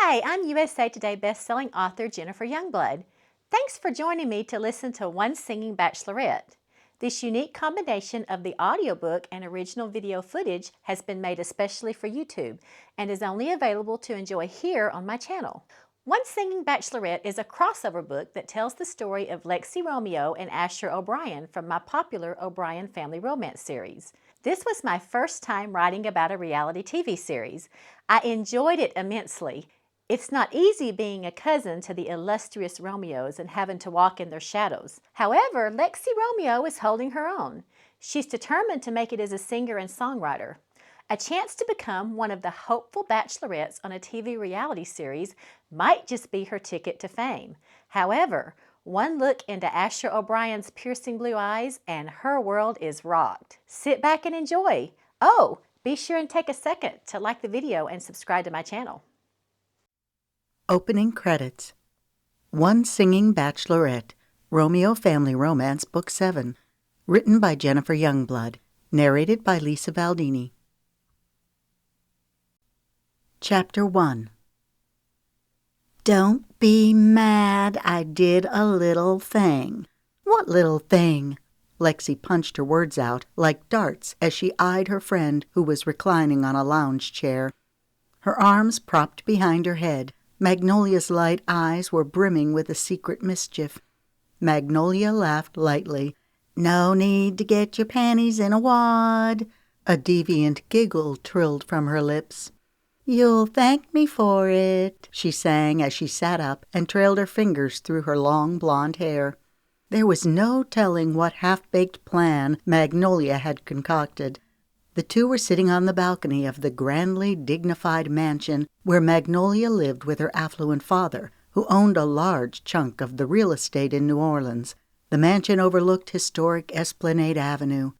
Hi, I'm USA Today Bestselling Author Jennifer Youngblood. Thanks for joining me to listen to One Singing Bachelorette. This unique combination of the audiobook and original video footage has been made especially for YouTube and is only available to enjoy here on my channel. One Singing Bachelorette is a crossover book that tells the story of Lexi Romeo and Asher O'Brien from my popular O'Brien family romance series. This was my first time writing about a reality TV series. I enjoyed it immensely. It's not easy being a cousin to the illustrious Romeos and having to walk in their shadows. However, Lexi Romeo is holding her own. She's determined to make it as a singer and songwriter. A chance to become one of the hopeful bachelorettes on a TV reality series might just be her ticket to fame. However, one look into Asher O'Brien's piercing blue eyes and her world is rocked. Sit back and enjoy. Oh, be sure and take a second to like the video and subscribe to my channel. Opening credits. One Singing Bachelorette, Romeo Family Romance, Book 7. Written by Jennifer Youngblood. Narrated by Lisa Valdini. Chapter 1. Don't be mad, I did a little thing. What little thing? Lexi punched her words out like darts as she eyed her friend who was reclining on a lounge chair. Her arms propped behind her head. Magnolia's light eyes were brimming with a secret mischief. Magnolia laughed lightly. No need to get your panties in a wad. A deviant giggle trilled from her lips. You'll thank me for it, she sang as she sat up and trailed her fingers through her long blonde hair. There was no telling what half-baked plan Magnolia had concocted. The two were sitting on the balcony of the grandly dignified mansion where Magnolia lived with her affluent father, who owned a large chunk of the real estate in New Orleans. The mansion overlooked historic Esplanade Avenue.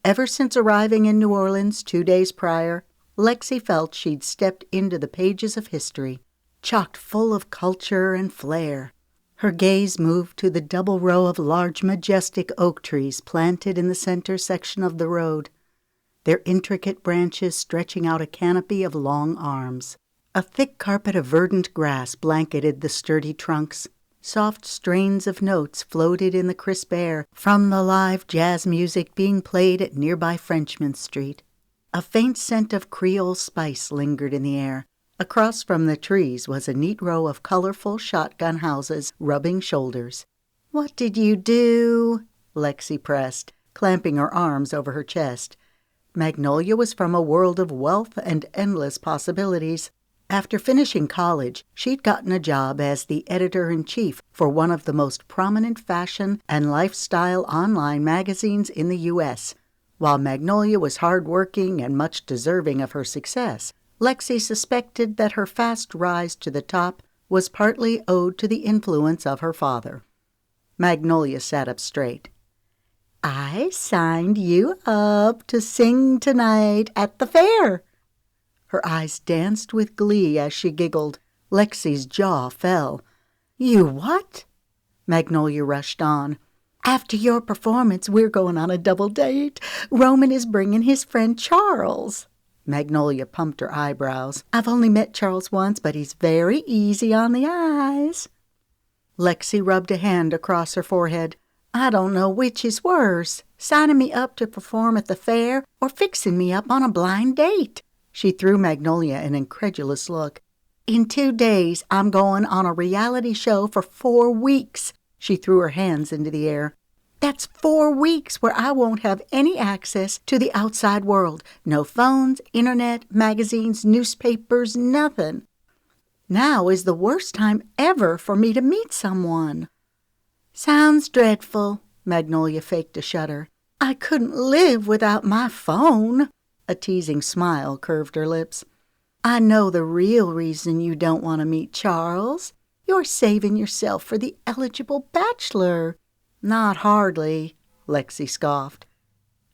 Ever since arriving in New Orleans 2 days prior, Lexi felt she'd stepped into the pages of history, chock full of culture and flair. Her gaze moved to the double row of large, majestic oak trees planted in the center section of the road, their intricate branches stretching out a canopy of long arms. A thick carpet of verdant grass blanketed the sturdy trunks. Soft strains of notes floated in the crisp air from the live jazz music being played at nearby Frenchman Street. A faint scent of Creole spice lingered in the air. Across from the trees was a neat row of colorful shotgun houses rubbing shoulders. "What did you do?" Lexi pressed, clamping her arms over her chest. Magnolia was from a world of wealth and endless possibilities. After finishing college, she'd gotten a job as the editor-in-chief for one of the most prominent fashion and lifestyle online magazines in the U.S. While Magnolia was hard-working and much deserving of her success, Lexi suspected that her fast rise to the top was partly owed to the influence of her father. Magnolia sat up straight. I signed you up to sing tonight at the fair. Her eyes danced with glee as she giggled. Lexi's jaw fell. You what? Magnolia rushed on. After your performance, we're going on a double date. Roman is bringing his friend Charles. Magnolia pumped her eyebrows. I've only met Charles once, but he's very easy on the eyes. Lexi rubbed a hand across her forehead. I don't know which is worse, signing me up to perform at the fair or fixing me up on a blind date. She threw Magnolia an incredulous look. In 2 days, I'm going on a reality show for 4 weeks. She threw her hands into the air. That's 4 weeks where I won't have any access to the outside world. No phones, internet, magazines, newspapers, nothing. Now is the worst time ever for me to meet someone. Sounds dreadful, Magnolia faked a shudder. I couldn't live without my phone. A teasing smile curved her lips. I know the real reason you don't want to meet Charles. You're saving yourself for the eligible bachelor. Not hardly, Lexi scoffed.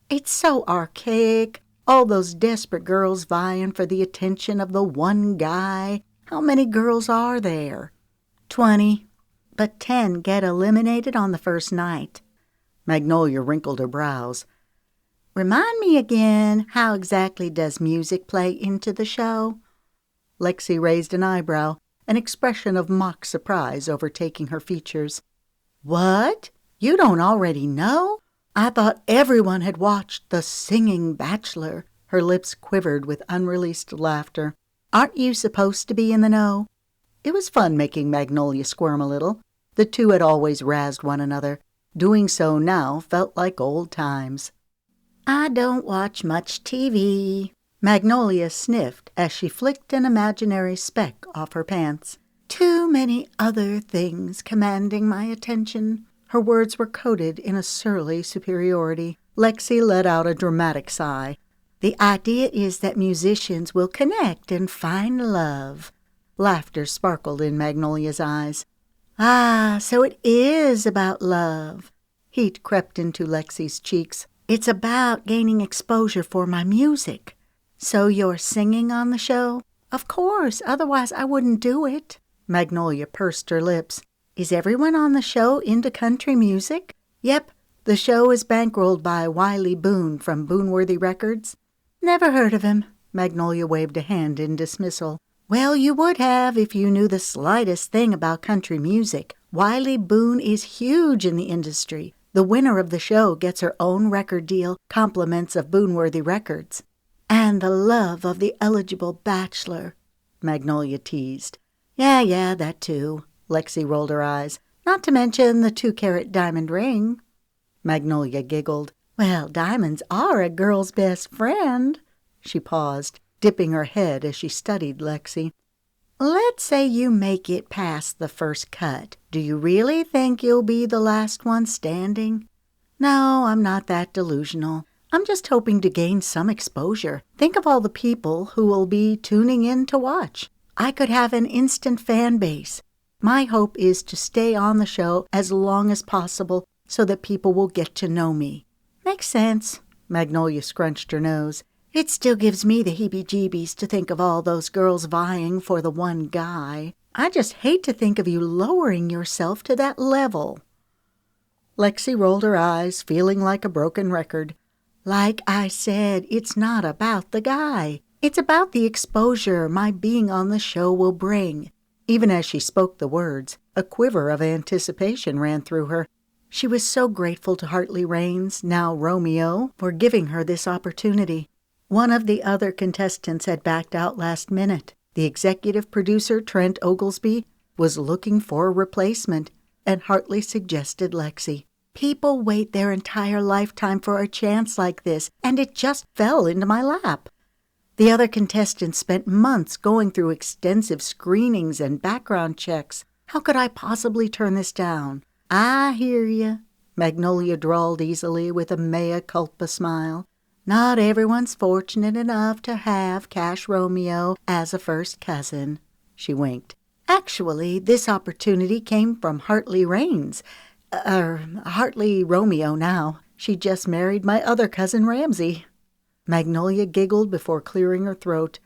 It's so archaic. All those desperate girls vying for the attention of the one guy. How many girls are there? 20. But 10 get eliminated on the first night. Magnolia wrinkled her brows. Remind me again, how exactly does music play into the show? Lexi raised an eyebrow. an expression of mock surprise overtaking her features. "What? You don't already know? I thought everyone had watched The Singing Bachelor." Her lips quivered with unreleased laughter. "Aren't you supposed to be in the know?" It was fun making Magnolia squirm a little. The two had always razzed one another. Doing so now felt like old times. "I don't watch much TV." Magnolia sniffed as she flicked an imaginary speck off her pants. "Too many other things commanding my attention." Her words were coated in a surly superiority. Lexi let out a dramatic sigh. "The idea is that musicians will connect and find love." Laughter sparkled in Magnolia's eyes. "Ah, so it is about love." Heat crept into Lexi's cheeks. "It's about gaining exposure for my music." "So you're singing on the show?" "Of course, otherwise I wouldn't do it." Magnolia pursed her lips. "Is everyone on the show into country music?" "Yep, the show is bankrolled by Wiley Boone from Booneworthy Records." "Never heard of him." Magnolia waved a hand in dismissal. "Well, you would have if you knew the slightest thing about country music. Wiley Boone is huge in the industry. The winner of the show gets her own record deal, compliments of Booneworthy Records." "And the love of the eligible bachelor," Magnolia teased. Yeah, that too." Lexi rolled her eyes. "Not to mention the 2-carat diamond ring." Magnolia giggled. "Well, diamonds are a girl's best friend." She paused, dipping her head as she studied Lexi. "Let's say you make it past the first cut. Do you really think you'll be the last one standing?" "No, I'm not that delusional. I'm just hoping to gain some exposure. Think of all the people who will be tuning in to watch. I could have an instant fan base. My hope is to stay on the show as long as possible so that people will get to know me." "Makes sense." Magnolia scrunched her nose. "It still gives me the heebie-jeebies to think of all those girls vying for the one guy. I just hate to think of you lowering yourself to that level." Lexi rolled her eyes, feeling like a broken record. "Like I said, it's not about the guy. It's about the exposure my being on the show will bring." Even as she spoke the words, a quiver of anticipation ran through her. She was so grateful to Hartley Raines, now Romeo, for giving her this opportunity. One of the other contestants had backed out last minute. The executive producer, Trent Oglesby, was looking for a replacement, and Hartley suggested Lexi. "People wait their entire lifetime for a chance like this, and it just fell into my lap." The other contestants spent months going through extensive screenings and background checks. How could I possibly turn this down? "I hear you," Magnolia drawled easily with a mea culpa smile. "Not everyone's fortunate enough to have Cash Romeo as a first cousin." She winked. "Actually, this opportunity came from Hartley Raines. Hartley Romeo now. She just married my other cousin Ramsay." Magnolia giggled before clearing her throat.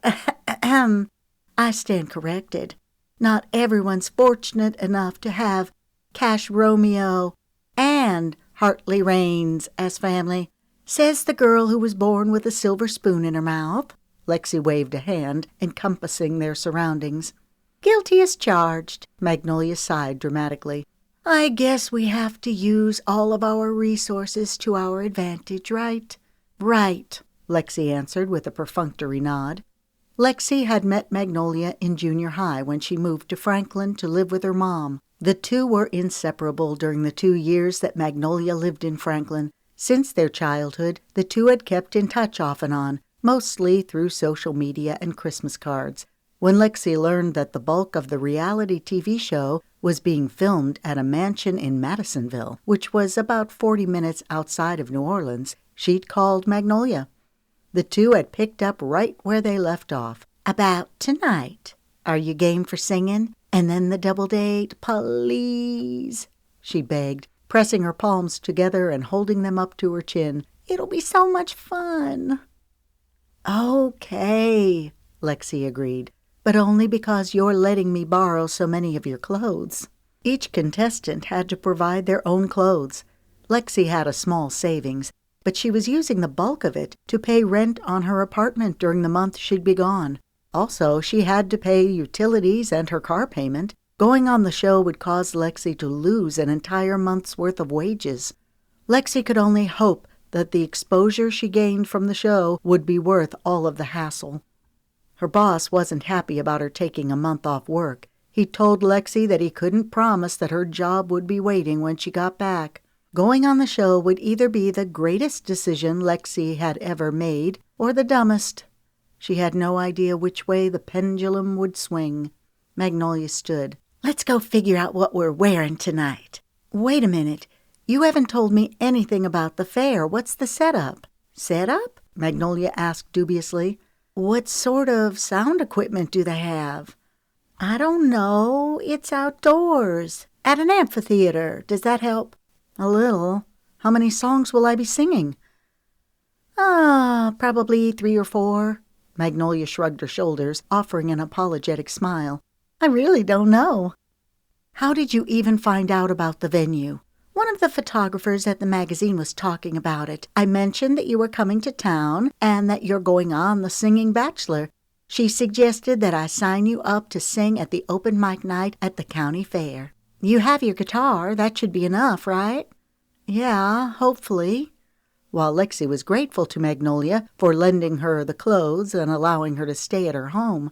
"Ahem. I stand corrected. Not everyone's fortunate enough to have Cash Romeo and Hartley Raines as family. Says the girl who was born with a silver spoon in her mouth." Lexi waved a hand, encompassing their surroundings. "Guilty as charged." Magnolia sighed dramatically. "I guess we have to use all of our resources to our advantage, right?" "Right," Lexi answered with a perfunctory nod. Lexi had met Magnolia in junior high when she moved to Franklin to live with her mom. The two were inseparable during the 2 years that Magnolia lived in Franklin. Since their childhood, the two had kept in touch off and on, mostly through social media and Christmas cards. When Lexi learned that the bulk of the reality TV show was being filmed at a mansion in Madisonville, which was about 40 minutes outside of New Orleans, she'd called Magnolia. The two had picked up right where they left off. "About tonight. Are you game for singing? And then the double date, please," she begged, pressing her palms together and holding them up to her chin. "It'll be so much fun." "Okay," Lexi agreed, "but only because you're letting me borrow so many of your clothes." Each contestant had to provide their own clothes. Lexi had a small savings, but she was using the bulk of it to pay rent on her apartment during the month she'd be gone. Also, she had to pay utilities and her car payment. Going on the show would cause Lexi to lose an entire month's worth of wages. Lexi could only hope that the exposure she gained from the show would be worth all of the hassle. Her boss wasn't happy about her taking a month off work. He told Lexi that he couldn't promise that her job would be waiting when she got back. Going on the show would either be the greatest decision Lexi had ever made or the dumbest. She had no idea which way the pendulum would swing. Magnolia stood. "Let's go figure out what we're wearing tonight." "Wait a minute. You haven't told me anything about the fair. What's the setup?" "Setup?" Magnolia asked dubiously. "What sort of sound equipment do they have?" "I don't know. It's outdoors. At an amphitheater. Does that help?" "A little. How many songs will I be singing?" Probably 3 or 4. Magnolia shrugged her shoulders, offering an apologetic smile. "I really don't know." "How did you even find out about the venue?" "One of the photographers at the magazine was talking about it. I mentioned that you were coming to town and that you're going on the Singing Bachelor. She suggested that I sign you up to sing at the open mic night at the county fair. You have your guitar. That should be enough, right?" "Yeah, hopefully." While Lexi was grateful to Magnolia for lending her the clothes and allowing her to stay at her home,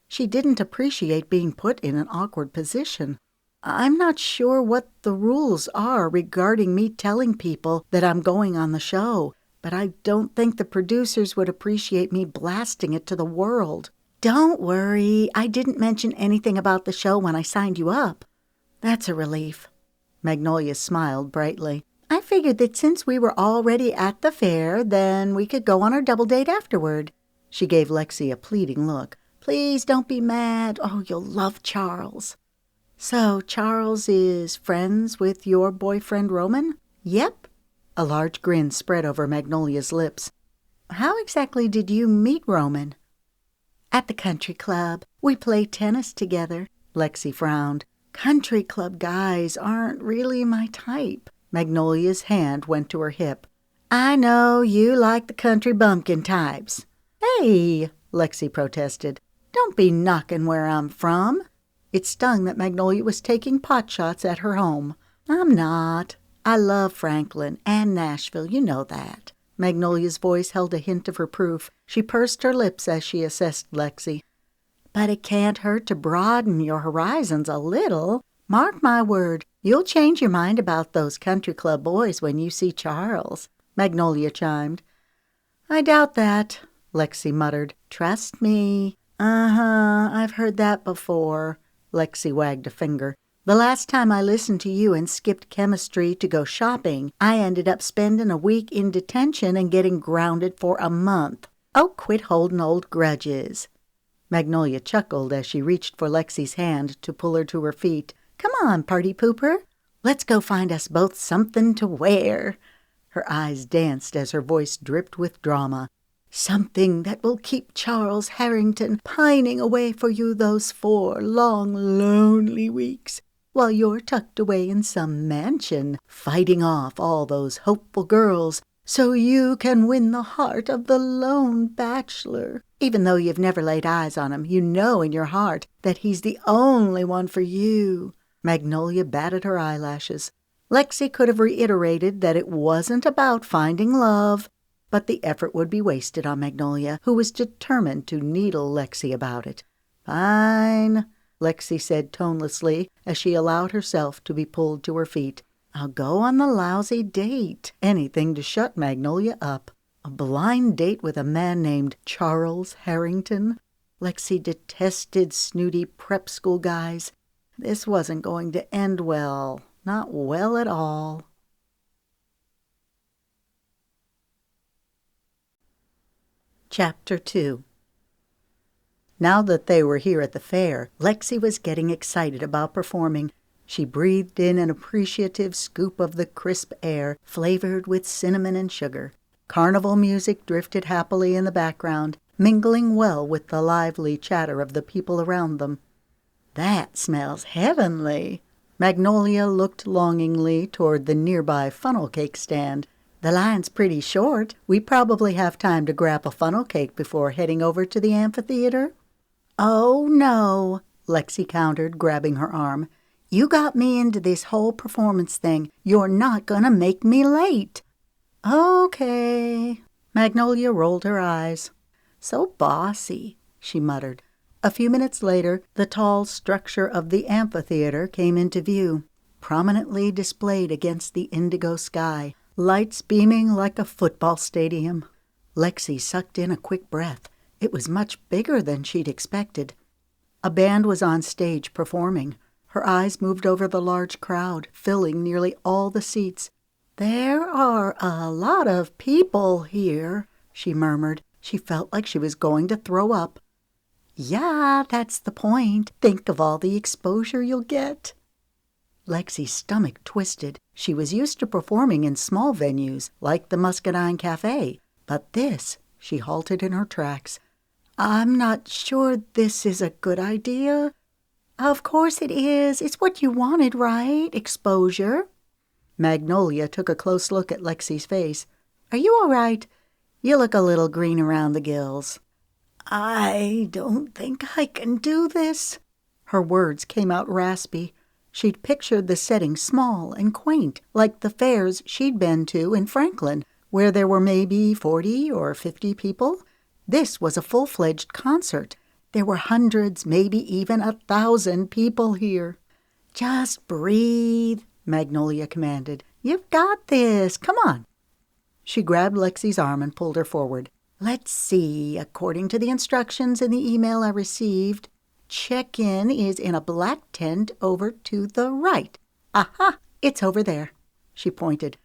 she didn't appreciate being put in an awkward position. "I'm not sure what the rules are regarding me telling people that I'm going on the show, but I don't think the producers would appreciate me blasting it to the world." "Don't worry. I didn't mention anything about the show when I signed you up." "That's a relief." Magnolia smiled brightly. "I figured that since we were already at the fair, then we could go on our double date afterward." She gave Lexi a pleading look. "Please don't be mad. Oh, you'll love Charles." "So Charles is friends with your boyfriend Roman?" "Yep." A large grin spread over Magnolia's lips. "How exactly did you meet Roman?" "At the country club. We play tennis together." Lexi frowned. "Country club guys aren't really my type." Magnolia's hand went to her hip. "I know you like the country bumpkin types." "Hey," Lexi protested. "Don't be knocking where I'm from." It stung that Magnolia was taking pot shots at her home. "I'm not. I love Franklin and Nashville, you know that." Magnolia's voice held a hint of reproof. She pursed her lips as she assessed Lexi. "But it can't hurt to broaden your horizons a little. Mark my word, you'll change your mind about those country club boys when you see Charles," Magnolia chimed. "I doubt that," Lexi muttered. "Trust me." I've heard that before." Lexi wagged a finger. "The last time I listened to you and skipped chemistry to go shopping, I ended up spending a week in detention and getting grounded for a month. Oh, quit holding old grudges." Magnolia chuckled as she reached for Lexi's hand to pull her to her feet. "Come on, party pooper. Let's go find us both something to wear." Her eyes danced as her voice dripped with drama. "Something that will keep Charles Harrington pining away for you those 4 long, lonely weeks, while you're tucked away in some mansion, fighting off all those hopeful girls, so you can win the heart of the lone bachelor. Even though you've never laid eyes on him, you know in your heart that he's the only one for you." Magnolia batted her eyelashes. Lexi could have reiterated that it wasn't about finding love, but the effort would be wasted on Magnolia, who was determined to needle Lexi about it. "Fine," Lexi said tonelessly as she allowed herself to be pulled to her feet. "I'll go on the lousy date. Anything to shut Magnolia up. A blind date with a man named Charles Harrington? Lexi detested snooty prep school guys. This wasn't going to end well. Not well at all. Chapter 2. Now that they were here at the fair, Lexi was getting excited about performing. She breathed in an appreciative scoop of the crisp air, flavored with cinnamon and sugar. Carnival music drifted happily in the background, mingling well with the lively chatter of the people around them. "That smells heavenly." Magnolia looked longingly toward the nearby funnel cake stand. "The line's pretty short. We probably have time to grab a funnel cake before heading over to the amphitheater." "Oh, no," Lexi countered, grabbing her arm. "You got me into this whole performance thing. You're not gonna make me late." "Okay." Magnolia rolled her eyes. "So bossy," she muttered. A few minutes later, the tall structure of the amphitheater came into view, prominently displayed against the indigo sky, lights beaming like a football stadium. Lexi sucked in a quick breath. It was much bigger than she'd expected. A band was on stage performing. Her eyes moved over the large crowd, filling nearly all the seats. "There are a lot of people here," she murmured. She felt like she was going to throw up. "Yeah, that's the point. Think of all the exposure you'll get." Lexi's stomach twisted. She was used to performing in small venues, like the Muscadine Cafe. But this, she halted in her tracks. "I'm not sure this is a good idea." "Of course it is. It's what you wanted, right? Exposure." Magnolia took a close look at Lexi's face. "Are you all right? You look a little green around the gills." "I don't think I can do this." Her words came out raspy. She'd pictured the setting small and quaint, like the fairs she'd been to in Franklin, where there were maybe 40 or 50 people. This was a full-fledged concert. There were hundreds, maybe even 1,000 people here. "Just breathe," Magnolia commanded. "You've got this. Come on." She grabbed Lexi's arm and pulled her forward. "Let's see. According to the instructions in the email I received, check-in is in a black tent over to the right. Aha! It's over there." She pointed.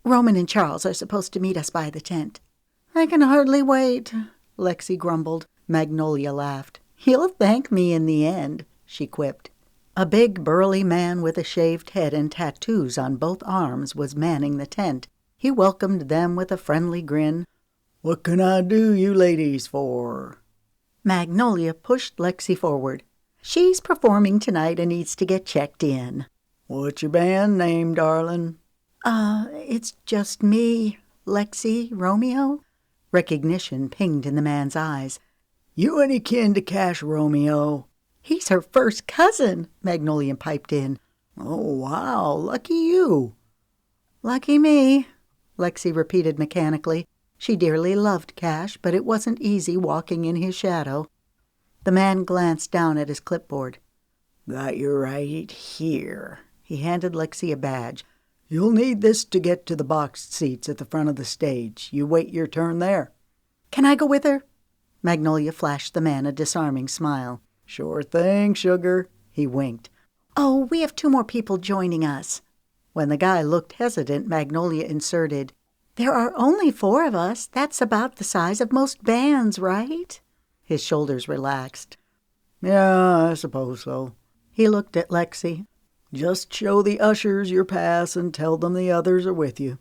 "Roman and Charles are supposed to meet us by the tent." "I can hardly wait," Lexi grumbled. Magnolia laughed. "You'll thank me in the end," she quipped. A big, burly man with a shaved head and tattoos on both arms was manning the tent. He welcomed them with a friendly grin. "What can I do you ladies for?" Magnolia pushed Lexi forward. "She's performing tonight and needs to get checked in." "What's your band name, darling?" It's just me, Lexi Romeo." Recognition pinged in the man's eyes. "You any kin to Cash Romeo?" "He's her first cousin," Magnolia piped in. "Oh, wow, lucky you." "Lucky me," Lexi repeated mechanically. She dearly loved Cash, but it wasn't easy walking in his shadow. The man glanced down at his clipboard. "Got you right here." He handed Lexi a badge. "You'll need this to get to the boxed seats at the front of the stage. You wait your turn there." "Can I go with her?" Magnolia flashed the man a disarming smile. "Sure thing, sugar." He winked. "Oh, we have 2 more people joining us." When the guy looked hesitant, Magnolia inserted, "There are only 4 of us. That's about the size of most bands, right?" His shoulders relaxed. "Yeah, I suppose so." He looked at Lexi. "Just show the ushers your pass and tell them the others are with you."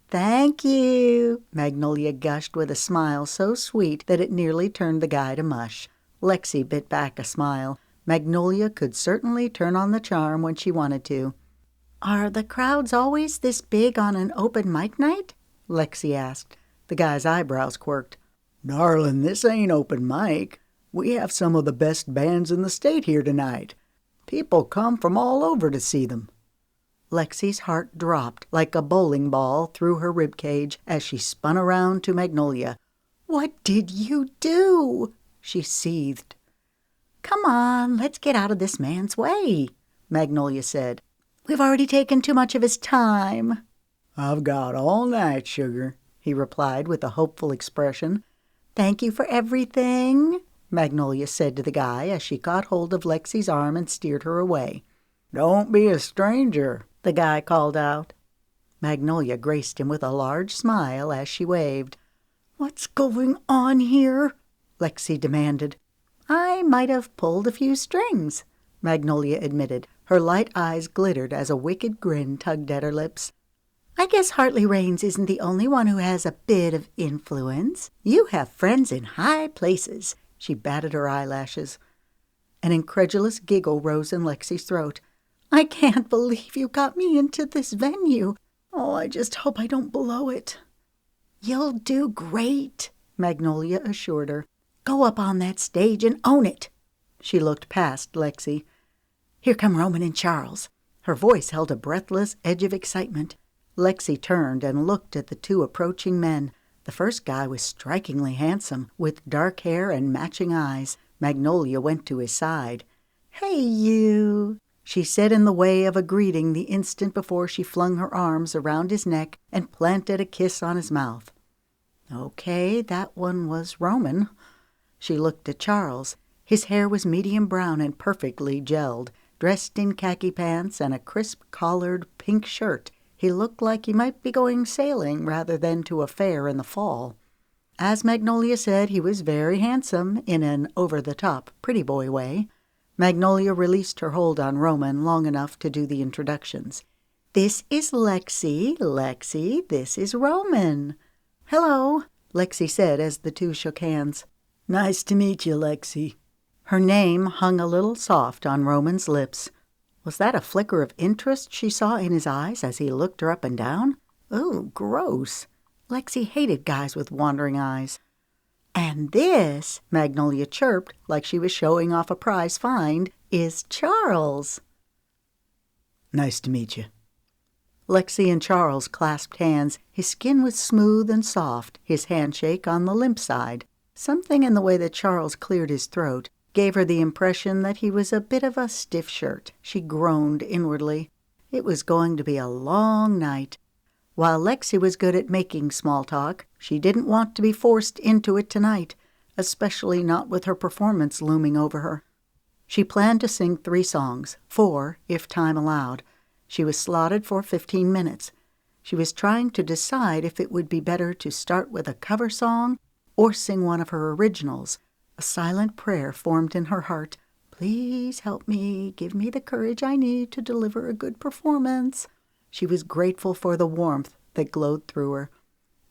"Thank you," Magnolia gushed with a smile so sweet that it nearly turned the guy to mush. Lexi bit back a smile. Magnolia could certainly turn on the charm when she wanted to. "Are the crowds always this big on an open mic night?" Lexi asked. The guy's eyebrows quirked. "Darling, this ain't open mic. We have some of the best bands in the state here tonight. People come from all over to see them." Lexi's heart dropped like a bowling ball through her ribcage as she spun around to Magnolia. "What did you do?" she seethed. "Come on, let's get out of this man's way," Magnolia said. "We've already taken too much of his time." "I've got all night, sugar," he replied with a hopeful expression. "Thank you for everything," Magnolia said to the guy as she caught hold of Lexi's arm and steered her away. "Don't be a stranger," the guy called out. Magnolia graced him with a large smile as she waved. "What's going on here?" Lexi demanded. "I might have pulled a few strings," Magnolia admitted. Her light eyes glittered as a wicked grin tugged at her lips. "I guess Hartley Raines isn't the only one who has a bit of influence. You have friends in high places." She batted her eyelashes. An incredulous giggle rose in Lexi's throat. "I can't believe you got me into this venue. Oh, I just hope I don't blow it." "You'll do great," Magnolia assured her. "Go up on that stage and own it." She looked past Lexi. "Here come Roman and Charles." Her voice held a breathless edge of excitement. Lexi turned and looked at the two approaching men. The first guy was strikingly handsome, with dark hair and matching eyes. Magnolia went to his side. "Hey, you," she said in the way of a greeting the instant before she flung her arms around his neck and planted a kiss on his mouth. Okay, that one was Roman. She looked at Charles. His hair was medium brown and perfectly gelled. Dressed in khaki pants and a crisp-collared pink shirt, he looked like he might be going sailing rather than to a fair in the fall. As Magnolia said, he was very handsome in an over-the-top pretty boy way. Magnolia released her hold on Roman long enough to do the introductions. "This is Lexi. Lexi, this is Roman." "Hello," Lexi said as the two shook hands. "Nice to meet you, Lexi." Her name hung a little soft on Roman's lips. Was that a flicker of interest she saw in his eyes as he looked her up and down? Oh, gross. Lexi hated guys with wandering eyes. "And this," Magnolia chirped like she was showing off a prize find, "is Charles." "Nice to meet you." Lexi and Charles clasped hands. His skin was smooth and soft, his handshake on the limp side. Something in the way that Charles cleared his throat gave her the impression that he was a bit of a stiff shirt. She groaned inwardly. It was going to be a long night. While Lexi was good at making small talk, she didn't want to be forced into it tonight, especially not with her performance looming over her. She planned to sing 3 songs, 4 if time allowed. She was slotted for 15 minutes. She was trying to decide if it would be better to start with a cover song or sing one of her originals. A silent prayer formed in her heart. Please help me, give me the courage I need to deliver a good performance. She was grateful for the warmth that glowed through her.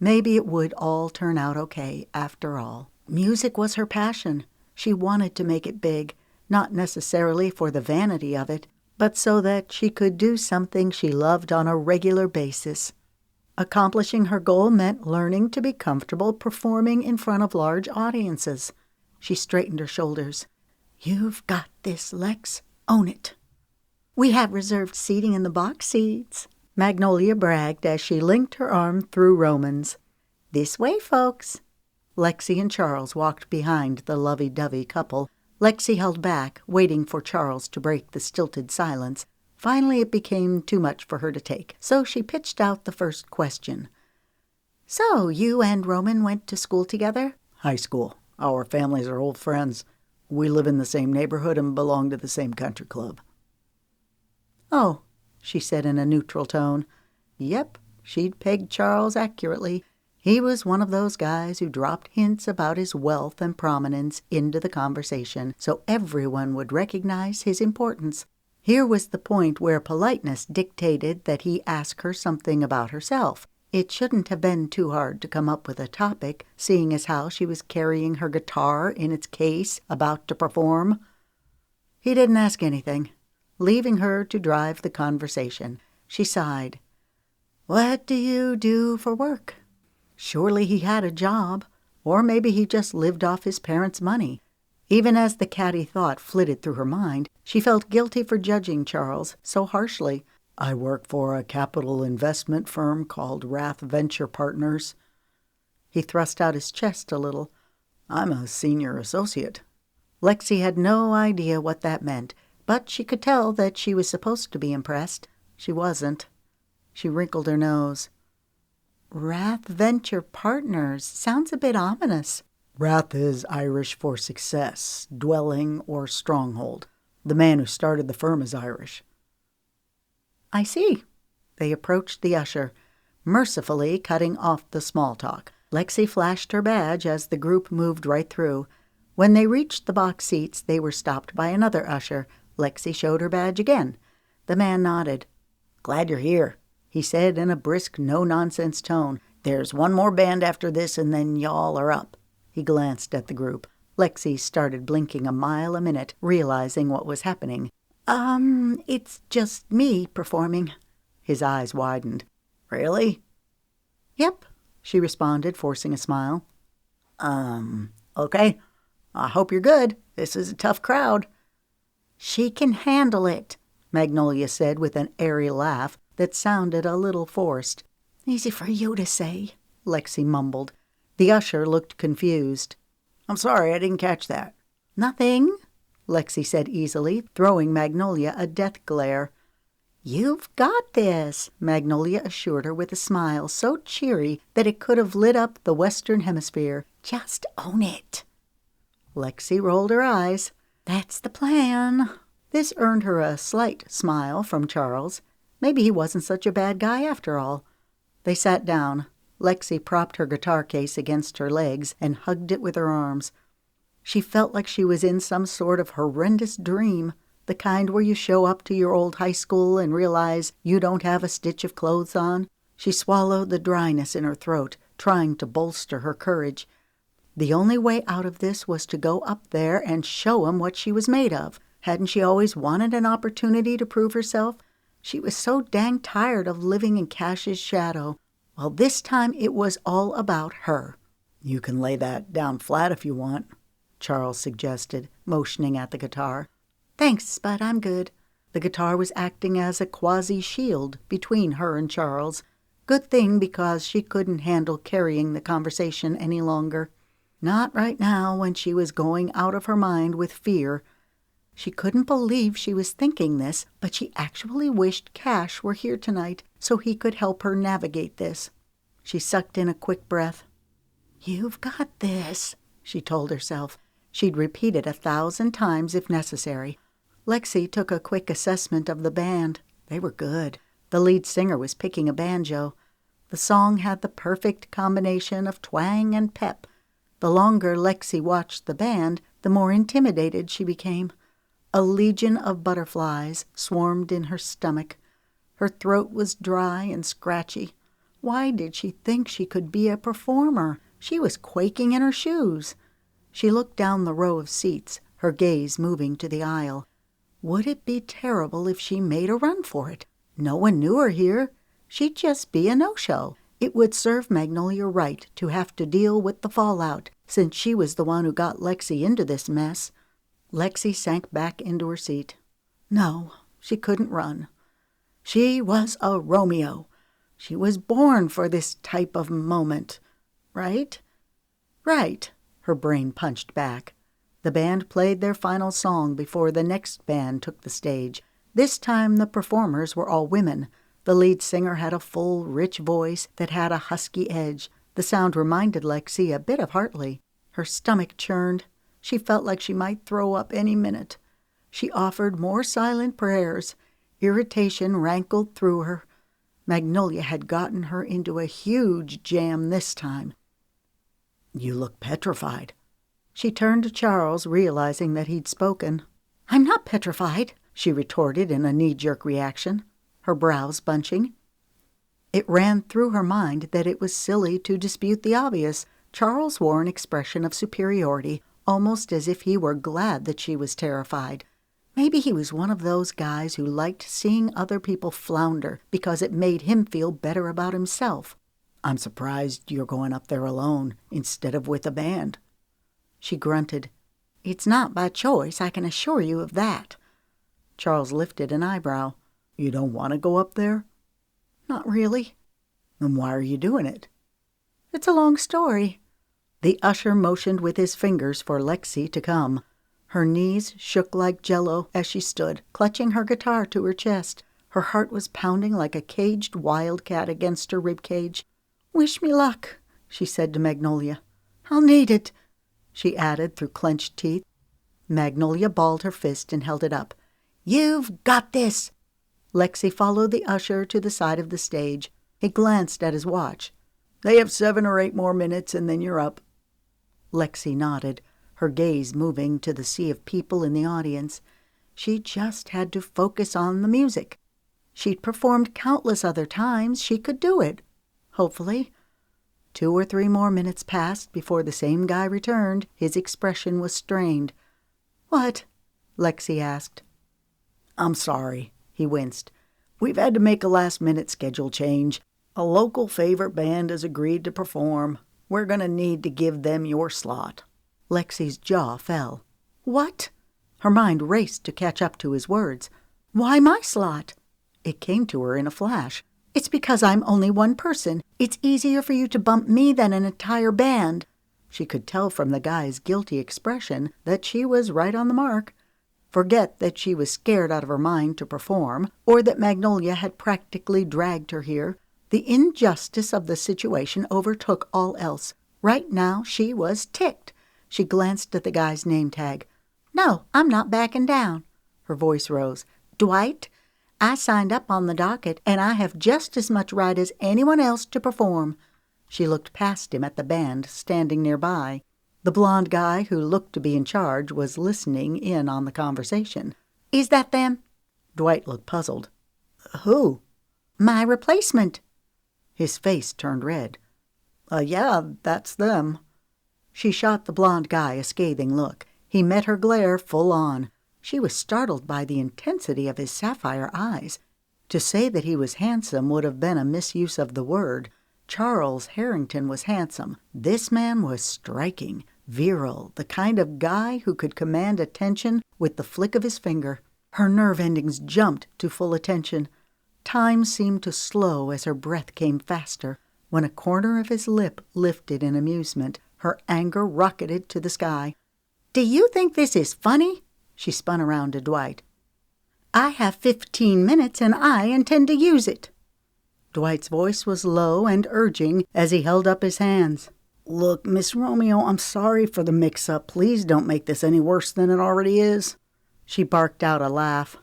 Maybe it would all turn out okay after all. Music was her passion. She wanted to make it big, not necessarily for the vanity of it, but so that she could do something she loved on a regular basis. Accomplishing her goal meant learning to be comfortable performing in front of large audiences. She straightened her shoulders. You've got this, Lex. Own it. We have reserved seating in the box seats, Magnolia bragged as she linked her arm through Roman's. This way, folks. Lexi and Charles walked behind the lovey-dovey couple. Lexi held back, waiting for Charles to break the stilted silence. Finally, it became too much for her to take, so she pitched out the first question. So, you and Roman went to school together? High school. Our families are old friends. We live in the same neighborhood and belong to the same country club. Oh, she said in a neutral tone. Yep, she'd pegged Charles accurately. He was one of those guys who dropped hints about his wealth and prominence into the conversation, so everyone would recognize his importance. Here was the point where politeness dictated that he ask her something about herself. It shouldn't have been too hard to come up with a topic, seeing as how she was carrying her guitar in its case, about to perform. He didn't ask anything, leaving her to drive the conversation. She sighed. What do you do for work? Surely he had a job, or maybe he just lived off his parents' money. Even as the catty thought flitted through her mind, she felt guilty for judging Charles so harshly. I work for a capital investment firm called Wrath Venture Partners. He thrust out his chest a little. I'm a senior associate. Lexi had no idea what that meant, but she could tell that she was supposed to be impressed. She wasn't. She wrinkled her nose. Wrath Venture Partners sounds a bit ominous. Wrath is Irish for success, dwelling, or stronghold. The man who started the firm is Irish. I see. They approached the usher, mercifully cutting off the small talk. Lexi flashed her badge as the group moved right through. When they reached the box seats, they were stopped by another usher. Lexi showed her badge again. The man nodded. Glad you're here, he said in a brisk, no-nonsense tone. There's one more band after this, and then y'all are up. He glanced at the group. Lexi started blinking a mile a minute, realizing what was happening. It's just me performing. His eyes widened. Really? Yep, she responded, forcing a smile. Okay. I hope you're good. This is a tough crowd." "She can handle it," Magnolia said with an airy laugh that sounded a little forced. "Easy for you to say," Lexi mumbled. The usher looked confused. "I'm sorry, I didn't catch that." "Nothing," Lexi said easily, throwing Magnolia a death glare. "You've got this," Magnolia assured her with a smile so cheery that it could have lit up the Western Hemisphere. "Just own it." Lexi rolled her eyes. "That's the plan." This earned her a slight smile from Charles. Maybe he wasn't such a bad guy after all. They sat down. Lexi propped her guitar case against her legs and hugged it with her arms. She felt like she was in some sort of horrendous dream, the kind where you show up to your old high school and realize you don't have a stitch of clothes on. She swallowed the dryness in her throat, trying to bolster her courage. The only way out of this was to go up there and show him what she was made of. Hadn't she always wanted an opportunity to prove herself? She was so dang tired of living in Cash's shadow. Well, this time it was all about her. "You can lay that down flat if you want," Charles suggested, motioning at the guitar. "Thanks, but I'm good." The guitar was acting as a quasi-shield between her and Charles. Good thing, because she couldn't handle carrying the conversation any longer. Not right now, when she was going out of her mind with fear. She couldn't believe she was thinking this, but she actually wished Cash were here tonight so he could help her navigate this. She sucked in a quick breath. "You've got this," she told herself. She'd repeat it 1,000 times if necessary. Lexi took a quick assessment of the band. They were good. The lead singer was picking a banjo. The song had the perfect combination of twang and pep. The longer Lexi watched the band, the more intimidated she became. A legion of butterflies swarmed in her stomach. Her throat was dry and scratchy. Why did she think she could be a performer? She was quaking in her shoes. She looked down the row of seats, her gaze moving to the aisle. Would it be terrible if she made a run for it? No one knew her here. She'd just be a no-show. It would serve Magnolia right to have to deal with the fallout, since she was the one who got Lexi into this mess. Lexi sank back into her seat. No, she couldn't run. She was a Romeo. She was born for this type of moment. Right? Right, her brain punched back. The band played their final song before the next band took the stage. This time the performers were all women. The lead singer had a full, rich voice that had a husky edge. The sound reminded Lexi a bit of Hartley. Her stomach churned. She felt like she might throw up any minute. She offered more silent prayers. Irritation rankled through her. Magnolia had gotten her into a huge jam this time. "You look petrified." She turned to Charles, realizing that he'd spoken. "I'm not petrified," she retorted in a knee-jerk reaction, her brows bunching. It ran through her mind that it was silly to dispute the obvious. Charles wore an expression of superiority, almost as if he were glad that she was terrified. Maybe he was one of those guys who liked seeing other people flounder because it made him feel better about himself. "I'm surprised you're going up there alone instead of with a band." She grunted. "It's not by choice, I can assure you of that." Charles lifted an eyebrow. "You don't want to go up there?" "Not really." "Then why are you doing it?" "It's a long story." The usher motioned with his fingers for Lexi to come. Her knees shook like jello as she stood, clutching her guitar to her chest. Her heart was pounding like a caged wildcat against her ribcage. "Wish me luck," she said to Magnolia. "I'll need it," she added through clenched teeth. Magnolia balled her fist and held it up. "You've got this." Lexi followed the usher to the side of the stage. He glanced at his watch. "They have 7 or 8 more minutes, and then you're up." Lexi nodded, her gaze moving to the sea of people in the audience. She just had to focus on the music. She'd performed countless other times. She could do it. Hopefully. 2 or 3 more minutes passed before the same guy returned. His expression was strained. "What?" Lexi asked. "I'm sorry," he winced. "We've had to make a last-minute schedule change. A local favorite band has agreed to perform. We're going to need to give them your slot." Lexi's jaw fell. What? Her mind raced to catch up to his words. Why my slot? It came to her in a flash. It's because I'm only one person. It's easier for you to bump me than an entire band. She could tell from the guy's guilty expression that she was right on the mark. Forget that she was scared out of her mind to perform, or that Magnolia had practically dragged her here. The injustice of the situation overtook all else. Right now she was ticked. She glanced at the guy's name tag. No, I'm not backing down. Her voice rose. Dwight, I signed up on the docket, and I have just as much right as anyone else to perform. She looked past him at the band standing nearby. The blond guy who looked to be in charge was listening in on the conversation. Is that them? Dwight looked puzzled. Who? My replacement. His face turned red. Yeah, that's them. She shot the blond guy a scathing look. He met her glare full on. She was startled by the intensity of his sapphire eyes. To say that he was handsome would have been a misuse of the word. Charles Harrington was handsome. This man was striking, virile, the kind of guy who could command attention with the flick of his finger. Her nerve endings jumped to full attention. Time seemed to slow as her breath came faster. When a corner of his lip lifted in amusement, her anger rocketed to the sky. Do you think this is funny? She spun around to Dwight. I have 15 minutes and I intend to use it. Dwight's voice was low and urging as he held up his hands. Look, Miss Romeo, I'm sorry for the mix-up. Please don't make this any worse than it already is. She barked out a laugh.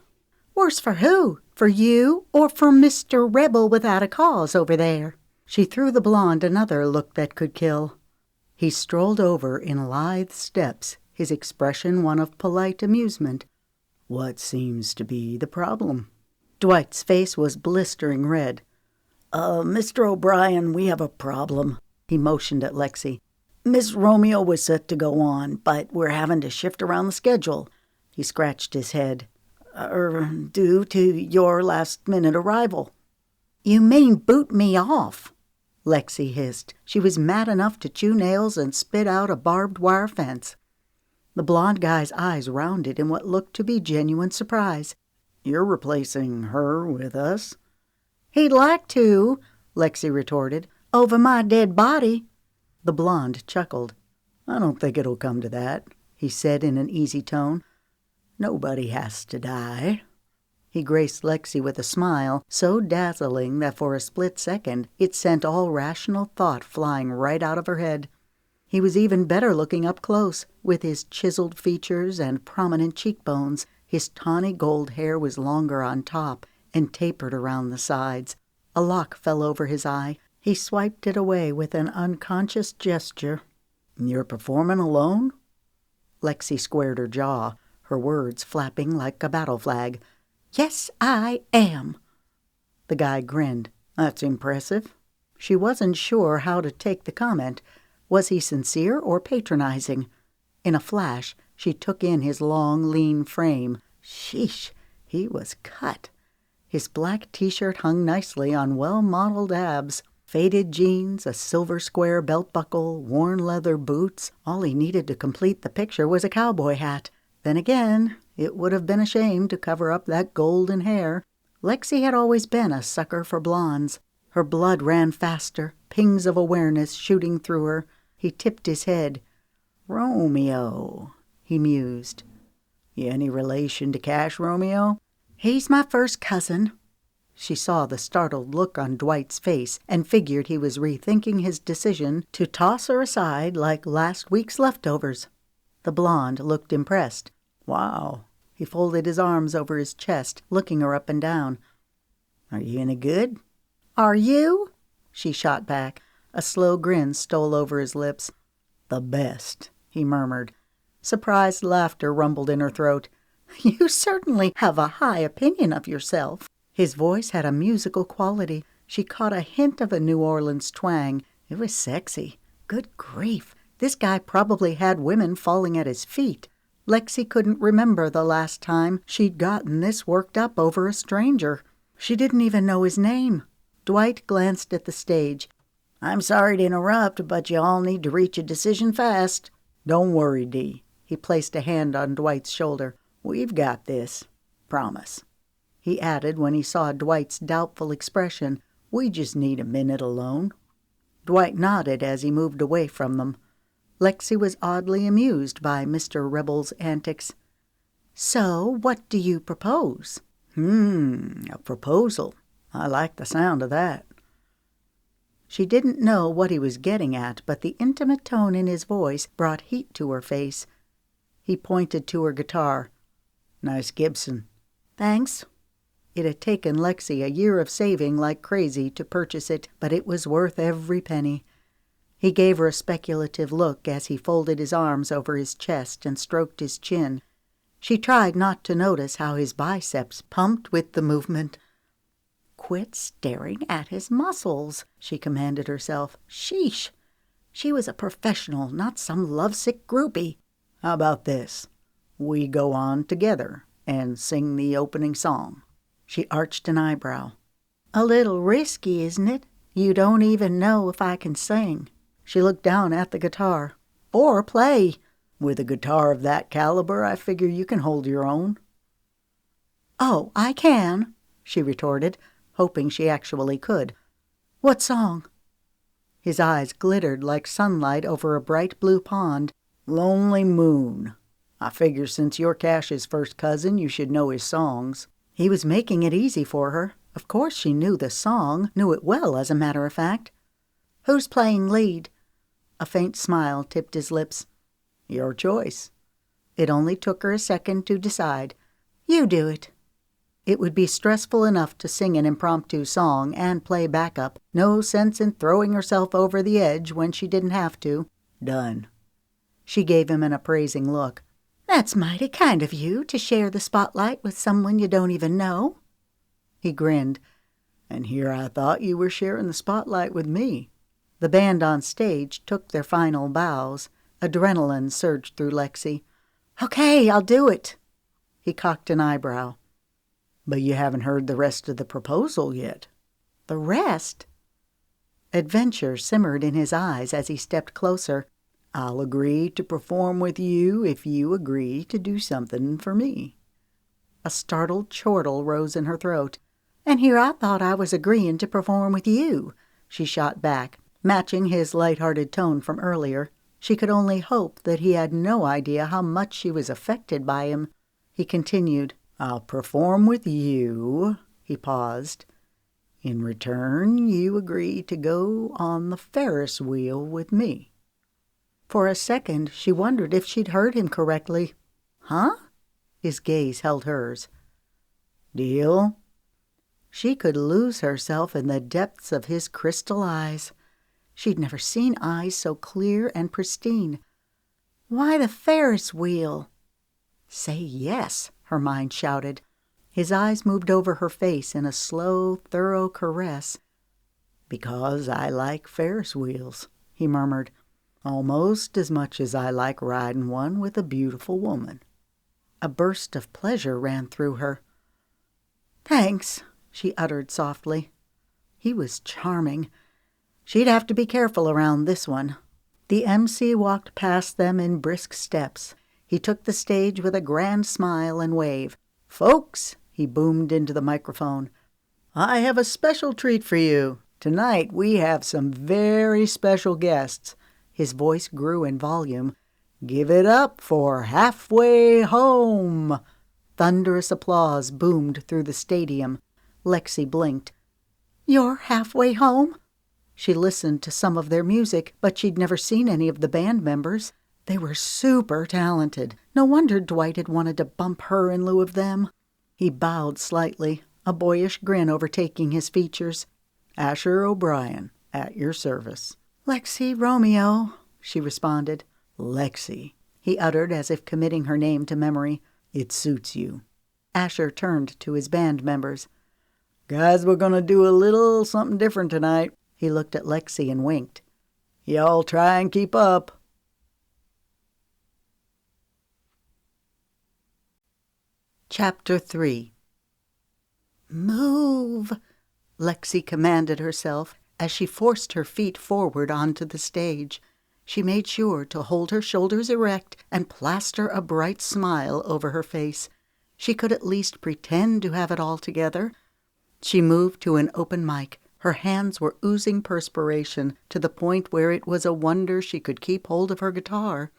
Worse for who? For you or for Mr. Rebel without a cause over there? She threw the blonde another look that could kill. He strolled over in lithe steps, his expression one of polite amusement. What seems to be the problem? Dwight's face was blistering red. Mr. O'Brien, we have a problem. He motioned at Lexi. Miss Romeo was set to go on, but we're having to shift around the schedule. He scratched his head. Due to your last-minute arrival. You mean boot me off? Lexi hissed. She was mad enough to chew nails and spit out a barbed wire fence. The blond guy's eyes rounded in what looked to be genuine surprise. You're replacing her with us? He'd like to, Lexi retorted. Over my dead body. The blonde chuckled. I don't think it'll come to that, he said in an easy tone. Nobody has to die. He graced Lexi with a smile so dazzling that for a split second it sent all rational thought flying right out of her head. He was even better looking up close, with his chiseled features and prominent cheekbones. His tawny gold hair was longer on top and tapered around the sides. A lock fell over his eye. He swiped it away with an unconscious gesture. You're performing alone? Lexi squared her jaw, her words flapping like a battle flag. Yes, I am. The guy grinned. That's impressive. She wasn't sure how to take the comment. Was he sincere or patronizing? In a flash, she took in his long, lean frame. Sheesh, he was cut. His black T-shirt hung nicely on well-modeled abs. Faded jeans, a silver square belt buckle, worn leather boots. All he needed to complete the picture was a cowboy hat. Then again, it would have been a shame to cover up that golden hair. Lexi had always been a sucker for blondes. Her blood ran faster, pings of awareness shooting through her. He tipped his head. Romeo, he mused. You any relation to Cash Romeo? He's my first cousin. She saw the startled look on Dwight's face and figured he was rethinking his decision to toss her aside like last week's leftovers. The blonde looked impressed. Wow. He folded his arms over his chest, looking her up and down. Are you any good? Are you? She shot back. A slow grin stole over his lips. The best, he murmured. Surprised laughter rumbled in her throat. You certainly have a high opinion of yourself. His voice had a musical quality. She caught a hint of a New Orleans twang. It was sexy. Good grief. This guy probably had women falling at his feet. Lexi couldn't remember the last time she'd gotten this worked up over a stranger. She didn't even know his name. Dwight glanced at the stage. I'm sorry to interrupt, but you all need to reach a decision fast. Don't worry, Dee. He placed a hand on Dwight's shoulder. We've got this. Promise. He added when he saw Dwight's doubtful expression, we just need a minute alone. Dwight nodded as he moved away from them. Lexi was oddly amused by Mr. Rebel's antics. So, what do you propose? A proposal. I like the sound of that. She didn't know what he was getting at, but the intimate tone in his voice brought heat to her face. He pointed to her guitar. Nice Gibson. Thanks. It had taken Lexi a year of saving like crazy to purchase it, but it was worth every penny. He gave her a speculative look as he folded his arms over his chest and stroked his chin. She tried not to notice how his biceps pumped with the movement. Quit staring at his muscles, she commanded herself. Sheesh! She was a professional, not some lovesick groupie. How about this? We go on together and sing the opening song. She arched an eyebrow. A little risky, isn't it? You don't even know if I can sing. She looked down at the guitar. Or play. With a guitar of that caliber, I figure you can hold your own. Oh, I can, she retorted, hoping she actually could. What song? His eyes glittered like sunlight over a bright blue pond. Lonely Moon. I figure since you're Cash's first cousin, you should know his songs. He was making it easy for her. Of course she knew the song, knew it well, as a matter of fact. Who's playing lead? A faint smile tipped his lips. Your choice. It only took her a second to decide. You do it. It would be stressful enough to sing an impromptu song and play backup. No sense in throwing herself over the edge when she didn't have to. Done. She gave him an appraising look. That's mighty kind of you to share the spotlight with someone you don't even know. He grinned. And here I thought you were sharing the spotlight with me. The band on stage took their final bows. Adrenaline surged through Lexi. Okay, I'll do it. He cocked an eyebrow. But you haven't heard the rest of the proposal yet. The rest? Adventure simmered in his eyes as he stepped closer. I'll agree to perform with you if you agree to do something for me. A startled chortle rose in her throat. And here I thought I was agreeing to perform with you, she shot back, matching his light-hearted tone from earlier. She could only hope that he had no idea how much she was affected by him. He continued, I'll perform with you. He paused. In return, you agree to go on the Ferris wheel with me. For a second, she wondered if she'd heard him correctly. Huh? His gaze held hers. Deal? She could lose herself in the depths of his crystal eyes. She'd never seen eyes so clear and pristine. Why the Ferris wheel? Say yes, her mind shouted. His eyes moved over her face in a slow, thorough caress. Because I like Ferris wheels, he murmured, almost as much as I like riding one with a beautiful woman. A burst of pleasure ran through her. Thanks, she uttered softly. He was charming. She'd have to be careful around this one. The MC walked past them in brisk steps. He took the stage with a grand smile and wave. Folks, he boomed into the microphone, I have a special treat for you. Tonight we have some very special guests. His voice grew in volume. Give it up for Halfway Home. Thunderous applause boomed through the stadium. Lexi blinked. You're halfway home? She listened to some of their music, but she'd never seen any of the band members. They were super talented. No wonder Dwight had wanted to bump her in lieu of them. He bowed slightly, a boyish grin overtaking his features. Asher O'Brien, at your service. Lexi Romeo, she responded. Lexi, he uttered as if committing her name to memory. It suits you. Asher turned to his band members. Guys, we're going to do a little something different tonight. He looked at Lexi and winked. Y'all try and keep up. Chapter 3. Move, Lexi commanded herself as she forced her feet forward onto the stage. She made sure to hold her shoulders erect and plaster a bright smile over her face. She could at least pretend to have it all together. She moved to an open mic. Her hands were oozing perspiration to the point where it was a wonder she could keep hold of her guitar.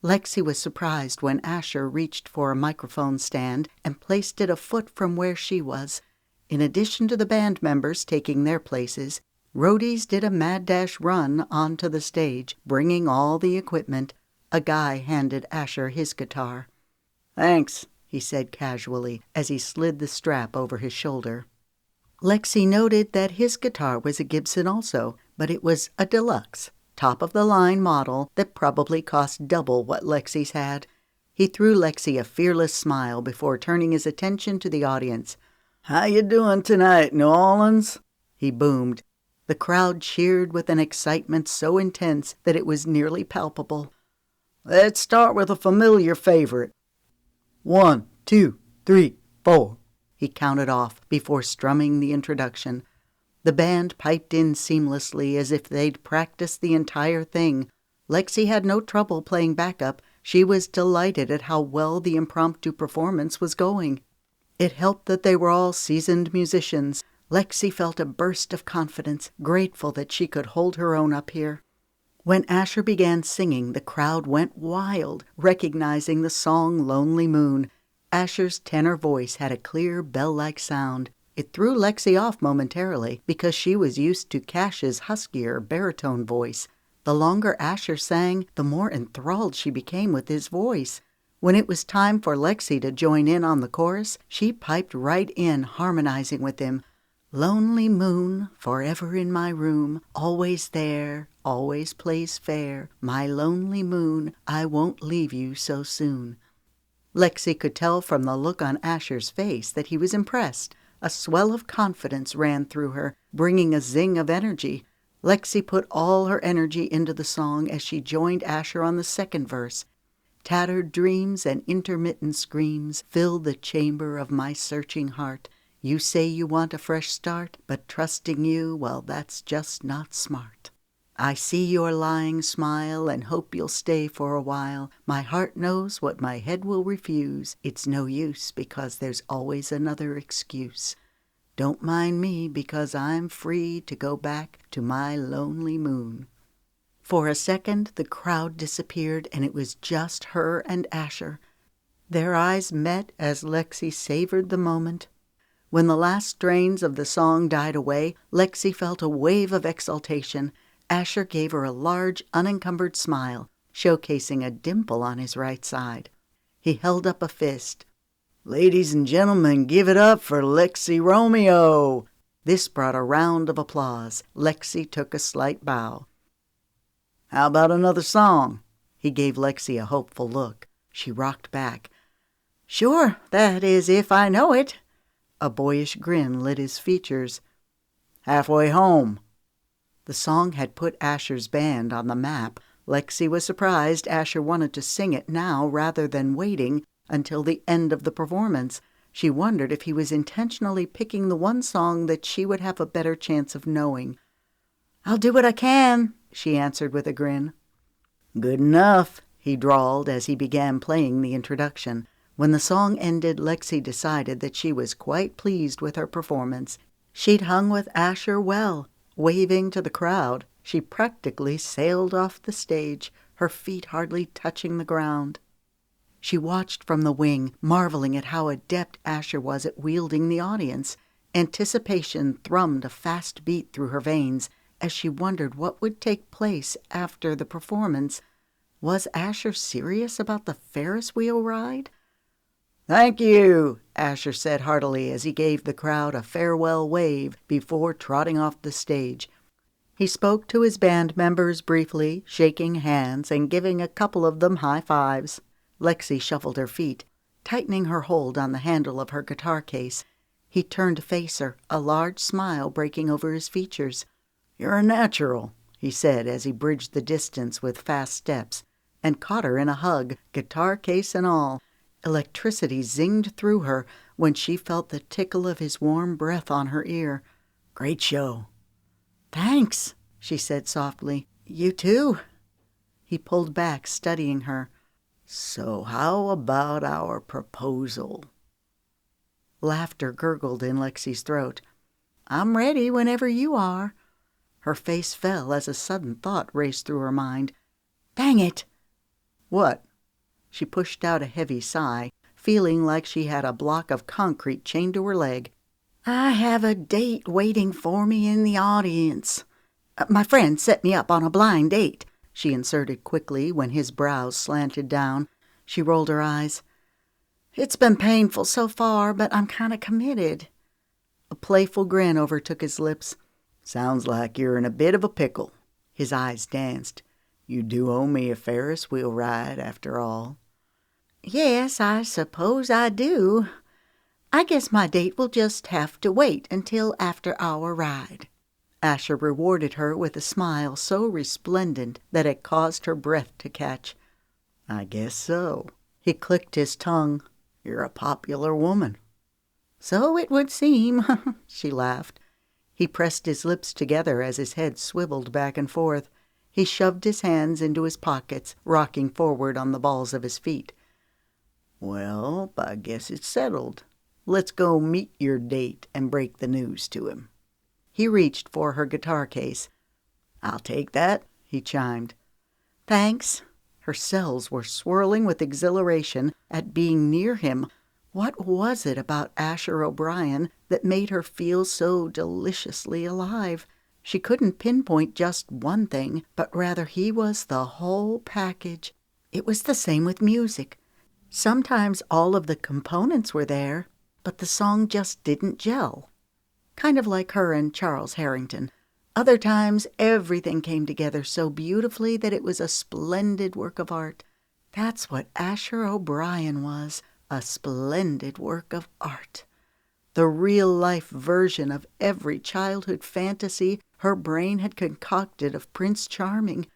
Lexi was surprised when Asher reached for a microphone stand and placed it a foot from where she was. In addition to the band members taking their places, roadies did a mad dash run onto the stage, bringing all the equipment. A guy handed Asher his guitar. "Thanks," he said casually as he slid the strap over his shoulder. Lexi noted that his guitar was a Gibson also, but it was a deluxe, top-of-the-line model that probably cost double what Lexi's had. He threw Lexi a fearless smile before turning his attention to the audience. "How you doing tonight, New Orleans?" he boomed. The crowd cheered with an excitement so intense that it was nearly palpable. "Let's start with a familiar favorite. 1, 2, 3, 4. He counted off before strumming the introduction. The band piped in seamlessly as if they'd practiced the entire thing. Lexi had no trouble playing backup. She was delighted at how well the impromptu performance was going. It helped that they were all seasoned musicians. Lexi felt a burst of confidence, grateful that she could hold her own up here. When Asher began singing, the crowd went wild, recognizing the song Lonely Moon. Asher's tenor voice had a clear, bell-like sound. It threw Lexi off momentarily because she was used to Cash's huskier baritone voice. The longer Asher sang, the more enthralled she became with his voice. When it was time for Lexi to join in on the chorus, she piped right in, harmonizing with him. "Lonely moon, forever in my room, always there, always plays fair. My lonely moon, I won't leave you so soon." Lexi could tell from the look on Asher's face that he was impressed. A swell of confidence ran through her, bringing a zing of energy. Lexi put all her energy into the song as she joined Asher on the second verse. "Tattered dreams and intermittent screams fill the chamber of my searching heart. You say you want a fresh start, but trusting you, well, that's just not smart. I see your lying smile and hope you'll stay for a while. My heart knows what my head will refuse. It's no use because there's always another excuse. Don't mind me because I'm free to go back to my lonely moon." For a second, the crowd disappeared and it was just her and Asher. Their eyes met as Lexi savored the moment. When the last strains of the song died away, Lexi felt a wave of exultation. Asher gave her a large, unencumbered smile, showcasing a dimple on his right side. He held up a fist. "Ladies and gentlemen, give it up for Lexi Romeo." This brought a round of applause. Lexi took a slight bow. "How about another song?" He gave Lexi a hopeful look. She rocked back. "Sure, that is, if I know it." A boyish grin lit his features. "Halfway Home." The song had put Asher's band on the map. Lexi was surprised Asher wanted to sing it now rather than waiting until the end of the performance. She wondered if he was intentionally picking the one song that she would have a better chance of knowing. "I'll do what I can," she answered with a grin. "Good enough," he drawled as he began playing the introduction. When the song ended, Lexi decided that she was quite pleased with her performance. She'd hung with Asher well. Waving to the crowd, she practically sailed off the stage, her feet hardly touching the ground. She watched from the wing, marveling at how adept Asher was at wielding the audience. Anticipation thrummed a fast beat through her veins as she wondered what would take place after the performance. Was Asher serious about the Ferris wheel ride? "Thank you," Asher said heartily as he gave the crowd a farewell wave before trotting off the stage. He spoke to his band members briefly, shaking hands and giving a couple of them high fives. Lexi shuffled her feet, tightening her hold on the handle of her guitar case. He turned to face her, a large smile breaking over his features. "You're a natural," he said as he bridged the distance with fast steps, and caught her in a hug, guitar case and all. Electricity zinged through her when she felt the tickle of his warm breath on her ear. "Great show." "Thanks," she said softly. "You too." He pulled back, studying her. "So how about our proposal?" Laughter gurgled in Lexi's throat. "I'm ready whenever you are." Her face fell as a sudden thought raced through her mind. "Dang it!" "What?" She pushed out a heavy sigh, feeling like she had a block of concrete chained to her leg. "I have a date waiting for me in the audience. My friend set me up on a blind date," she inserted quickly when his brows slanted down. She rolled her eyes. "It's been painful so far, but I'm kind of committed." A playful grin overtook his lips. "Sounds like you're in a bit of a pickle." His eyes danced. "You do owe me a Ferris wheel ride, after all." "Yes, I suppose I do. I guess my date will just have to wait until after our ride." Asher rewarded her with a smile so resplendent that it caused her breath to catch. "I guess so." He clicked his tongue. "You're a popular woman." "So it would seem," she laughed. He pressed his lips together as his head swiveled back and forth. He shoved his hands into his pockets, rocking forward on the balls of his feet. "Well, I guess it's settled. Let's go meet your date and break the news to him." He reached for her guitar case. "I'll take that," he chimed. "Thanks." Her cells were swirling with exhilaration at being near him. What was it about Asher O'Brien that made her feel so deliciously alive? She couldn't pinpoint just one thing, but rather he was the whole package. It was the same with music. Sometimes all of the components were there, but the song just didn't gel. Kind of like her and Charles Harrington. Other times, everything came together so beautifully that it was a splendid work of art. That's what Asher O'Brien was, a splendid work of art. The real-life version of every childhood fantasy her brain had concocted of Prince Charming.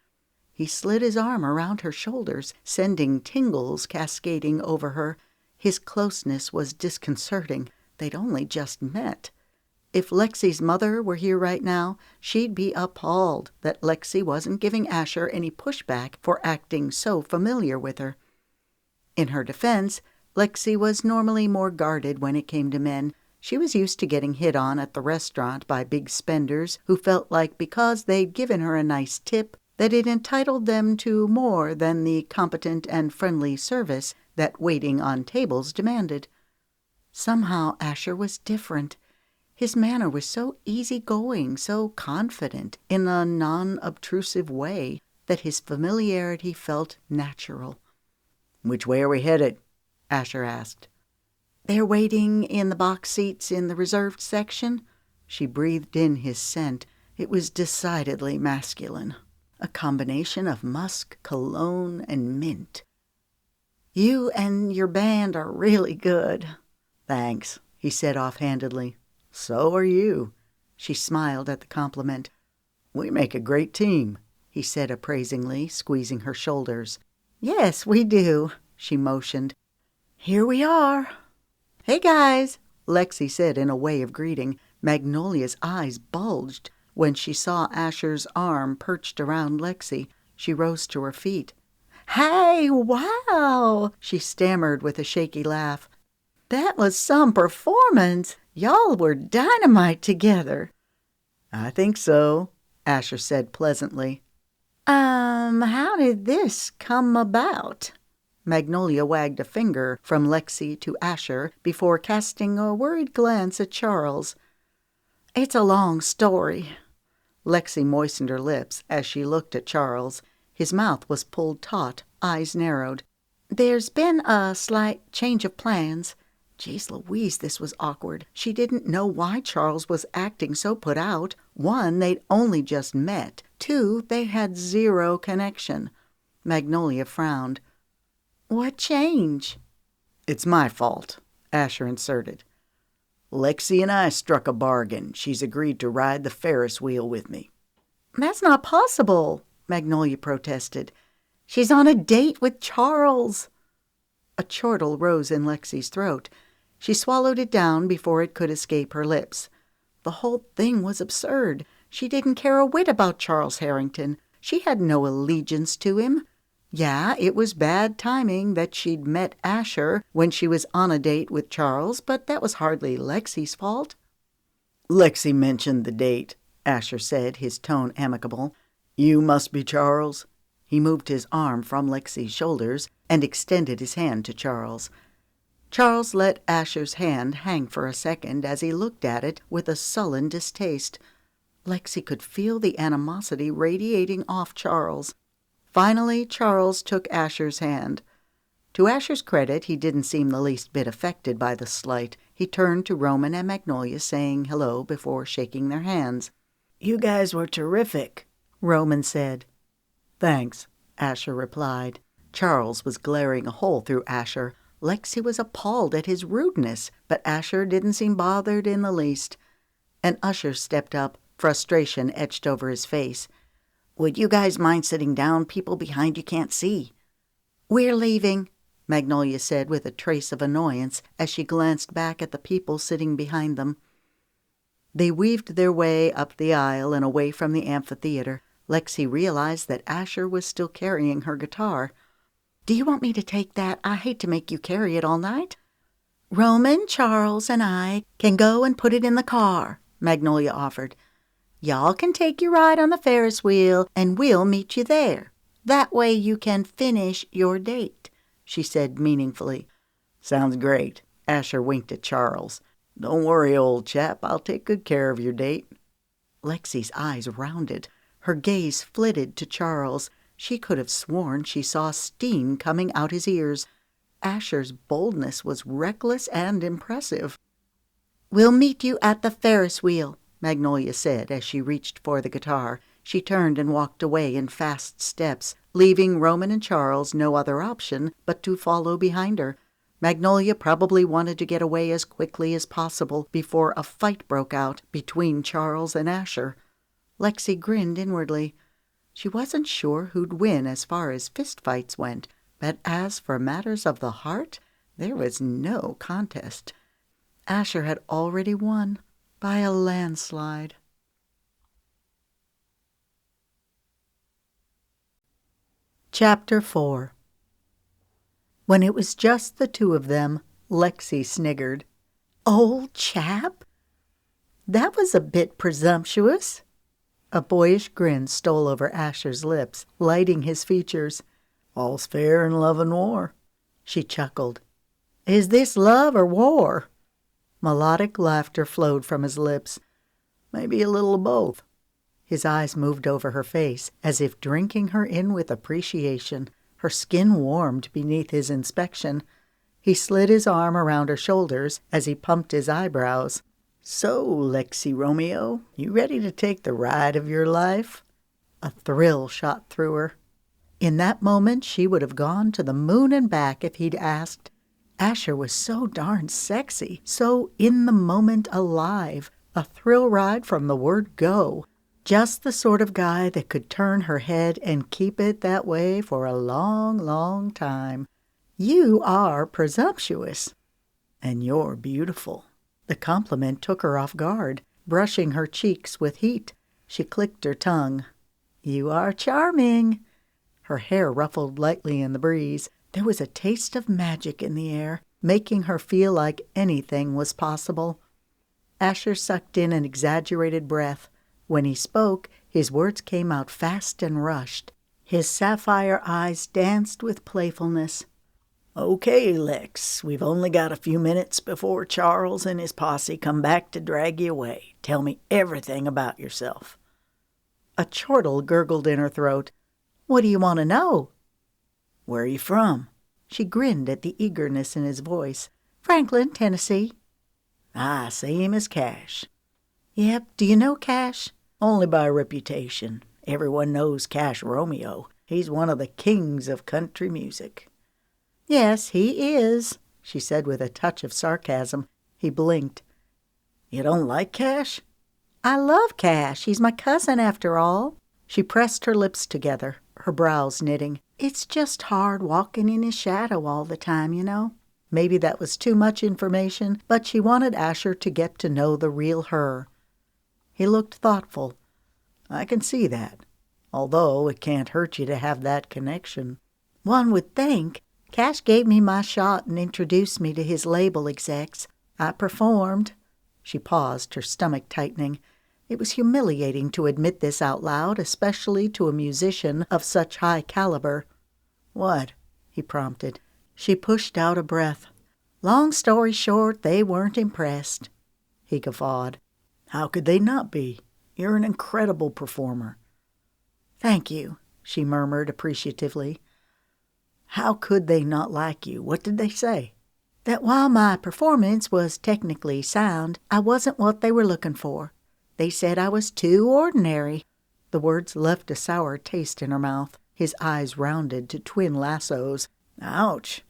He slid his arm around her shoulders, sending tingles cascading over her. His closeness was disconcerting. They'd only just met. If Lexi's mother were here right now, she'd be appalled that Lexi wasn't giving Asher any pushback for acting so familiar with her. In her defense, Lexi was normally more guarded when it came to men. She was used to getting hit on at the restaurant by big spenders who felt like because they'd given her a nice tip, that it entitled them to more than the competent and friendly service that waiting on tables demanded. Somehow Asher was different. His manner was so easygoing, so confident, in a non-obtrusive way, that his familiarity felt natural. "Which way are we headed?" Asher asked. "They're waiting in the box seats in the reserved section." She breathed in his scent. It was decidedly masculine. A combination of musk, cologne, and mint. "You and your band are really good." "Thanks," he said offhandedly. "So are you." She smiled at the compliment. "We make a great team," he said appraisingly, squeezing her shoulders. "Yes, we do," she motioned. "Here we are." "Hey, guys," Lexi said in a way of greeting. Magnolia's eyes bulged when she saw Asher's arm perched around Lexi. She rose to her feet. "Hey, wow," she stammered with a shaky laugh. "That was some performance. Y'all were dynamite together." "I think so," Asher said pleasantly. How did this come about?" Magnolia wagged a finger from Lexi to Asher before casting a worried glance at Charles. "It's a long story." Lexi moistened her lips as she looked at Charles. His mouth was pulled taut, eyes narrowed. "There's been a slight change of plans." Jeez Louise, this was awkward. She didn't know why Charles was acting so put out. 1, they'd only just met. 2, they had zero connection. Magnolia frowned. "What change?" "It's my fault," Asher inserted. "Lexi and I struck a bargain. She's agreed to ride the Ferris wheel with me." "That's not possible," Magnolia protested. "She's on a date with Charles." A chortle rose in Lexi's throat. She swallowed it down before it could escape her lips. The whole thing was absurd. She didn't care a whit about Charles Harrington. She had no allegiance to him. Yeah, it was bad timing that she'd met Asher when she was on a date with Charles, but that was hardly Lexi's fault. Lexi mentioned the date, Asher said, his tone amicable. You must be Charles. He moved his arm from Lexi's shoulders and extended his hand to Charles. Charles let Asher's hand hang for a second as he looked at it with a sullen distaste. Lexi could feel the animosity radiating off Charles. Finally, Charles took Asher's hand. To Asher's credit, he didn't seem the least bit affected by the slight. He turned to Roman and Magnolia, saying hello before shaking their hands. You guys were terrific, Roman said. Thanks, Asher replied. Charles was glaring a hole through Asher. Lexi was appalled at his rudeness, but Asher didn't seem bothered in the least. An usher stepped up. Frustration etched over his face. Would you guys mind sitting down? People behind you can't see. We're leaving, Magnolia said with a trace of annoyance as she glanced back at the people sitting behind them. They weaved their way up the aisle and away from the amphitheater. Lexi realized that Asher was still carrying her guitar. Do you want me to take that? I hate to make you carry it all night. Roman, Charles, and I can go and put it in the car, Magnolia offered. Y'all can take your ride on the Ferris wheel, and we'll meet you there. That way you can finish your date, she said meaningfully. Sounds great. Asher winked at Charles. Don't worry, old chap. I'll take good care of your date. Lexi's eyes rounded. Her gaze flitted to Charles. She could have sworn she saw steam coming out his ears. Asher's boldness was reckless and impressive. We'll meet you at the Ferris wheel, Magnolia said as she reached for the guitar. She turned and walked away in fast steps, leaving Roman and Charles no other option but to follow behind her. Magnolia probably wanted to get away as quickly as possible before a fight broke out between Charles and Asher. Lexi grinned inwardly. She wasn't sure who'd win as far as fistfights went, but as for matters of the heart, there was no contest. Asher had already won by a landslide. Chapter 4. When it was just the two of them, Lexi sniggered. Old chap? That was a bit presumptuous. A boyish grin stole over Asher's lips, lighting his features. All's fair in love and war, she chuckled. Is this love or war? Melodic laughter flowed from his lips. Maybe a little of both. His eyes moved over her face, as if drinking her in with appreciation. Her skin warmed beneath his inspection. He slid his arm around her shoulders as he pumped his eyebrows. So, Lexi Romeo, you ready to take the ride of your life? A thrill shot through her. In that moment, she would have gone to the moon and back if he'd asked. Asher was so darn sexy, so in-the-moment alive. A thrill ride from the word go. Just the sort of guy that could turn her head and keep it that way for a long, long time. You are presumptuous. And you're beautiful. The compliment took her off guard, brushing her cheeks with heat. She clicked her tongue. You are charming. Her hair ruffled lightly in the breeze. There was a taste of magic in the air, making her feel like anything was possible. Asher sucked in an exaggerated breath. When he spoke, his words came out fast and rushed. His sapphire eyes danced with playfulness. Okay, Lex, we've only got a few minutes before Charles and his posse come back to drag you away. Tell me everything about yourself. A chortle gurgled in her throat. What do you want to know? Where are you from? She grinned at the eagerness in his voice. Franklin, Tennessee. Ah, same as Cash. Yep, do you know Cash? Only by reputation. Everyone knows Cash Romeo. He's one of the kings of country music. Yes, he is, she said with a touch of sarcasm. He blinked. You don't like Cash? I love Cash. He's my cousin, after all. She pressed her lips together, her brows knitting. It's just hard walking in his shadow all the time, you know. Maybe that was too much information, but she wanted Asher to get to know the real her. He looked thoughtful. I can see that. although it can't hurt you to have that connection. One would think. Cash gave me my shot and introduced me to his label execs. I performed. She paused, her stomach tightening. It was humiliating to admit this out loud, especially to a musician of such high caliber. What? He prompted. She pushed out a breath. Long story short, they weren't impressed. He guffawed. How could they not be? You're an incredible performer. Thank you, she murmured appreciatively. How could they not like you? What did they say? That while my performance was technically sound, I wasn't what they were looking for. They said I was too ordinary. The words left a sour taste in her mouth. His eyes rounded to twin lassos. Ouch.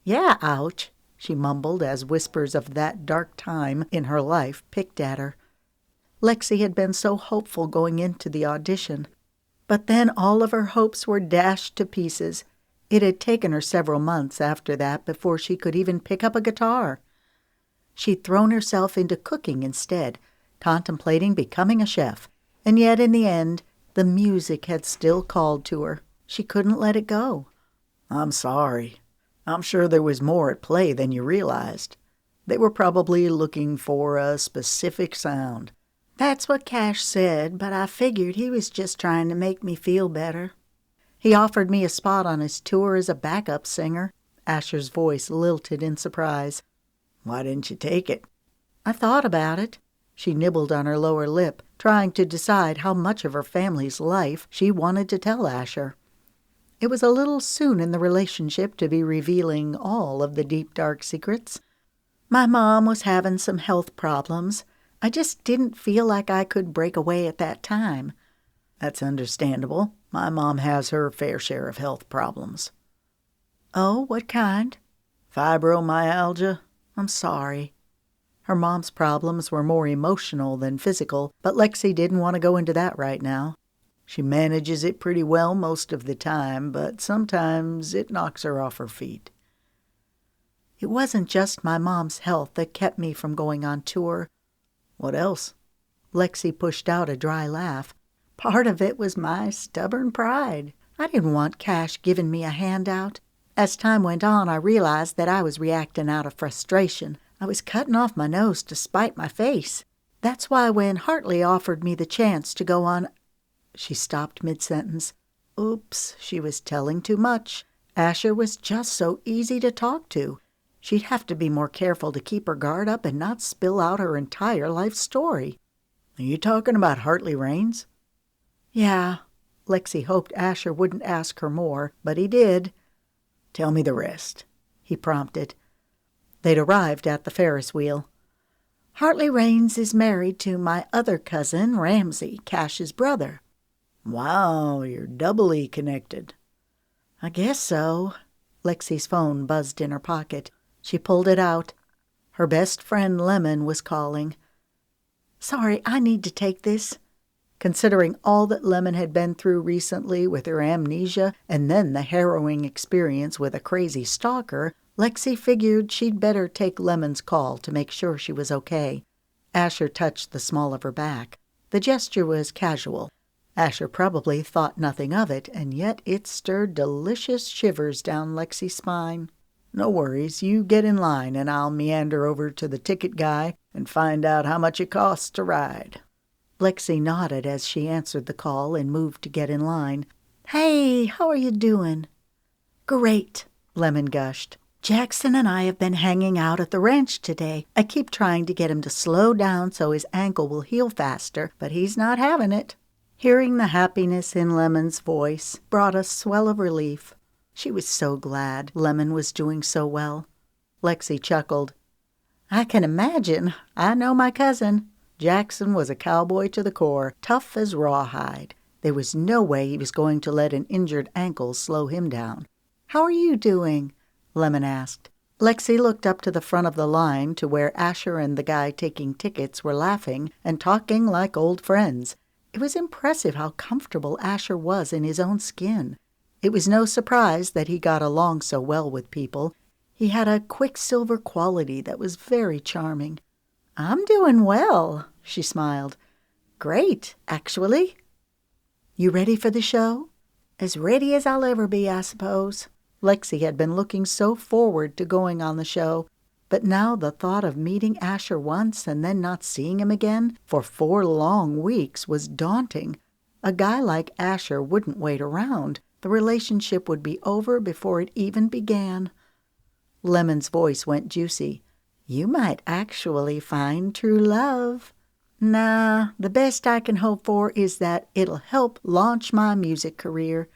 Yeah, ouch, she mumbled as whispers of that dark time in her life picked at her. Lexi had been so hopeful going into the audition. But then all of her hopes were dashed to pieces. It had taken her several months after that before she could even pick up a guitar. She'd thrown herself into cooking instead, contemplating becoming a chef. And yet in the end, the music had still called to her. She couldn't let it go. I'm sorry. I'm sure there was more at play than you realized. They were probably looking for a specific sound. That's what Cash said, but I figured he was just trying to make me feel better. He offered me a spot on his tour as a backup singer. Asher's voice lilted in surprise. Why didn't you take it? I thought about it. She nibbled on her lower lip, trying to decide how much of her family's life she wanted to tell Asher. It was a little soon in the relationship to be revealing all of the deep, dark secrets. My mom was having some health problems. I just didn't feel like I could break away at that time. That's understandable. My mom has her fair share of health problems. Oh, what kind? Fibromyalgia. I'm sorry. Her mom's problems were more emotional than physical, but Lexi didn't want to go into that right now. She manages it pretty well most of the time, but sometimes it knocks her off her feet. It wasn't just my mom's health that kept me from going on tour. What else? Lexi pushed out a dry laugh. Part of it was my stubborn pride. I didn't want Cash giving me a handout. As time went on, I realized that I was reacting out of frustration. I was cutting off my nose to spite my face. That's why when Hartley offered me the chance to go on... She stopped mid-sentence. Oops, she was telling too much. Asher was just so easy to talk to. She'd have to be more careful to keep her guard up and not spill out her entire life story. Are you talking about Hartley Raines? Yeah. Lexi hoped Asher wouldn't ask her more, but he did. Tell me the rest, he prompted. They'd arrived at the Ferris wheel. Hartley Raines is married to my other cousin, Ramsey, Cash's brother. Wow, you're doubly connected. I guess so. Lexi's phone buzzed in her pocket. She pulled it out. Her best friend Lemon was calling. Sorry, I need to take this. Considering all that Lemon had been through recently with her amnesia and then the harrowing experience with a crazy stalker, Lexi figured she'd better take Lemon's call to make sure she was okay. Asher touched the small of her back. The gesture was casual. Asher probably thought nothing of it, and yet it stirred delicious shivers down Lexi's spine. No worries, you get in line and I'll meander over to the ticket guy and find out how much it costs to ride. Lexi nodded as she answered the call and moved to get in line. Hey, how are you doing? Great, Lemon gushed. Jackson and I have been hanging out at the ranch today. I keep trying to get him to slow down so his ankle will heal faster, but he's not having it. Hearing the happiness in Lemon's voice brought a swell of relief. She was so glad Lemon was doing so well. Lexi chuckled. I can imagine. I know my cousin. Jackson was a cowboy to the core, tough as rawhide. There was no way he was going to let an injured ankle slow him down. How are you doing? Lemon asked. Lexi looked up to the front of the line to where Asher and the guy taking tickets were laughing and talking like old friends. It was impressive how comfortable Asher was in his own skin. It was no surprise that he got along so well with people. He had a quicksilver quality that was very charming. I'm doing well, she smiled. Great, actually. You ready for the show?" "As ready as I'll ever be, I suppose." Lexi had been looking so forward to going on the show, but now the thought of meeting Asher once and then not seeing him again for 4 long weeks was daunting. A guy like Asher wouldn't wait around. The relationship would be over before it even began. Lemon's voice went juicy. "You might actually find true love." "Nah, the best I can hope for is that it'll help launch my music career."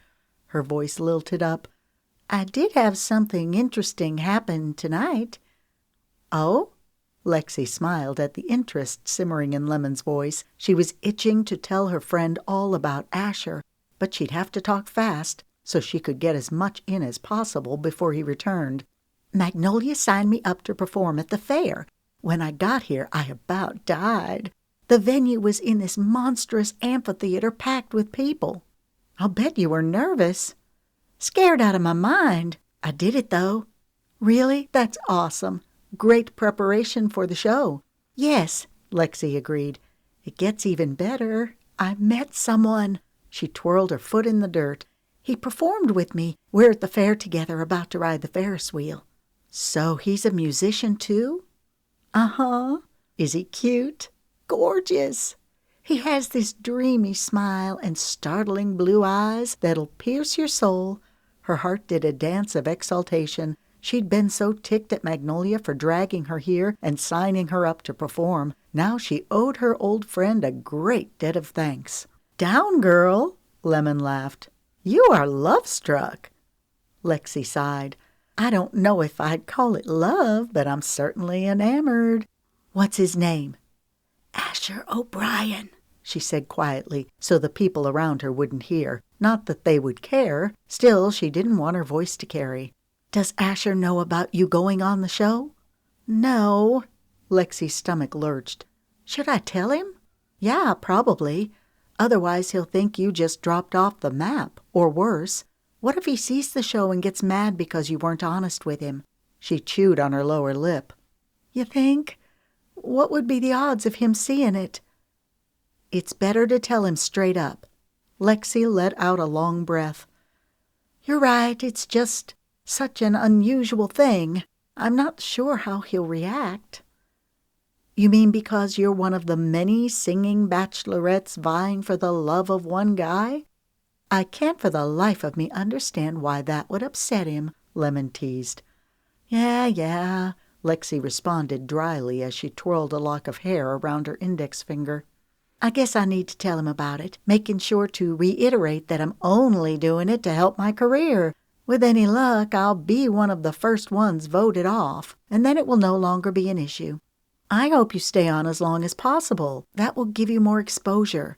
Her voice lilted up. "I did have something interesting happen tonight." "Oh?" Lexi smiled at the interest simmering in Lemon's voice. She was itching to tell her friend all about Asher, but she'd have to talk fast so she could get as much in as possible before he returned. "Magnolia signed me up to perform at the fair. When I got here, I about died. The venue was in this monstrous amphitheater packed with people." "I'll bet you were nervous." "Scared out of my mind. I did it, though." "Really? That's awesome. Great preparation for the show." "Yes," Lexi agreed. "It gets even better. I met someone." She twirled her foot in the dirt. "He performed with me. We're at the fair together, about to ride the Ferris wheel." "So he's a musician, too?" "Uh-huh." "Is he cute?" "Gorgeous." "He has this dreamy smile and startling blue eyes that'll pierce your soul." Her heart did a dance of exultation. She'd been so ticked at Magnolia for dragging her here and signing her up to perform. Now she owed her old friend a great debt of thanks. "Down, girl," Lemon laughed. "You are love-struck." Lexi sighed. "I don't know if I'd call it love, but I'm certainly enamored." "What's his name?" "Asher O'Brien," she said quietly, so the people around her wouldn't hear. Not that they would care. Still, she didn't want her voice to carry. "Does Asher know about you going on the show?" "No." Lexi's stomach lurched. "Should I tell him?" "Yeah, probably. Otherwise he'll think you just dropped off the map, or worse. What if he sees the show and gets mad because you weren't honest with him?" She chewed on her lower lip. "You think? What would be the odds of him seeing it?" "It's better to tell him straight up." Lexi let out a long breath. "You're right. It's just such an unusual thing. I'm not sure how he'll react." "You mean because you're one of the many singing bachelorettes vying for the love of one guy?" "I can't for the life of me understand why that would upset him," Lemon teased. Yeah, Lexi responded dryly as she twirled a lock of hair around her index finger. "I guess I need to tell him about it, making sure to reiterate that I'm only doing it to help my career. With any luck, I'll be one of the first ones voted off, and then it will no longer be an issue." "I hope you stay on as long as possible. That will give you more exposure."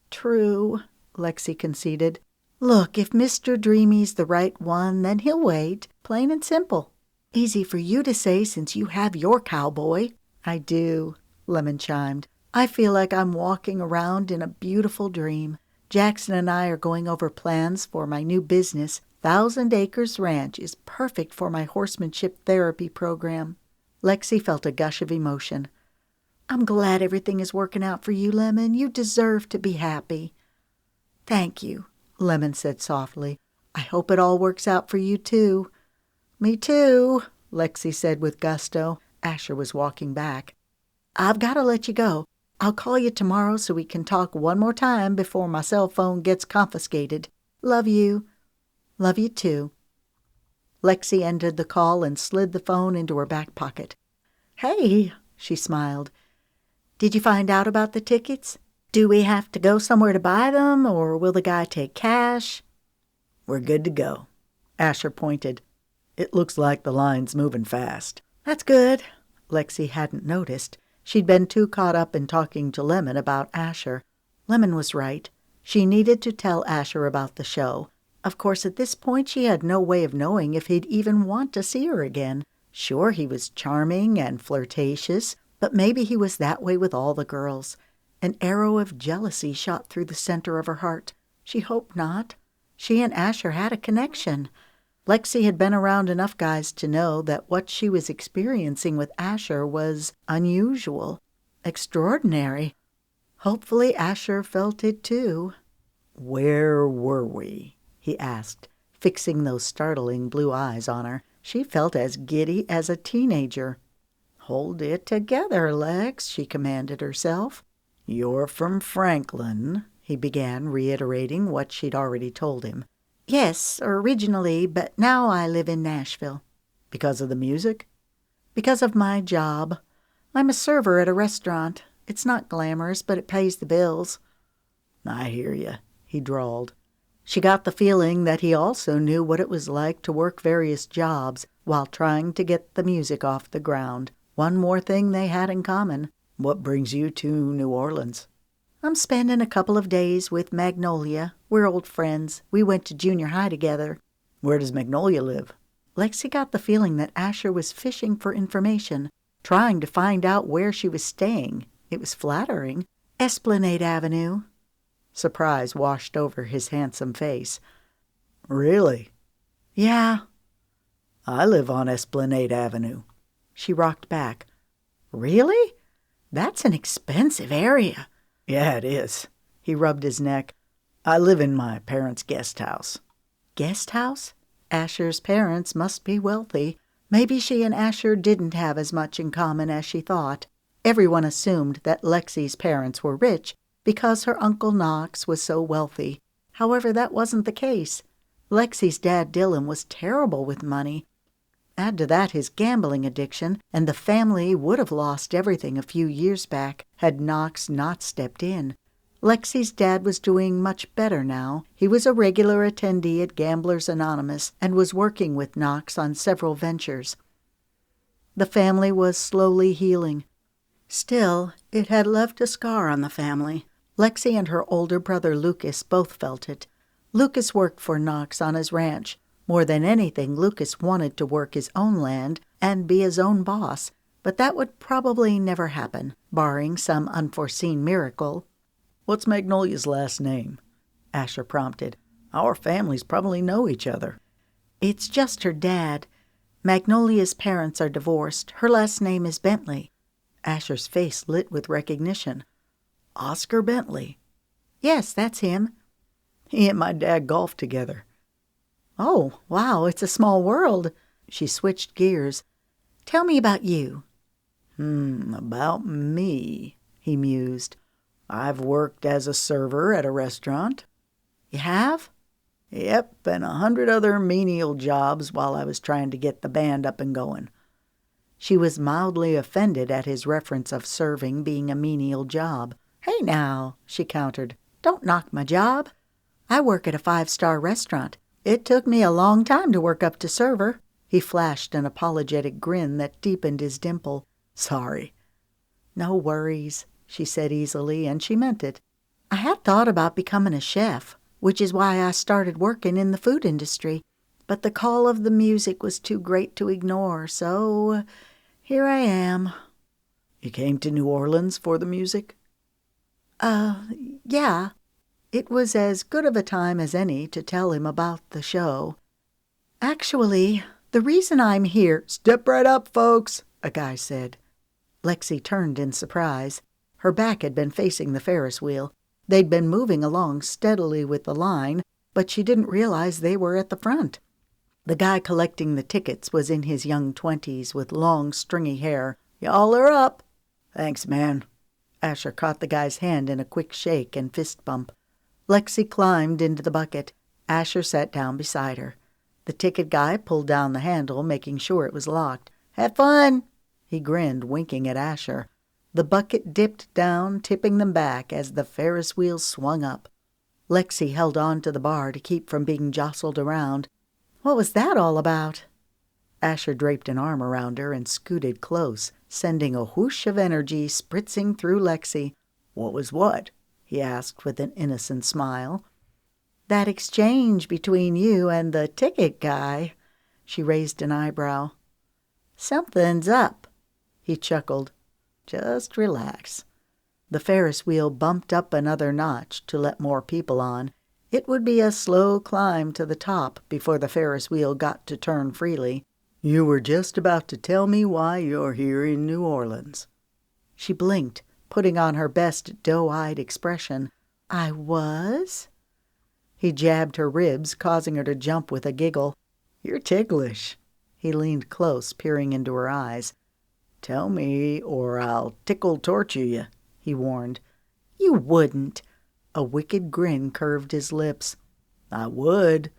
"True," Lexi conceded. "Look, if Mr. Dreamy's the right one, then he'll wait, plain and simple." "Easy for you to say since you have your cowboy." "I do," Lemon chimed. "I feel like I'm walking around in a beautiful dream. Jackson and I are going over plans for my new business. 1,000 Acres Ranch is perfect for my horsemanship therapy program." Lexi felt a gush of emotion. "I'm glad everything is working out for you, Lemon. You deserve to be happy." "Thank you," Lemon said softly. "I hope it all works out for you, too." "Me too," Lexi said with gusto. Asher was walking back. "I've got to let you go. I'll call you tomorrow so we can talk one more time before my cell phone gets confiscated. Love you." "Love you too." Lexi ended the call and slid the phone into her back pocket. "Hey," she smiled. "Did you find out about the tickets? Do we have to go somewhere to buy them, or will the guy take cash?" "We're good to go." Asher pointed. "It looks like the line's moving fast." "That's good." Lexi hadn't noticed. She'd been too caught up in talking to Lemon about Asher. Lemon was right. She needed to tell Asher about the show. Of course, at this point, she had no way of knowing if he'd even want to see her again. Sure, he was charming and flirtatious, but maybe he was that way with all the girls. An arrow of jealousy shot through the center of her heart. She hoped not. She and Asher had a connection. Lexi had been around enough guys to know that what she was experiencing with Asher was unusual, extraordinary. Hopefully Asher felt it too. Where were we? He asked, fixing those startling blue eyes on her. She felt as giddy as a teenager. Hold it together, Lex, she commanded herself. You're from Franklin, he began, reiterating what she'd already told him. Yes, originally, but now I live in Nashville. Because of the music? Because of my job. I'm a server at a restaurant. It's not glamorous, but it pays the bills. I hear you, he drawled. She got the feeling that he also knew what it was like to work various jobs while trying to get the music off the ground. One more thing they had in common. What brings you to New Orleans? I'm spending a couple of days with Magnolia. We're old friends. We went to junior high together. Where does Magnolia live? Lexi got the feeling that Asher was fishing for information, trying to find out where she was staying. It was flattering. Esplanade Avenue. Surprise washed over his handsome face. Really? Yeah. I live on Esplanade Avenue. She rocked back. Really? That's an expensive area. Yeah, it is. He rubbed his neck. I live in my parents' guest house. Guest house? Asher's parents must be wealthy. Maybe she and Asher didn't have as much in common as she thought. Everyone assumed that Lexi's parents were rich because her Uncle Knox was so wealthy. However, that wasn't the case. Lexi's dad, Dylan, was terrible with money. Add to that his gambling addiction, and the family would have lost everything a few years back had Knox not stepped in. Lexi's dad was doing much better now. He was a regular attendee at Gamblers Anonymous and was working with Knox on several ventures. The family was slowly healing. Still, it had left a scar on the family. Lexi and her older brother Lucas both felt it. Lucas worked for Knox on his ranch. More than anything, Lucas wanted to work his own land and be his own boss, but that would probably never happen, barring some unforeseen miracle. What's Magnolia's last name? Asher prompted. Our families probably know each other. It's just her dad. Magnolia's parents are divorced. Her last name is Bentley. Asher's face lit with recognition. Oscar Bentley. Yes, that's him. He and my dad golfed together. Oh, wow, it's a small world. She switched gears. Tell me about you. About me, he mused. I've worked as a server at a restaurant. You have? Yep, and 100 other menial jobs while I was trying to get the band up and going. She was mildly offended at his reference of serving being a menial job. Hey now, she countered. Don't knock my job. I work at a 5-star restaurant. It took me a long time to work up to server. He flashed an apologetic grin that deepened his dimple. Sorry. No worries, she said easily, and she meant it. I had thought about becoming a chef, which is why I started working in the food industry. But the call of the music was too great to ignore, so here I am. You came to New Orleans for the music? Yeah. It was as good of a time as any to tell him about the show. Actually, the reason I'm here— Step right up, folks, a guy said. Lexi turned in surprise. Her back had been facing the Ferris wheel. They'd been moving along steadily with the line, but she didn't realize they were at the front. The guy collecting the tickets was in his young 20s with long, stringy hair. Y'all are up. Thanks, man. Asher caught the guy's hand in a quick shake and fist bump. Lexi climbed into the bucket. Asher sat down beside her. The ticket guy pulled down the handle, making sure it was locked. Have fun, he grinned, winking at Asher. The bucket dipped down, tipping them back as the Ferris wheel swung up. Lexi held on to the bar to keep from being jostled around. What was that all about? Asher draped an arm around her and scooted close, sending a whoosh of energy spritzing through Lexi. What was what? He asked with an innocent smile. That exchange between you and the ticket guy. She raised an eyebrow. Something's up. He chuckled. Just relax. The Ferris wheel bumped up another notch to let more people on. It would be a slow climb to the top before the Ferris wheel got to turn freely. You were just about to tell me why you're here in New Orleans. She blinked, putting on her best doe-eyed expression. I was? He jabbed her ribs, causing her to jump with a giggle. "You're ticklish." He leaned close, peering into her eyes. "Tell me, or I'll tickle torture you," he warned. "You wouldn't." A wicked grin curved his lips. "I would."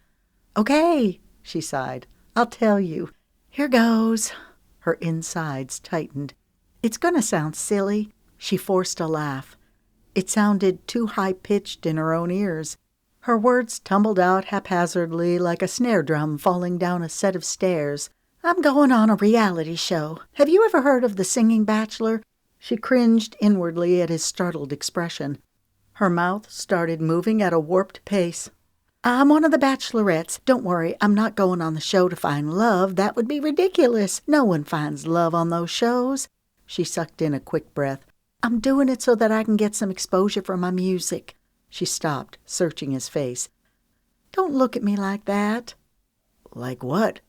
"Okay," she sighed. "I'll tell you. Here goes." Her insides tightened. "It's going to sound silly." She forced a laugh. It sounded too high-pitched in her own ears. Her words tumbled out haphazardly like a snare drum falling down a set of stairs. "I'm going on a reality show. Have you ever heard of The Singing Bachelor?" She cringed inwardly at his startled expression. Her mouth started moving at a warped pace. "I'm one of the bachelorettes. Don't worry, I'm not going on the show to find love. That would be ridiculous. No one finds love on those shows." She sucked in a quick breath. "I'm doing it so that I can get some exposure for my music." She stopped, searching his face. "Don't look at me like that." "Like what?"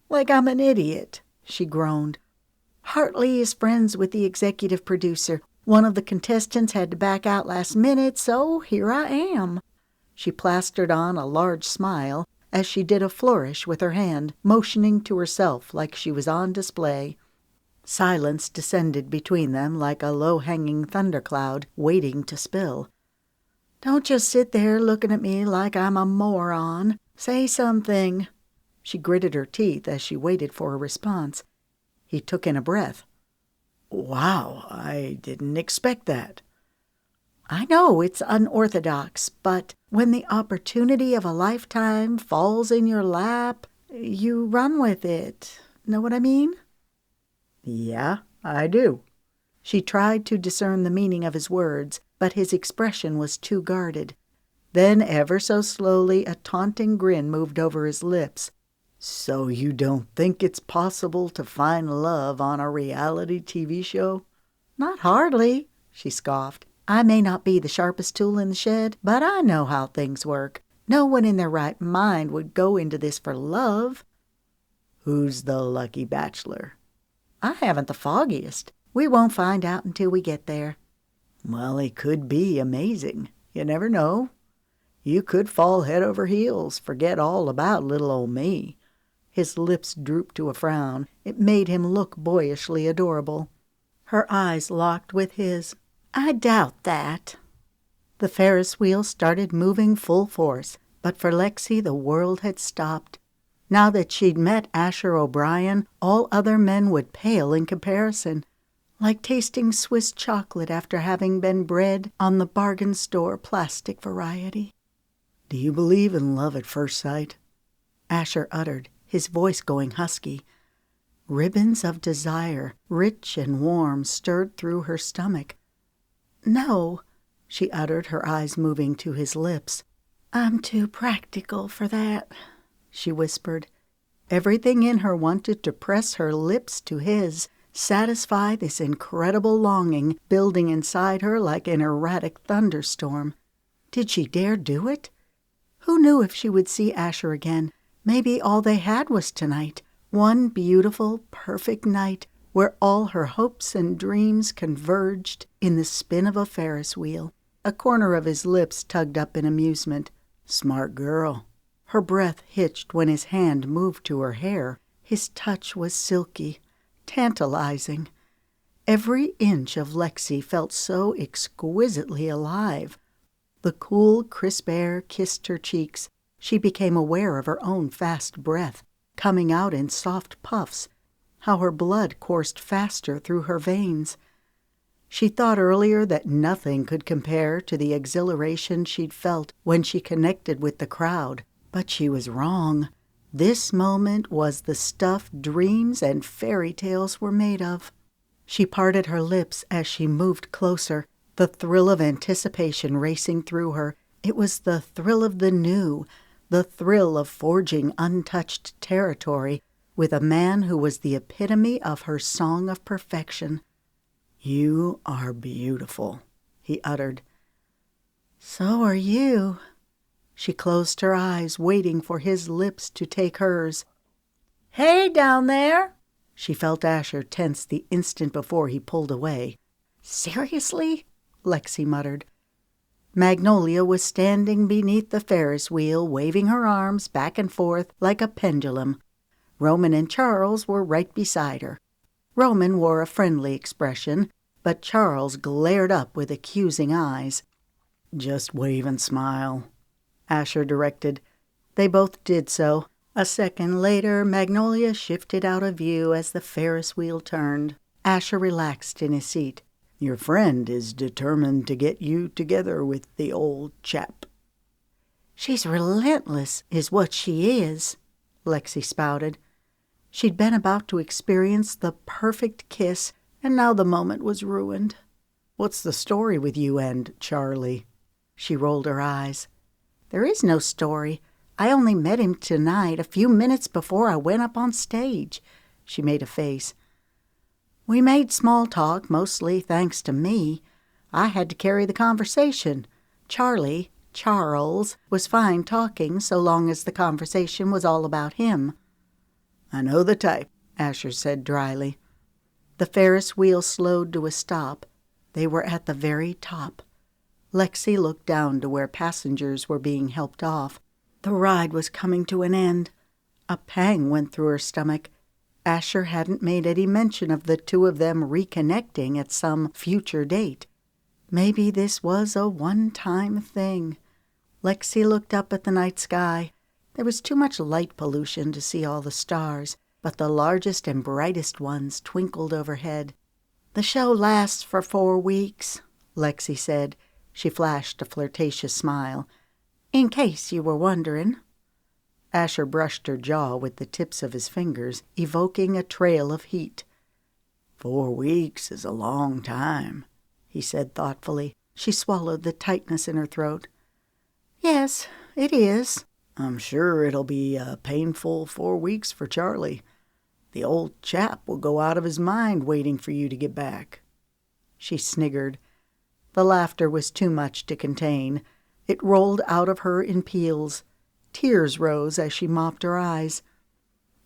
"Like I'm an idiot," she groaned. "Hartley is friends with the executive producer. One of the contestants had to back out last minute, so here I am." She plastered on a large smile as she did a flourish with her hand, motioning to herself like she was on display. Silence descended between them like a low-hanging thundercloud waiting to spill. "Don't just sit there looking at me like I'm a moron. Say something." She gritted her teeth as she waited for a response. He took in a breath. "Wow, I didn't expect that." "I know it's unorthodox, but when the opportunity of a lifetime falls in your lap, you run with it. Know what I mean?" "Yeah, I do." She tried to discern the meaning of his words, but his expression was too guarded. Then, ever so slowly, a taunting grin moved over his lips. "So you don't think it's possible to find love on a reality TV show?" "Not hardly," she scoffed. "I may not be the sharpest tool in the shed, but I know how things work. No one in their right mind would go into this for love." "Who's the lucky bachelor?" "I haven't the foggiest. We won't find out until we get there." "Well, it could be amazing. You never know. You could fall head over heels, forget all about little old me." His lips drooped to a frown. It made him look boyishly adorable. Her eyes locked with his. "I doubt that." The Ferris wheel started moving full force, but for Lexi the world had stopped. Now that she'd met Asher O'Brien, all other men would pale in comparison, like tasting Swiss chocolate after having been bred on the bargain store plastic variety. "Do you believe in love at first sight?" Asher uttered, his voice going husky. Ribbons of desire, rich and warm, stirred through her stomach. "No," she uttered, her eyes moving to his lips. "I'm too practical for that," she whispered. Everything in her wanted to press her lips to his, satisfy this incredible longing building inside her like an erratic thunderstorm. Did she dare do it? Who knew if she would see Asher again? Maybe all they had was tonight, one beautiful, perfect night where all her hopes and dreams converged in the spin of a Ferris wheel. A corner of his lips tugged up in amusement. "Smart girl." Her breath hitched when his hand moved to her hair. His touch was silky, tantalizing. Every inch of Lexi felt so exquisitely alive. The cool, crisp air kissed her cheeks. She became aware of her own fast breath, coming out in soft puffs, how her blood coursed faster through her veins. She thought earlier that nothing could compare to the exhilaration she'd felt when she connected with the crowd, but she was wrong. This moment was the stuff dreams and fairy tales were made of. She parted her lips as she moved closer, the thrill of anticipation racing through her. It was the thrill of the new, the thrill of forging untouched territory with a man who was the epitome of her song of perfection. "You are beautiful," he uttered. "So are you." She closed her eyes, waiting for his lips to take hers. "Hey, down there!" She felt Asher tense the instant before he pulled away. "Seriously?" Lexi muttered. Magnolia was standing beneath the Ferris wheel, waving her arms back and forth like a pendulum. Roman and Charles were right beside her. Roman wore a friendly expression, but Charles glared up with accusing eyes. "Just wave and smile," Asher directed. They both did so. A second later, Magnolia shifted out of view as the Ferris wheel turned. Asher relaxed in his seat. "Your friend is determined to get you together with the old chap." "She's relentless, is what she is," Lexi spouted. She'd been about to experience the perfect kiss, and now the moment was ruined. "What's the story with you and Charlie?" She rolled her eyes. "There is no story. I only met him tonight, a few minutes before I went up on stage." She made a face. "We made small talk, mostly thanks to me. I had to carry the conversation. Charles, was fine talking so long as the conversation was all about him." "I know the type," Asher said dryly. The Ferris wheel slowed to a stop. They were at the very top. Lexi looked down to where passengers were being helped off. The ride was coming to an end. A pang went through her stomach. Asher hadn't made any mention of the two of them reconnecting at some future date. Maybe this was a one-time thing. Lexi looked up at the night sky. There was too much light pollution to see all the stars, but the largest and brightest ones twinkled overhead. "The show lasts for 4 weeks," Lexi said. She flashed a flirtatious smile. "In case you were wondering." Asher brushed her jaw with the tips of his fingers, evoking a trail of heat. 4 weeks is a long time," he said thoughtfully. She swallowed the tightness in her throat. "Yes, it is." "I'm sure it'll be a painful 4 weeks for Charlie. The old chap will go out of his mind waiting for you to get back." She sniggered. The laughter was too much to contain. It rolled out of her in peals. Tears rose as she mopped her eyes.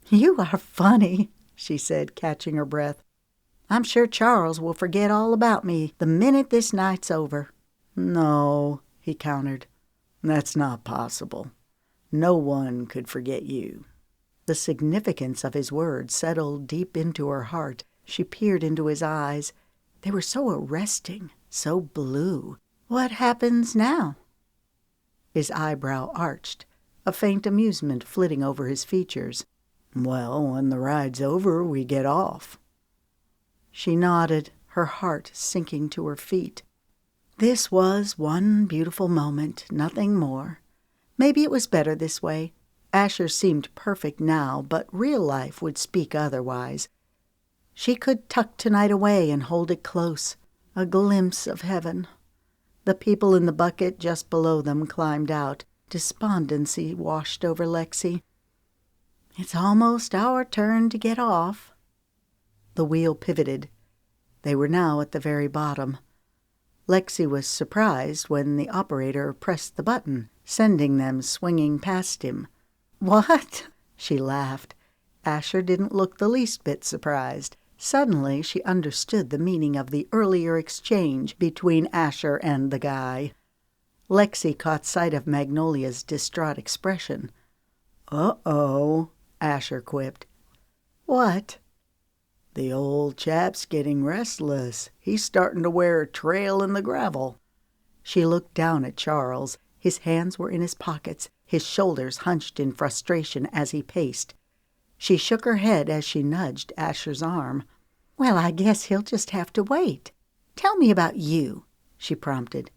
"You are funny," she said, catching her breath. "I'm sure Charles will forget all about me the minute this night's over." "No," he countered. "That's not possible. No one could forget you." The significance of his words settled deep into her heart. She peered into his eyes. They were so arresting, so blue. "What happens now?" His eyebrow arched, a faint amusement flitting over his features. "Well, when the ride's over, we get off." She nodded, her heart sinking to her feet. This was one beautiful moment, nothing more. Maybe it was better this way. Asher seemed perfect now, but real life would speak otherwise. She could tuck tonight away and hold it close, a glimpse of heaven. The people in the bucket just below them climbed out. Despondency washed over Lexi. "It's almost our turn to get off." The wheel pivoted. They were now at the very bottom. Lexi was surprised when the operator pressed the button, sending them swinging past him. "What?" She laughed. Asher didn't look the least bit surprised. Suddenly she understood the meaning of the earlier exchange between Asher and the guy. Lexi caught sight of Magnolia's distraught expression. "Uh-oh," Asher quipped. "What?" "The old chap's getting restless. He's starting to wear a trail in the gravel." She looked down at Charles. His hands were in his pockets, his shoulders hunched in frustration as he paced. She shook her head as she nudged Asher's arm. "Well, I guess he'll just have to wait. Tell me about you," she prompted.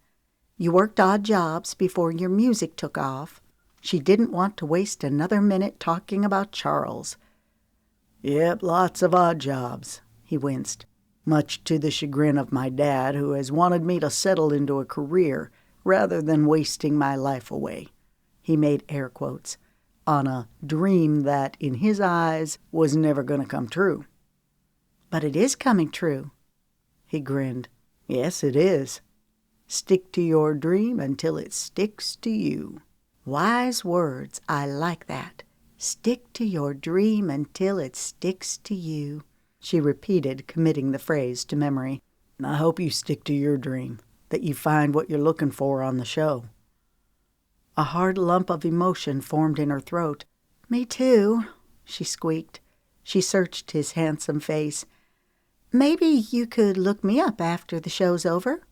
"You worked odd jobs before your music took off." She didn't want to waste another minute talking about Charles. "Yep, lots of odd jobs," he winced, "much to the chagrin of my dad, who has wanted me to settle into a career rather than wasting my life away." He made air quotes. "On a dream that, in his eyes, was never going to come true." "But it is coming true." He grinned. "Yes, it is. Stick to your dream until it sticks to you." Wise words. I like that. "Stick to your dream until it sticks to you," she repeated, committing the phrase to memory. "I hope you stick to your dream." that you find what you're looking for on the show." A hard lump of emotion formed in her throat. "Me too," she squeaked. She searched his handsome face. "Maybe you could look me up after the show's over?"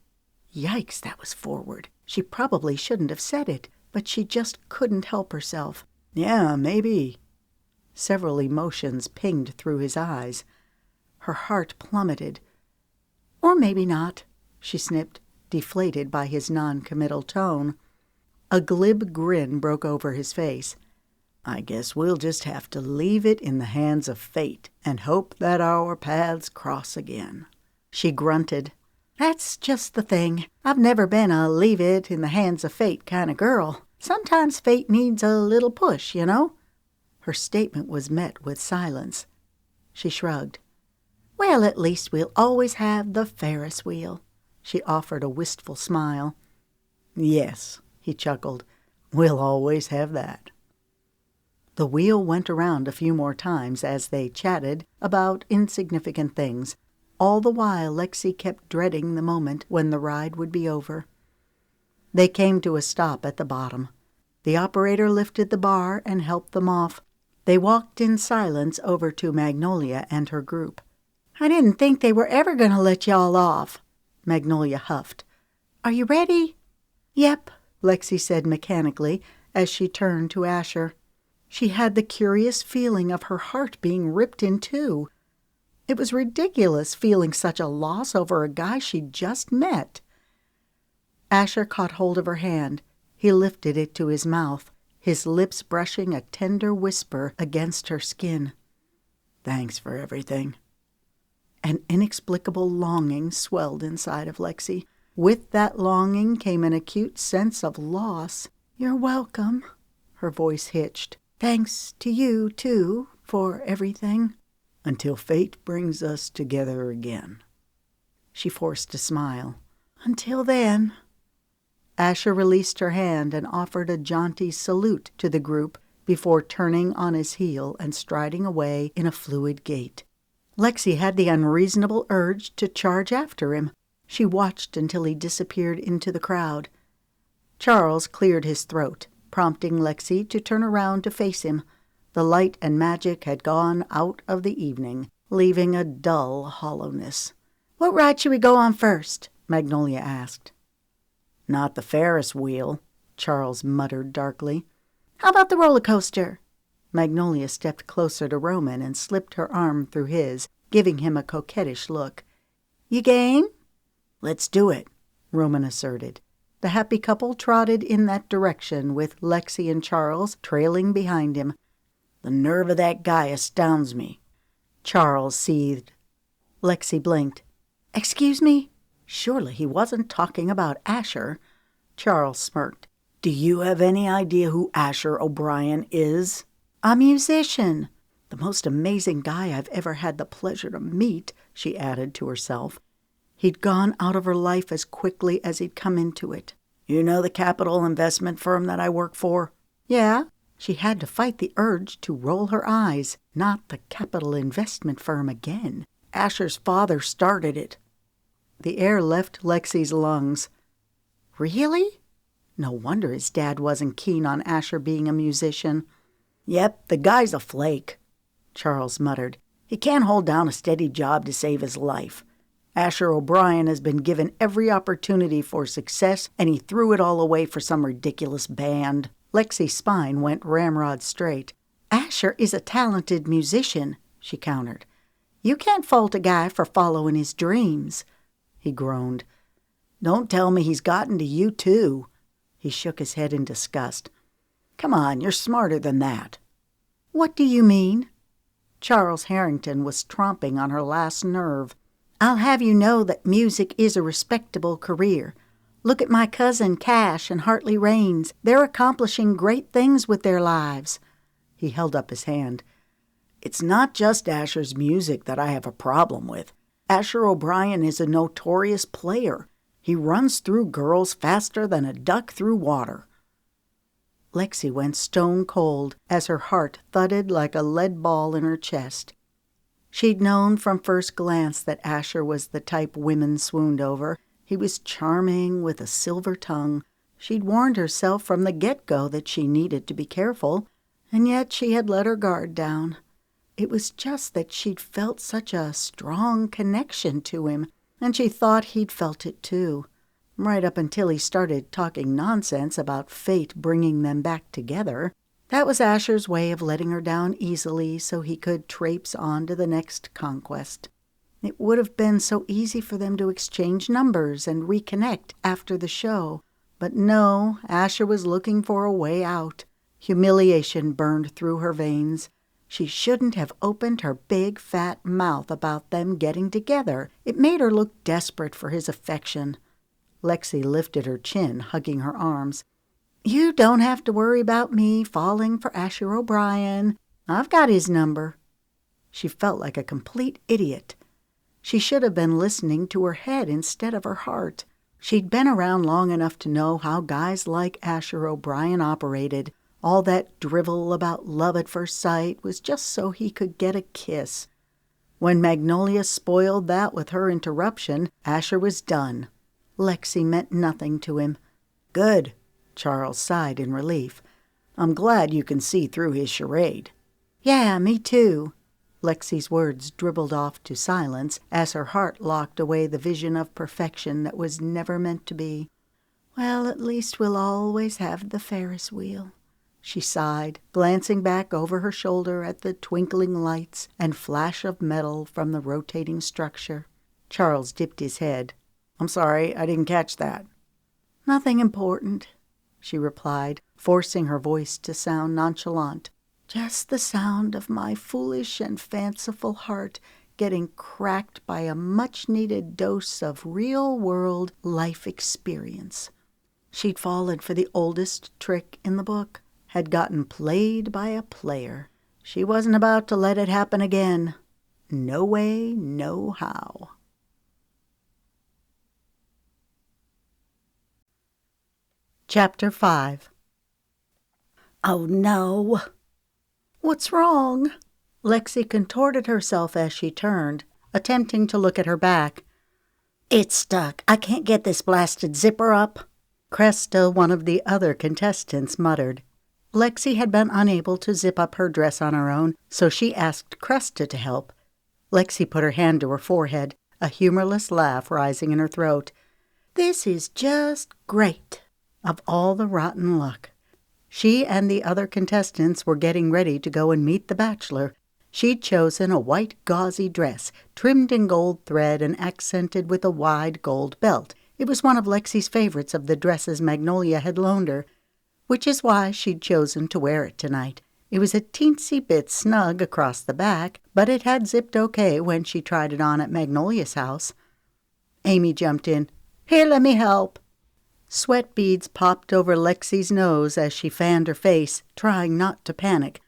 Yikes, that was forward. She probably shouldn't have said it, but she just couldn't help herself. "Yeah, maybe." Several emotions pinged through his eyes. Her heart plummeted. "Or maybe not," she snipped, deflated by his non-committal tone. A glib grin broke over his face. "I guess we'll just have to leave it in the hands of fate and hope that our paths cross again." She grunted. "That's just the thing. I've never been a leave it in the hands of fate kind of girl. Sometimes fate needs a little push, you know?" Her statement was met with silence. She shrugged. "Well, at least we'll always have the Ferris wheel." She offered a wistful smile. "Yes," he chuckled, "we'll always have that." The wheel went around a few more times as they chatted about insignificant things. All the while Lexi kept dreading the moment when the ride would be over. They came to a stop at the bottom. The operator lifted the bar and helped them off. They walked in silence over to Magnolia and her group. "I didn't think they were ever going to let y'all off," Magnolia huffed. "Are you ready?" "Yep," Lexi said mechanically as she turned to Asher. She had the curious feeling of her heart being ripped in two. It was ridiculous feeling such a loss over a guy she'd just met. Asher caught hold of her hand. He lifted it to his mouth, his lips brushing a tender whisper against her skin. "Thanks for everything." An inexplicable longing swelled inside of Lexi. With that longing came an acute sense of loss. "You're welcome," her voice hitched. "Thanks to you, too, for everything." "Until fate brings us together again." She forced a smile. "Until then." Asher released her hand and offered a jaunty salute to the group before turning on his heel and striding away in a fluid gait. Lexi had the unreasonable urge to charge after him. She watched until he disappeared into the crowd. Charles cleared his throat, prompting Lexi to turn around to face him. The light and magic had gone out of the evening, leaving a dull hollowness. "What ride should we go on first?" Magnolia asked. "Not the Ferris wheel," Charles muttered darkly. "How about the roller coaster?" Magnolia stepped closer to Roman and slipped her arm through his, giving him a coquettish look. "You game?" "Let's do it," Roman asserted. The happy couple trotted in that direction with Lexi and Charles trailing behind him. "The nerve of that guy astounds me," Charles seethed. Lexi blinked. "Excuse me?" Surely he wasn't talking about Asher. Charles smirked. "Do you have any idea who Asher O'Brien is?" "A musician." "The most amazing guy I've ever had the pleasure to meet," she added to herself. He'd gone out of her life as quickly as he'd come into it. "You know the capital investment firm that I work for?" "Yeah." She had to fight the urge to roll her eyes. Not the capital investment firm again. Asher's father started it. The air left Lexi's lungs. Really? No wonder his dad wasn't keen on Asher being a musician. "Yep, the guy's a flake," Charles muttered. "He can't hold down a steady job to save his life. Asher O'Brien has been given every opportunity for success, and he threw it all away for some ridiculous band." Lexi's spine went ramrod straight. "Asher is a talented musician," she countered. "You can't fault a guy for following his dreams." He groaned. "Don't tell me he's gotten to you, too." He shook his head in disgust. "Come on, you're smarter than that." "What do you mean?" Charles Harrington was tromping on her last nerve. "I'll have you know that music is a respectable career. Look at my cousin Cash and Hartley Raines. They're accomplishing great things with their lives." He held up his hand. "It's not just Asher's music that I have a problem with. Asher O'Brien is a notorious player. He runs through girls faster than a duck through water." Lexi went stone cold as her heart thudded like a lead ball in her chest. She'd known from first glance that Asher was the type women swooned over. He was charming with a silver tongue. She'd warned herself from the get-go that she needed to be careful, and yet she had let her guard down. It was just that she'd felt such a strong connection to him, and she thought he'd felt it too, right up until he started talking nonsense about fate bringing them back together. That was Asher's way of letting her down easily so he could traipse on to the next conquest. It would have been so easy for them to exchange numbers and reconnect after the show. But no, Asher was looking for a way out. Humiliation burned through her veins. She shouldn't have opened her big, fat mouth about them getting together. It made her look desperate for his affection. Lexi lifted her chin, hugging her arms. "You don't have to worry about me falling for Asher O'Brien. I've got his number." She felt like a complete idiot. She should have been listening to her head instead of her heart. She'd been around long enough to know how guys like Asher O'Brien operated. All that drivel about love at first sight was just so he could get a kiss. When Magnolia spoiled that with her interruption, Asher was done. Lexi meant nothing to him. "Good," Charles sighed in relief. "I'm glad you can see through his charade." "Yeah, me too." Lexi's words dribbled off to silence as her heart locked away the vision of perfection that was never meant to be. "Well, at least we'll always have the Ferris wheel," she sighed, glancing back over her shoulder at the twinkling lights and flash of metal from the rotating structure. Charles dipped his head. "I'm sorry, I didn't catch that." "Nothing important," she replied, forcing her voice to sound nonchalant. "Just the sound of my foolish and fanciful heart getting cracked by a much-needed dose of real-world life experience." She'd fallen for the oldest trick in the book, had gotten played by a player. She wasn't about to let it happen again. No way, no how. Chapter 5. "Oh, no." "What's wrong?" Lexi contorted herself as she turned, attempting to look at her back. "It's stuck. I can't get this blasted zipper up." Cresta, one of the other contestants, muttered. Lexi had been unable to zip up her dress on her own, so she asked Cresta to help. Lexi put her hand to her forehead, a humorless laugh rising in her throat. "This is just great." Of all the rotten luck. She and the other contestants were getting ready to go and meet the bachelor. She'd chosen a white gauzy dress, trimmed in gold thread and accented with a wide gold belt. It was one of Lexi's favorites of the dresses Magnolia had loaned her, which is why she'd chosen to wear it tonight. It was a teensy bit snug across the back, but it had zipped okay when she tried it on at Magnolia's house. Amy jumped in. "Here, let me help." Sweat beads popped over Lexi's nose as she fanned her face, trying not to panic.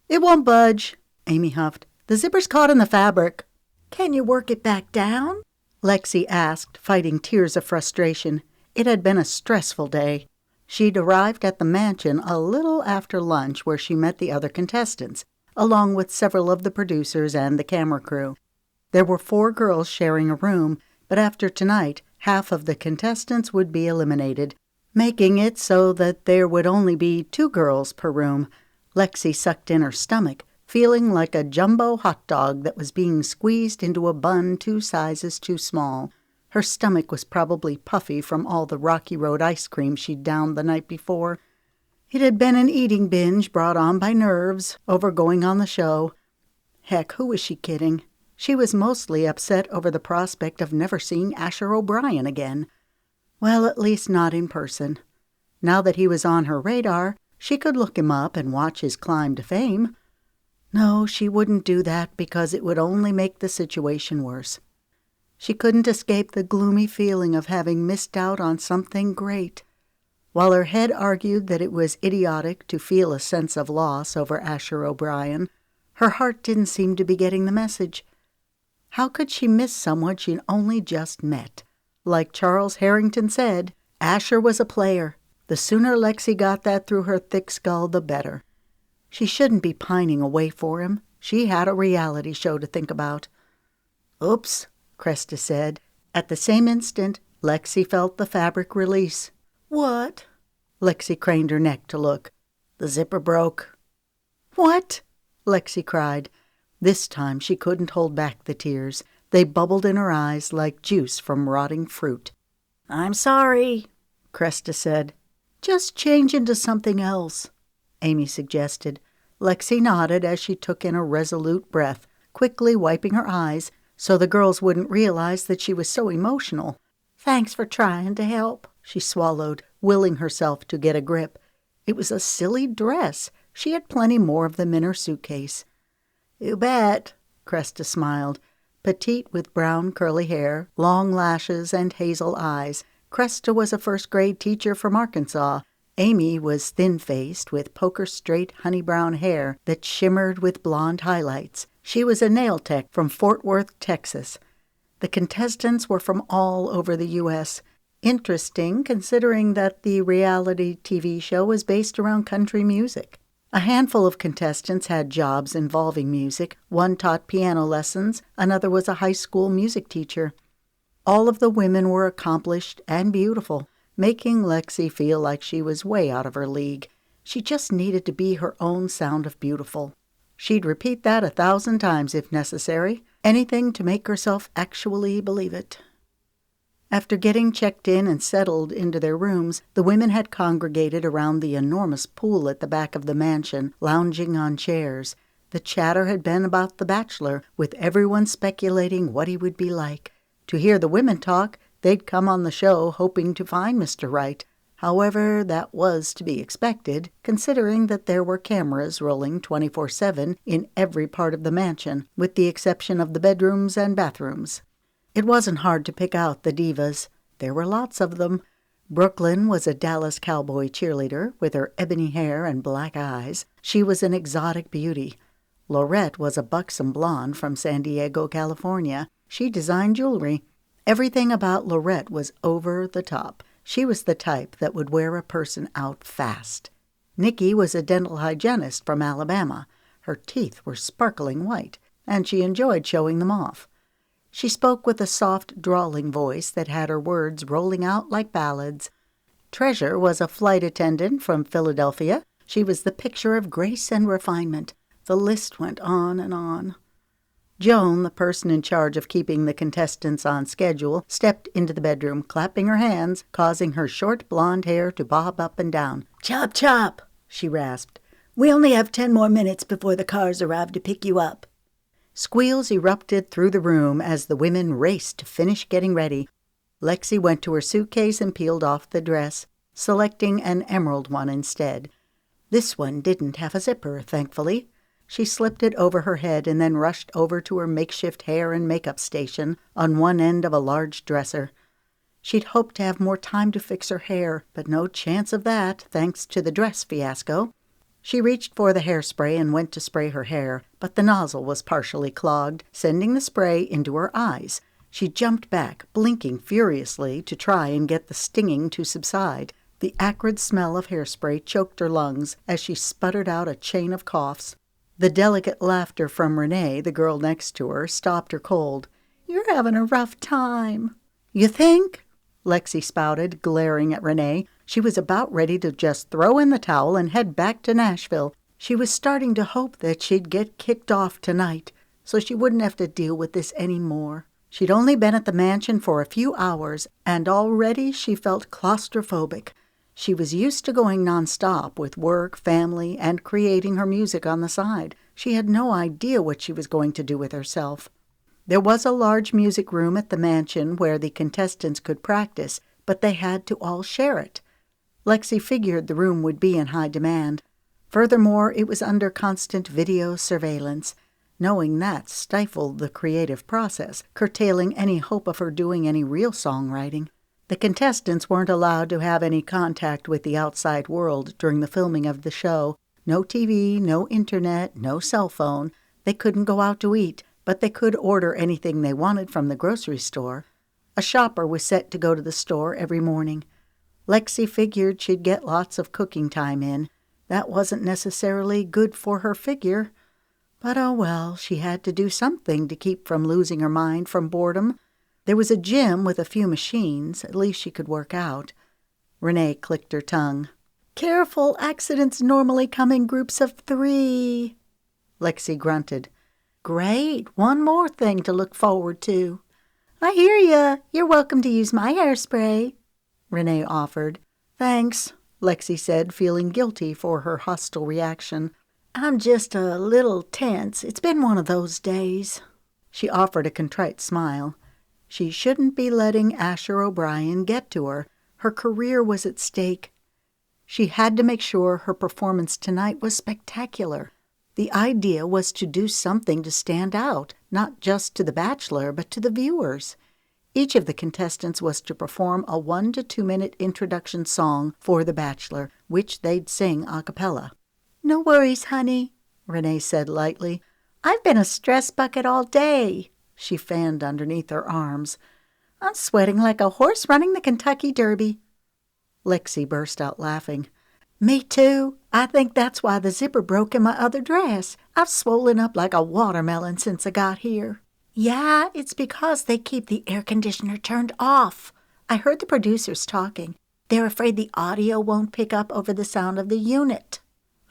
"It won't budge," Amy huffed. "The zipper's caught in the fabric." "Can you work it back down?" Lexi asked, fighting tears of frustration. It had been a stressful day. She'd arrived at the mansion a little after lunch where she met the other contestants, along with several of the producers and the camera crew. There were 4 girls sharing a room, but after tonight, half of the contestants would be eliminated, making it so that there would only be 2 girls per room. Lexi sucked in her stomach, feeling like a jumbo hot dog that was being squeezed into a bun 2 sizes too small. Her stomach was probably puffy from all the Rocky Road ice cream she'd downed the night before. It had been an eating binge brought on by nerves over going on the show. Heck, who was she kidding? She was mostly upset over the prospect of never seeing Asher O'Brien again. Well, at least not in person. Now that he was on her radar, she could look him up and watch his climb to fame. No, she wouldn't do that because it would only make the situation worse. She couldn't escape the gloomy feeling of having missed out on something great. While her head argued that it was idiotic to feel a sense of loss over Asher O'Brien, her heart didn't seem to be getting the message. How could she miss someone she'd only just met? Like Charles Harrington said, Asher was a player. The sooner Lexi got that through her thick skull, the better. She shouldn't be pining away for him. She had a reality show to think about. "Oops," Cresta said. At the same instant, Lexi felt the fabric release. "What?" Lexi craned her neck to look. "The zipper broke." "What?" Lexi cried. This time she couldn't hold back the tears. They bubbled in her eyes like juice from rotting fruit. "I'm sorry," Cresta said. "Just change into something else," Amy suggested. Lexi nodded as she took in a resolute breath, quickly wiping her eyes so the girls wouldn't realize that she was so emotional. "Thanks for trying to help," she swallowed, willing herself to get a grip. It was a silly dress. She had plenty more of them in her suitcase. "You bet," Cresta smiled. Petite with brown curly hair, long lashes, and hazel eyes, Cresta was a first-grade teacher from Arkansas. Amy was thin-faced with poker-straight honey-brown hair that shimmered with blonde highlights. She was a nail tech from Fort Worth, Texas. The contestants were from all over the U.S., interesting considering that the reality TV show was based around country music. A handful of contestants had jobs involving music. One taught piano lessons, another was a high school music teacher. All of the women were accomplished and beautiful, making Lexi feel like she was way out of her league. She just needed to be her own sound of beautiful. She'd repeat that 1,000 times if necessary, anything to make herself actually believe it. After getting checked in and settled into their rooms, the women had congregated around the enormous pool at the back of the mansion, lounging on chairs. The chatter had been about the bachelor, with everyone speculating what he would be like. To hear the women talk, they'd come on the show hoping to find Mr. Right. However, that was to be expected, considering that there were cameras rolling 24/7 in every part of the mansion, with the exception of the bedrooms and bathrooms. It wasn't hard to pick out the divas. There were lots of them. Brooklyn was a Dallas cowboy cheerleader with her ebony hair and black eyes. She was an exotic beauty. Lorette was a buxom blonde from San Diego, California. She designed jewelry. Everything about Lorette was over the top. She was the type that would wear a person out fast. Nikki was a dental hygienist from Alabama. Her teeth were sparkling white, and she enjoyed showing them off. She spoke with a soft, drawling voice that had her words rolling out like ballads. Treasure was a flight attendant from Philadelphia. She was the picture of grace and refinement. The list went on and on. Joan, the person in charge of keeping the contestants on schedule, stepped into the bedroom, clapping her hands, causing her short blonde hair to bob up and down. "Chop, chop," she rasped. "We only have 10 more minutes before the cars arrive to pick you up." Squeals erupted through the room as the women raced to finish getting ready. Lexi went to her suitcase and peeled off the dress, selecting an emerald one instead. This one didn't have a zipper, thankfully. She slipped it over her head and then rushed over to her makeshift hair and makeup station on one end of a large dresser. She'd hoped to have more time to fix her hair, but no chance of that, thanks to the dress fiasco. She reached for the hairspray and went to spray her hair, but the nozzle was partially clogged, sending the spray into her eyes. She jumped back, blinking furiously to try and get the stinging to subside. The acrid smell of hairspray choked her lungs as she sputtered out a chain of coughs. The delicate laughter from Renee, the girl next to her, stopped her cold. "You're having a rough time." "You think?" Lexi spouted, glaring at Renee. She was about ready to just throw in the towel and head back to Nashville. She was starting to hope that she'd get kicked off tonight, so she wouldn't have to deal with this anymore. She'd only been at the mansion for a few hours, and already she felt claustrophobic. She was used to going nonstop with work, family, and creating her music on the side. She had no idea what she was going to do with herself. There was a large music room at the mansion where the contestants could practice, but they had to all share it. Lexi figured the room would be in high demand. Furthermore, it was under constant video surveillance. Knowing that stifled the creative process, curtailing any hope of her doing any real songwriting. The contestants weren't allowed to have any contact with the outside world during the filming of the show. No TV, no internet, no cell phone. They couldn't go out to eat, but they could order anything they wanted from the grocery store. A shopper was set to go to the store every morning. Lexi figured she'd get lots of cooking time in. That wasn't necessarily good for her figure. But oh well, she had to do something to keep from losing her mind from boredom. There was a gym with a few machines. At least she could work out. Renee clicked her tongue. Careful, accidents normally come in groups of 3. Lexi grunted. Great, one more thing to look forward to. I hear ya. You're welcome to use my hairspray, Renee offered. Thanks, Lexi said, feeling guilty for her hostile reaction. I'm just a little tense. It's been one of those days. She offered a contrite smile. She shouldn't be letting Asher O'Brien get to her. Her career was at stake. She had to make sure her performance tonight was spectacular. The idea was to do something to stand out, not just to the Bachelor, but to the viewers. Each of the contestants was to perform a 1 to 2 minute introduction song for the Bachelor, which they'd sing a cappella. No worries, honey, Renee said lightly. I've been a stress bucket all day. She fanned underneath her arms. I'm sweating like a horse running the Kentucky Derby. Lexi burst out laughing. Me too. I think that's why the zipper broke in my other dress. I've swollen up like a watermelon since I got here. Yeah, it's because they keep the air conditioner turned off. I heard the producers talking. They're afraid the audio won't pick up over the sound of the unit.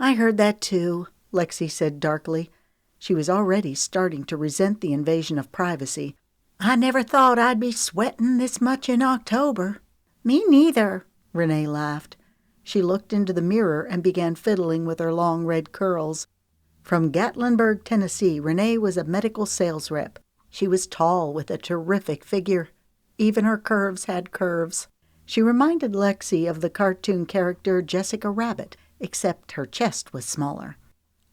I heard that too, Lexi said darkly. She was already starting to resent the invasion of privacy. I never thought I'd be sweating this much in October. Me neither, Renee laughed. She looked into the mirror and began fiddling with her long red curls. From Gatlinburg, Tennessee, Renee was a medical sales rep. She was tall with a terrific figure. Even her curves had curves. She reminded Lexi of the cartoon character Jessica Rabbit, except her chest was smaller.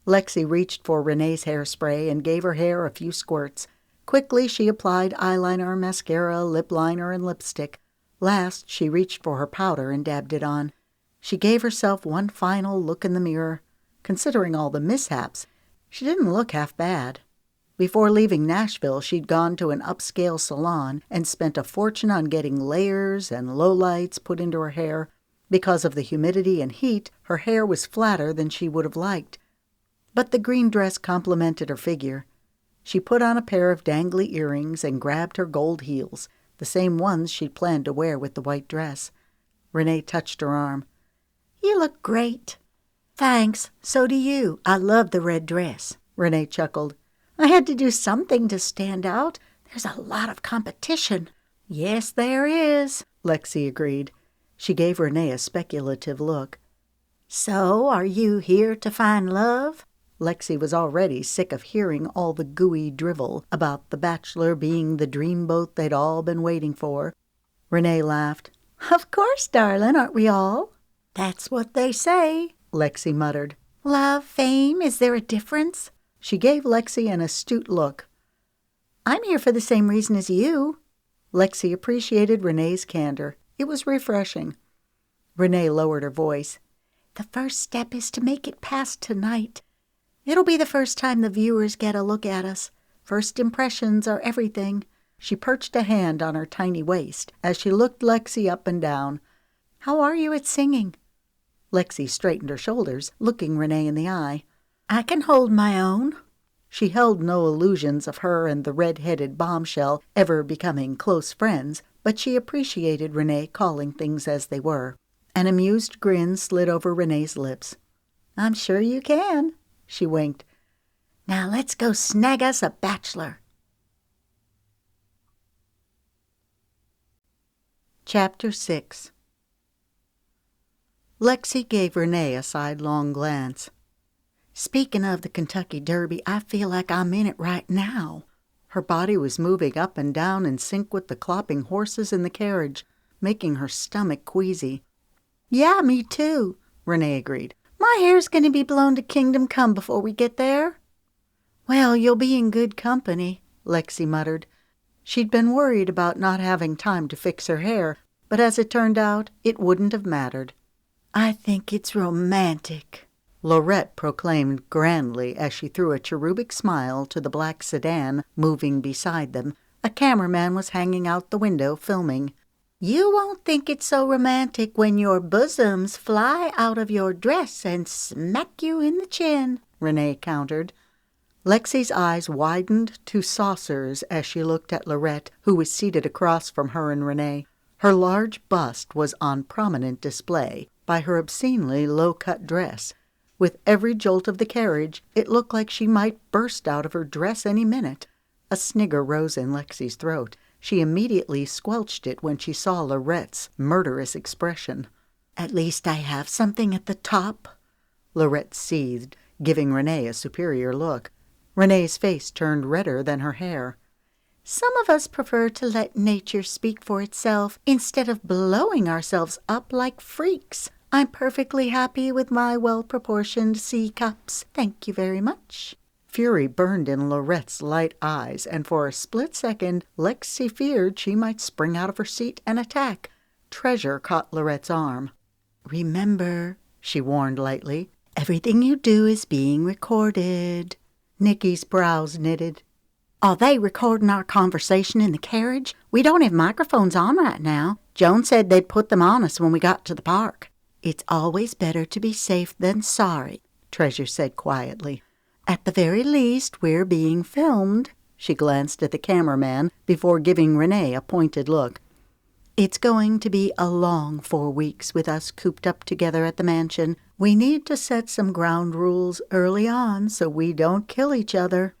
Lexi reached for Renee's hairspray and gave her hair a few squirts. Quickly she applied eyeliner, mascara, lip liner, and lipstick. Last, she reached for her powder and dabbed it on. She gave herself one final look in the mirror. Considering all the mishaps, she didn't look half bad. Before leaving Nashville, she'd gone to an upscale salon and spent a fortune on getting layers and lowlights put into her hair. Because of the humidity and heat, her hair was flatter than she would have liked. But the green dress complemented her figure. She put on a pair of dangly earrings and grabbed her gold heels, the same ones she'd planned to wear with the white dress. Renee touched her arm. You look great. Thanks, so do you. I love the red dress, Renee chuckled. I had to do something to stand out. There's a lot of competition. Yes, there is, Lexi agreed. She gave Renee a speculative look. So, are you here to find love? Lexi was already sick of hearing all the gooey drivel about the Bachelor being the dreamboat they'd all been waiting for. Renee laughed. Of course, darling, aren't we all? That's what they say, Lexi muttered. Love, fame, is there a difference? She gave Lexi an astute look. I'm here for the same reason as you. Lexi appreciated Renee's candor. It was refreshing. Renee lowered her voice. The first step is to make it past tonight. It'll be the first time the viewers get a look at us. First impressions are everything. She perched a hand on her tiny waist as she looked Lexi up and down. How are you at singing? Lexi straightened her shoulders, looking Renee in the eye. I can hold my own. She held no illusions of her and the red-headed bombshell ever becoming close friends, but she appreciated Renee calling things as they were. An amused grin slid over Renee's lips. I'm sure you can. She winked. Now let's go snag us a bachelor. Chapter 6. Lexi gave Renee a sidelong glance. Speaking of the Kentucky Derby, I feel like I'm in it right now. Her body was moving up and down in sync with the clopping horses in the carriage, making her stomach queasy. Yeah, me too, Renee agreed. My hair's going to be blown to kingdom come before we get there. Well, you'll be in good company, Lexi muttered. She'd been worried about not having time to fix her hair, but as it turned out, it wouldn't have mattered. I think it's romantic, Lorette proclaimed grandly as she threw a cherubic smile to the black sedan moving beside them. A cameraman was hanging out the window filming. You won't think it's so romantic when your bosoms fly out of your dress and smack you in the chin, Renee countered. Lexi's eyes widened to saucers as she looked at Lorette, who was seated across from her and Renee. Her large bust was on prominent display by her obscenely low-cut dress. With every jolt of the carriage, it looked like she might burst out of her dress any minute. A snigger rose in Lexi's throat. She immediately squelched it when she saw Lorette's murderous expression. "At least I have something at the top," Lorette seethed, giving Renee a superior look. Renee's face turned redder than her hair. "Some of us prefer to let nature speak for itself instead of blowing ourselves up like freaks. I'm perfectly happy with my well-proportioned C-cups. Thank you very much." Fury burned in Lorette's light eyes, and for a split second Lexi feared she might spring out of her seat and attack. Treasure caught Lorette's arm. "Remember," she warned lightly, "everything you do is being recorded." Nikki's brows knitted. "Are they recording our conversation in the carriage? We don't have microphones on right now. Joan said they'd put them on us when we got to the park." "It's always better to be safe than sorry," Treasure said quietly. "At the very least, we're being filmed." She glanced at the cameraman before giving Renee a pointed look. "It's going to be a long 4 weeks with us cooped up together at the mansion. We need to set some ground rules early on so we don't kill each other."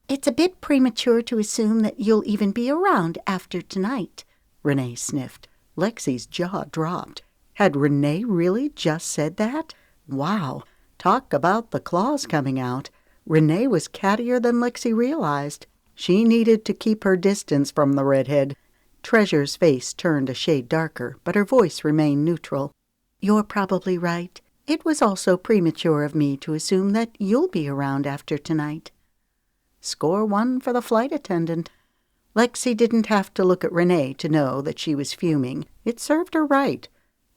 "It's a bit premature to assume that you'll even be around after tonight," Renee sniffed. Lexi's jaw dropped. Had Renee really just said that? Wow, talk about the claws coming out. Renee was cattier than Lexi realized. She needed to keep her distance from the redhead. Treasure's face turned a shade darker, but her voice remained neutral. "You're probably right. It was also premature of me to assume that you'll be around after tonight." Score one for the flight attendant. Lexi didn't have to look at Renee to know that she was fuming. It served her right.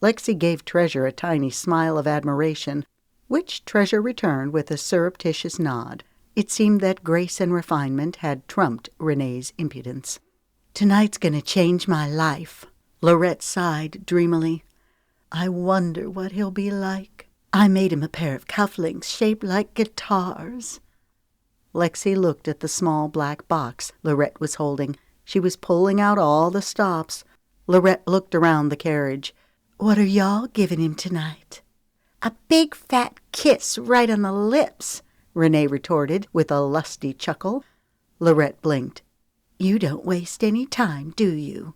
Lexi gave Treasure a tiny smile of admiration, which Treasure returned with a surreptitious nod. It seemed that grace and refinement had trumped Renee's impudence. "Tonight's going to change my life," Lorette sighed dreamily. "I wonder what he'll be like. I made him a pair of cufflinks shaped like guitars." Lexi looked at the small black box Lorette was holding. She was pulling out all the stops. Lorette looked around the carriage. "What are y'all giving him tonight?" "A big fat kiss right on the lips," Renee retorted with a lusty chuckle. Lorette blinked. "You don't waste any time, do you?"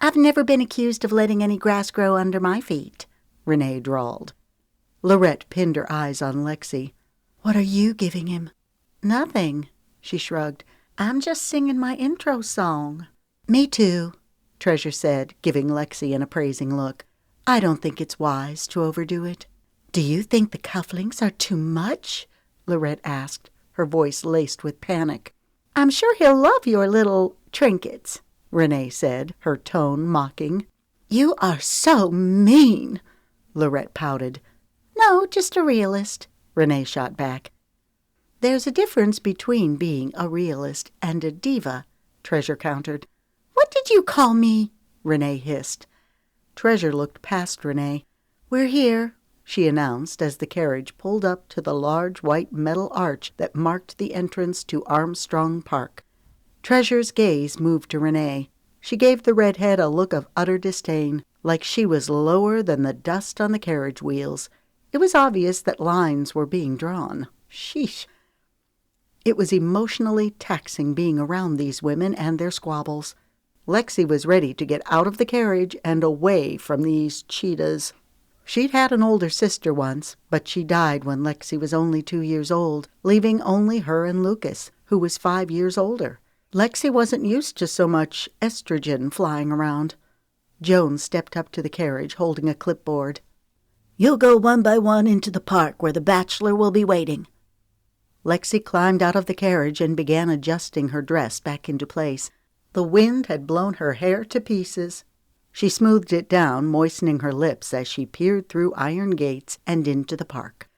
"I've never been accused of letting any grass grow under my feet," Renee drawled. Lorette pinned her eyes on Lexi. "What are you giving him?" "Nothing," she shrugged. "I'm just singing my intro song." "Me too," Treasure said, giving Lexi an appraising look. "I don't think it's wise to overdo it." "Do you think the cufflinks are too much?" Lorette asked, her voice laced with panic. "I'm sure he'll love your little trinkets," Renee said, her tone mocking. "You are so mean," Lorette pouted. "No, just a realist," Renee shot back. "There's a difference between being a realist and a diva," Treasure countered. "What did you call me?" Renee hissed. Treasure looked past Renee. "We're here," she announced as the carriage pulled up to the large white metal arch that marked the entrance to Armstrong Park. Treasure's gaze moved to Renee. She gave the redhead a look of utter disdain, like she was lower than the dust on the carriage wheels. It was obvious that lines were being drawn. Sheesh. It was emotionally taxing being around these women and their squabbles. Lexi was ready to get out of the carriage and away from these cheetahs. She'd had an older sister once, but she died when Lexi was only 2 years old, leaving only her and Lucas, who was 5 years older. Lexi wasn't used to so much estrogen flying around. Joan stepped up to the carriage, holding a clipboard. "You'll go one by one into the park where the bachelor will be waiting." Lexi climbed out of the carriage and began adjusting her dress back into place. The wind had blown her hair to pieces. She smoothed it down, moistening her lips as she peered through iron gates and into the park.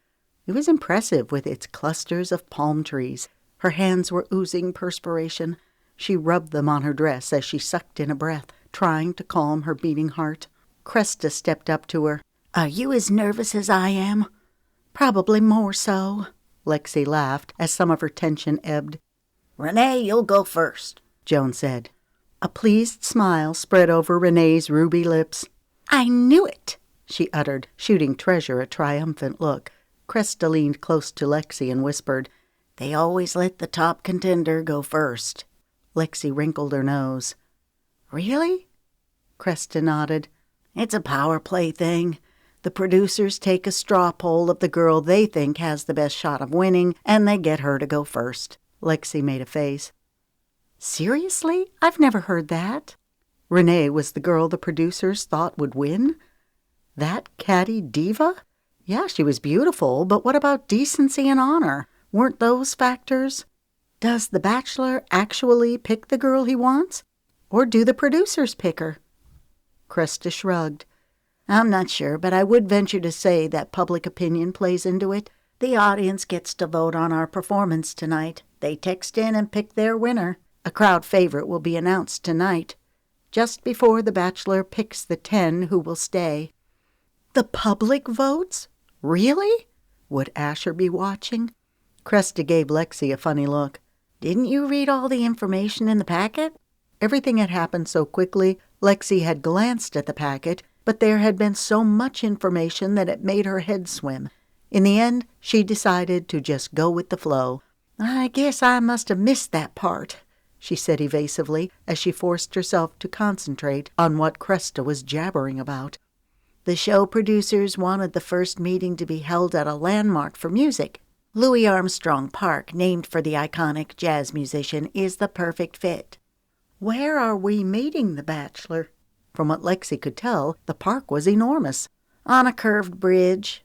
It was impressive with its clusters of palm trees. Her hands were oozing perspiration. She rubbed them on her dress as she sucked in a breath, trying to calm her beating heart. Cresta stepped up to her. "Are you as nervous as I am?" "Probably more so." Lexi laughed as some of her tension ebbed. Renee, you'll go first, Joan said. A pleased smile spread over Renee's ruby lips. I knew it, she uttered, shooting Treasure a triumphant look. Cresta leaned close to Lexi and whispered, They always let the top contender go first. Lexi wrinkled her nose. Really? Cresta nodded. It's a power play thing. The producers take a straw poll of the girl they think has the best shot of winning, and they get her to go first. Lexi made a face. Seriously? I've never heard that. Renee was the girl the producers thought would win? That catty diva? Yeah, she was beautiful, but what about decency and honor? Weren't those factors? Does the bachelor actually pick the girl he wants? Or do the producers pick her? Cresta shrugged. I'm not sure, but I would venture to say that public opinion plays into it. The audience gets to vote on our performance tonight. They text in and pick their winner. A crowd favorite will be announced tonight, just before the bachelor picks the 10 who will stay. The public votes? Really? Would Asher be watching? Cresta gave Lexi a funny look. Didn't you read all the information in the packet? Everything had happened so quickly, Lexi had glanced at the packet, but there had been so much information that it made her head swim. In the end, she decided to just go with the flow. I guess I must have missed that part, she said evasively, as she forced herself to concentrate on what Cresta was jabbering about. The show producers wanted the first meeting to be held at a landmark for music. Louis Armstrong Park, named for the iconic jazz musician, is the perfect fit. Where are we meeting the bachelor? From what Lexi could tell, the park was enormous. On a curved bridge.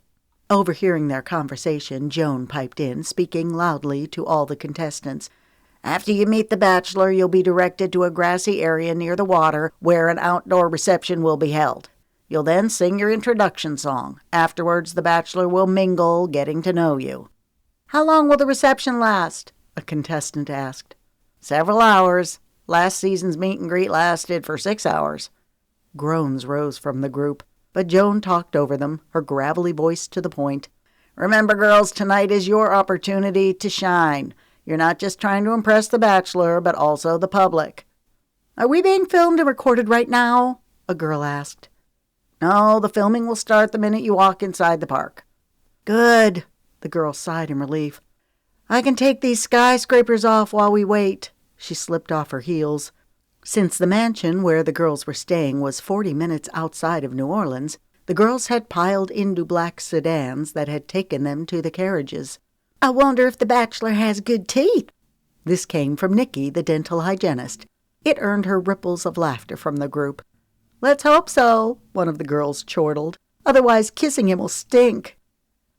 Overhearing their conversation, Joan piped in, speaking loudly to all the contestants. After you meet the bachelor, you'll be directed to a grassy area near the water where an outdoor reception will be held. You'll then sing your introduction song. Afterwards, the bachelor will mingle, getting to know you. How long will the reception last? A contestant asked. Several hours. Last season's meet and greet lasted for 6 hours. Groans rose from the group, but Joan talked over them, her gravelly voice to the point. Remember, girls, tonight is your opportunity to shine. You're not just trying to impress the bachelor, but also the public. Are we being filmed and recorded right now? A girl asked. No, the filming will start the minute you walk inside the park. Good, the girl sighed in relief. I can take these skyscrapers off while we wait. She slipped off her heels. Since the mansion where the girls were staying was 40 minutes outside of New Orleans, the girls had piled into black sedans that had taken them to the carriages. I wonder if the bachelor has good teeth. This came from Nikki, the dental hygienist. It earned her ripples of laughter from the group. Let's hope so, one of the girls chortled. Otherwise kissing him will stink.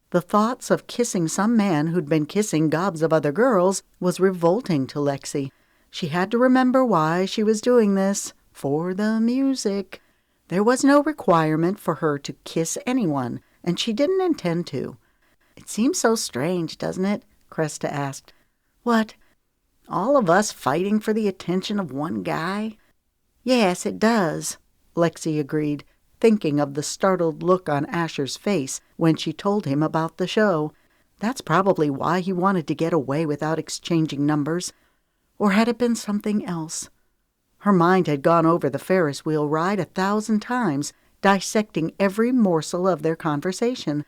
The thoughts of kissing some man who'd been kissing gobs of other girls was revolting to Lexi. She had to remember why she was doing this. For the music. There was no requirement for her to kiss anyone, and she didn't intend to. It seems so strange, doesn't it? Cresta asked. What? All of us fighting for the attention of one guy? Yes, it does, Lexi agreed, thinking of the startled look on Asher's face when she told him about the show. That's probably why he wanted to get away without exchanging numbers. Or had it been something else? Her mind had gone over the Ferris wheel ride 1,000 times, dissecting every morsel of their conversation.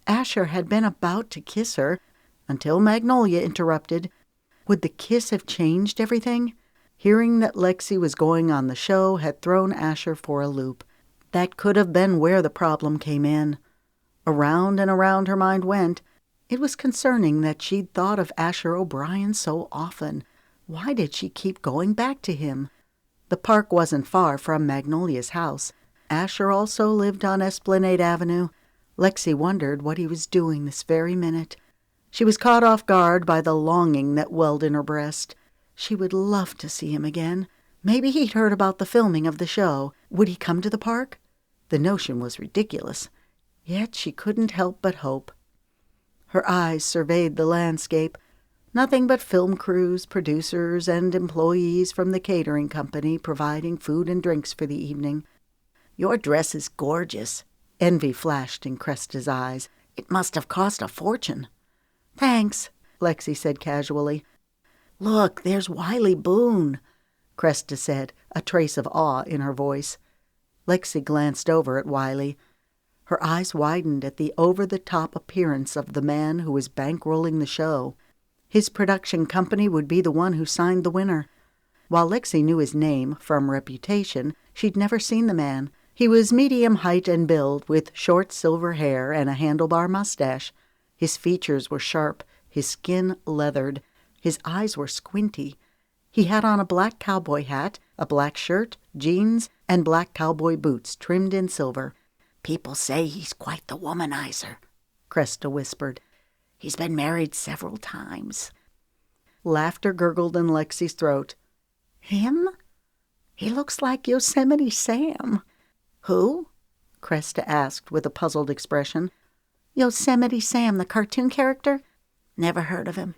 Asher had been about to kiss her, until Magnolia interrupted. Would the kiss have changed everything? Hearing that Lexi was going on the show had thrown Asher for a loop. That could have been where the problem came in. Around and around her mind went. It was concerning that she'd thought of Asher O'Brien so often. Why did she keep going back to him? The park wasn't far from Magnolia's house. Asher also lived on Esplanade Avenue. Lexi wondered what he was doing this very minute. She was caught off guard by the longing that welled in her breast. She would love to see him again. Maybe he'd heard about the filming of the show. Would he come to the park? The notion was ridiculous. Yet she couldn't help but hope. Her eyes surveyed the landscape. Nothing but film crews, producers, and employees from the catering company providing food and drinks for the evening. Your dress is gorgeous. Envy flashed in Cresta's eyes. It must have cost a fortune. Thanks, Lexi said casually. Look, there's Wiley Boone, Cresta said, a trace of awe in her voice. Lexi glanced over at Wiley. Her eyes widened at the over-the-top appearance of the man who was bankrolling the show. His production company would be the one who signed the winner. While Lexi knew his name from reputation, she'd never seen the man. He was medium height and build, with short silver hair and a handlebar mustache. His features were sharp, his skin leathered, his eyes were squinty. He had on a black cowboy hat, a black shirt, jeans, and black cowboy boots trimmed in silver. People say he's quite the womanizer, Cresta whispered. He's been married several times. Laughter gurgled in Lexi's throat. Him? He looks like Yosemite Sam. Who? Cresta asked with a puzzled expression. Yosemite Sam, the cartoon character? Never heard of him.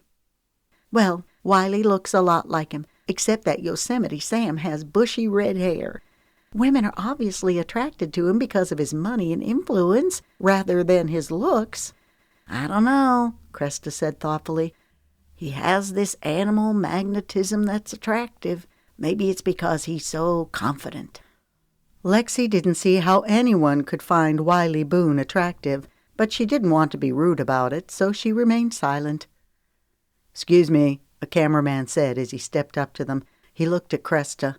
Well, Wiley looks a lot like him, except that Yosemite Sam has bushy red hair. Women are obviously attracted to him because of his money and influence, rather than his looks. I don't know, Cresta said thoughtfully. He has this animal magnetism that's attractive. Maybe it's because he's so confident. Lexi didn't see how anyone could find Wiley Boone attractive, but she didn't want to be rude about it, so she remained silent. Excuse me, a cameraman said as he stepped up to them. He looked at Cresta.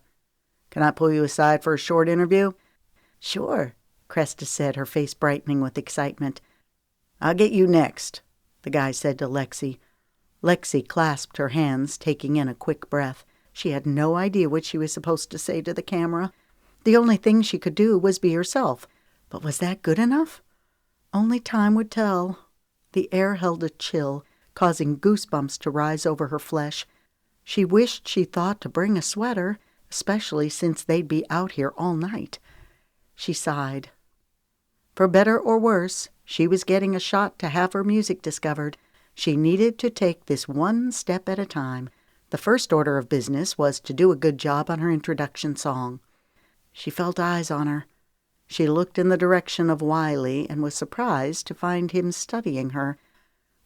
Can I pull you aside for a short interview? Sure, Cresta said, her face brightening with excitement. I'll get you next, the guy said to Lexi. Lexi clasped her hands, taking in a quick breath. She had no idea what she was supposed to say to the camera. The only thing she could do was be herself. But was that good enough? Only time would tell. The air held a chill, causing goosebumps to rise over her flesh. She wished she thought to bring a sweater, especially since they'd be out here all night. She sighed. For better or worse, she was getting a shot to have her music discovered. She needed to take this one step at a time. The first order of business was to do a good job on her introduction song. She felt eyes on her. She looked in the direction of Wiley and was surprised to find him studying her.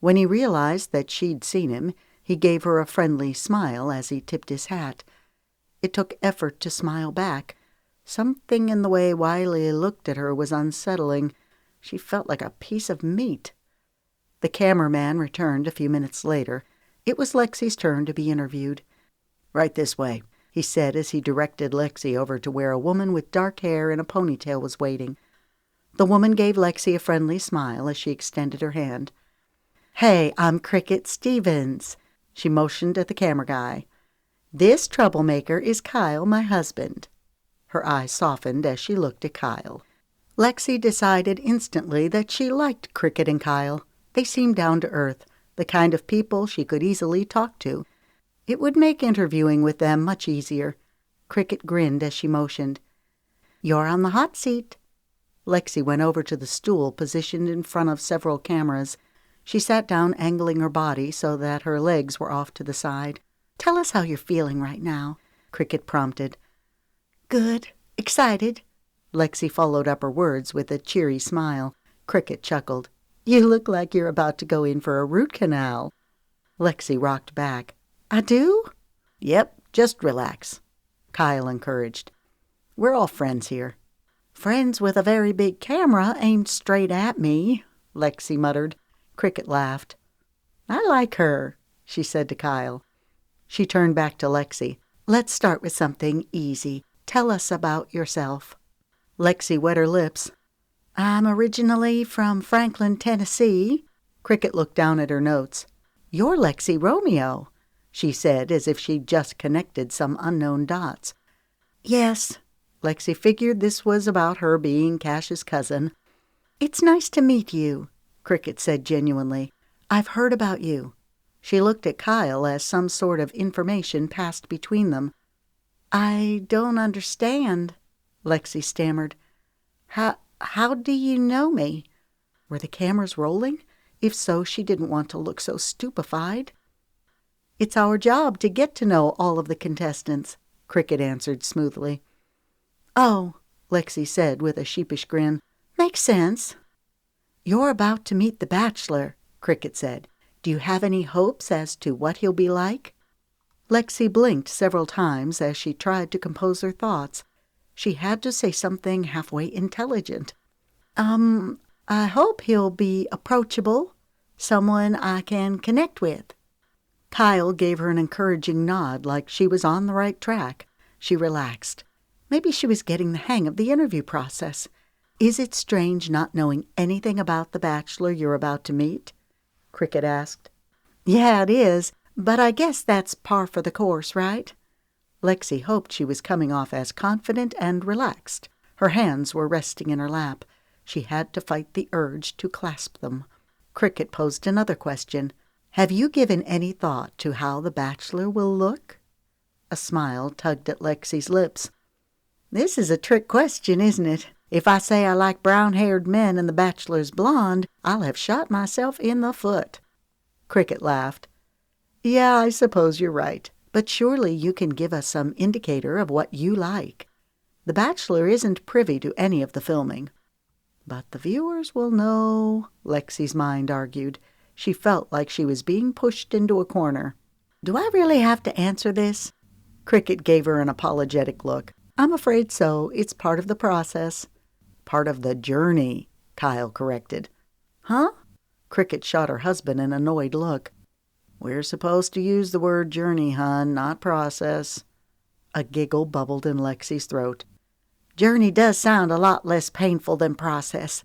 When he realized that she'd seen him, he gave her a friendly smile as he tipped his hat. It took effort to smile back. Something in the way Wiley looked at her was unsettling. She felt like a piece of meat. The cameraman returned a few minutes later. It was Lexi's turn to be interviewed. Right this way, he said as he directed Lexi over to where a woman with dark hair and a ponytail was waiting. The woman gave Lexi a friendly smile as she extended her hand. Hey, I'm Cricket Stevens. She motioned at the camera guy. This troublemaker is Kyle, my husband. Her eyes softened as she looked at Kyle. Lexi decided instantly that she liked Cricket and Kyle. They seemed down to earth, the kind of people she could easily talk to. It would make interviewing with them much easier. Cricket grinned as she motioned. You're on the hot seat. Lexi went over to the stool positioned in front of several cameras. She sat down, angling her body so that her legs were off to the side. Tell us how you're feeling right now, Cricket prompted. Good. Excited. Lexi followed up her words with a cheery smile. Cricket chuckled. You look like you're about to go in for a root canal. Lexi rocked back. I do? Yep, just relax, Kyle encouraged. We're all friends here. Friends with a very big camera aimed straight at me, Lexi muttered. Cricket laughed. I like her, she said to Kyle. She turned back to Lexi. Let's start with something easy. Tell us about yourself. Lexi wet her lips. I'm originally from Franklin, Tennessee. Cricket looked down at her notes. You're Lexi Romeo, she said as if she'd just connected some unknown dots. Yes, Lexi figured this was about her being Cash's cousin. It's nice to meet you, Cricket said genuinely. I've heard about you. She looked at Kyle as some sort of information passed between them. I don't understand, Lexi stammered. How do you know me? Were the cameras rolling? If so, she didn't want to look so stupefied. It's our job to get to know all of the contestants, Cricket answered smoothly. Oh, Lexi said with a sheepish grin. Makes sense. You're about to meet the bachelor, Cricket said. Do you have any hopes as to what he'll be like?" Lexi blinked several times as she tried to compose her thoughts. She had to say something halfway intelligent. I hope he'll be approachable, someone I can connect with." Kyle gave her an encouraging nod like she was on the right track. She relaxed. Maybe she was getting the hang of the interview process. "Is it strange not knowing anything about the bachelor you're about to meet?" Cricket asked. "Yeah, it is, but I guess that's par for the course, right?" Lexi hoped she was coming off as confident and relaxed. Her hands were resting in her lap. She had to fight the urge to clasp them. Cricket posed another question. "Have you given any thought to how the bachelor will look?" A smile tugged at Lexi's lips. "This is a trick question, isn't it? If I say I like brown-haired men and the bachelor's blonde, I'll have shot myself in the foot." Cricket laughed. "Yeah, I suppose you're right. But surely you can give us some indicator of what you like. The bachelor isn't privy to any of the filming." "But the viewers will know," Lexi's mind argued. She felt like she was being pushed into a corner. "Do I really have to answer this?" Cricket gave her an apologetic look. "I'm afraid so. It's part of the process." "Part of the journey," Kyle corrected. "Huh?" Cricket shot her husband an annoyed look. "We're supposed to use the word journey, hon, not process." A giggle bubbled in Lexi's throat. "Journey does sound a lot less painful than process.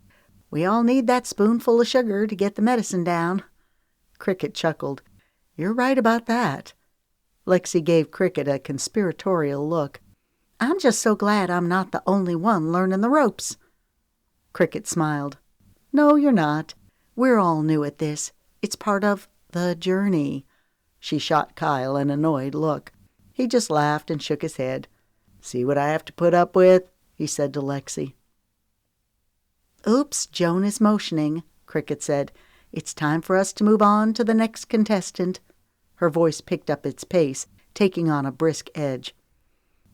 We all need that spoonful of sugar to get the medicine down." Cricket chuckled. "You're right about that." Lexi gave Cricket a conspiratorial look. "I'm just so glad I'm not the only one learning the ropes." Cricket smiled. "No, you're not. We're all new at this. It's part of the journey." She shot Kyle an annoyed look. He just laughed and shook his head. "See what I have to put up with?" he said to Lexi. "Oops, Joan is motioning," Cricket said. "It's time for us to move on to the next contestant." Her voice picked up its pace, taking on a brisk edge.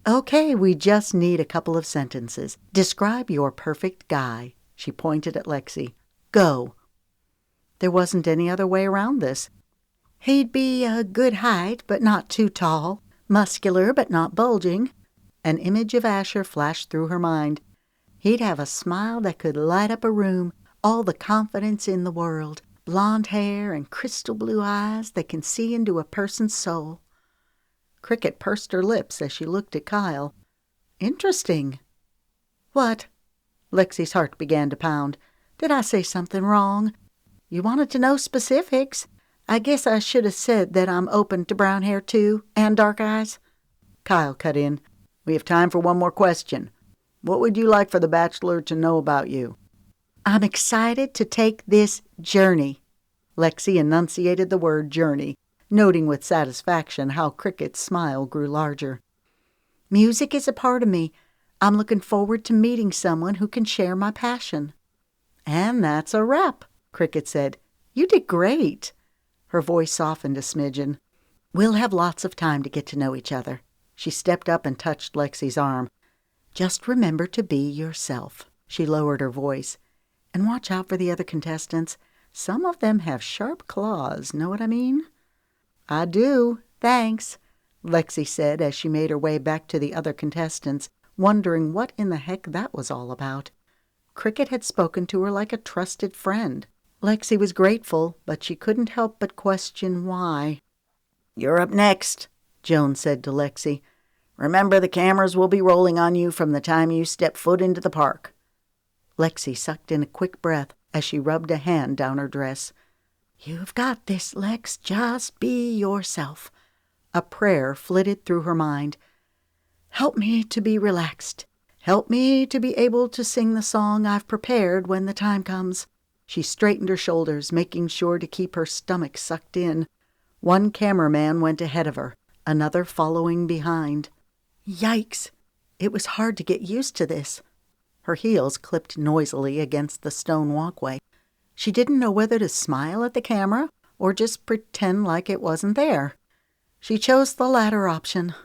"Okay, we just need a couple of sentences. Describe your perfect guy." She pointed at Lexi. "Go." There wasn't any other way around this. "He'd be a good height, but not too tall. Muscular, but not bulging." An image of Asher flashed through her mind. "He'd have a smile that could light up a room, all the confidence in the world, blonde hair and crystal blue eyes that can see into a person's soul." Cricket pursed her lips as she looked at Kyle. "Interesting." "What?" Lexi's heart began to pound. "Did I say something wrong? You wanted to know specifics. I guess I should have said that I'm open to brown hair too, and dark eyes." Kyle cut in. "We have time for one more question. What would you like for the bachelor to know about you?" "I'm excited to take this journey." Lexi enunciated the word journey, noting with satisfaction how Cricket's smile grew larger. "Music is a part of me. I'm looking forward to meeting someone who can share my passion." "And that's a wrap," Cricket said. "You did great." Her voice softened a smidgen. "We'll have lots of time to get to know each other." She stepped up and touched Lexi's arm. "Just remember to be yourself." She lowered her voice. "And watch out for the other contestants. Some of them have sharp claws, know what I mean?" "I do, thanks," Lexi said as she made her way back to the other contestants, wondering what in the heck that was all about. Cricket had spoken to her like a trusted friend. Lexi was grateful, but she couldn't help but question why. "You're up next," Joan said to Lexi. "Remember, the cameras will be rolling on you from the time you step foot into the park." Lexi sucked in a quick breath as she rubbed a hand down her dress. "You've got this, Lex. Just be yourself." A prayer flitted through her mind. "Help me to be relaxed. Help me to be able to sing the song I've prepared when the time comes." She straightened her shoulders, making sure to keep her stomach sucked in. One cameraman went ahead of her, another following behind. Yikes! It was hard to get used to this. Her heels clipped noisily against the stone walkway. She didn't know whether to smile at the camera or just pretend like it wasn't there. She chose the latter option.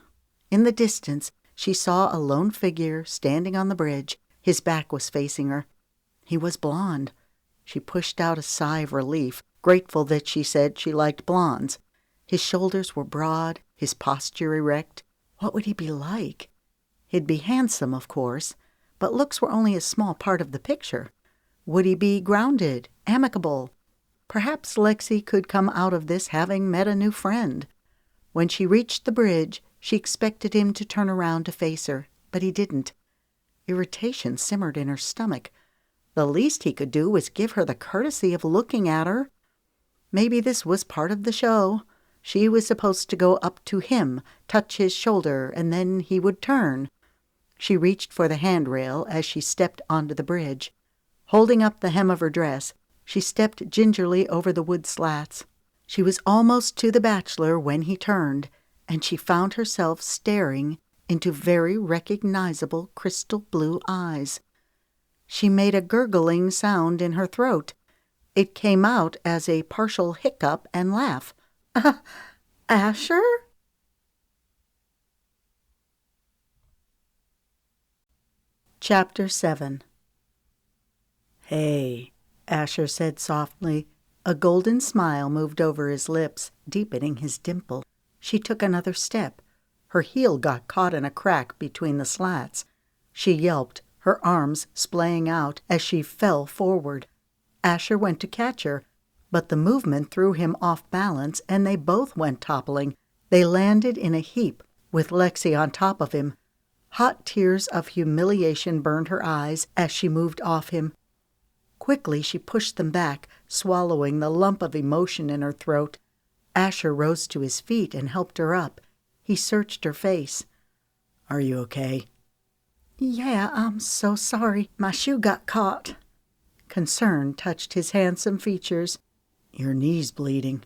In the distance, she saw a lone figure standing on the bridge. His back was facing her. He was blonde. She pushed out a sigh of relief, grateful that she said she liked blondes. His shoulders were broad, his posture erect. What would he be like? He'd be handsome, of course, but looks were only a small part of the picture. Would he be grounded, amicable? Perhaps Lexi could come out of this having met a new friend. When she reached the bridge, she expected him to turn around to face her, but he didn't. Irritation simmered in her stomach. The least he could do was give her the courtesy of looking at her. Maybe this was part of the show. She was supposed to go up to him, touch his shoulder, and then he would turn. She reached for the handrail as she stepped onto the bridge. Holding up the hem of her dress, she stepped gingerly over the wood slats. She was almost to the bachelor when he turned, and she found herself staring into very recognizable crystal blue eyes. She made a gurgling sound in her throat. It came out as a partial hiccup and laugh. Asher? Chapter 7. Hey, Asher said softly. A golden smile moved over his lips, deepening his dimple. She took another step. Her heel got caught in a crack between the slats. She yelped, her arms splaying out as she fell forward. Asher went to catch her, but the movement threw him off balance and they both went toppling. They landed in a heap, with Lexi on top of him. Hot tears of humiliation burned her eyes as she moved off him. Quickly she pushed them back, swallowing the lump of emotion in her throat. Asher rose to his feet and helped her up. He searched her face. "Are you okay?" "Yeah, I'm so sorry. My shoe got caught." Concern touched his handsome features. "Your knee's bleeding."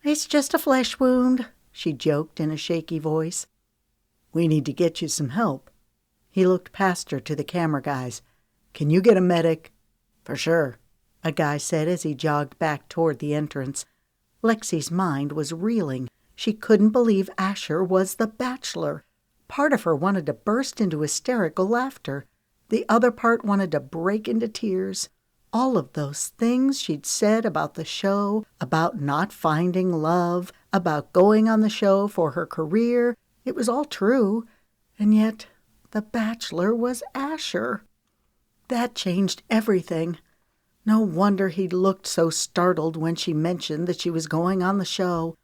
"It's just a flesh wound," she joked in a shaky voice. "We need to get you some help." He looked past her to the camera guys. "Can you get a medic?" "For sure," a guy said as he jogged back toward the entrance. Lexi's mind was reeling. She couldn't believe Asher was the bachelor. Part of her wanted to burst into hysterical laughter. The other part wanted to break into tears. All of those things she'd said about the show, about not finding love, about going on the show for her career, it was all true. And yet the bachelor was Asher. That changed everything. No wonder he'd looked so startled when she mentioned that she was going on the show.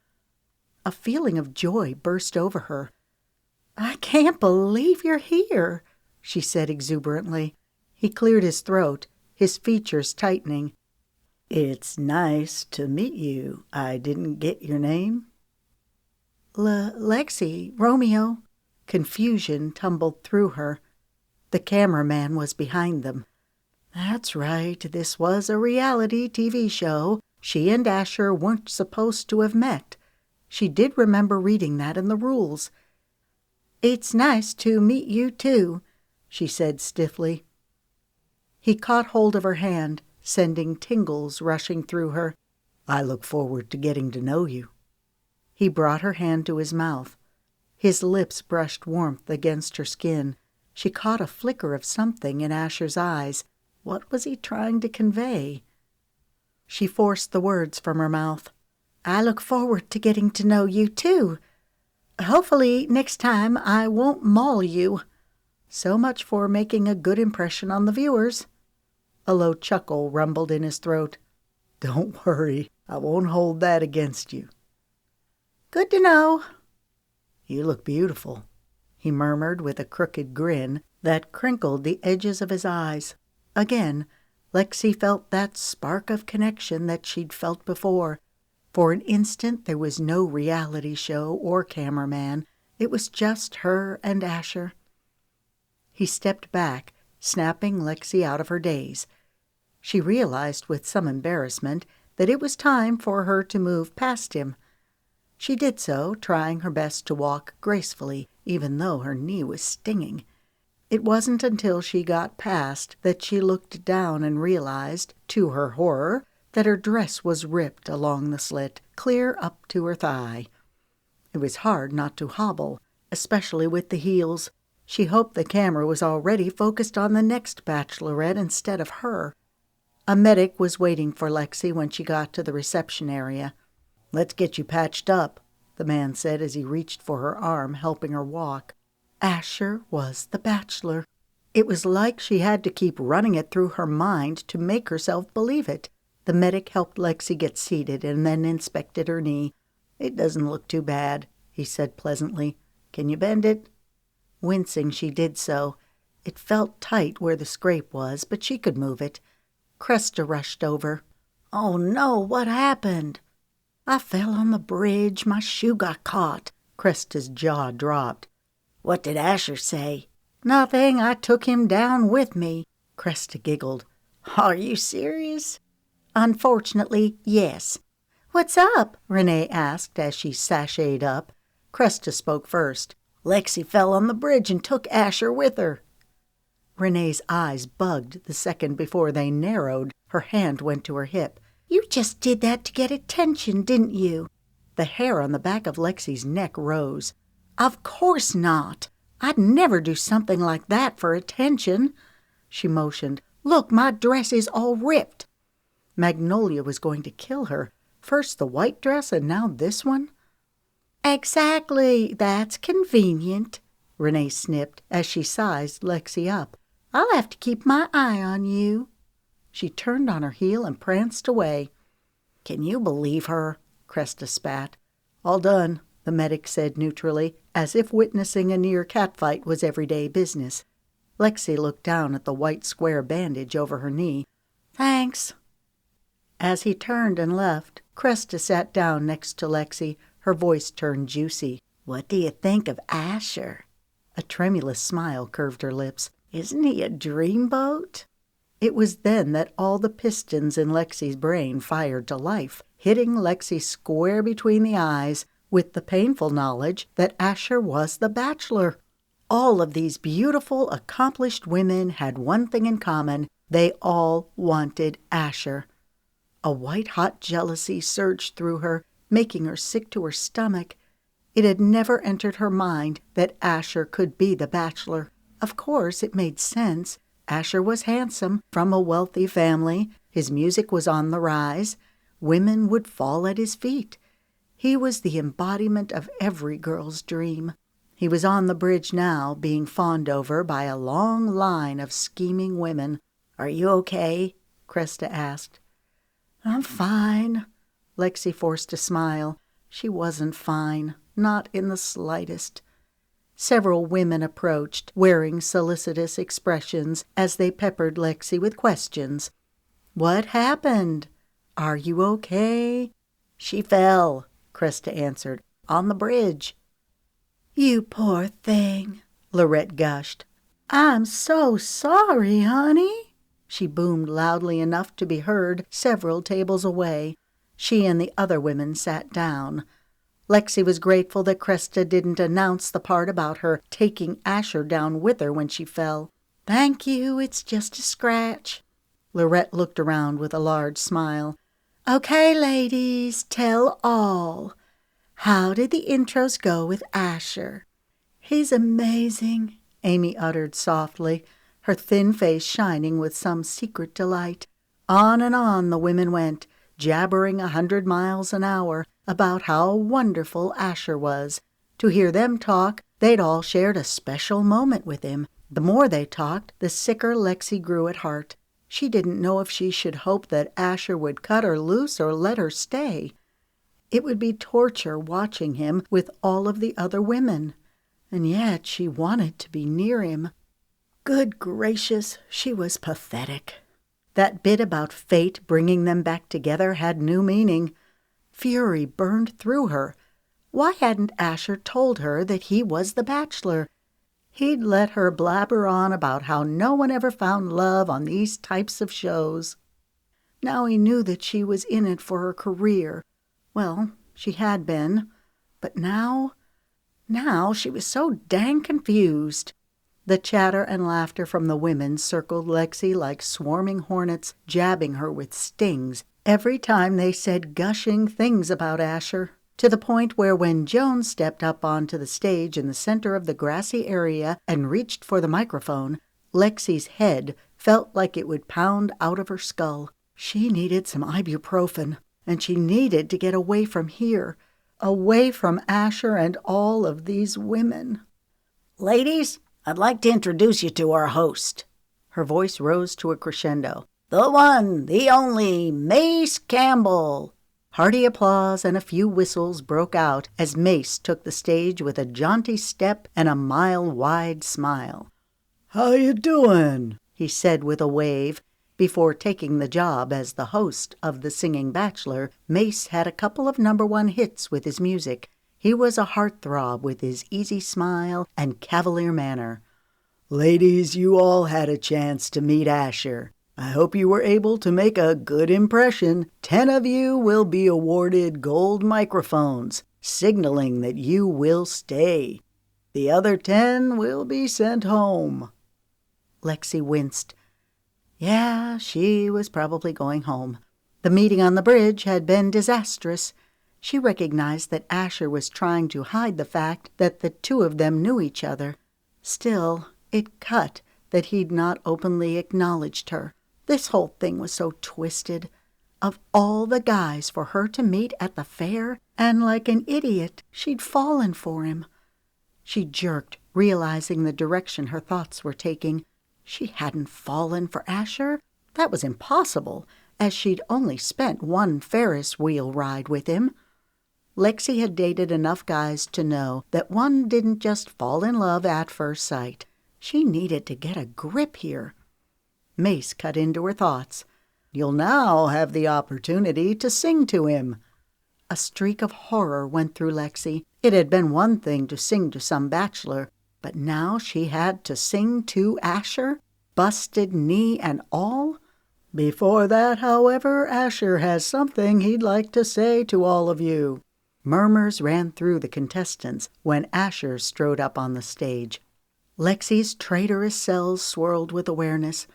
A feeling of joy burst over her. "I can't believe you're here," she said exuberantly. He cleared his throat, his features tightening. "It's nice to meet you. I didn't get your name." Lexi Romeo." Confusion tumbled through her. The cameraman was behind them. That's right, this was a reality TV show. She and Asher weren't supposed to have met. She did remember reading that in the rules. "It's nice to meet you, too," she said stiffly. He caught hold of her hand, sending tingles rushing through her. "I look forward to getting to know you." He brought her hand to his mouth. His lips brushed warmth against her skin. She caught a flicker of something in Asher's eyes. What was he trying to convey? She forced the words from her mouth. "I look forward to getting to know you, too. Hopefully, next time I won't maul you." So much for making a good impression on the viewers. A low chuckle rumbled in his throat. "Don't worry, I won't hold that against you." "Good to know." "You look beautiful," he murmured with a crooked grin that crinkled the edges of his eyes. Again, Lexi felt that spark of connection that she'd felt before. For an instant there was no reality show or cameraman. It was just her and Asher. He stepped back, snapping Lexi out of her daze. She realized with some embarrassment that it was time for her to move past him. She did so, trying her best to walk gracefully, even though her knee was stinging. It wasn't until she got past that she looked down and realized, to her horror, that her dress was ripped along the slit, clear up to her thigh. It was hard not to hobble, especially with the heels. She hoped the camera was already focused on the next bachelorette instead of her. A medic was waiting for Lexi when she got to the reception area. "Let's get you patched up," the man said as he reached for her arm, helping her walk. Asher was the bachelor. It was like she had to keep running it through her mind to make herself believe it. The medic helped Lexi get seated and then inspected her knee. "It doesn't look too bad," he said pleasantly. "Can you bend it?" Wincing, she did so. It felt tight where the scrape was, but she could move it. Cresta rushed over. "Oh no, what happened?" "I fell on the bridge. My shoe got caught." Cresta's jaw dropped. "What did Asher say?" "Nothing. I took him down with me." Cresta giggled. "Are you serious?" "Unfortunately, yes." "What's up?" Renee asked as she sashayed up. Cresta spoke first. "Lexi fell on the bridge and took Asher with her." Renee's eyes bugged the second before they narrowed. Her hand went to her hip. "You just did that to get attention, didn't you?" The hair on the back of Lexi's neck rose. "Of course not. I'd never do something like that for attention." She motioned. "Look, my dress is all ripped." Magnolia was going to kill her. First the white dress and now this one. "Exactly. That's convenient," Renee snipped as she sized Lexi up. "I'll have to keep my eye on you." She turned on her heel and pranced away. "Can you believe her?" Cresta spat. "All done," the medic said neutrally, as if witnessing a near catfight was everyday business. Lexi looked down at the white square bandage over her knee. "Thanks." As he turned and left, Cresta sat down next to Lexi. Her voice turned juicy. "What do you think of Asher?" A tremulous smile curved her lips. "Isn't he a dreamboat?" It was then that all the pistons in Lexi's brain fired to life, hitting Lexi square between the eyes with the painful knowledge that Asher was the bachelor. All of these beautiful, accomplished women had one thing in common. They all wanted Asher. A white-hot jealousy surged through her, making her sick to her stomach. It had never entered her mind that Asher could be the bachelor. Of course, it made sense. Asher was handsome, from a wealthy family. His music was on the rise. Women would fall at his feet. He was the embodiment of every girl's dream. He was on the bridge now, being fawned over by a long line of scheming women. "Are you okay?" Cresta asked. "I'm fine." Lexi forced a smile. She wasn't fine, not in the slightest. Several women approached, wearing solicitous expressions as they peppered Lexi with questions. "What happened?" "Are you okay?" "She fell," Cresta answered, "on the bridge." "You poor thing," Lorette gushed. "I'm so sorry, honey." She boomed loudly enough to be heard several tables away. She and the other women sat down. Lexi was grateful that Cresta didn't announce the part about her taking Asher down with her when she fell. "Thank you, it's just a scratch." Lorette looked around with a large smile. "Okay, ladies, tell all. How did the intros go with Asher?" "He's amazing," Amy uttered softly, her thin face shining with some secret delight. On and on the women went, jabbering 100 miles an hour about how wonderful Asher was. To hear them talk, they'd all shared a special moment with him. The more they talked, the sicker Lexi grew at heart. She didn't know if she should hope that Asher would cut her loose or let her stay. It would be torture watching him with all of the other women. And yet she wanted to be near him. Good gracious, she was pathetic. That bit about fate bringing them back together had new meaning. Fury burned through her. Why hadn't Asher told her that he was the bachelor? He'd let her blabber on about how no one ever found love on these types of shows. Now he knew that she was in it for her career. Well, she had been. But now she was so dang confused. The chatter and laughter from the women circled Lexi like swarming hornets, jabbing her with stings every time they said gushing things about Asher, to the point where when Joan stepped up onto the stage in the center of the grassy area and reached for the microphone, Lexi's head felt like it would pound out of her skull. She needed some ibuprofen, and she needed to get away from here, away from Asher and all of these women. Ladies, I'd like to introduce you to our host. Her voice rose to a crescendo. The one, the only, Mace Campbell. Hearty applause and a few whistles broke out as Mace took the stage with a jaunty step and a mile-wide smile. "How you doing?" he said with a wave. Before taking the job as the host of The Singing Bachelor, Mace had a couple of #1 hits with his music. He was a heartthrob with his easy smile and cavalier manner. "Ladies, you all had a chance to meet Asher. I hope you were able to make a good impression. 10 of you will be awarded gold microphones, signaling that you will stay. The other 10 will be sent home." Lexi winced. Yeah, she was probably going home. The meeting on the bridge had been disastrous. She recognized that Asher was trying to hide the fact that the two of them knew each other. Still, it cut that he'd not openly acknowledged her. This whole thing was so twisted. Of all the guys for her to meet at the fair, and like an idiot, she'd fallen for him. She jerked, realizing the direction her thoughts were taking. She hadn't fallen for Asher. That was impossible, as she'd only spent one Ferris wheel ride with him. Lexi had dated enough guys to know that one didn't just fall in love at first sight. She needed to get a grip here. Mace cut into her thoughts. "You'll now have the opportunity to sing to him." A streak of horror went through Lexi. It had been one thing to sing to some bachelor, but now she had to sing to Asher, busted knee and all. "Before that, however, Asher has something he'd like to say to all of you." Murmurs ran through the contestants when Asher strode up on the stage. Lexi's traitorous cells swirled with awareness.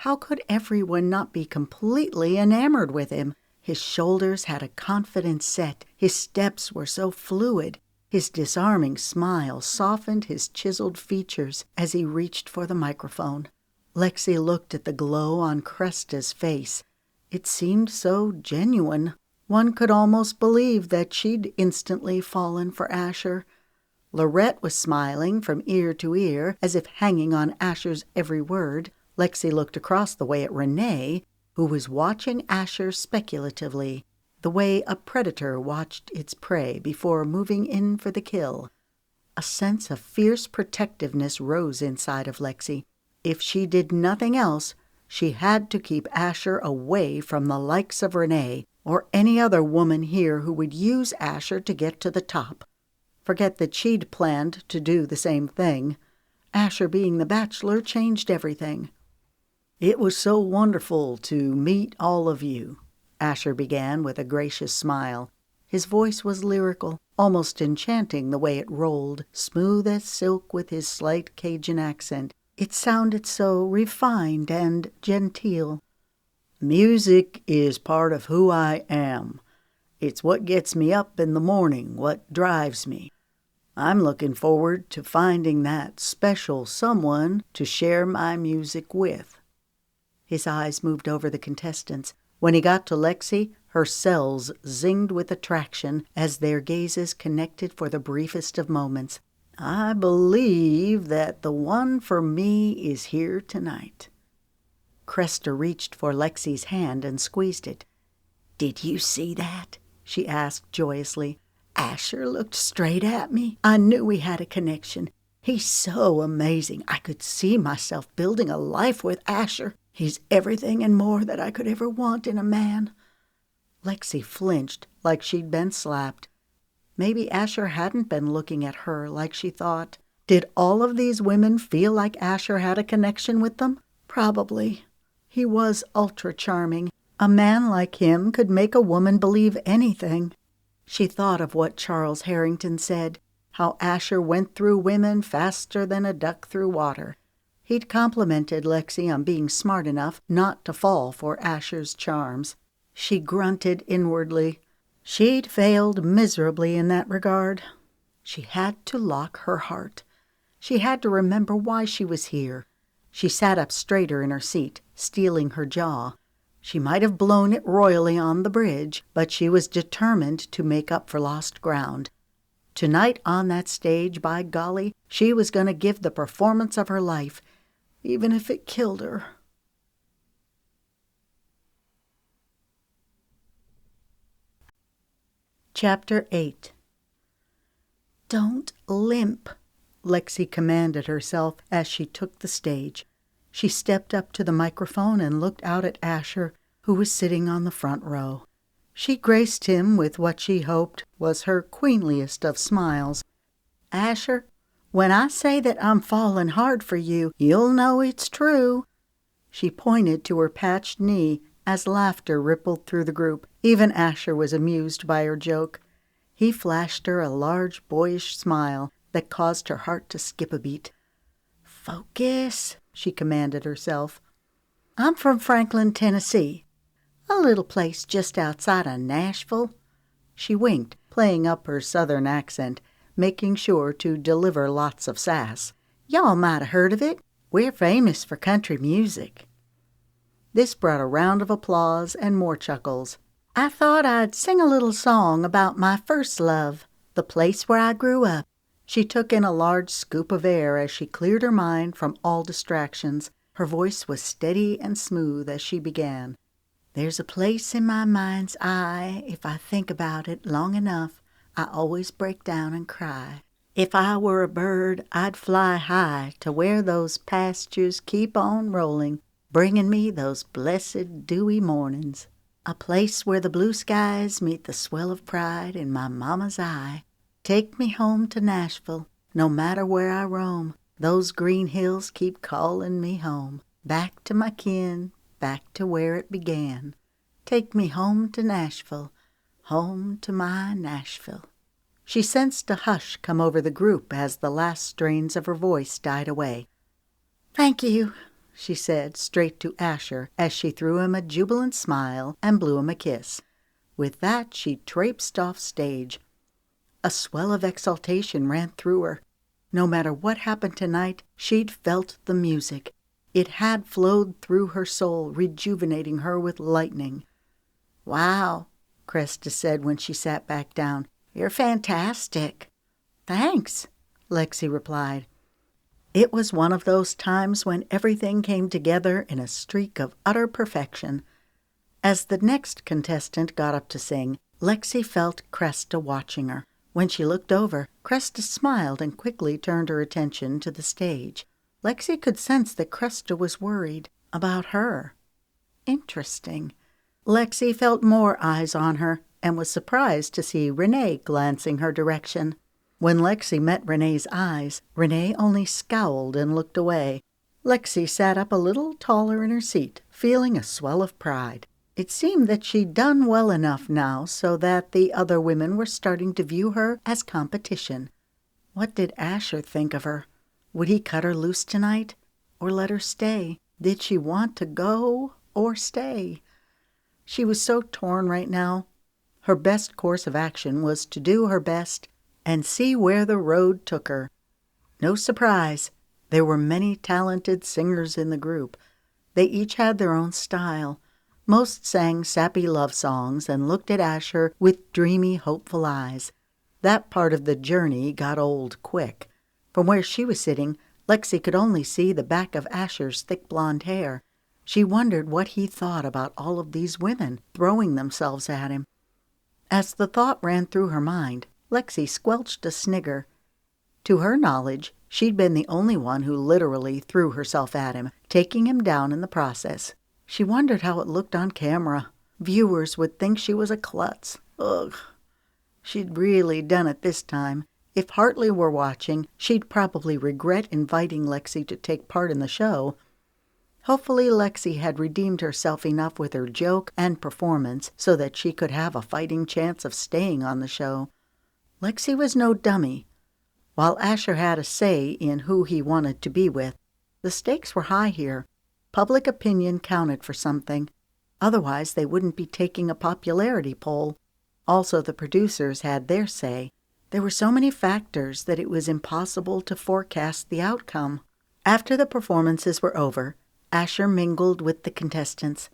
How could everyone not be completely enamored with him? His shoulders had a confident set. His steps were so fluid. His disarming smile softened his chiseled features as he reached for the microphone. Lexi looked at the glow on Cresta's face. It seemed so genuine. One could almost believe that she'd instantly fallen for Asher. Lorette was smiling from ear to ear, as if hanging on Asher's every word. Lexi looked across the way at Renee, who was watching Asher speculatively, the way a predator watched its prey before moving in for the kill. A sense of fierce protectiveness rose inside of Lexi. If she did nothing else, she had to keep Asher away from the likes of Renee or any other woman here who would use Asher to get to the top. Forget that she'd planned to do the same thing. Asher being the bachelor changed everything. "It was so wonderful to meet all of you," Asher began with a gracious smile. His voice was lyrical, almost enchanting the way it rolled, smooth as silk with his slight Cajun accent. It sounded so refined and genteel. "Music is part of who I am. It's what gets me up in the morning, what drives me. I'm looking forward to finding that special someone to share my music with." His eyes moved over the contestants. When he got to Lexi, her cells zinged with attraction as their gazes connected for the briefest of moments. "I believe that the one for me is here tonight." Cresta reached for Lexi's hand and squeezed it. "Did you see that?" she asked joyously. "Asher looked straight at me. I knew we had a connection. He's so amazing. I could see myself building a life with Asher. He's everything and more that I could ever want in a man." Lexi flinched like she'd been slapped. Maybe Asher hadn't been looking at her like she thought. Did all of these women feel like Asher had a connection with them? Probably. He was ultra charming. A man like him could make a woman believe anything. She thought of what Charles Harrington said, how Asher went through women faster than a duck through water. He'd complimented Lexi on being smart enough not to fall for Asher's charms. She grunted inwardly. She'd failed miserably in that regard. She had to lock her heart. She had to remember why she was here. She sat up straighter in her seat, steeling her jaw. She might have blown it royally on the bridge, but she was determined to make up for lost ground. Tonight on that stage, by golly, she was going to give the performance of her life, even if it killed her. Chapter 8. "Don't limp," Lexi commanded herself as she took the stage. She stepped up to the microphone and looked out at Asher, who was sitting on the front row. She graced him with what she hoped was her queenliest of smiles. "Asher, when I say that I'm falling hard for you, you'll know it's true." She pointed to her patched knee as laughter rippled through the group. Even Asher was amused by her joke. He flashed her a large boyish smile that caused her heart to skip a beat. "Focus," she commanded herself. "I'm from Franklin, Tennessee, a little place just outside of Nashville." She winked, playing up her southern accent, making sure to deliver lots of sass. "Y'all might have heard of it. We're famous for country music." This brought a round of applause and more chuckles. "I thought I'd sing a little song about my first love, the place where I grew up." She took in a large scoop of air as she cleared her mind from all distractions. Her voice was steady and smooth as she began. "There's a place in my mind's eye, if I think about it long enough, I always break down and cry. If I were a bird, I'd fly high to where those pastures keep on rolling, bringing me those blessed dewy mornings. A place where the blue skies meet the swell of pride in my mama's eye. Take me home to Nashville, no matter where I roam. Those green hills keep calling me home. Back to my kin, back to where it began. Take me home to Nashville, home to my Nashville." She sensed a hush come over the group as the last strains of her voice died away. "Thank you," she said straight to Asher as she threw him a jubilant smile and blew him a kiss. With that, she traipsed off stage. A swell of exultation ran through her. No matter what happened tonight, she'd felt the music. It had flowed through her soul, rejuvenating her with lightning. "Wow," Cresta said when she sat back down. "You're fantastic." "Thanks," Lexi replied. It was one of those times when everything came together in a streak of utter perfection. As the next contestant got up to sing, Lexi felt Cresta watching her. When she looked over, Cresta smiled and quickly turned her attention to the stage. Lexi could sense that Cresta was worried about her. Interesting. Lexi felt more eyes on her and was surprised to see Renee glancing her direction. When Lexi met Renee's eyes, Renee only scowled and looked away. Lexi sat up a little taller in her seat, feeling a swell of pride. It seemed that she'd done well enough now so that the other women were starting to view her as competition. What did Asher think of her? Would he cut her loose tonight, or let her stay? Did she want to go or stay? She was so torn right now. Her best course of action was to do her best and see where the road took her. No surprise, there were many talented singers in the group. They each had their own style. Most sang sappy love songs and looked at Asher with dreamy, hopeful eyes. That part of the journey got old quick. From where she was sitting, Lexi could only see the back of Asher's thick blonde hair. She wondered what he thought about all of these women throwing themselves at him. As the thought ran through her mind, Lexi squelched a snigger. To her knowledge, she'd been the only one who literally threw herself at him, taking him down in the process. She wondered how it looked on camera. Viewers would think she was a klutz. Ugh. She'd really done it this time. If Hartley were watching, she'd probably regret inviting Lexi to take part in the show. Hopefully Lexi had redeemed herself enough with her joke and performance so that she could have a fighting chance of staying on the show. Lexi was no dummy. While Asher had a say in who he wanted to be with, the stakes were high here. Public opinion counted for something. Otherwise, they wouldn't be taking a popularity poll. Also, the producers had their say. There were so many factors that it was impossible to forecast the outcome. After the performances were over, Asher mingled with the contestants.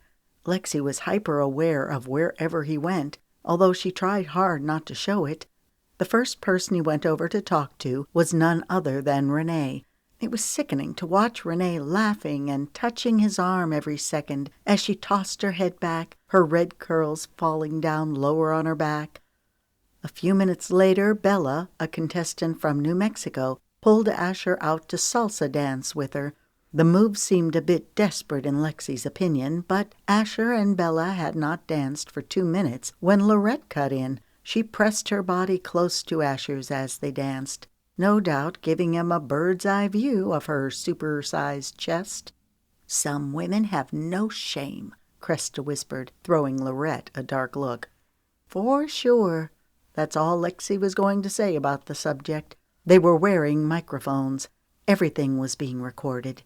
Lexi was hyper-aware of wherever he went, although she tried hard not to show it. The first person he went over to talk to was none other than Renee. It was sickening to watch Renee laughing and touching his arm every second as she tossed her head back, her red curls falling down lower on her back. A few minutes later, Bella, a contestant from New Mexico, pulled Asher out to salsa dance with her. The move seemed a bit desperate in Lexi's opinion, but Asher and Bella had not danced for 2 minutes when Lorette cut in. She pressed her body close to Asher's as they danced, no doubt giving him a bird's-eye view of her super-sized chest. "Some women have no shame," Cresta whispered, throwing Lorette a dark look. "For sure." That's all Lexi was going to say about the subject. They were wearing microphones. Everything was being recorded.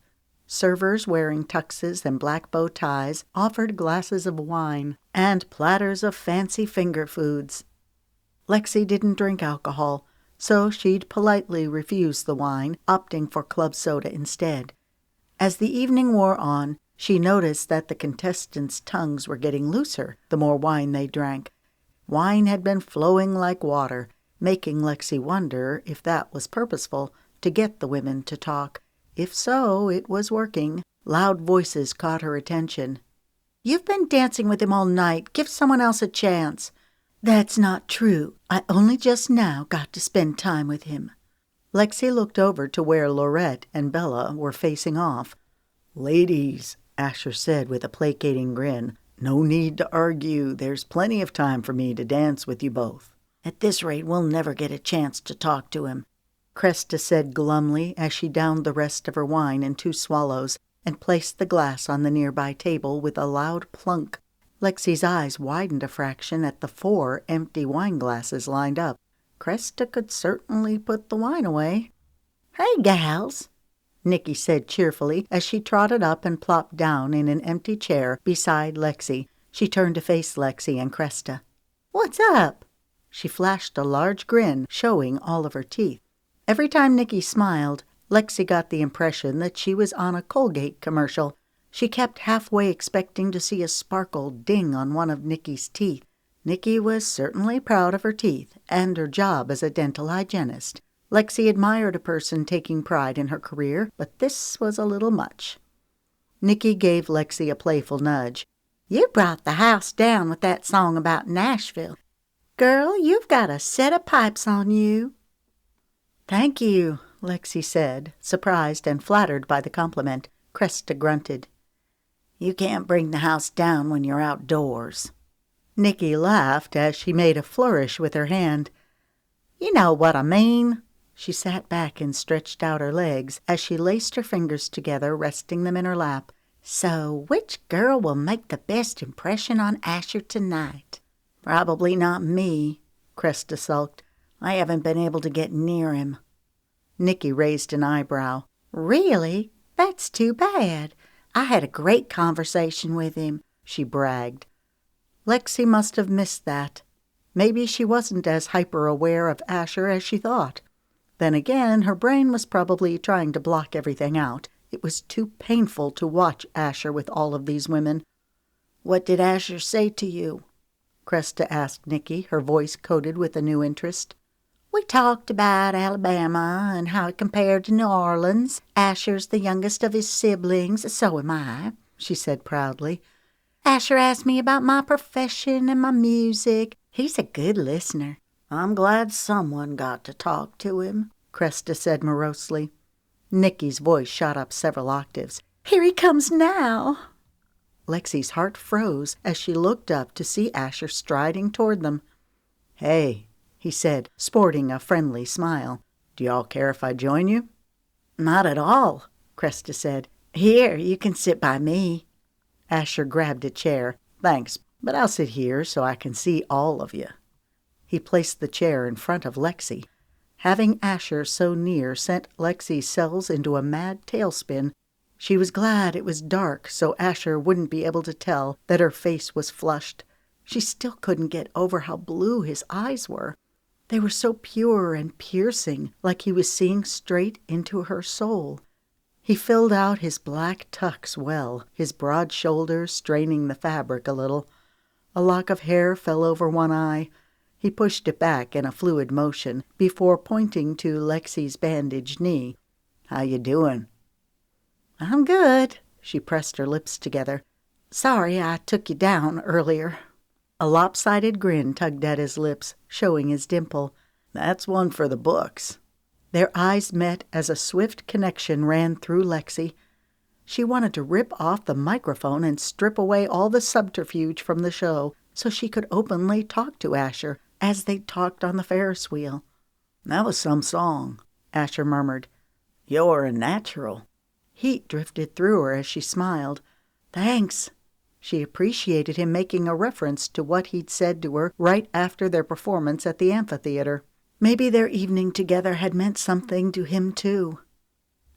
Servers wearing tuxes and black bow ties offered glasses of wine and platters of fancy finger foods. Lexi didn't drink alcohol, so she'd politely refused the wine, opting for club soda instead. As the evening wore on, she noticed that the contestants' tongues were getting looser the more wine they drank. Wine had been flowing like water, making Lexi wonder if that was purposeful, to get the women to talk. If so, it was working. Loud voices caught her attention. "You've been dancing with him all night. Give someone else a chance." "That's not true. I only just now got to spend time with him." Lexi looked over to where Lorette and Bella were facing off. "Ladies," Asher said with a placating grin, "no need to argue. There's plenty of time for me to dance with you both." "At this rate, we'll never get a chance to talk to him," Cresta said glumly as she downed the rest of her wine in 2 swallows and placed the glass on the nearby table with a loud plunk. Lexi's eyes widened a fraction at the 4 empty wine glasses lined up. Cresta could certainly put the wine away. "Hey, gals," Nikki said cheerfully as she trotted up and plopped down in an empty chair beside Lexi. She turned to face Lexi and Cresta. "What's up?" She flashed a large grin, showing all of her teeth. Every time Nikki smiled, Lexi got the impression that she was on a Colgate commercial. She kept halfway expecting to see a sparkle ding on one of Nikki's teeth. Nikki was certainly proud of her teeth and her job as a dental hygienist. Lexi admired a person taking pride in her career, but this was a little much. Nikki gave Lexi a playful nudge. "You brought the house down with that song about Nashville. Girl, you've got a set of pipes on you." "Thank you," Lexi said, surprised and flattered by the compliment. Cresta grunted. "You can't bring the house down when you're outdoors." Nikki laughed as she made a flourish with her hand. "You know what I mean." She sat back and stretched out her legs as she laced her fingers together, resting them in her lap. "So, which girl will make the best impression on Asher tonight?" "Probably not me," Cresta sulked. "I haven't been able to get near him." Nikki raised an eyebrow. "Really? That's too bad. I had a great conversation with him," she bragged. Lexi must have missed that. Maybe she wasn't as hyper-aware of Asher as she thought. Then again, her brain was probably trying to block everything out. It was too painful to watch Asher with all of these women. "What did Asher say to you?" Cresta asked Nikki, her voice coated with a new interest. "We talked about Alabama and how it compared to New Orleans. Asher's the youngest of his siblings, so am I," she said proudly. "Asher asked me about my profession and my music. He's a good listener." "I'm glad someone got to talk to him," Cresta said morosely. Nikki's voice shot up several octaves. "Here he comes now." Lexi's heart froze as she looked up to see Asher striding toward them. "Hey," he said, sporting a friendly smile. "Do y'all care if I join you?" "Not at all," Cresta said. "Here, you can sit by me." Asher grabbed a chair. "Thanks, but I'll sit here so I can see all of you." He placed the chair in front of Lexi. Having Asher so near sent Lexi's cells into a mad tailspin. She was glad it was dark so Asher wouldn't be able to tell that her face was flushed. She still couldn't get over how blue his eyes were. They were so pure and piercing, like he was seeing straight into her soul. He filled out his black tux well, his broad shoulders straining the fabric a little. A lock of hair fell over one eye. He pushed it back in a fluid motion before pointing to Lexi's bandaged knee. "How you doing?" "I'm good." She pressed her lips together. "Sorry I took you down earlier." A lopsided grin tugged at his lips, showing his dimple. "That's one for the books." Their eyes met as a swift connection ran through Lexi. She wanted to rip off the microphone and strip away all the subterfuge from the show so she could openly talk to Asher as they talked on the Ferris wheel. "That was some song," Asher murmured. "You're a natural." Heat drifted through her as she smiled. "Thanks." She appreciated him making a reference to what he'd said to her right after their performance at the amphitheater. Maybe their evening together had meant something to him, too.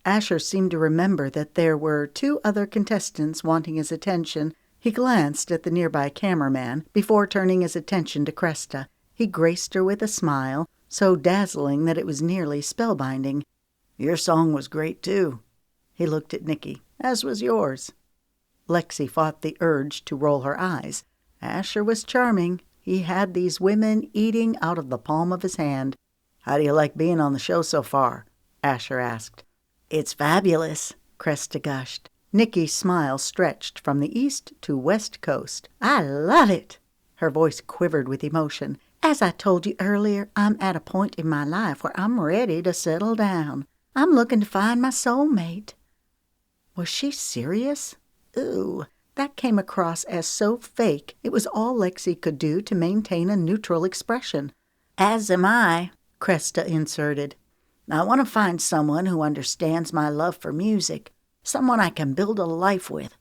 Asher seemed to remember that there were 2 other contestants wanting his attention. He glanced at the nearby cameraman before turning his attention to Cresta. He graced her with a smile, so dazzling that it was nearly spellbinding. "Your song was great, too." He looked at Nikki. "As was yours." Lexi fought the urge to roll her eyes. Asher was charming. He had these women eating out of the palm of his hand. "How do you like being on the show so far?" Asher asked. "It's fabulous," Cresta gushed. Nikki's smile stretched from the east to west coast. "I love it." Her voice quivered with emotion. "As I told you earlier, I'm at a point in my life where I'm ready to settle down. I'm looking to find my soulmate." Was she serious? Ooh, that came across as so fake it was all Lexi could do to maintain a neutral expression. "As am I," Cresta inserted. "I want to find someone who understands my love for music, someone I can build a life with."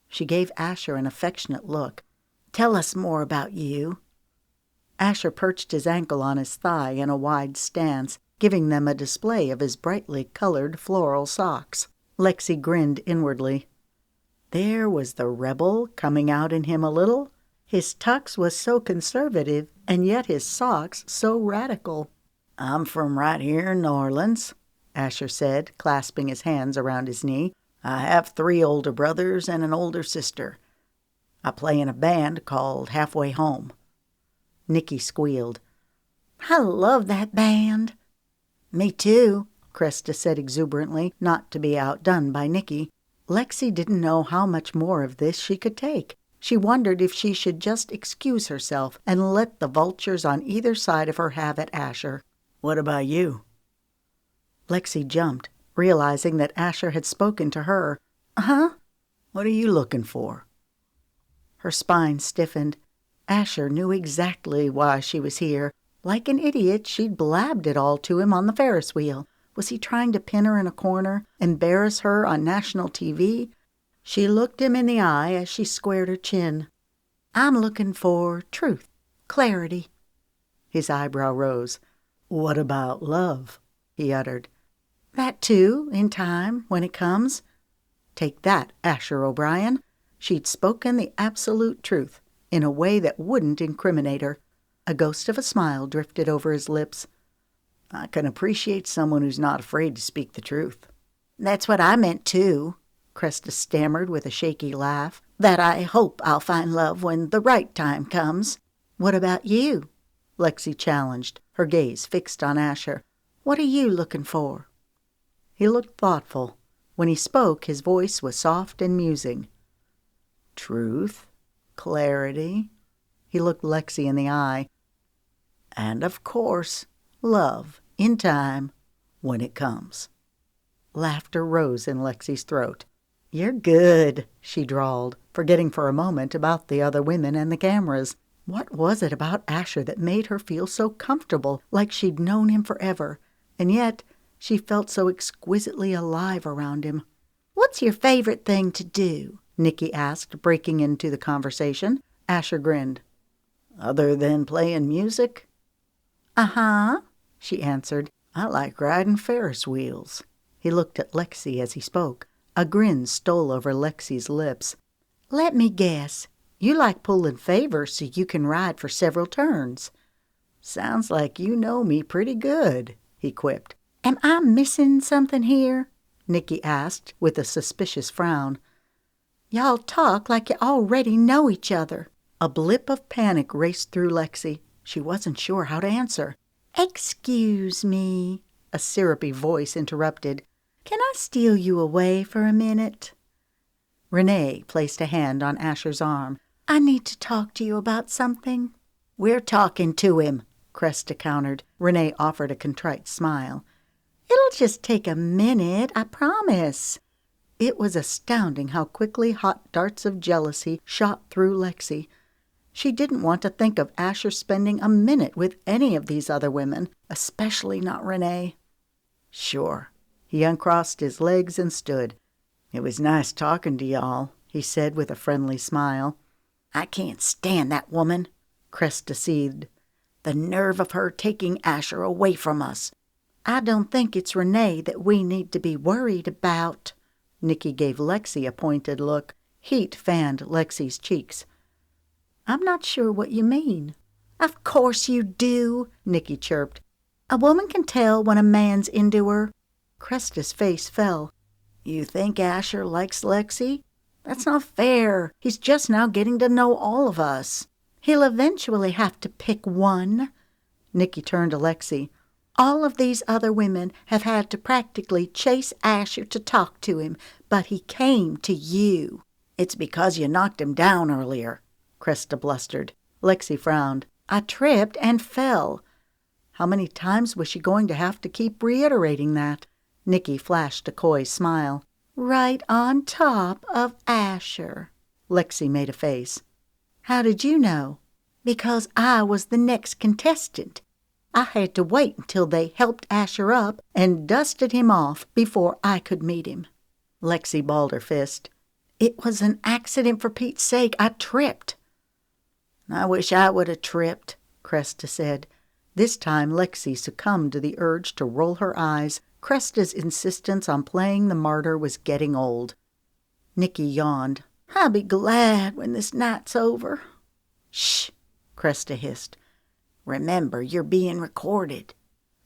She gave Asher an affectionate look. "Tell us more about you." Asher perched his ankle on his thigh in a wide stance, giving them a display of his brightly colored floral socks. Lexi grinned inwardly. There was the rebel coming out in him a little. His tux was so conservative, and yet his socks so radical. "I'm from right here in New Orleans," Asher said, clasping his hands around his knee. "I have 3 older brothers and an older sister. I play in a band called Halfway Home." Nikki squealed. "I love that band." "Me too," Cresta said exuberantly, not to be outdone by Nikki. Lexi didn't know how much more of this she could take. She wondered if she should just excuse herself and let the vultures on either side of her have at Asher. "What about you?" Lexi jumped, realizing that Asher had spoken to her. "Huh? What are you looking for?" Her spine stiffened. Asher knew exactly why she was here. Like an idiot, she'd blabbed it all to him on the Ferris wheel. Was he trying to pin her in a corner, embarrass her on national TV? She looked him in the eye as she squared her chin. "I'm looking for truth, clarity." His eyebrow rose. "What about love?" he uttered. "That too, in time, when it comes." Take that, Asher O'Brien. She'd spoken the absolute truth, in a way that wouldn't incriminate her. A ghost of a smile drifted over his lips. "I can appreciate someone who's not afraid to speak the truth." "That's what I meant, too," Cresta stammered with a shaky laugh. "That I hope I'll find love when the right time comes." "What about you?" Lexi challenged, her gaze fixed on Asher. "What are you looking for?" He looked thoughtful. When he spoke, his voice was soft and musing. "Truth, clarity." He looked Lexi in the eye. "And, of course, love, in time, when it comes." Laughter rose in Lexi's throat. "You're good," she drawled, forgetting for a moment about the other women and the cameras. What was it about Asher that made her feel so comfortable, like she'd known him forever, and yet she felt so exquisitely alive around him? "What's your favorite thing to do?" Nikki asked, breaking into the conversation. Asher grinned. "Other than playing music?" "Uh-huh," she answered. "I like riding Ferris wheels." He looked at Lexi as he spoke. A grin stole over Lexi's lips. "Let me guess. You like pulling favors so you can ride for several turns." "Sounds like you know me pretty good," he quipped. "Am I missing something here?" Nikki asked with a suspicious frown. Y'all talk like you already know each other. A blip of panic raced through Lexi. She wasn't sure how to answer. Excuse me, a syrupy voice interrupted. Can I steal you away for a minute? Renee placed a hand on Asher's arm. I need to talk to you about something. We're talking to him, Cresta countered. Renee offered a contrite smile. It'll just take a minute, I promise. It was astounding how quickly hot darts of jealousy shot through Lexi. She didn't want to think of Asher spending a minute with any of these other women, especially not Renee. Sure. He uncrossed his legs and stood. It was nice talking to y'all, he said with a friendly smile. I can't stand that woman, Cresta seethed. The nerve of her taking Asher away from us. I don't think it's Renee that we need to be worried about. Nikki gave Lexi a pointed look. Heat fanned Lexi's cheeks. I'm not sure what you mean. Of course you do, Nikki chirped. A woman can tell when a man's into her. Cresta's face fell. You think Asher likes Lexi? That's not fair. He's just now getting to know all of us. He'll eventually have to pick one. Nikki turned to Lexi. All of these other women have had to practically chase Asher to talk to him, but he came to you. It's because you knocked him down earlier, Cresta blustered. Lexi frowned. I tripped and fell. How many times was she going to have to keep reiterating that? Nikki flashed a coy smile. Right on top of Asher. Lexi made a face. How did you know? Because I was the next contestant. I had to wait until they helped Asher up and dusted him off before I could meet him. Lexi balled her fist. It was an accident, for Pete's sake. I tripped. I wish I would have tripped, Cresta said. This time Lexi succumbed to the urge to roll her eyes. Cresta's insistence on playing the martyr was getting old. Nikki yawned. I'll be glad when this night's over. Shh, Cresta hissed. Remember, you're being recorded.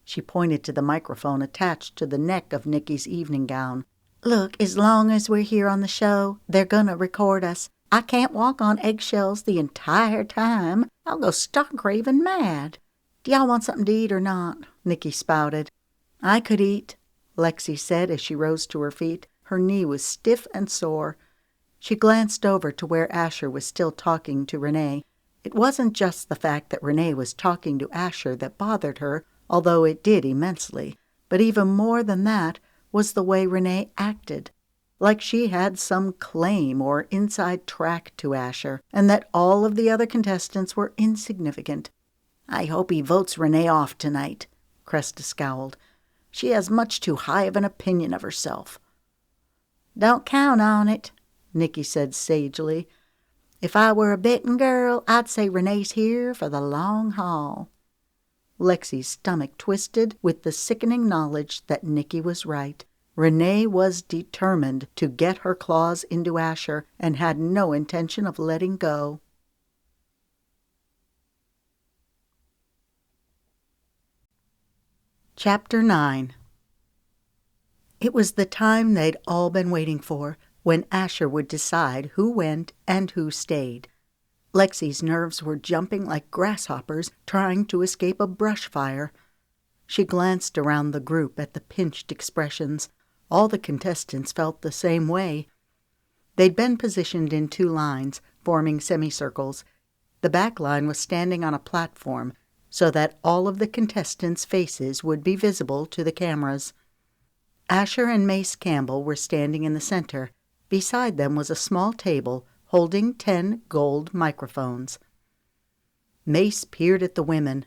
She pointed to the microphone attached to the neck of Nikki's evening gown. Look, as long as we're here on the show, they're gonna record us. I can't walk on eggshells the entire time. I'll go stark raving mad. Do y'all want something to eat or not? Nikki spouted. I could eat, Lexi said as she rose to her feet. Her knee was stiff and sore. She glanced over to where Asher was still talking to Renee. It wasn't just the fact that Renee was talking to Asher that bothered her, although it did immensely, but even more than that was the way Renee acted, like she had some claim or inside track to Asher, and that all of the other contestants were insignificant. I hope he votes Renee off tonight, Cresta scowled. She has much too high of an opinion of herself. Don't count on it, Nikki said sagely. If I were a betting girl, I'd say Renee's here for the long haul. Lexi's stomach twisted with the sickening knowledge that Nikki was right. Renee was determined to get her claws into Asher and had no intention of letting go. Chapter 9. It was the time they'd all been waiting for, when Asher would decide who went and who stayed. Lexi's nerves were jumping like grasshoppers trying to escape a brush fire. She glanced around the group at the pinched expressions. All the contestants felt the same way. They'd been positioned in two lines, forming semicircles. The back line was standing on a platform, so that all of the contestants' faces would be visible to the cameras. Asher and Mace Campbell were standing in the center. Beside them was a small table holding 10 gold microphones. Mace peered at the women.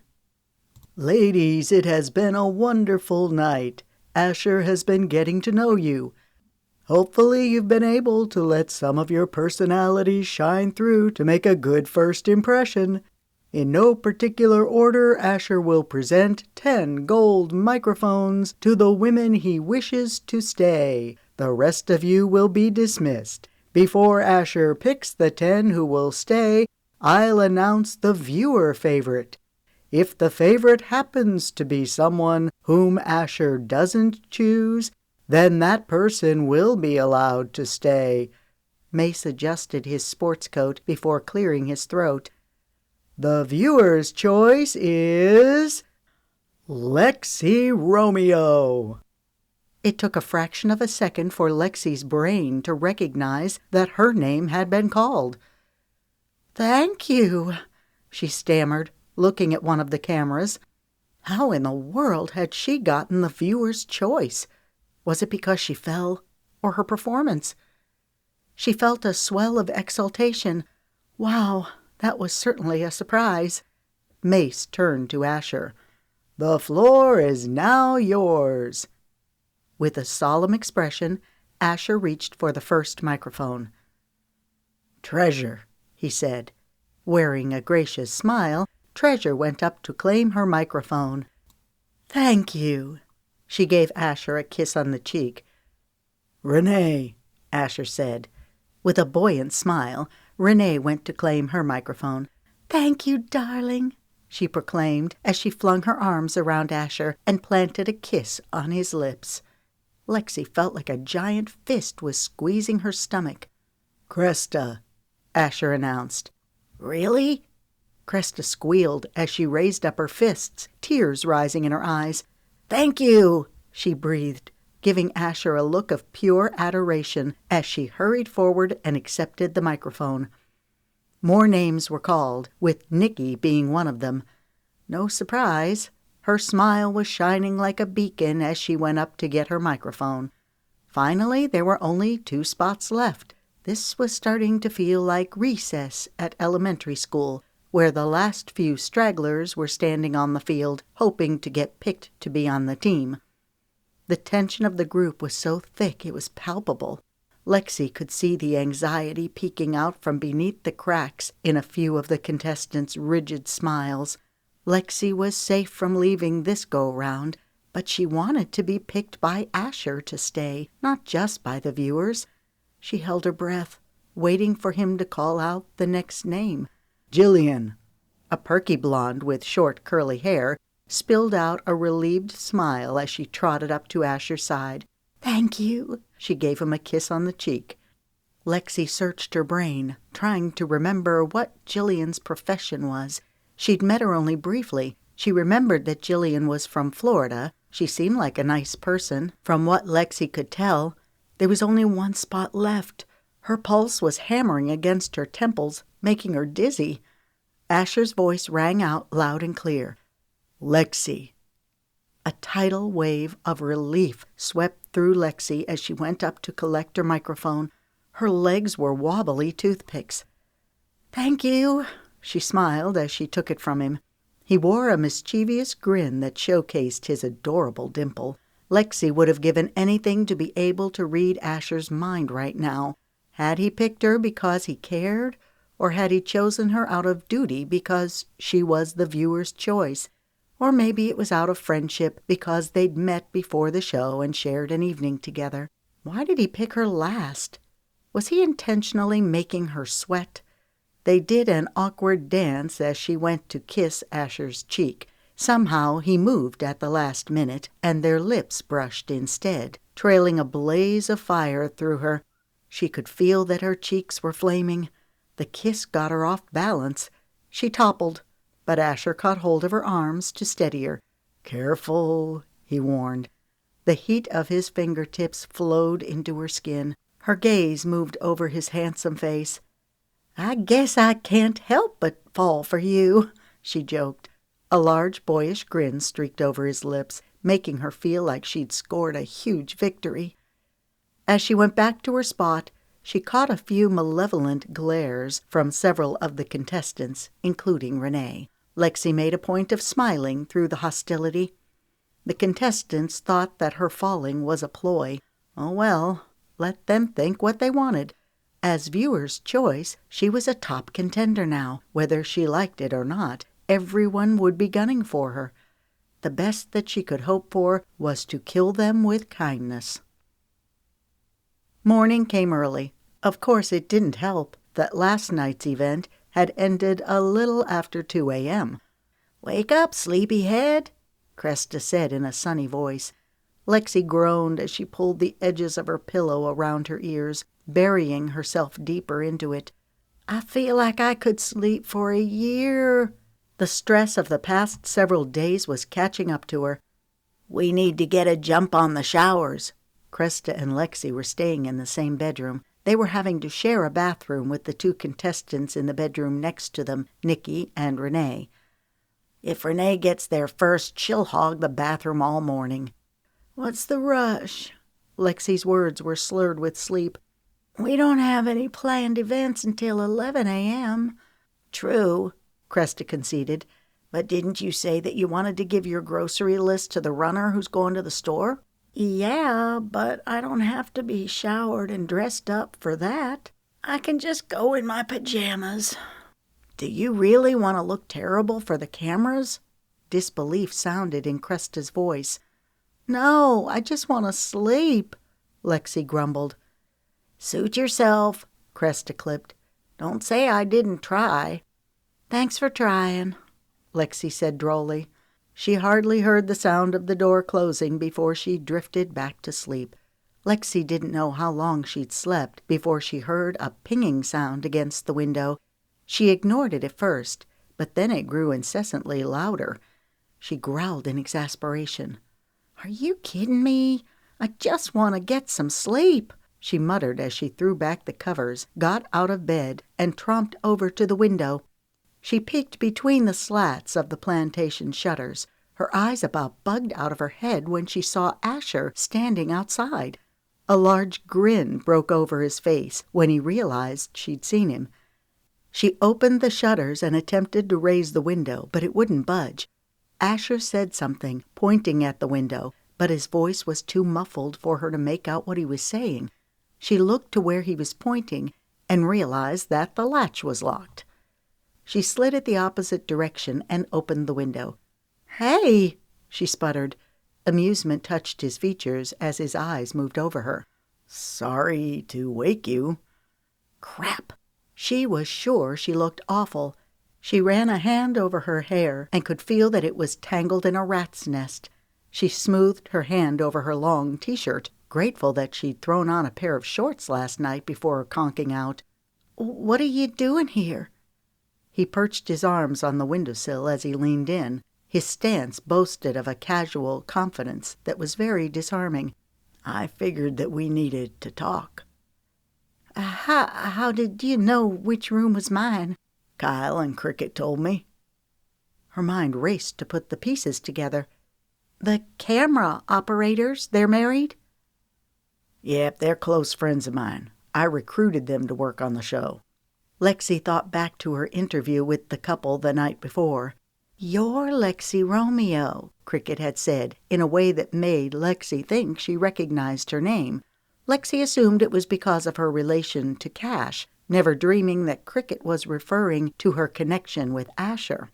Ladies, it has been a wonderful night. Asher has been getting to know you. Hopefully you've been able to let some of your personalities shine through to make a good first impression. In no particular order, Asher will present 10 gold microphones to the women he wishes to stay. The rest of you will be dismissed. Before Asher picks the 10 who will stay, I'll announce the viewer favorite. If the favorite happens to be someone whom Asher doesn't choose, then that person will be allowed to stay. Mace adjusted his sports coat before clearing his throat. The viewer's choice is Lexi Romeo. It took a fraction of a second for Lexi's brain to recognize that her name had been called. "Thank you," she stammered, looking at one of the cameras. How in the world had she gotten the viewer's choice? Was it because she fell, or her performance? She felt a swell of exultation. Wow, that was certainly a surprise. Mace turned to Asher. "The floor is now yours." With a solemn expression, Asher reached for the first microphone. "Treasure," he said. Wearing a gracious smile, Treasure went up to claim her microphone. "Thank you." She gave Asher a kiss on the cheek. "Renee," Asher said. With a buoyant smile, Renee went to claim her microphone. "Thank you, darling," she proclaimed as she flung her arms around Asher and planted a kiss on his lips. Lexi felt like a giant fist was squeezing her stomach. "Cresta," Asher announced. "Really?" Cresta squealed as she raised up her fists, tears rising in her eyes. "Thank you," she breathed, giving Asher a look of pure adoration as she hurried forward and accepted the microphone. More names were called, with Nikki being one of them. No surprise. Her smile was shining like a beacon as she went up to get her microphone. Finally, there were only 2 spots left. This was starting to feel like recess at elementary school, where the last few stragglers were standing on the field, hoping to get picked to be on the team. The tension of the group was so thick it was palpable. Lexi could see the anxiety peeking out from beneath the cracks in a few of the contestants' rigid smiles. Lexi was safe from leaving this go-round, but she wanted to be picked by Asher to stay, not just by the viewers. She held her breath, waiting for him to call out the next name. Jillian. A perky blonde with short curly hair spilled out a relieved smile as she trotted up to Asher's side. "Thank you." She gave him a kiss on the cheek. Lexi searched her brain, trying to remember what Jillian's profession was. She'd met her only briefly. She remembered that Jillian was from Florida. She seemed like a nice person. From what Lexi could tell, there was only 1 spot left. Her pulse was hammering against her temples, making her dizzy. Asher's voice rang out loud and clear. "Lexi." A tidal wave of relief swept through Lexi as she went up to collect her microphone. Her legs were wobbly toothpicks. "Thank you," she smiled as she took it from him. He wore a mischievous grin that showcased his adorable dimple. Lexi would have given anything to be able to read Asher's mind right now. Had he picked her because he cared, or had he chosen her out of duty because she was the viewer's choice? Or maybe it was out of friendship because they'd met before the show and shared an evening together. Why did he pick her last? Was he intentionally making her sweat? They did an awkward dance as she went to kiss Asher's cheek. Somehow he moved at the last minute, and their lips brushed instead, trailing a blaze of fire through her. She could feel that her cheeks were flaming. The kiss got her off balance. She toppled, but Asher caught hold of her arms to steady her. "Careful," he warned. The heat of his fingertips flowed into her skin. Her gaze moved over his handsome face. "I guess I can't help but fall for you," she joked. A large boyish grin streaked over his lips, making her feel like she'd scored a huge victory. As she went back to her spot, she caught a few malevolent glares from several of the contestants, including Renee. Lexi made a point of smiling through the hostility. The contestants thought that her falling was a ploy. Oh well, let them think what they wanted. As viewer's choice, she was a top contender now. Whether she liked it or not, everyone would be gunning for her. The best that she could hope for was to kill them with kindness. Morning came early. Of course, it didn't help that last night's event had ended a little after 2 a.m. "Wake up, sleepyhead," Cresta said in a sunny voice. Lexi groaned as she pulled the edges of her pillow around her ears, burying herself deeper into it. I feel like I could sleep for a year. The stress of the past several days was catching up to her. We need to get a jump on the showers. Krista and Lexi were staying in the same bedroom. They were having to share a bathroom with the two contestants in the bedroom next to them, Nikki and Renee. If Renee gets there first, she'll hog the bathroom all morning. What's the rush? Lexi's words were slurred with sleep. We don't have any planned events until 11 a.m. True, Krista conceded. But didn't you say that you wanted to give your grocery list to the runner who's going to the store? Yeah, but I don't have to be showered and dressed up for that. I can just go in my pajamas. Do you really want to look terrible for the cameras? Disbelief sounded in Krista's voice. No, I just want to sleep, Lexi grumbled. Suit yourself, Krista clipped. Don't say I didn't try. Thanks for trying, Lexi said drolly. She hardly heard the sound of the door closing before she drifted back to sleep. Lexi didn't know how long she'd slept before she heard a pinging sound against the window. She ignored it at first, but then it grew incessantly louder. She growled in exasperation. Are you kidding me? I just want to get some sleep, she muttered as she threw back the covers, got out of bed, and tromped over to the window. She peeked between the slats of the plantation shutters, her eyes about bugged out of her head when she saw Asher standing outside. A large grin broke over his face when he realized she'd seen him. She opened the shutters and attempted to raise the window, but it wouldn't budge. Asher said something, pointing at the window, but his voice was too muffled for her to make out what he was saying. She looked to where he was pointing and realized that the latch was locked. She slid it the opposite direction and opened the window. Hey, she sputtered. Amusement touched his features as his eyes moved over her. Sorry to wake you. Crap. She was sure she looked awful. She ran a hand over her hair and could feel that it was tangled in a rat's nest. She smoothed her hand over her long T-shirt, grateful that she'd thrown on a pair of shorts last night before conking out. What are you doing here? He perched his arms on the windowsill as he leaned in. His stance boasted of a casual confidence that was very disarming. I figured that we needed to talk. How did you know which room was mine? Kyle and Cricket told me. Her mind raced to put the pieces together. The camera operators, they're married? Yep, they're close friends of mine. I recruited them to work on the show. Lexi thought back to her interview with the couple the night before. You're Lexi Romeo, Cricket had said, in a way that made Lexi think she recognized her name. Lexi assumed it was because of her relation to Cash, never dreaming that Cricket was referring to her connection with Asher.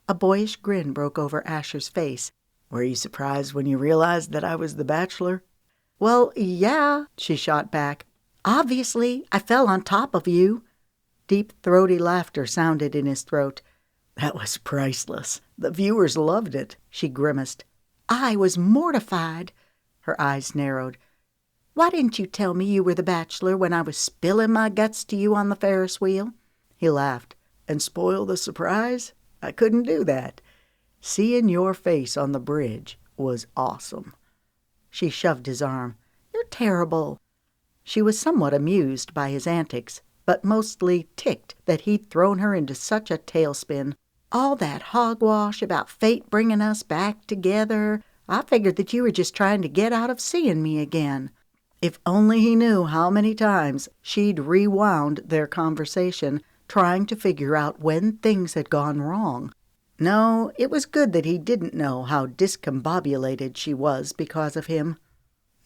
A boyish grin broke over Asher's face. Were you surprised when you realized that I was the bachelor? Well, yeah, she shot back. Obviously, I fell on top of you. Deep, throaty laughter sounded in his throat. That was priceless. The viewers loved it, she grimaced. I was mortified. Her eyes narrowed. Why didn't you tell me you were the bachelor when I was spilling my guts to you on the Ferris wheel? He laughed. And spoil the surprise? I couldn't do that. Seeing your face on the bridge was awesome. She shoved his arm. You're terrible. She was somewhat amused by his antics, but mostly ticked that he'd thrown her into such a tailspin. All that hogwash about fate bringing us back together. I figured that you were just trying to get out of seeing me again. If only he knew how many times she'd rewound their conversation, trying to figure out when things had gone wrong. No, it was good that he didn't know how discombobulated she was because of him.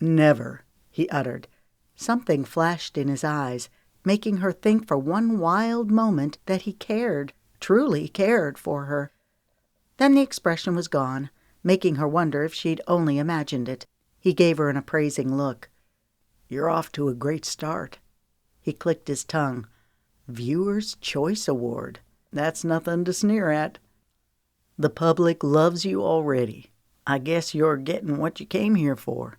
Never, he uttered. Something flashed in his eyes, making her think for one wild moment that he cared, truly cared for her. Then the expression was gone, making her wonder if she'd only imagined it. He gave her an appraising look. You're off to a great start. He clicked his tongue. Viewer's Choice Award. That's nothing to sneer at. The public loves you already. I guess you're getting what you came here for."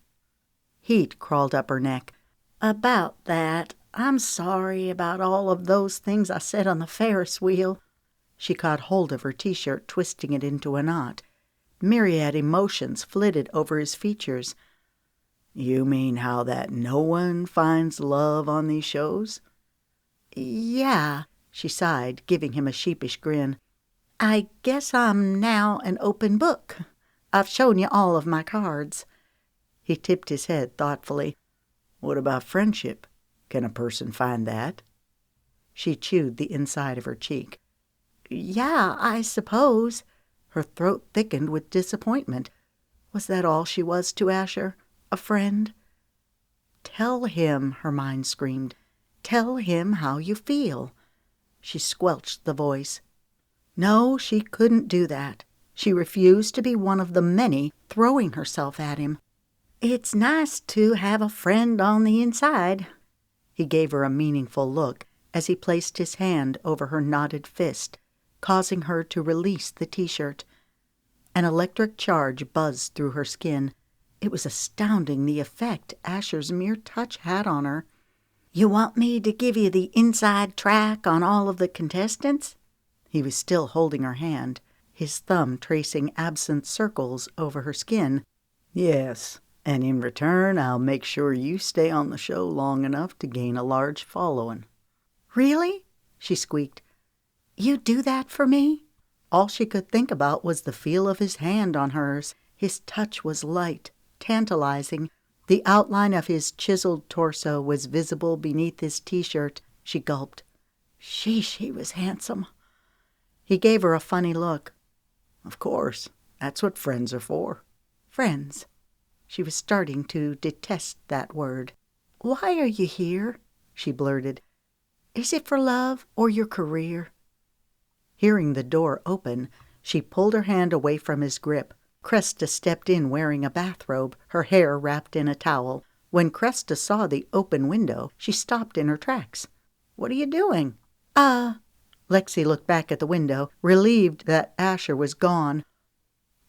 Heat crawled up her neck. "About that, I'm sorry about all of those things I said on the Ferris wheel." She caught hold of her t-shirt, twisting it into a knot. Myriad emotions flitted over his features. "You mean how that no one finds love on these shows?" "Yeah," she sighed, giving him a sheepish grin. "I guess I'm now an open book. I've shown you all of my cards." He tipped his head thoughtfully. "What about friendship? Can a person find that?" She chewed the inside of her cheek. "Yeah, I suppose." Her throat thickened with disappointment. Was that all she was to Asher? A friend? "Tell him," her mind screamed. "Tell him how you feel." She squelched the voice. No, she couldn't do that. She refused to be one of the many throwing herself at him. "It's nice to have a friend on the inside." He gave her a meaningful look as he placed his hand over her knotted fist, causing her to release the t-shirt. An electric charge buzzed through her skin. It was astounding the effect Asher's mere touch had on her. "You want me to give you the inside track on all of the contestants?" He was still holding her hand, his thumb tracing absent circles over her skin. "Yes, and in return I'll make sure you stay on the show long enough to gain a large following." "Really?" she squeaked. "You do that for me?" All she could think about was the feel of his hand on hers. His touch was light, tantalizing. The outline of his chiseled torso was visible beneath his t-shirt. She gulped. Sheesh, he was handsome. He gave her a funny look. "Of course, that's what friends are for." Friends. She was starting to detest that word. "Why are you here?" she blurted. "Is it for love or your career?" Hearing the door open, she pulled her hand away from his grip. Cresta stepped in wearing a bathrobe, her hair wrapped in a towel. When Cresta saw the open window, she stopped in her tracks. "What are you doing?" Lexi looked back at the window, relieved that Asher was gone.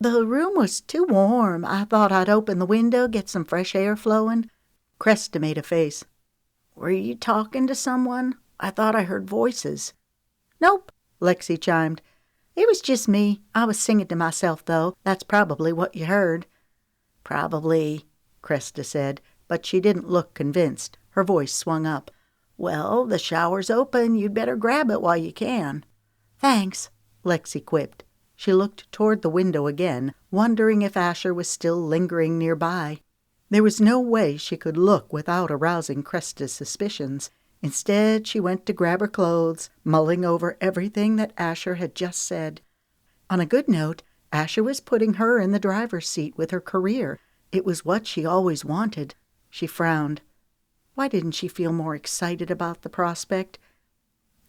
"The room was too warm. I thought I'd open the window, get some fresh air flowing." Cresta made a face. "Were you talking to someone? I thought I heard voices." "Nope," Lexi chimed. "It was just me. I was singing to myself, though. That's probably what you heard." "Probably," Cresta said, but she didn't look convinced. Her voice swung up. "Well, the shower's open. You'd better grab it while you can." "Thanks," Lexi quipped. She looked toward the window again, wondering if Asher was still lingering nearby. There was no way she could look without arousing Cresta's suspicions. Instead, she went to grab her clothes, mulling over everything that Asher had just said. On a good note, Asher was putting her in the driver's seat with her career. It was what she always wanted. She frowned. Why didn't she feel more excited about the prospect?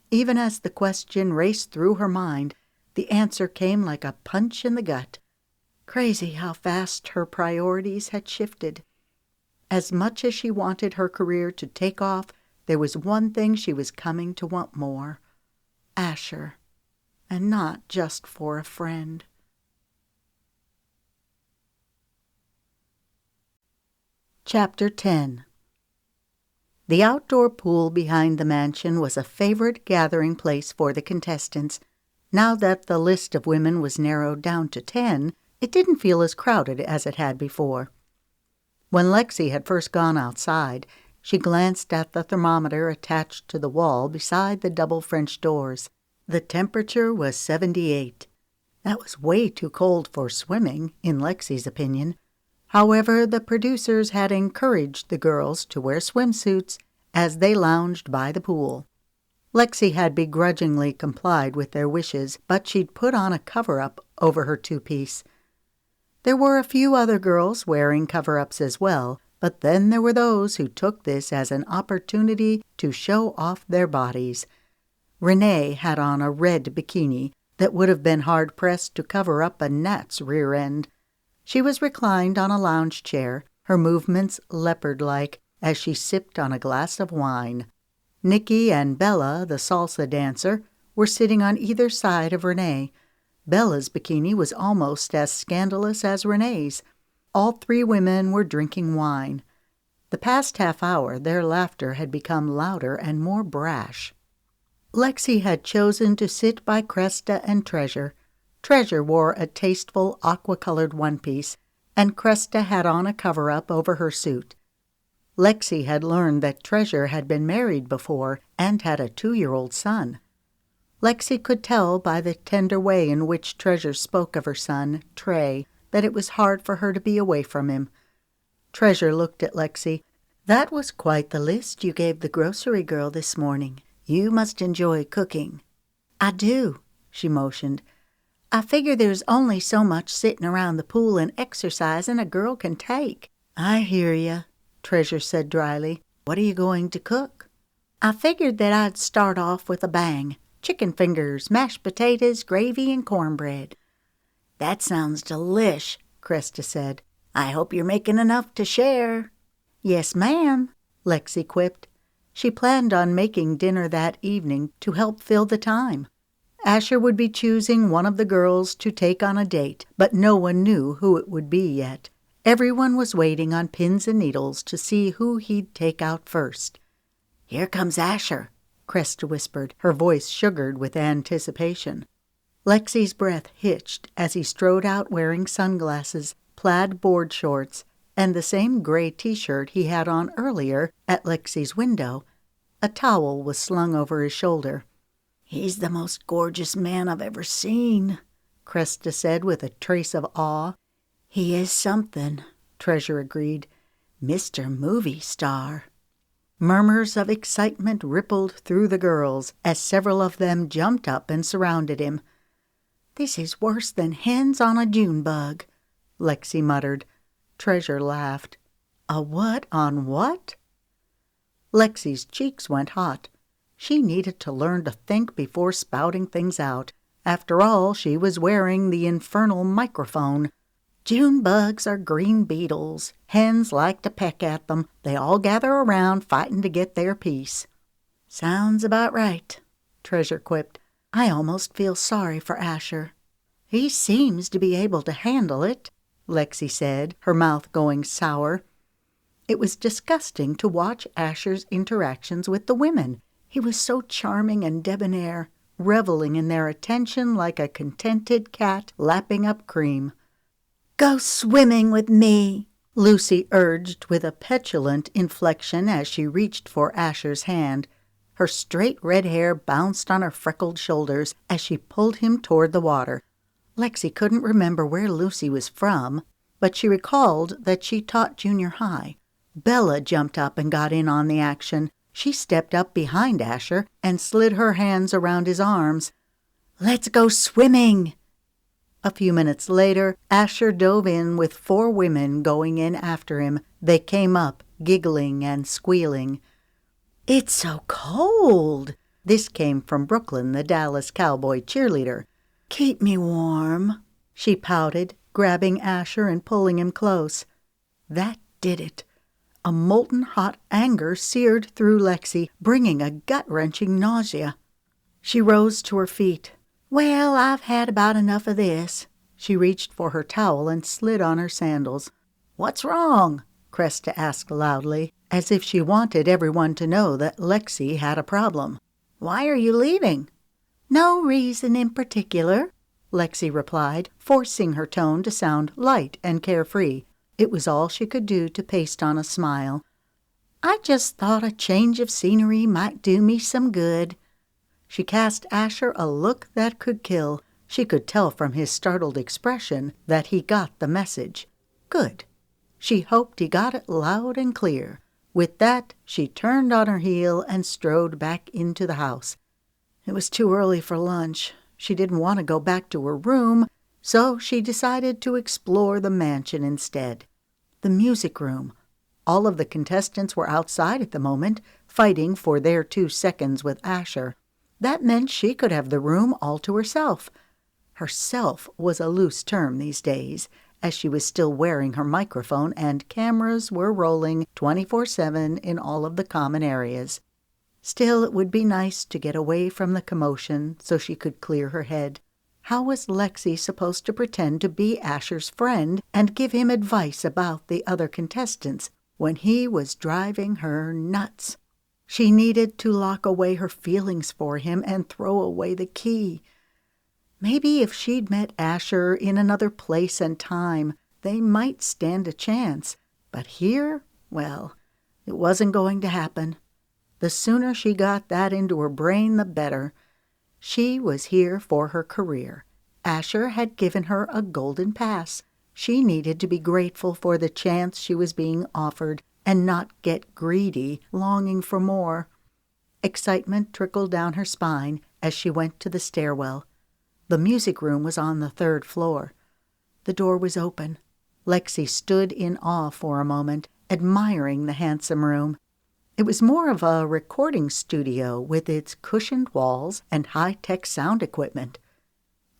Even as the question raced through her mind, the answer came like a punch in the gut. Crazy how fast her priorities had shifted. As much as she wanted her career to take off, there was one thing she was coming to want more. Asher. And not just for a friend. Chapter 10. The outdoor pool behind the mansion was a favorite gathering place for the contestants. Now that the list of women was narrowed down to 10, it didn't feel as crowded as it had before. When Lexi had first gone outside, she glanced at the thermometer attached to the wall beside the double French doors. The temperature was 78. That was way too cold for swimming, in Lexi's opinion. However, the producers had encouraged the girls to wear swimsuits as they lounged by the pool. Lexi had begrudgingly complied with their wishes, but she'd put on a cover-up over her two-piece. There were a few other girls wearing cover-ups as well, but then there were those who took this as an opportunity to show off their bodies. Renee had on a red bikini that would have been hard-pressed to cover up a gnat's rear end. She was reclined on a lounge chair, her movements leopard-like, as she sipped on a glass of wine. Nikki and Bella, the salsa dancer, were sitting on either side of Renee. Bella's bikini was almost as scandalous as Renee's. All three women were drinking wine. The past half hour their laughter had become louder and more brash. Lexi had chosen to sit by Cresta and Treasure. Treasure wore a tasteful aqua-colored one-piece, and Cresta had on a cover-up over her suit. Lexi had learned that Treasure had been married before and had a 2-year-old son. Lexi could tell by the tender way in which Treasure spoke of her son, Trey, that it was hard for her to be away from him. Treasure looked at Lexi. "That was quite the list you gave the grocery girl this morning. You must enjoy cooking." "I do," she motioned. "I figure there's only so much sitting around the pool and exercising a girl can take." "I hear ya," Treasure said dryly. "What are you going to cook?" "I figured that I'd start off with a bang. Chicken fingers, mashed potatoes, gravy, and cornbread." "That sounds delish," Cresta said. "I hope you're making enough to share." "Yes, ma'am," Lexi quipped. She planned on making dinner that evening to help fill the time. Asher would be choosing one of the girls to take on a date, but no one knew who it would be yet. Everyone was waiting on pins and needles to see who he'd take out first. "Here comes Asher," Cresta whispered, her voice sugared with anticipation. Lexi's breath hitched as he strode out wearing sunglasses, plaid board shorts, and the same gray T-shirt he had on earlier at Lexi's window. A towel was slung over his shoulder. "He's the most gorgeous man I've ever seen," Cresta said with a trace of awe. "He is something," Treasure agreed. "Mr. Movie Star." Murmurs of excitement rippled through the girls as several of them jumped up and surrounded him. "This is worse than hens on a June bug," Lexi muttered. Treasure laughed. "A what on what?" Lexi's cheeks went hot. She needed to learn to think before spouting things out. After all, she was wearing the infernal microphone. "June bugs are green beetles. Hens like to peck at them. They all gather around fighting to get their piece." "Sounds about right," Treasure quipped. "I almost feel sorry for Asher." "He seems to be able to handle it," Lexi said, her mouth going sour. It was disgusting to watch Asher's interactions with the women. He was so charming and debonair, reveling in their attention like a contented cat lapping up cream. "Go swimming with me," Lucy urged with a petulant inflection as she reached for Asher's hand. Her straight red hair bounced on her freckled shoulders as she pulled him toward the water. Lexi couldn't remember where Lucy was from, but she recalled that she taught junior high. Bella jumped up and got in on the action. She stepped up behind Asher and slid her hands around his arms. "Let's go swimming." A few minutes later, Asher dove in with 4 women going in after him. They came up, giggling and squealing. "It's so cold." This came from Brooklyn, the Dallas Cowboy cheerleader. "Keep me warm," she pouted, grabbing Asher and pulling him close. That did it. A molten hot anger seared through Lexi, bringing a gut-wrenching nausea. She rose to her feet. "Well, I've had about enough of this." She reached for her towel and slid on her sandals. "What's wrong?" Cresta asked loudly, as if she wanted everyone to know that Lexi had a problem. "Why are you leaving?" "No reason in particular," Lexi replied, forcing her tone to sound light and carefree. It was all she could do to paste on a smile. "I just thought a change of scenery might do me some good." She cast Asher a look that could kill. She could tell from his startled expression that he got the message. Good. She hoped he got it loud and clear. With that, she turned on her heel and strode back into the house. It was too early for lunch. She didn't want to go back to her room, so she decided to explore the mansion instead. The music room. All of the contestants were outside at the moment, fighting for their 2 seconds with Asher. That meant she could have the room all to herself. Herself was a loose term these days, as she was still wearing her microphone and cameras were rolling 24/7 in all of the common areas. Still, it would be nice to get away from the commotion so she could clear her head. How was Lexi supposed to pretend to be Asher's friend and give him advice about the other contestants when he was driving her nuts? She needed to lock away her feelings for him and throw away the key. Maybe if she'd met Asher in another place and time, they might stand a chance. But here, well, it wasn't going to happen. The sooner she got that into her brain, the better. She was here for her career. Asher had given her a golden pass. She needed to be grateful for the chance she was being offered and not get greedy, longing for more. Excitement trickled down her spine as she went to the stairwell. The music room was on the 3rd floor. The door was open. Lexi stood in awe for a moment, admiring the handsome room. It was more of a recording studio with its cushioned walls and high-tech sound equipment.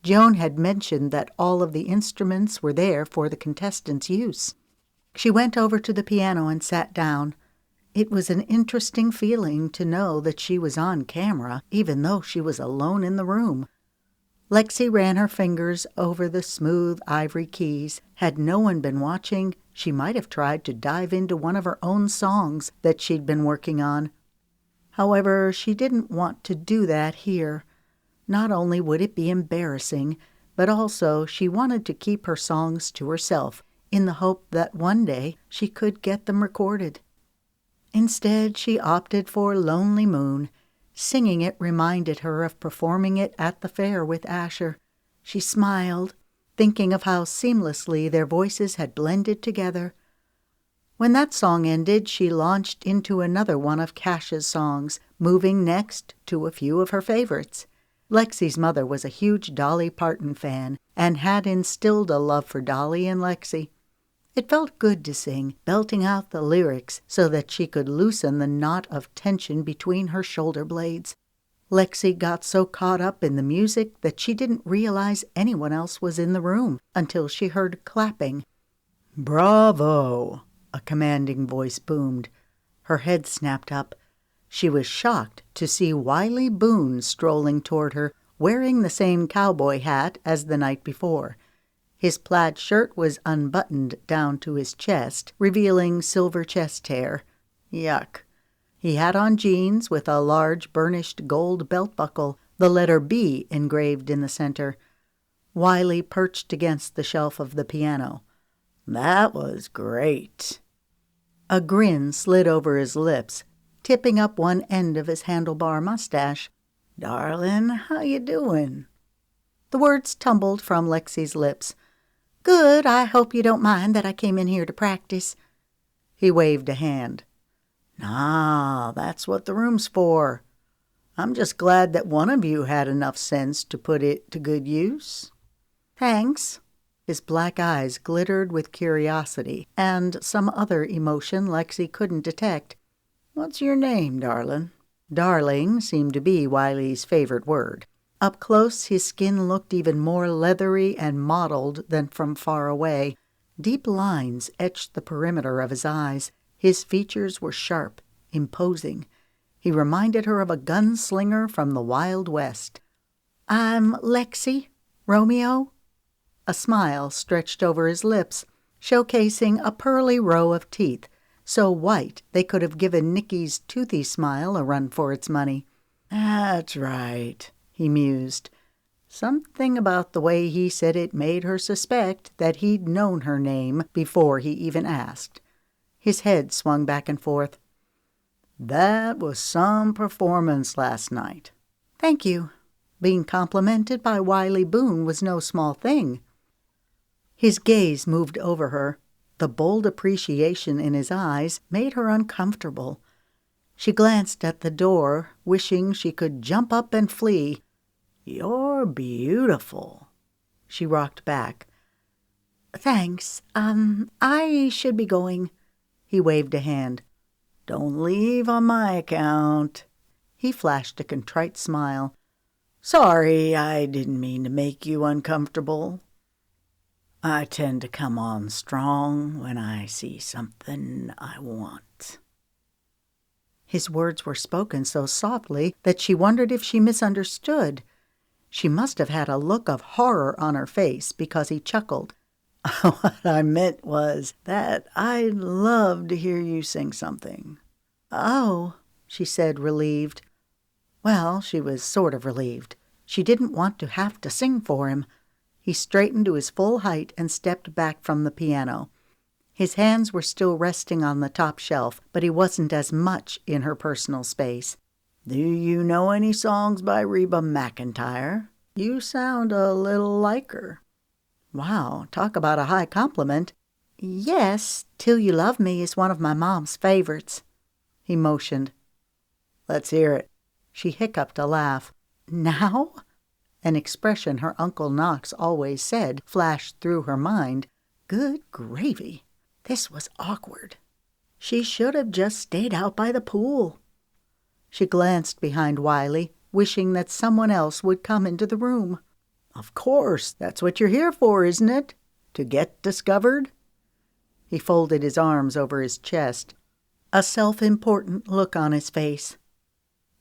Joan had mentioned that all of the instruments were there for the contestants' use. She went over to the piano and sat down. It was an interesting feeling to know that she was on camera, even though she was alone in the room. Lexi ran her fingers over the smooth ivory keys. Had no one been watching, she might have tried to dive into one of her own songs that she'd been working on. However, she didn't want to do that here. Not only would it be embarrassing, but also she wanted to keep her songs to herself in the hope that one day she could get them recorded. Instead, she opted for Lonely Moon. Singing it reminded her of performing it at the fair with Asher. She smiled, thinking of how seamlessly their voices had blended together. When that song ended, she launched into another one of Cash's songs, moving next to a few of her favorites. Lexi's mother was a huge Dolly Parton fan and had instilled a love for Dolly in Lexi. It felt good to sing, belting out the lyrics so that she could loosen the knot of tension between her shoulder blades. Lexi got so caught up in the music that she didn't realize anyone else was in the room until she heard clapping. "Bravo!" a commanding voice boomed. Her head snapped up. She was shocked to see Wiley Boone strolling toward her, wearing the same cowboy hat as the night before. His plaid shirt was unbuttoned down to his chest, revealing silver chest hair. Yuck. He had on jeans with a large burnished gold belt buckle, the letter B engraved in the center. Wiley perched against the shelf of the piano. "That was great." A grin slid over his lips, tipping up one end of his handlebar mustache. "Darling, how you doing?" The words tumbled from Lexi's lips. "Good. I hope you don't mind that I came in here to practice." He waved a hand. "Nah, that's what the room's for. I'm just glad that one of you had enough sense to put it to good use." "Thanks." His black eyes glittered with curiosity and some other emotion Lexi couldn't detect. "What's your name, darling?" Darling seemed to be Wiley's favorite word. Up close, his skin looked even more leathery and mottled than from far away. Deep lines etched the perimeter of his eyes. His features were sharp, imposing. He reminded her of a gunslinger from the Wild West. "I'm Lexi Romeo." A smile stretched over his lips, showcasing a pearly row of teeth, so white they could have given Nicky's toothy smile a run for its money. "That's right," he mused. Something about the way he said it made her suspect that he'd known her name before he even asked. His head swung back and forth. "That was some performance last night." "Thank you." Being complimented by Wiley Boone was no small thing. His gaze moved over her. The bold appreciation in his eyes made her uncomfortable. She glanced at the door, wishing she could jump up and flee. "You're beautiful." She rocked back. "Thanks. I should be going." He waved a hand. "Don't leave on my account." He flashed a contrite smile. "Sorry, I didn't mean to make you uncomfortable. I tend to come on strong when I see something I want." His words were spoken so softly that she wondered if she misunderstood. She must have had a look of horror on her face because he chuckled. What I meant was that I'd love to hear you sing something. Oh, she said, relieved. Well, she was sort of relieved. She didn't want to have to sing for him. He straightened to his full height and stepped back from the piano. His hands were still resting on the top shelf, but he wasn't as much in her personal space. Do you know any songs by Reba McEntire? You sound a little like her. Wow, talk about a high compliment. Yes, Till You Love Me is one of my mom's favorites. He motioned. Let's hear it. She hiccuped a laugh. Now? An expression her Uncle Knox always said flashed through her mind. Good gravy. This was awkward. She should have just stayed out by the pool. She glanced behind Wiley, wishing that someone else would come into the room. Of course, that's what you're here for, isn't it? To get discovered? He folded his arms over his chest, a self-important look on his face.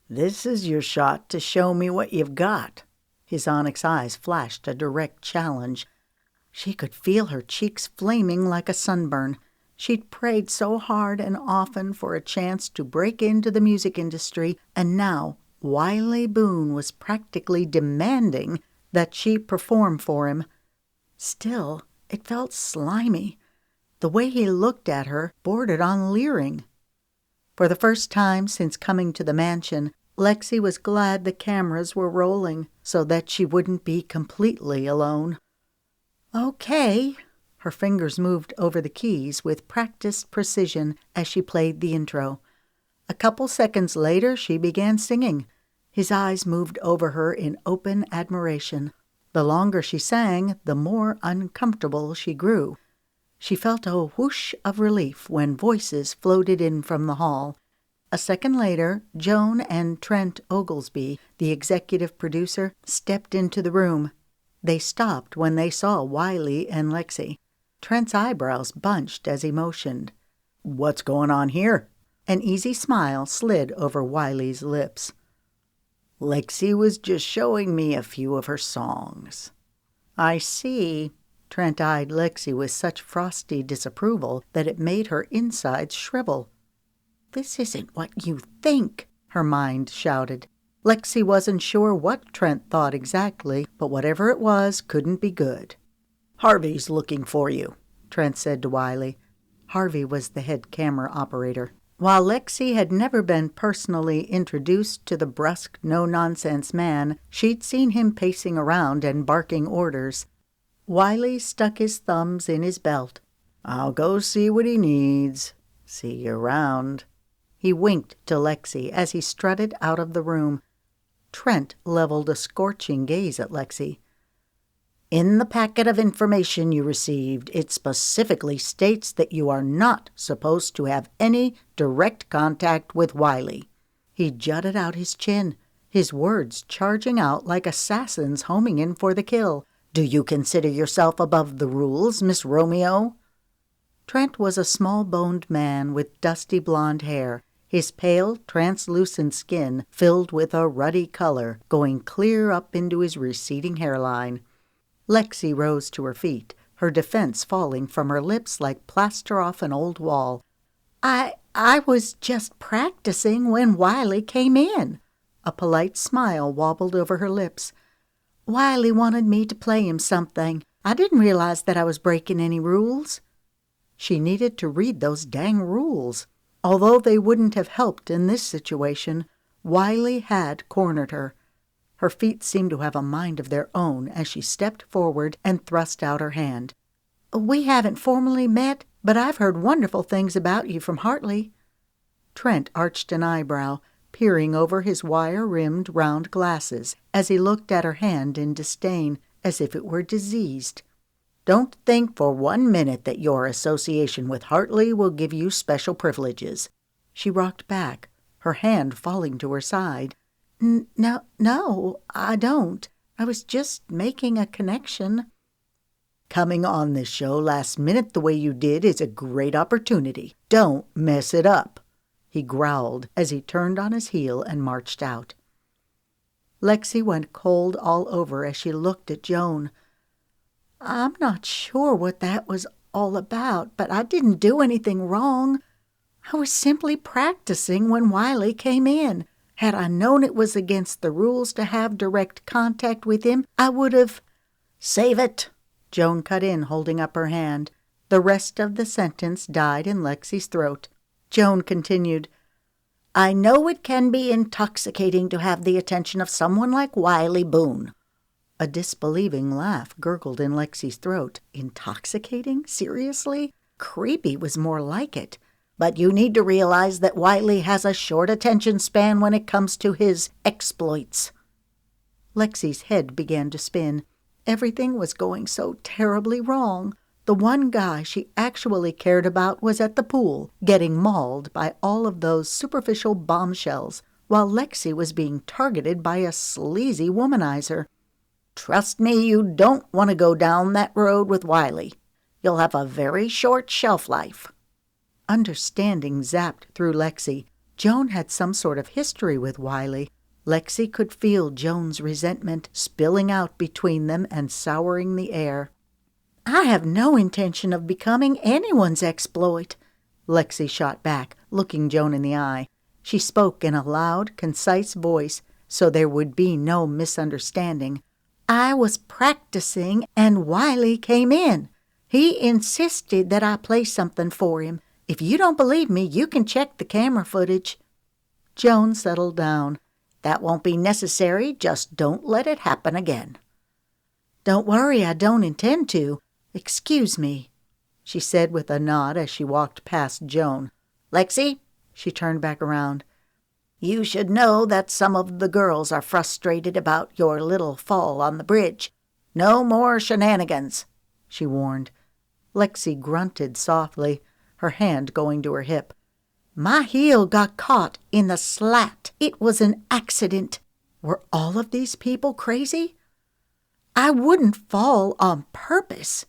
This is your shot to show me what you've got. His onyx eyes flashed a direct challenge. She could feel her cheeks flaming like a sunburn. She'd prayed so hard and often for a chance to break into the music industry, and now Wiley Boone was practically demanding that she perform for him. Still, it felt slimy. The way he looked at her bordered on leering. For the first time since coming to the mansion, Lexi was glad the cameras were rolling so that she wouldn't be completely alone. Okay. Her fingers moved over the keys with practiced precision as she played the intro. A couple seconds later, she began singing. His eyes moved over her in open admiration. The longer she sang, the more uncomfortable she grew. She felt a whoosh of relief when voices floated in from the hall. A second later, Joan and Trent Oglesby, the executive producer, stepped into the room. They stopped when they saw Wiley and Lexi. Trent's eyebrows bunched as he motioned. What's going on here? An easy smile slid over Wiley's lips. Lexi was just showing me a few of her songs. I see. Trent eyed Lexi with such frosty disapproval that it made her insides shrivel. This isn't what you think, her mind shouted. Lexi wasn't sure what Trent thought exactly, but whatever it was couldn't be good. Harvey's looking for you, Trent said to Wiley. Harvey was the head camera operator. While Lexi had never been personally introduced to the brusque, no-nonsense man, she'd seen him pacing around and barking orders. Wiley stuck his thumbs in his belt. I'll go see what he needs. See you around. He winked to Lexi as he strutted out of the room. Trent leveled a scorching gaze at Lexi. In the packet of information you received, it specifically states that you are not supposed to have any direct contact with Wiley. He jutted out his chin, his words charging out like assassins homing in for the kill. Do you consider yourself above the rules, Miss Romeo? Trent was a small-boned man with dusty blonde hair, his pale, translucent skin filled with a ruddy color going clear up into his receding hairline. Lexi rose to her feet, her defense falling from her lips like plaster off an old wall. I was just practicing when Wiley came in. A polite smile wobbled over her lips. Wiley wanted me to play him something. I didn't realize that I was breaking any rules. She needed to read those dang rules. Although they wouldn't have helped in this situation, Wiley had cornered her. Her feet seemed to have a mind of their own as she stepped forward and thrust out her hand. We haven't formally met, but I've heard wonderful things about you from Hartley. Trent arched an eyebrow, peering over his wire-rimmed round glasses as he looked at her hand in disdain, as if it were diseased. Don't think for 1 minute that your association with Hartley will give you special privileges. She rocked back, her hand falling to her side. No, I don't. I was just making a connection. Coming on this show last minute the way you did is a great opportunity. Don't mess it up, he growled as he turned on his heel and marched out. Lexi went cold all over as she looked at Joan. I'm not sure what that was all about, but I didn't do anything wrong. I was simply practicing when Wiley came in. Had I known it was against the rules to have direct contact with him, I would have— Save it, Joan cut in, holding up her hand. The rest of the sentence died in Lexi's throat. Joan continued, I know it can be intoxicating to have the attention of someone like Wiley Boone. A disbelieving laugh gurgled in Lexi's throat. Intoxicating? Seriously? Creepy was more like it. But you need to realize that Wiley has a short attention span when it comes to his exploits. Lexi's head began to spin. Everything was going so terribly wrong. The one guy she actually cared about was at the pool, getting mauled by all of those superficial bombshells, while Lexi was being targeted by a sleazy womanizer. Trust me, you don't want to go down that road with Wiley. You'll have a very short shelf life. Understanding zapped through Lexi. Joan had some sort of history with Wiley. Lexi could feel Joan's resentment spilling out between them and souring the air. I have no intention of becoming anyone's exploit, Lexi shot back, looking Joan in the eye. She spoke in a loud, concise voice, so there would be no misunderstanding. I was practicing, and Wiley came in. He insisted that I play something for him. If you don't believe me, you can check the camera footage. Joan settled down. That won't be necessary. Just don't let it happen again. Don't worry, I don't intend to. Excuse me, she said with a nod as she walked past Joan. Lexi, she turned back around. You should know that some of the girls are frustrated about your little fall on the bridge. No more shenanigans, she warned. Lexi grunted softly, her hand going to her hip. My heel got caught in the slat. It was an accident. Were all of these people crazy? I wouldn't fall on purpose.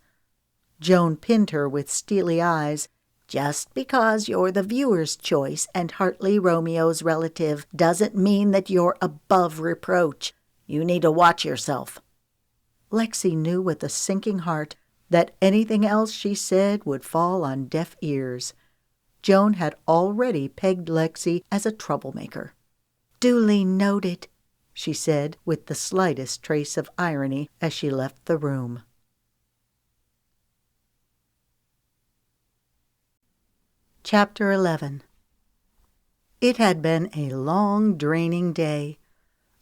Joan pinned her with steely eyes. Just because you're the viewer's choice and Hartley Romeo's relative doesn't mean that you're above reproach. You need to watch yourself. Lexi knew with a sinking heart that anything else she said would fall on deaf ears. Joan had already pegged Lexi as a troublemaker. Duly noted, she said with the slightest trace of irony as she left the room. Chapter 11. It had been a long, draining day.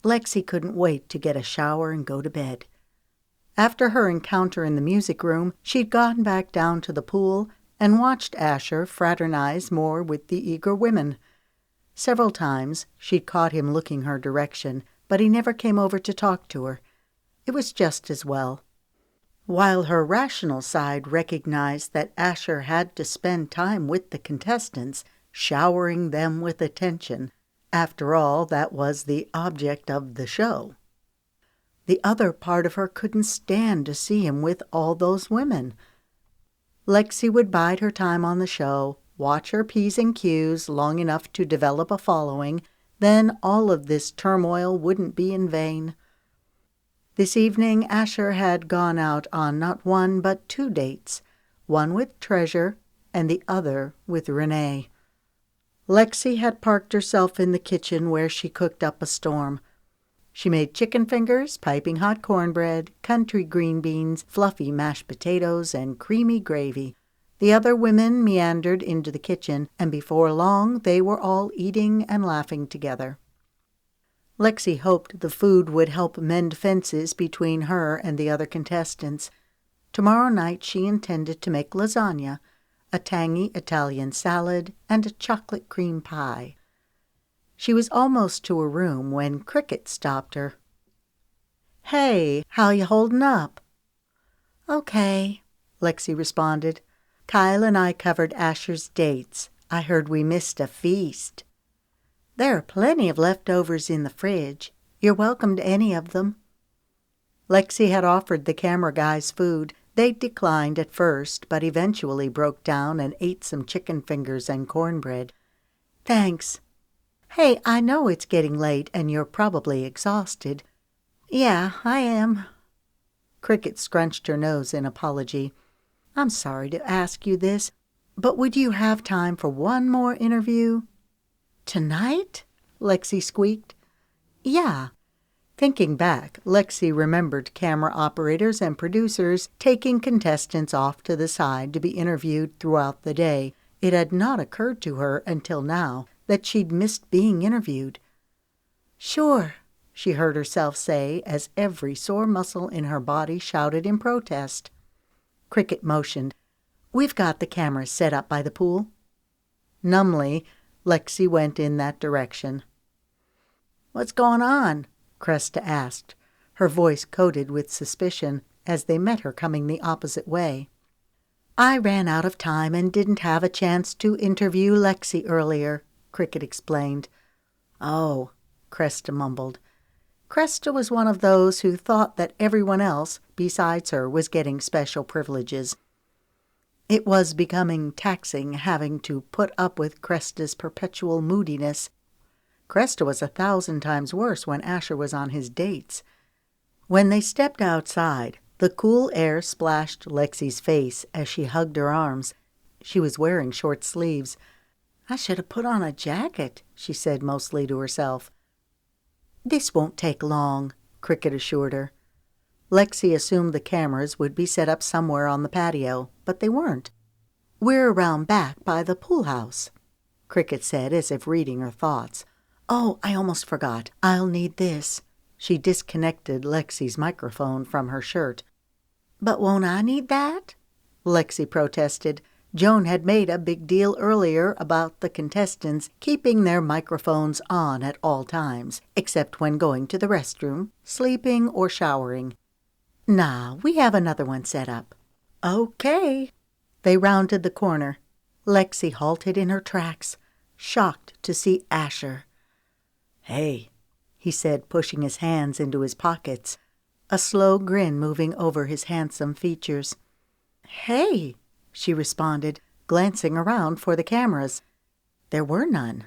Lexi couldn't wait to get a shower and go to bed. After her encounter in the music room, she'd gone back down to the pool and watched Asher fraternize more with the eager women. Several times she'd caught him looking her direction, but he never came over to talk to her. It was just as well. While her rational side recognized that Asher had to spend time with the contestants, showering them with attention. After all, that was the object of the show. The other part of her couldn't stand to see him with all those women. Lexi would bide her time on the show, watch her P's and Q's long enough to develop a following, then all of this turmoil wouldn't be in vain. This evening Asher had gone out on not one but 2 dates, one with Treasure and the other with Renee. Lexi had parked herself in the kitchen where she cooked up a storm. She made chicken fingers, piping hot cornbread, country green beans, fluffy mashed potatoes, and creamy gravy. The other women meandered into the kitchen, and before long they were all eating and laughing together. Lexi hoped the food would help mend fences between her and the other contestants. Tomorrow night she intended to make lasagna, a tangy Italian salad, and a chocolate cream pie. She was almost to her room when Cricket stopped her. "Hey, how you holding up?" "Okay," Lexi responded. "Kyle and I covered Asher's dates. I heard we missed a feast." "There are plenty of leftovers in the fridge. You're welcome to any of them." Lexi had offered the camera guys food. They declined at first, but eventually broke down and ate some chicken fingers and cornbread. "Thanks." Hey, I know it's getting late and you're probably exhausted. Yeah, I am. Cricket scrunched her nose in apology. I'm sorry to ask you this, but would you have time for one more interview? Tonight? Lexi squeaked. Yeah. Thinking back, Lexi remembered camera operators and producers taking contestants off to the side to be interviewed throughout the day. It had not occurred to her until now that she'd missed being interviewed. Sure, she heard herself say as every sore muscle in her body shouted in protest. Cricket motioned. We've got the cameras set up by the pool. Numbly, Lexi went in that direction. What's going on? Cresta asked, her voice coated with suspicion as they met her coming the opposite way. I ran out of time and didn't have a chance to interview Lexi earlier, Cricket explained. Oh, Cresta mumbled. Cresta was one of those who thought that everyone else besides her was getting special privileges. It was becoming taxing having to put up with Cresta's perpetual moodiness. Cresta was 1,000 times worse when Asher was on his dates. When they stepped outside, the cool air splashed Lexi's face as she hugged her arms. She was wearing short sleeves. I should have put on a jacket, she said mostly to herself. This won't take long, Cricket assured her. Lexi assumed the cameras would be set up somewhere on the patio, but they weren't. We're around back by the pool house, Cricket said as if reading her thoughts. Oh, I almost forgot. I'll need this. She disconnected Lexi's microphone from her shirt. But won't I need that? Lexi protested. Joan had made a big deal earlier about the contestants keeping their microphones on at all times, except when going to the restroom, sleeping, or showering. Nah, we have another one set up. Okay. They rounded the corner. Lexi halted in her tracks, shocked to see Asher. Hey, he said, pushing his hands into his pockets, a slow grin moving over his handsome features. Hey, she responded, glancing around for the cameras. There were none.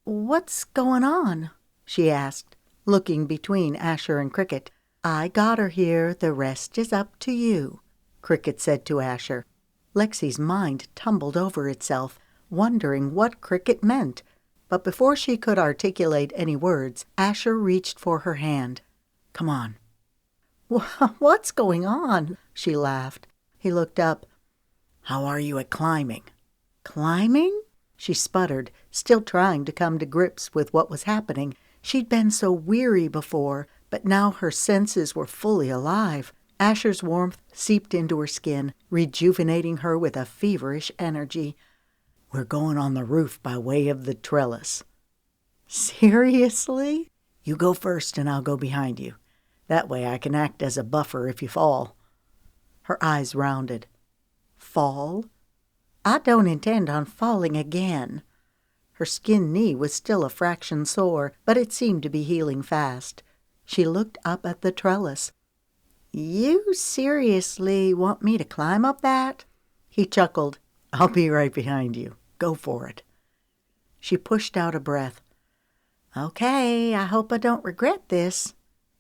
What's going on? She asked, looking between Asher and Cricket. I got her here. The rest is up to you, Cricket said to Asher. Lexi's mind tumbled over itself, wondering what Cricket meant. But before she could articulate any words, Asher reached for her hand. Come on. What's going on? She laughed. He looked up. How are you at climbing? Climbing? She sputtered, still trying to come to grips with what was happening. She'd been so weary before, but now her senses were fully alive. Asher's warmth seeped into her skin, rejuvenating her with a feverish energy. We're going on the roof by way of the trellis. Seriously? You go first and I'll go behind you. That way I can act as a buffer if you fall. Her eyes rounded. Fall? I don't intend on falling again. Her skinned knee was still a fraction sore, but it seemed to be healing fast. She looked up at the trellis. You seriously want me to climb up that? He chuckled. I'll be right behind you. Go for it. She pushed out a breath. Okay, I hope I don't regret this.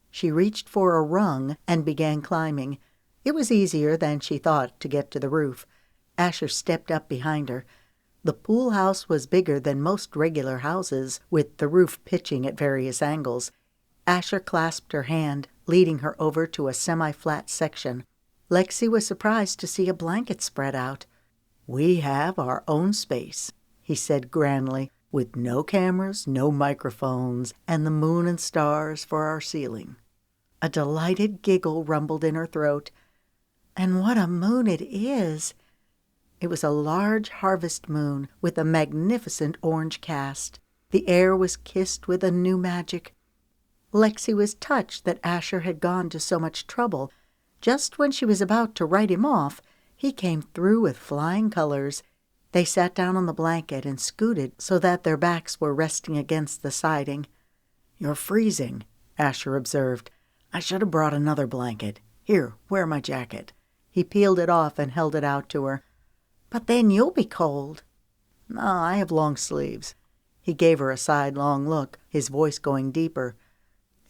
She reached for a rung and began climbing. It was easier than she thought to get to the roof. Asher stepped up behind her. The pool house was bigger than most regular houses, with the roof pitching at various angles. Asher clasped her hand, leading her over to a semi-flat section. Lexi was surprised to see a blanket spread out. We have our own space, he said grandly, with no cameras, no microphones, and the moon and stars for our ceiling. A delighted giggle rumbled in her throat. And what a moon it is! It was a large harvest moon with a magnificent orange cast. The air was kissed with a new magic. Lexi was touched that Asher had gone to so much trouble. Just when she was about to write him off, he came through with flying colors. They sat down on the blanket and scooted so that their backs were resting against the siding. You're freezing, Asher observed. I should have brought another blanket. Here, wear my jacket. He peeled it off and held it out to her. But then you'll be cold. No, I have long sleeves. He gave her a sidelong look, his voice going deeper.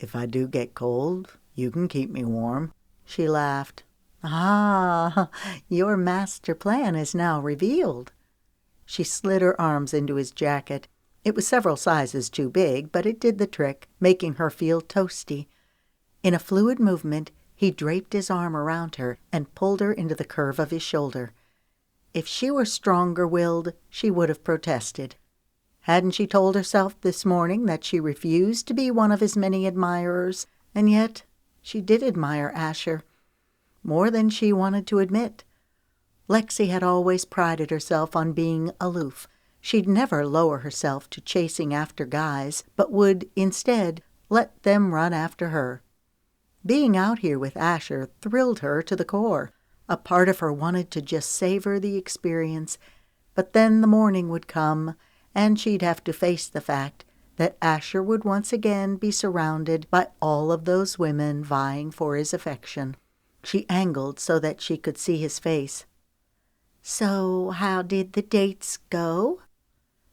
"If I do get cold, you can keep me warm." She laughed. "Ah, your master plan is now revealed." She slid her arms into his jacket. It was several sizes too big, but it did the trick, making her feel toasty. In a fluid movement, he draped his arm around her and pulled her into the curve of his shoulder. If she were stronger-willed, she would have protested. Hadn't she told herself this morning that she refused to be one of his many admirers? And yet she did admire Asher, more than she wanted to admit. Lexi had always prided herself on being aloof. She'd never lower herself to chasing after guys, but would, instead, let them run after her. Being out here with Asher thrilled her to the core. A part of her wanted to just savor the experience, but then the morning would come, and she'd have to face the fact that Asher would once again be surrounded by all of those women vying for his affection. She angled so that she could see his face. "So how did the dates go?"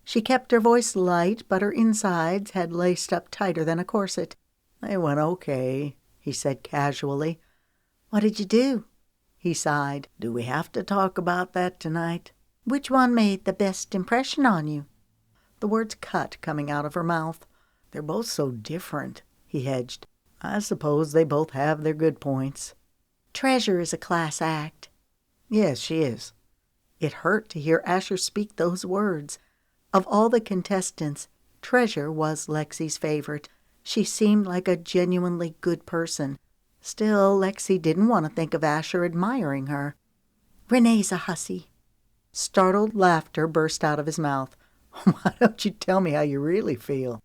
She kept her voice light, but her insides had laced up tighter than a corset. "They went okay," he said casually. "What did you do?" He sighed. "Do we have to talk about that tonight?" "Which one made the best impression on you?" The words cut coming out of her mouth. "They're both so different," he hedged. "I suppose they both have their good points." "Treasure is a class act." "Yes, she is." It hurt to hear Asher speak those words. Of all the contestants, Treasure was Lexi's favorite. She seemed like a genuinely good person. Still, Lexi didn't want to think of Asher admiring her. "Renee's a hussy." Startled laughter burst out of his mouth. "Why don't you tell me how you really feel?"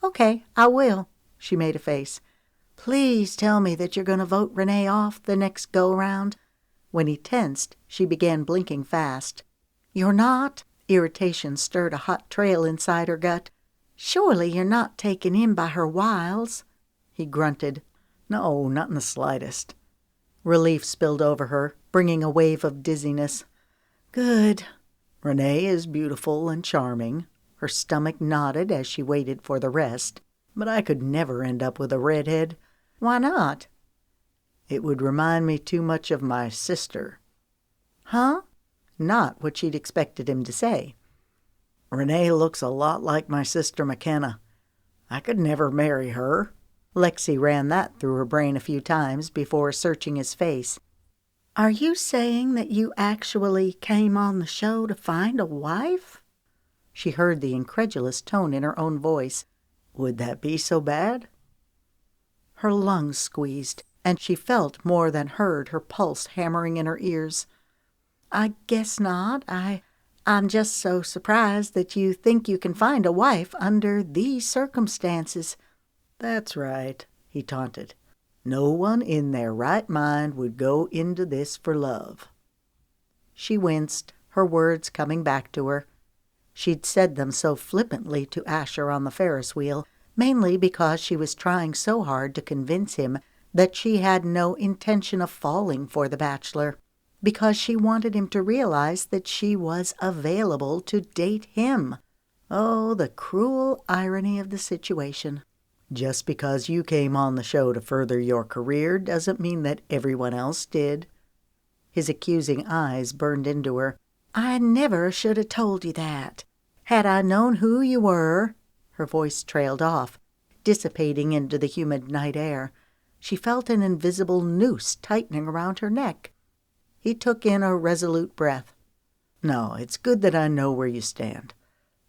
"Okay, I will." She made a face. "Please tell me that you're going to vote Renee off the next go-round." When he tensed, she began blinking fast. "You're not?" Irritation stirred a hot trail inside her gut. "Surely you're not taken in by her wiles." He grunted. "No, not in the slightest." Relief spilled over her, bringing a wave of dizziness. "Good." "Renee is beautiful and charming." Her stomach nodded as she waited for the rest. "But I could never end up with a redhead." "Why not?" "It would remind me too much of my sister." "Huh?" Not what she'd expected him to say. "Renee looks a lot like my sister McKenna. I could never marry her." Lexi ran that through her brain a few times before searching his face. "Are you saying that you actually came on the show to find a wife?" She heard the incredulous tone in her own voice. "Would that be so bad?" Her lungs squeezed, and she felt more than heard her pulse hammering in her ears. "I guess not. I'm just so surprised that you think you can find a wife under these circumstances." "That's right," he taunted. "No one in their right mind would go into this for love." She winced, her words coming back to her. She'd said them so flippantly to Asher on the Ferris wheel, mainly because she was trying so hard to convince him that she had no intention of falling for the bachelor, because she wanted him to realize that she was available to date him. Oh, the cruel irony of the situation. Just because you came on the show to further your career doesn't mean that everyone else did. His accusing eyes burned into her. "I never should have told you that. Had I known who you were—" Her voice trailed off, dissipating into the humid night air. She felt an invisible noose tightening around her neck. He took in a resolute breath. "No, it's good that I know where you stand.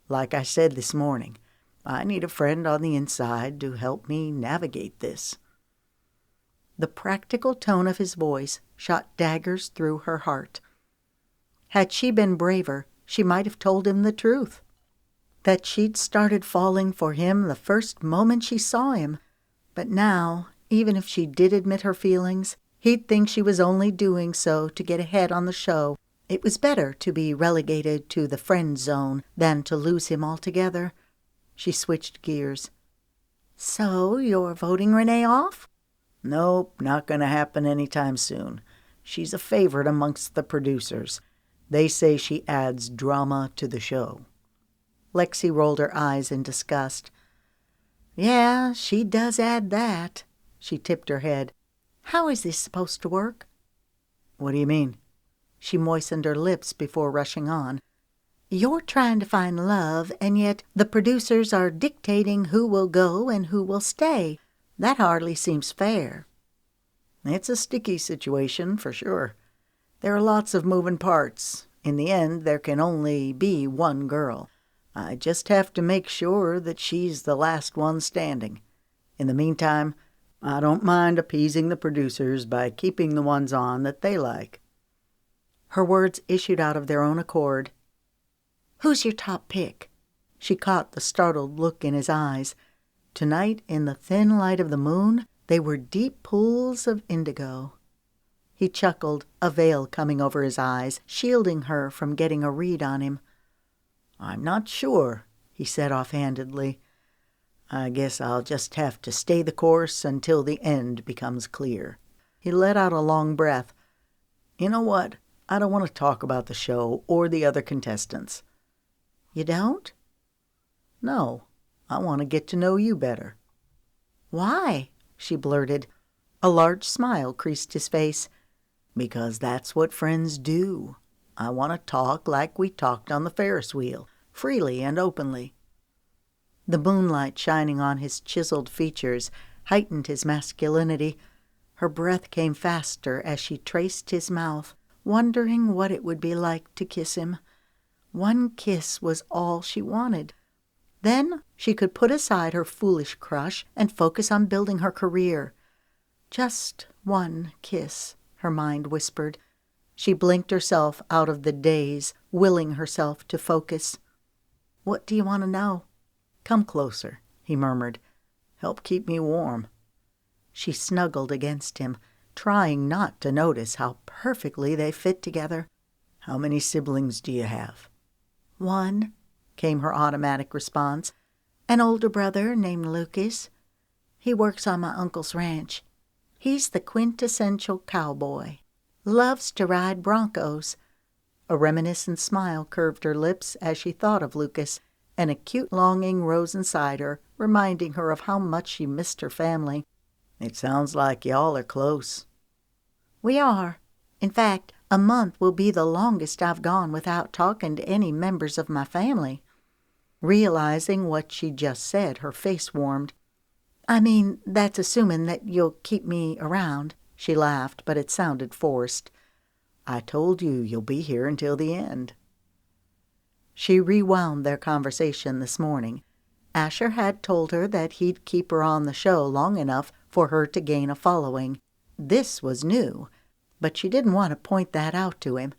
Like I said this morning, I need a friend on the inside to help me navigate this." The practical tone of his voice shot daggers through her heart. Had she been braver, she might have told him the truth. That she'd started falling for him the first moment she saw him. But now, even if she did admit her feelings, he'd think she was only doing so to get ahead on the show. It was better to be relegated to the friend zone than to lose him altogether. She switched gears. "So you're voting Renee off?" "Nope, not going to happen anytime soon. She's a favorite amongst the producers. They say she adds drama to the show." Lexi rolled her eyes in disgust. Yeah, she does add that. She tipped her head. How is this supposed to work? What do you mean? She moistened her lips before rushing on. You're trying to find love, and yet the producers are dictating who will go and who will stay. That hardly seems fair. It's a sticky situation, for sure. There are lots of moving parts. In the end, there can only be one girl. I just have to make sure that she's the last one standing. In the meantime, I don't mind appeasing the producers by keeping the ones on that they like. Her words issued out of their own accord. Who's your top pick? She caught the startled look in his eyes. Tonight, in the thin light of the moon, they were deep pools of indigo. He chuckled, a veil coming over his eyes, shielding her from getting a read on him. I'm not sure, he said offhandedly. I guess I'll just have to stay the course until the end becomes clear. He let out a long breath. You know what? I don't want to talk about the show or the other contestants. You don't? No. I want to get to know you better. Why? She blurted. A large smile creased his face. Because that's what friends do. I want to talk like we talked on the Ferris wheel, freely and openly. The moonlight shining on his chiseled features heightened his masculinity. Her breath came faster as she traced his mouth, wondering what it would be like to kiss him. One kiss was all she wanted. Then she could put aside her foolish crush and focus on building her career. Just one kiss, her mind whispered. She blinked herself out of the daze, willing herself to focus. What do you want to know? Come closer, he murmured. Help keep me warm. She snuggled against him, trying not to notice how perfectly they fit together. How many siblings do you have? One, came her automatic response. An older brother named Lucas. He works on my uncle's ranch. He's the quintessential cowboy. Loves to ride broncos. A reminiscent smile curved her lips as she thought of Lucas. An acute longing rose inside her, reminding her of how much she missed her family. It sounds like y'all are close. We are. In fact, a month will be the longest I've gone without talking to any members of my family. Realizing what she just said, her face warmed. I mean, that's assuming that you'll keep me around. She laughed, but it sounded forced. I told you you'll be here until the end. She rewound their conversation this morning. Asher had told her that he'd keep her on the show long enough for her to gain a following. This was new, but she didn't want to point that out to him.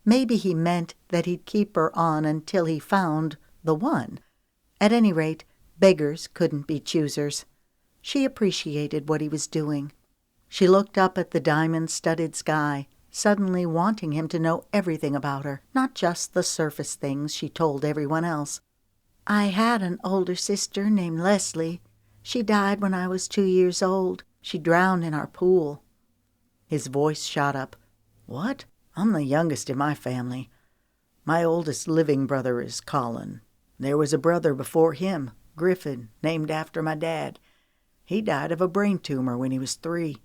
Maybe he meant that he'd keep her on until he found the one. At any rate, beggars couldn't be choosers. She appreciated what he was doing. She looked up at the diamond-studded sky, suddenly wanting him to know everything about her, not just the surface things she told everyone else. I had an older sister named Leslie. She died when I was 2 years old. She drowned in our pool. His voice shot up. What? I'm the youngest in my family. My oldest living brother is Colin. There was a brother before him, Griffin, named after my dad. He died of a brain tumor when he was 3.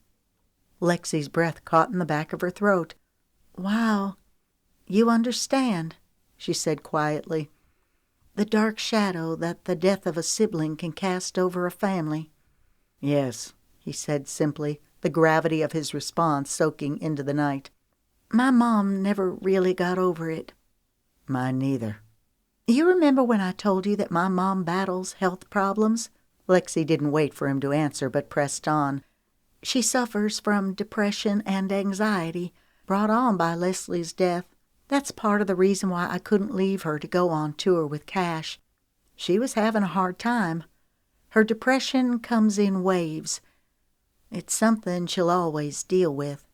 Lexi's breath caught in the back of her throat. Wow, you understand, she said quietly. The dark shadow that the death of a sibling can cast over a family. Yes, he said simply, the gravity of his response soaking into the night. My mom never really got over it. Mine neither. You remember when I told you that my mom battles health problems? Lexi didn't wait for him to answer, but pressed on. She suffers from depression and anxiety, brought on by Leslie's death. That's part of the reason why I couldn't leave her to go on tour with Cash. She was having a hard time. Her depression comes in waves. It's something she'll always deal with.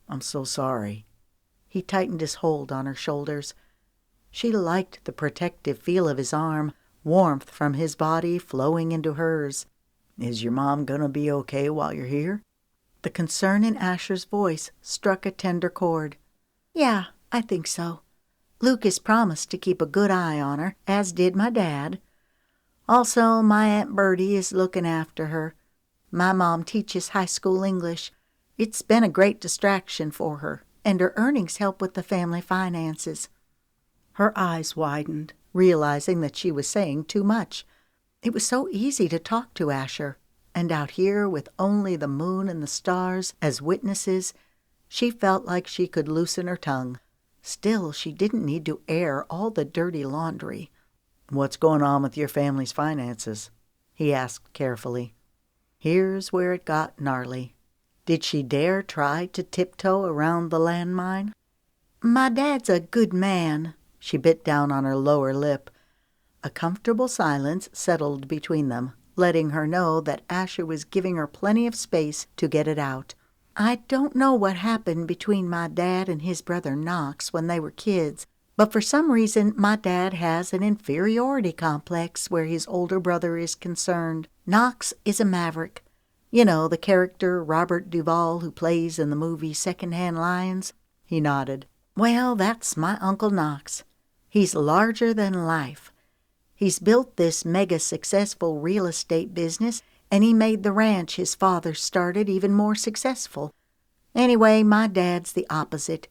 I'm so sorry. He tightened his hold on her shoulders. She liked the protective feel of his arm, warmth from his body flowing into hers. Is your mom gonna be okay while you're here? The concern in Asher's voice struck a tender chord. Yeah, I think so. Lucas promised to keep a good eye on her, as did my dad. Also, my Aunt Bertie is looking after her. My mom teaches high school English. It's been a great distraction for her, and her earnings help with the family finances." Her eyes widened, realizing that she was saying too much. It was so easy to talk to Asher, and out here with only the moon and the stars as witnesses, she felt like she could loosen her tongue. Still, she didn't need to air all the dirty laundry. "What's going on with your family's finances?" he asked carefully. Here's where it got gnarly. Did she dare try to tiptoe around the landmine? "My dad's a good man." She bit down on her lower lip. A comfortable silence settled between them, letting her know that Asher was giving her plenty of space to get it out. "I don't know what happened between my dad and his brother Knox when they were kids, but for some reason my dad has an inferiority complex where his older brother is concerned. Knox is a maverick. You know, the character Robert Duvall who plays in the movie Secondhand Lions?" He nodded. "Well, that's my Uncle Knox. He's larger than life. He's built this mega-successful real estate business, and he made the ranch his father started even more successful. Anyway, my dad's the opposite.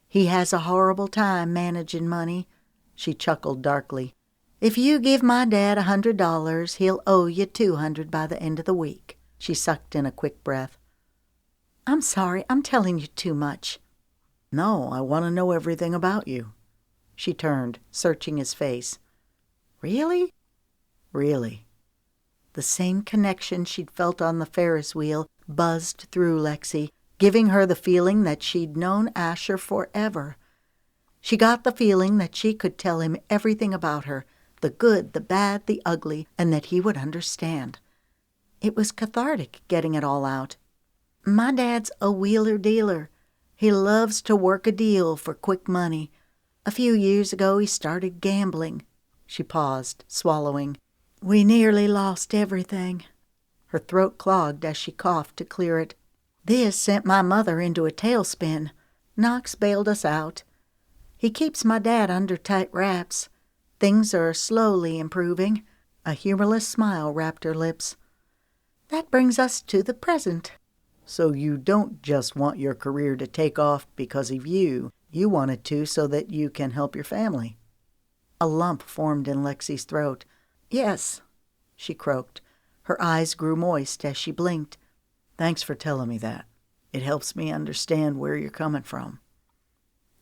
He has a horrible time managing money." She chuckled darkly. "If you give my dad $100, he'll owe you $200 by the end of the week." She sucked in a quick breath. "I'm sorry, I'm telling you too much." "No, I want to know everything about you." She turned, searching his face. "Really?" "Really." The same connection she'd felt on the Ferris wheel buzzed through Lexi, giving her the feeling that she'd known Asher forever. She got the feeling that she could tell him everything about her, the good, the bad, the ugly, and that he would understand. It was cathartic getting it all out. "My dad's a wheeler-dealer. He loves to work a deal for quick money. A few years ago he started gambling." She paused, swallowing. "We nearly lost everything." Her throat clogged as she coughed to clear it. "This sent my mother into a tailspin. Knox bailed us out. He keeps my dad under tight wraps. Things are slowly improving." A humorless smile wrapped her lips. "That brings us to the present." "So you don't just want your career to take off because of you. You want it to so that you can help your family." A lump formed in Lexi's throat. "Yes," she croaked. Her eyes grew moist as she blinked. "Thanks for telling me that. It helps me understand where you're coming from."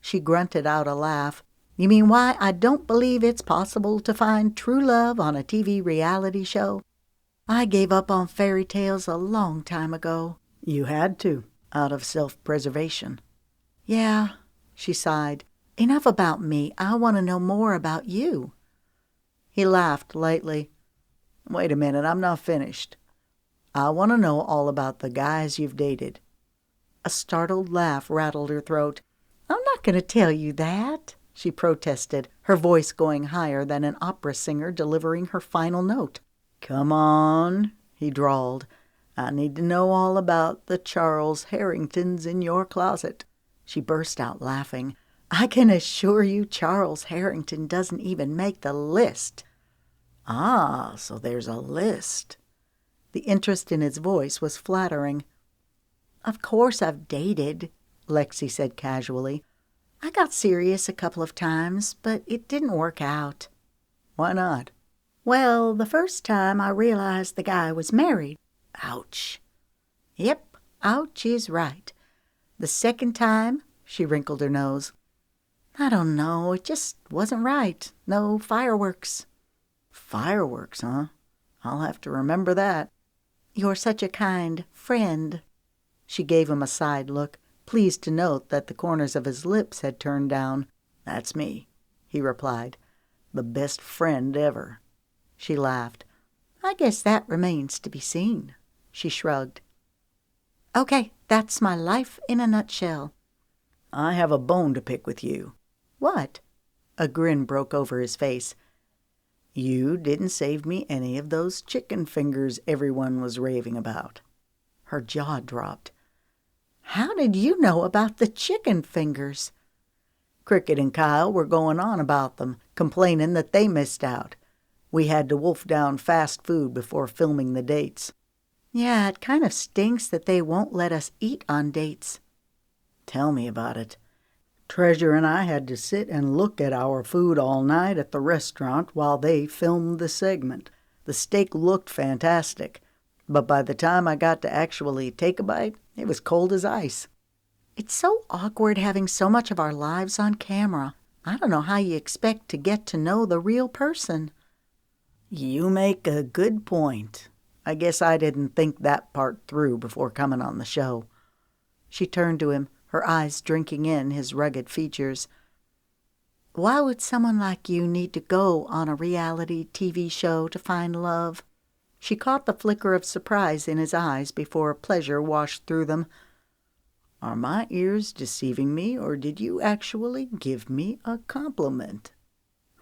She grunted out a laugh. "You mean why I don't believe it's possible to find true love on a TV reality show? I gave up on fairy tales a long time ago." "You had to, out of self-preservation." "Yeah," she sighed. "Enough about me. I want to know more about you." He laughed lightly. "Wait a minute, I'm not finished. I want to know all about the guys you've dated." A startled laugh rattled her throat. "I'm not going to tell you that," she protested, her voice going higher than an opera singer delivering her final note. "Come on," he drawled. "I need to know all about the Charles Harringtons in your closet." She burst out laughing. "I can assure you Charles Harrington doesn't even make the list." "Ah, so there's a list." The interest in his voice was flattering. "Of course I've dated," Lexi said casually. "I got serious a couple of times, but it didn't work out." "Why not?" "Well, the first time I realized the guy was married." "Ouch." "Yep, ouch is right. The second time," she wrinkled her nose. "I don't know, it just wasn't right. No fireworks." "Fireworks, huh? I'll have to remember that." "You're such a kind friend." She gave him a side look, pleased to note that the corners of his lips had turned down. "That's me," he replied. "The best friend ever." She laughed. "I guess that remains to be seen." She shrugged. "Okay, that's my life in a nutshell." "I have a bone to pick with you." "What?" A grin broke over his face. "You didn't save me any of those chicken fingers everyone was raving about." Her jaw dropped. "How did you know about the chicken fingers?" Cricket and Kyle were going on about them, complaining that they missed out. We had to wolf down fast food before filming the dates. Yeah, it kind of stinks that they won't let us eat on dates. Tell me about it. Treasure and I had to sit and look at our food all night at the restaurant while they filmed the segment. The steak looked fantastic, but by the time I got to actually take a bite, it was cold as ice. It's so awkward having so much of our lives on camera. I don't know how you expect to get to know the real person. You make a good point. I guess I didn't think that part through before coming on the show. She turned to him, her eyes drinking in his rugged features. Why would someone like you need to go on a reality TV show to find love? She caught the flicker of surprise in his eyes before pleasure washed through them. Are my ears deceiving me, or did you actually give me a compliment?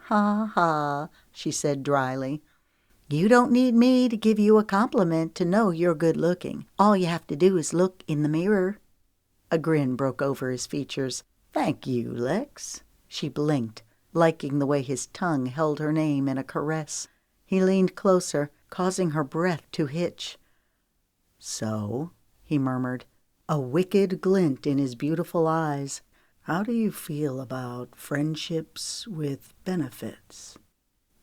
Ha ha, she said dryly. You don't need me to give you a compliment to know you're good looking. All you have to do is look in the mirror. A grin broke over his features. Thank you, Lex. She blinked, liking the way his tongue held her name in a caress. He leaned closer, causing her breath to hitch. So, he murmured, a wicked glint in his beautiful eyes. How do you feel about friendships with benefits?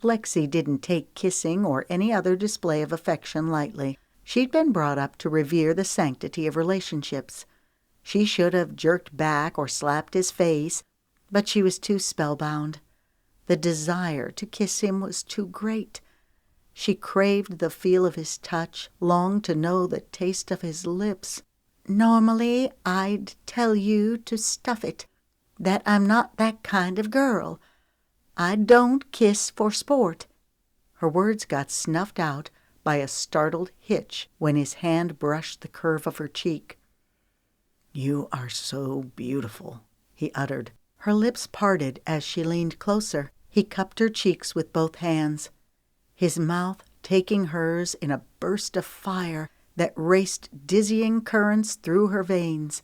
Lexi didn't take kissing or any other display of affection lightly. She'd been brought up to revere the sanctity of relationships. She should have jerked back or slapped his face, but she was too spellbound. The desire to kiss him was too great. She craved the feel of his touch, longed to know the taste of his lips. Normally, I'd tell you to stuff it, that I'm not that kind of girl. I don't kiss for sport. Her words got snuffed out by a startled hitch when his hand brushed the curve of her cheek. You are so beautiful, he uttered. Her lips parted as she leaned closer. He cupped her cheeks with both hands, his mouth taking hers in a burst of fire that raced dizzying currents through her veins.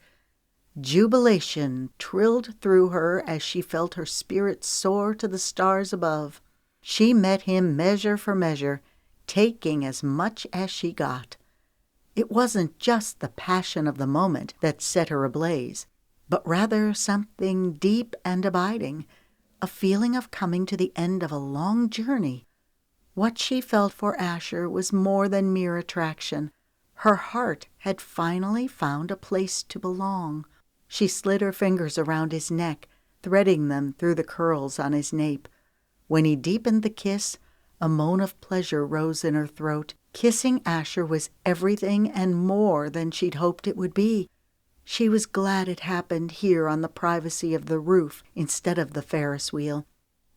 Jubilation trilled through her as she felt her spirit soar to the stars above. She met him measure for measure, taking as much as she got. It wasn't just the passion of the moment that set her ablaze, but rather something deep and abiding, a feeling of coming to the end of a long journey. What she felt for Asher was more than mere attraction. Her heart had finally found a place to belong. She slid her fingers around his neck, threading them through the curls on his nape. When he deepened the kiss, a moan of pleasure rose in her throat. Kissing Asher was everything and more than she'd hoped it would be. She was glad it happened here on the privacy of the roof instead of the Ferris wheel.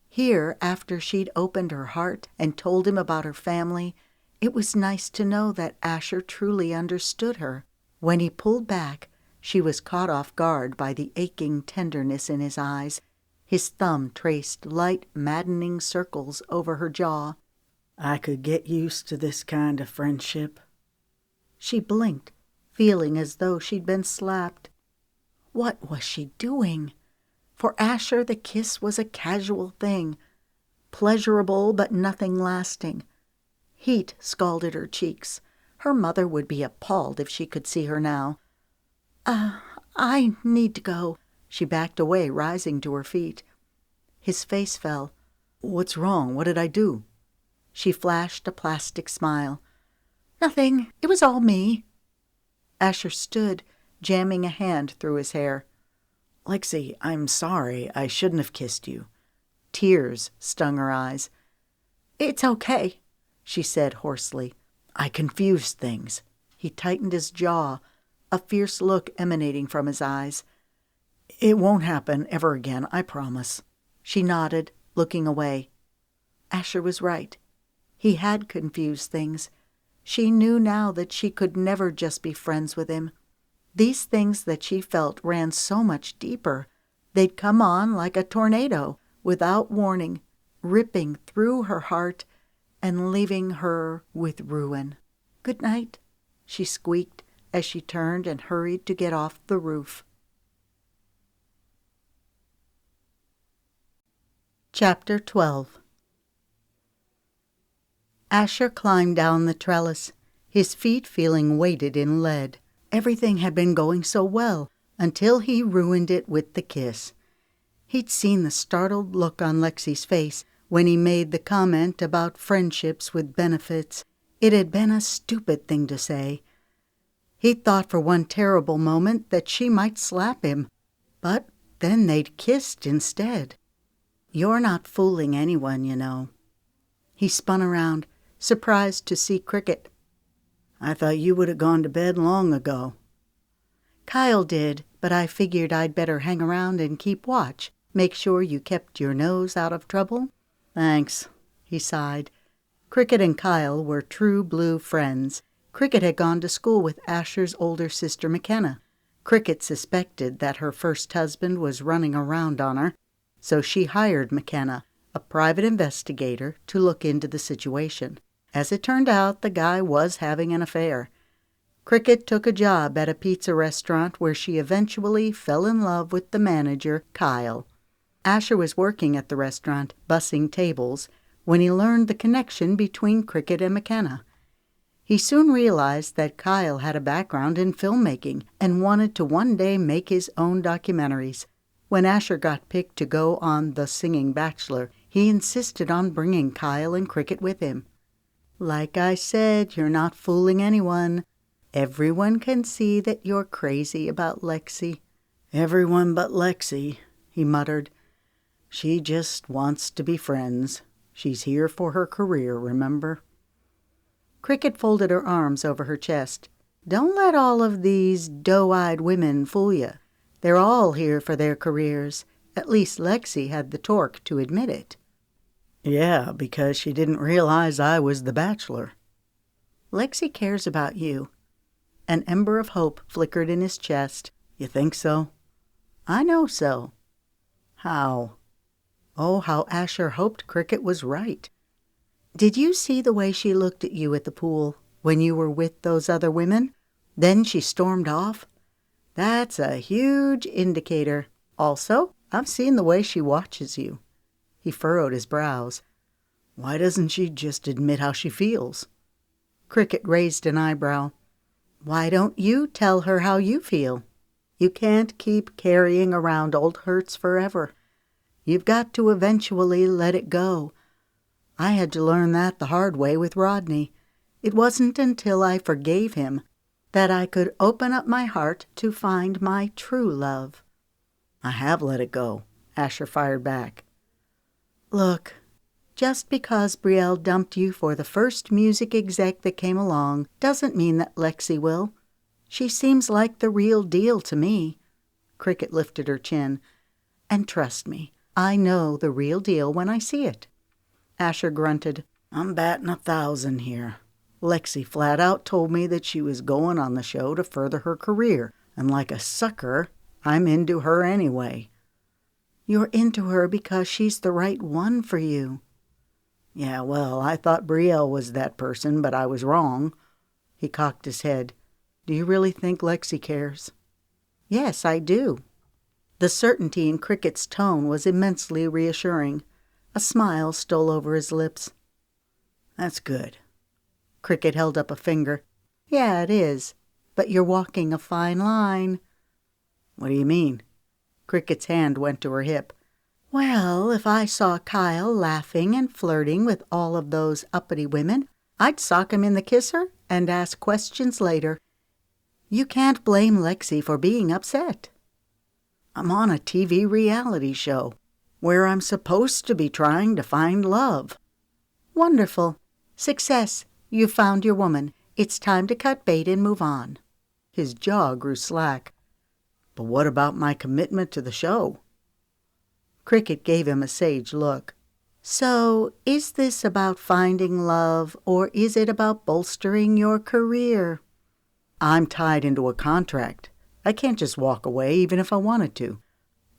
Here, after she'd opened her heart and told him about her family, it was nice to know that Asher truly understood her. When he pulled back, she was caught off guard by the aching tenderness in his eyes. His thumb traced light, maddening circles over her jaw. I could get used to this kind of friendship. She blinked, feeling as though she'd been slapped. What was she doing? For Asher, the kiss was a casual thing, pleasurable but nothing lasting. Heat scalded her cheeks. Her mother would be appalled if she could see her now. I need to go. She backed away, rising to her feet. His face fell. What's wrong? What did I do? She flashed a plastic smile. Nothing. It was all me. Asher stood, jamming a hand through his hair. Lexi, I'm sorry. I shouldn't have kissed you. Tears stung her eyes. It's okay, she said hoarsely. I confused things. He tightened his jaw, a fierce look emanating from his eyes. It won't happen ever again, I promise. She nodded, looking away. Asher was right. He had confused things. She knew now that she could never just be friends with him. These things that she felt ran so much deeper. They'd come on like a tornado, without warning, ripping through her heart and leaving her with ruin. Good night, she squeaked as she turned and hurried to get off the roof. Chapter 12. Asher climbed down the trellis, his feet feeling weighted in lead. Everything had been going so well until he ruined it with the kiss. He'd seen the startled look on Lexi's face when he made the comment about friendships with benefits. It had been a stupid thing to say. He'd thought for one terrible moment that she might slap him, but then they'd kissed instead. "You're not fooling anyone, you know." He spun around, surprised to see Cricket. "I thought you would have gone to bed long ago." "Kyle did, but I figured I'd better hang around and keep watch. Make sure you kept your nose out of trouble." "Thanks," he sighed. Cricket and Kyle were true blue friends. Cricket had gone to school with Asher's older sister McKenna. Cricket suspected that her first husband was running around on her, so she hired McKenna, a private investigator, to look into the situation. As it turned out, the guy was having an affair. Cricket took a job at a pizza restaurant where she eventually fell in love with the manager, Kyle. Asher was working at the restaurant, bussing tables, when he learned the connection between Cricket and McKenna. He soon realized that Kyle had a background in filmmaking and wanted to one day make his own documentaries. When Asher got picked to go on The Singing Bachelor, he insisted on bringing Kyle and Cricket with him. "Like I said, you're not fooling anyone. Everyone can see that you're crazy about Lexi." "Everyone but Lexi," he muttered. "She just wants to be friends. She's here for her career, remember?" Cricket folded her arms over her chest. "Don't let all of these doe-eyed women fool you. They're all here for their careers. At least Lexi had the torque to admit it." "Yeah, because she didn't realize I was the bachelor." "Lexi cares about you." An ember of hope flickered in his chest. "You think so?" "I know so." "How?" Oh, how Asher hoped Cricket was right. "Did you see the way she looked at you at the pool when you were with those other women? Then she stormed off. That's a huge indicator. Also, I've seen the way she watches you." He furrowed his brows. "Why doesn't she just admit how she feels?" Cricket raised an eyebrow. "Why don't you tell her how you feel? You can't keep carrying around old hurts forever. You've got to eventually let it go. I had to learn that the hard way with Rodney. It wasn't until I forgave him that I could open up my heart to find my true love." "I have let it go," Asher fired back. "Look, just because Brielle dumped you for the first music exec that came along doesn't mean that Lexi will. She seems like the real deal to me." Cricket lifted her chin. "And trust me, I know the real deal when I see it." Asher grunted. "I'm batting 1,000 here. Lexi flat out told me that she was going on the show to further her career, and like a sucker, I'm into her anyway." "You're into her because she's the right one for you." "Yeah, well, I thought Brielle was that person, but I was wrong." He cocked his head. "Do you really think Lexi cares?" "Yes, I do." The certainty in Cricket's tone was immensely reassuring. A smile stole over his lips. "That's good." Cricket held up a finger. "Yeah, it is. But you're walking a fine line." "What do you mean?" Cricket's hand went to her hip. "Well, if I saw Kyle laughing and flirting with all of those uppity women, I'd sock him in the kisser and ask questions later. You can't blame Lexi for being upset." "I'm on a TV reality show where I'm supposed to be trying to find love." "Wonderful. Success. You've found your woman. It's time to cut bait and move on." His jaw grew slack. "But what about my commitment to the show?" Cricket gave him a sage look. "So, is this about finding love, or is it about bolstering your career?" "I'm tied into a contract. I can't just walk away, even if I wanted to.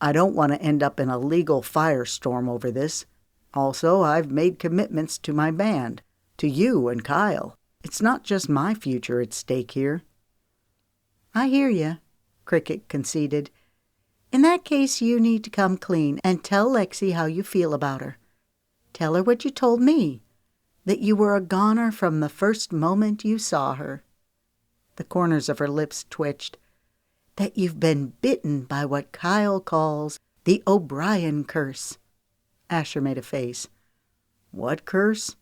I don't want to end up in a legal firestorm over this. Also, I've made commitments to my band, to you and Kyle. It's not just my future at stake here." "I hear you," Cricket conceded. In that case, you need to come clean and tell Lexi how you feel about her. Tell her what you told me, that you were a goner from the first moment you saw her." The corners of her lips twitched. "That you've been bitten by what Kyle calls the O'Brien curse." Asher made a face. "What curse?"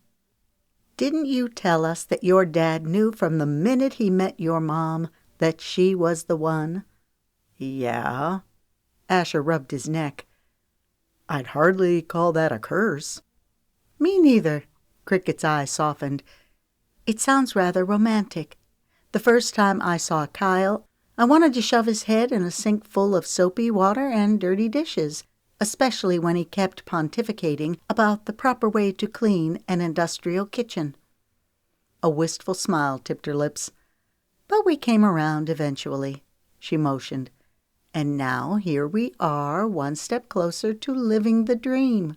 "Didn't you tell us that your dad knew from the minute he met your mom that she was the one?" "Yeah." Asher rubbed his neck. "I'd hardly call that a curse." "Me neither." Cricket's eyes softened. "It sounds rather romantic. The first time I saw Kyle, I wanted to shove his head in a sink full of soapy water and dirty dishes, especially when he kept pontificating about the proper way to clean an industrial kitchen." A wistful smile tipped her lips. "But we came around eventually," she motioned. "And now here we are, one step closer to living the dream."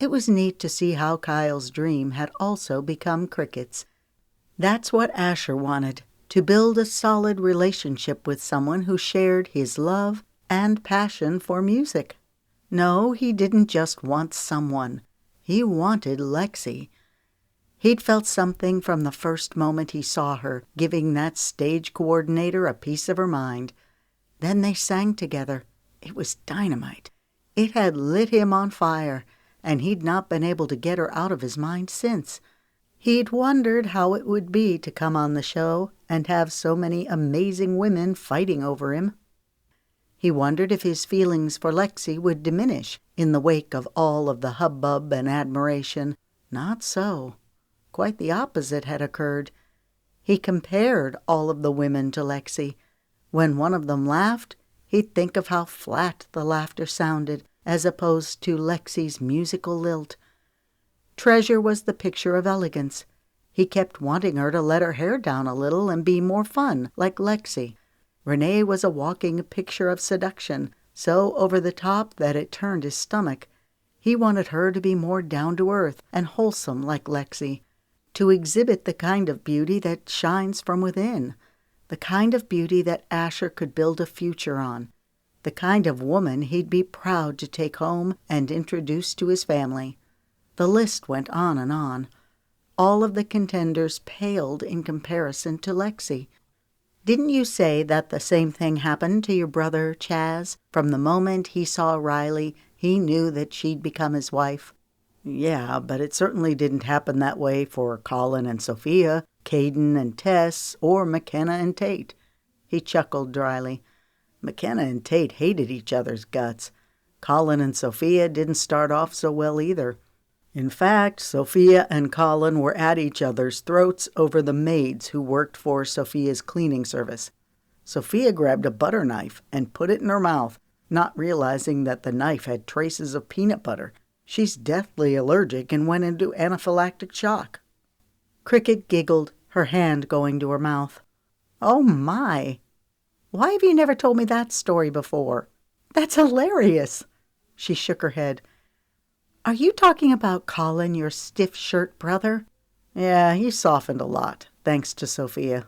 It was neat to see how Kyle's dream had also become Cricket's. That's what Asher wanted, to build a solid relationship with someone who shared his love and passion for music. No, he didn't just want someone. He wanted Lexi. He'd felt something from the first moment he saw her, giving that stage coordinator a piece of her mind. Then they sang together. It was dynamite. It had lit him on fire, and he'd not been able to get her out of his mind since. He'd wondered how it would be to come on the show and have so many amazing women fighting over him. He wondered if his feelings for Lexi would diminish in the wake of all of the hubbub and admiration. Not so. Quite the opposite had occurred. He compared all of the women to Lexi. When one of them laughed, he'd think of how flat the laughter sounded, as opposed to Lexi's musical lilt. Treasure was the picture of elegance. He kept wanting her to let her hair down a little and be more fun, like Lexi. Renee was a walking picture of seduction, so over the top that it turned his stomach. He wanted her to be more down-to-earth and wholesome like Lexi, to exhibit the kind of beauty that shines from within, the kind of beauty that Asher could build a future on, the kind of woman he'd be proud to take home and introduce to his family. The list went on and on. All of the contenders paled in comparison to Lexi. "Didn't you say that the same thing happened to your brother, Chaz? From the moment he saw Riley, he knew that she'd become his wife." "Yeah, but it certainly didn't happen that way for Colin and Sophia, Caden and Tess, or McKenna and Tate." He chuckled dryly. McKenna and Tate hated each other's guts. Colin and Sophia didn't start off so well either. In fact, Sophia and Colin were at each other's throats over the maids who worked for Sophia's cleaning service. Sophia grabbed a butter knife and put it in her mouth, not realizing that the knife had traces of peanut butter. She's deathly allergic and went into anaphylactic shock. Cricket giggled, her hand going to her mouth. "Oh my! Why have you never told me that story before? That's hilarious!" She shook her head. "Are you talking about Colin, your stiff-shirt brother?" "Yeah, he softened a lot, thanks to Sophia."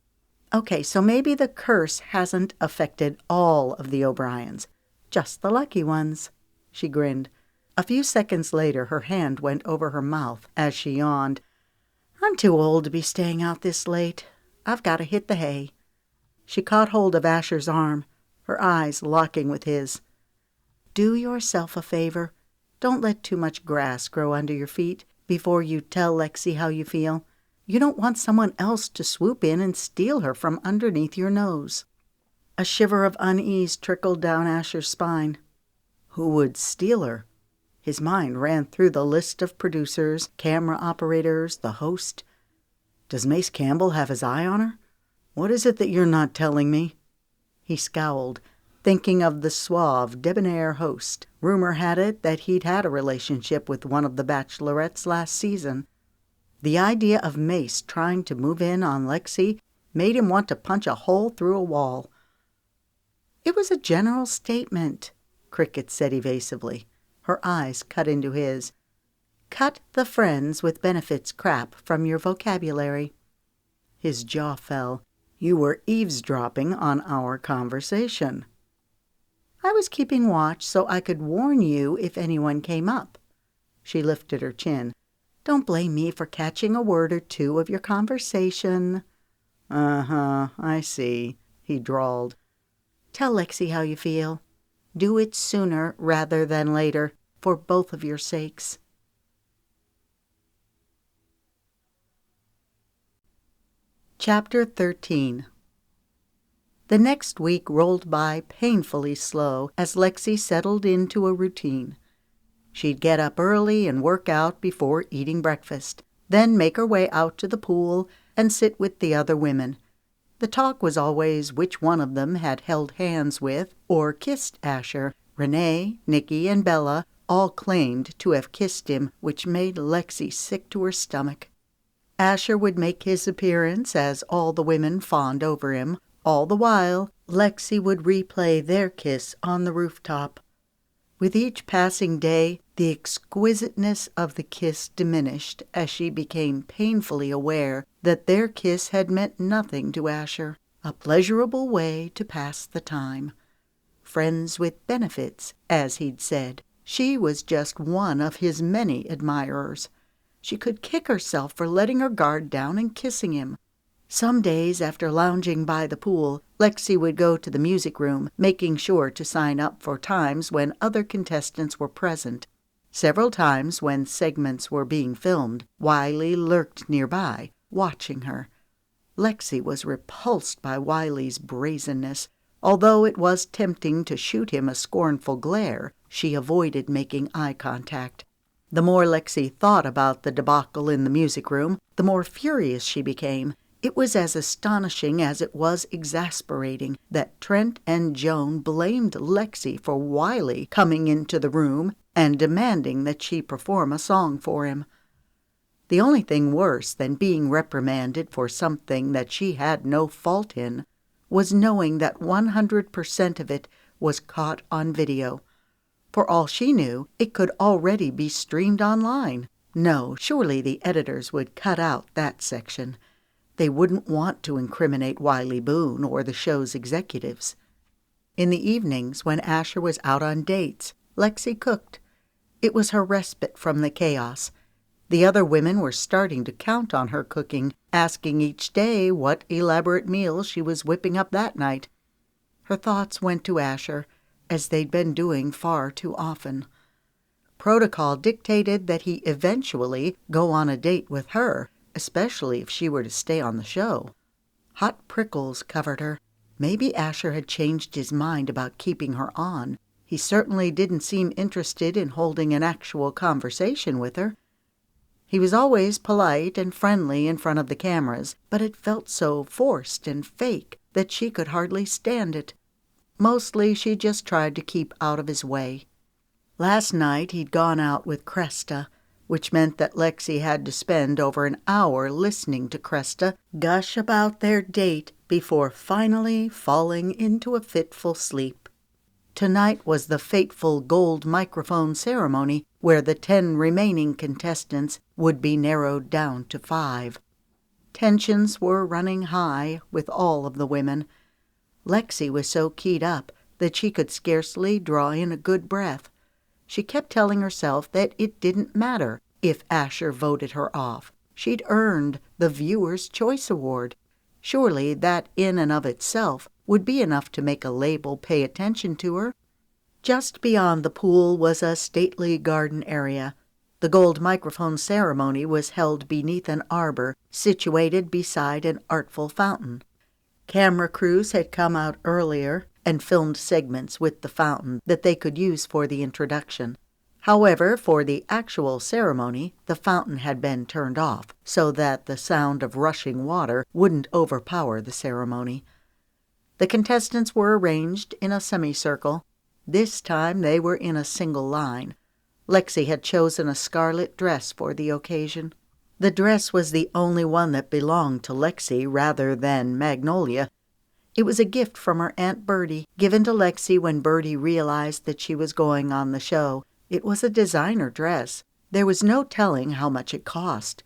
"Okay, so maybe the curse hasn't affected all of the O'Briens, just the lucky ones." She grinned. A few seconds later, her hand went over her mouth as she yawned. "I'm too old to be staying out this late. I've got to hit the hay." She caught hold of Asher's arm, her eyes locking with his. "Do yourself a favor. Don't let too much grass grow under your feet before you tell Lexi how you feel. You don't want someone else to swoop in and steal her from underneath your nose." A shiver of unease trickled down Asher's spine. Who would steal her? His mind ran through the list of producers, camera operators, the host. Does Mace Campbell have his eye on her? What is it that you're not telling me? He scowled, thinking of the suave, debonair host. Rumor had it that he'd had a relationship with one of the bachelorettes last season. The idea of Mace trying to move in on Lexi made him want to punch a hole through a wall. "It was a general statement," Cricket said evasively. Her eyes cut into his. "Cut the friends with benefits crap from your vocabulary." His jaw fell. "You were eavesdropping on our conversation." I was keeping watch so I could warn you if anyone came up." She lifted her chin. "Don't blame me for catching a word or two of your conversation." "Uh-huh, I see," he drawled. "Tell Lexi how you feel. Do it sooner rather than later, for both of your sakes." Chapter 13. The next week rolled by painfully slow as Lexi settled into a routine. She'd get up early and work out before eating breakfast, then make her way out to the pool and sit with the other women. The talk was always which one of them had held hands with or kissed Asher. Renee, Nikki, and Bella all claimed to have kissed him, which made Lexi sick to her stomach. Asher would make his appearance as all the women fawned over him. All the while, Lexi would replay their kiss on the rooftop. With each passing day, the exquisiteness of the kiss diminished as she became painfully aware that their kiss had meant nothing to Asher. A pleasurable way to pass the time. Friends with benefits, as he'd said. She was just one of his many admirers. She could kick herself for letting her guard down and kissing him. Some days after lounging by the pool, Lexi would go to the music room, making sure to sign up for times when other contestants were present. Several times when segments were being filmed, Wiley lurked nearby, watching her. Lexi was repulsed by Wiley's brazenness. Although it was tempting to shoot him a scornful glare, she avoided making eye contact. The more Lexi thought about the debacle in the music room, the more furious she became. It was as astonishing as it was exasperating that Trent and Joan blamed Lexi for Wiley coming into the room and demanding that she perform a song for him. The only thing worse than being reprimanded for something that she had no fault in was knowing that 100% of it was caught on video. For all she knew, it could already be streamed online. No, surely the editors would cut out that section. They wouldn't want to incriminate Wiley Boone or the show's executives. In the evenings, when Asher was out on dates, Lexi cooked. It was her respite from the chaos. The other women were starting to count on her cooking, asking each day what elaborate meals she was whipping up that night. Her thoughts went to Asher, as they'd been doing far too often. Protocol dictated that he eventually go on a date with her, especially if she were to stay on the show. Hot prickles covered her. Maybe Asher had changed his mind about keeping her on. He certainly didn't seem interested in holding an actual conversation with her. He was always polite and friendly in front of the cameras, but it felt so forced and fake that she could hardly stand it. Mostly she just tried to keep out of his way. Last night he'd gone out with Cresta, which meant that Lexi had to spend over an hour listening to Cresta gush about their date before finally falling into a fitful sleep. Tonight was the fateful gold microphone ceremony where the 10 remaining contestants would be narrowed down to 5. Tensions were running high with all of the women. Lexi was so keyed up that she could scarcely draw in a good breath. She kept telling herself that it didn't matter if Asher voted her off. She'd earned the Viewer's Choice Award. Surely that in and of itself would be enough to make a label pay attention to her. Just beyond the pool was a stately garden area. The gold microphone ceremony was held beneath an arbor situated beside an artful fountain. Camera crews had come out earlier and filmed segments with the fountain that they could use for the introduction. However, for the actual ceremony, the fountain had been turned off so that the sound of rushing water wouldn't overpower the ceremony. The contestants were arranged in a semicircle. This time they were in a single line. Lexi had chosen a scarlet dress for the occasion. The dress was the only one that belonged to Lexi rather than Magnolia. It was a gift from her Aunt Bertie, given to Lexi when Bertie realized that she was going on the show. It was a designer dress. There was no telling how much it cost.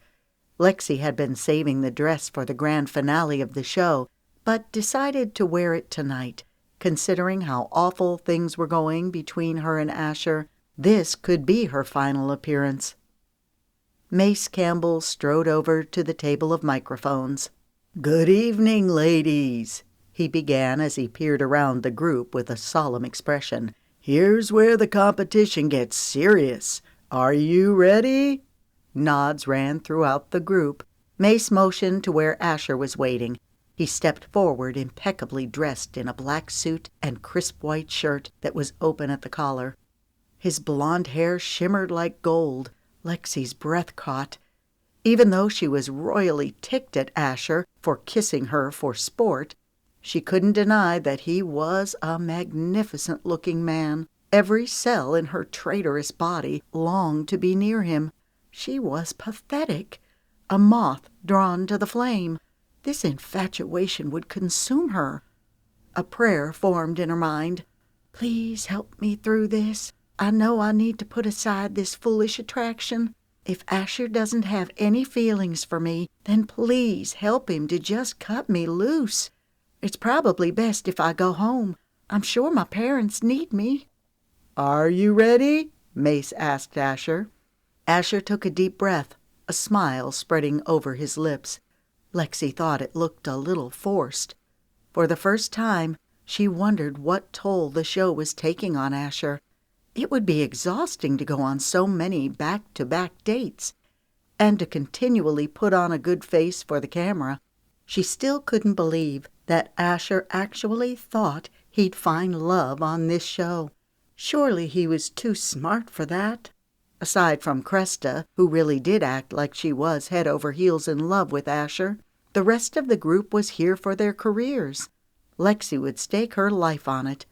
Lexi had been saving the dress for the grand finale of the show, but decided to wear it tonight. Considering how awful things were going between her and Asher, this could be her final appearance. Mace Campbell strode over to the table of microphones. "Good evening, ladies," he began as he peered around the group with a solemn expression. "Here's where the competition gets serious. Are you ready?" Nods ran throughout the group. Mace motioned to where Asher was waiting. He stepped forward, impeccably dressed in a black suit and crisp white shirt that was open at the collar. His blonde hair shimmered like gold. Lexi's breath caught. Even though she was royally ticked at Asher for kissing her for sport, she couldn't deny that he was a magnificent-looking man. Every cell in her traitorous body longed to be near him. She was pathetic, a moth drawn to the flame. This infatuation would consume her. A prayer formed in her mind. "Please help me through this. I know I need to put aside this foolish attraction. If Asher doesn't have any feelings for me, then please help him to just cut me loose. It's probably best if I go home. I'm sure my parents need me." "Are you ready?" Mace asked Asher. Asher took a deep breath, a smile spreading over his lips. Lexi thought it looked a little forced. For the first time, she wondered what toll the show was taking on Asher. It would be exhausting to go on so many back-to-back dates, and to continually put on a good face for the camera. She still couldn't believe that Asher actually thought he'd find love on this show. Surely he was too smart for that. Aside from Cresta, who really did act like she was head over heels in love with Asher, the rest of the group was here for their careers. Lexi would stake her life on it.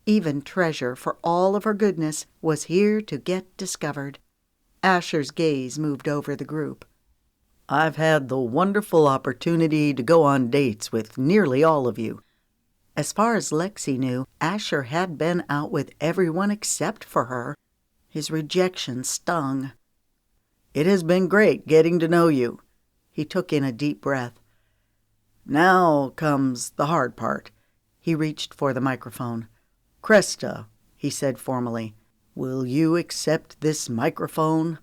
Even Treasure, for all of her goodness, was here to get discovered. Asher's gaze moved over the group. "I've had the wonderful opportunity to go on dates with nearly all of you." As far as Lexi knew, Asher had been out with everyone except for her. His rejection stung. "It has been great getting to know you." He took in a deep breath. "Now comes the hard part." He reached for the microphone. "Cresta," he said formally, "will you accept this microphone?"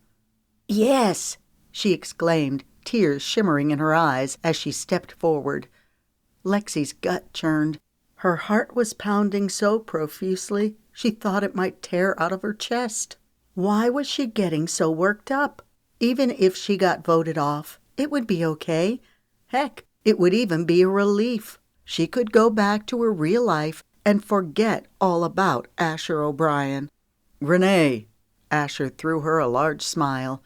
"Yes," she exclaimed, tears shimmering in her eyes as she stepped forward. Lexi's gut churned. Her heart was pounding so profusely she thought it might tear out of her chest. Why was she getting so worked up? Even if she got voted off, it would be okay. Heck, it would even be a relief. She could go back to her real life and forget all about Asher O'Brien. "Renee," Asher threw her a large smile,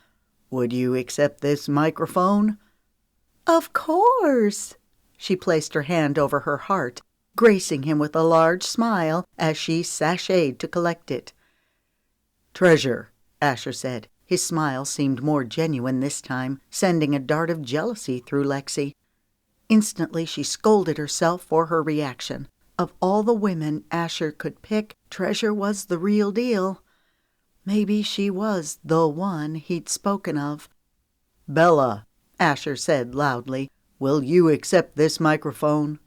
"would you accept this microphone?" "Of course." She placed her hand over her heart, gracing him with a large smile as she sashayed to collect it. "Treasure," Asher said. His smile seemed more genuine this time, sending a dart of jealousy through Lexi. Instantly she scolded herself for her reaction. Of all the women Asher could pick, Treasure was the real deal. Maybe she was the one he'd spoken of. "Bella," Asher said loudly, "will you accept this microphone?"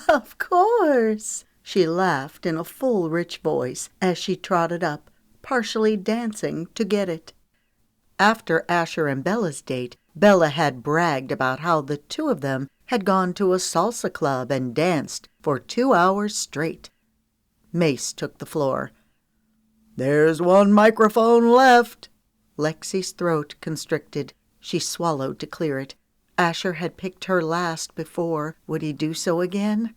"Of course," she laughed in a full, rich voice as she trotted up, partially dancing to get it. After Asher and Bella's date, Bella had bragged about how the two of them had gone to a salsa club and danced for 2 hours straight. Mace took the floor. "There's one microphone left." Lexi's throat constricted. She swallowed to clear it. Asher had picked her last before. Would he do so again?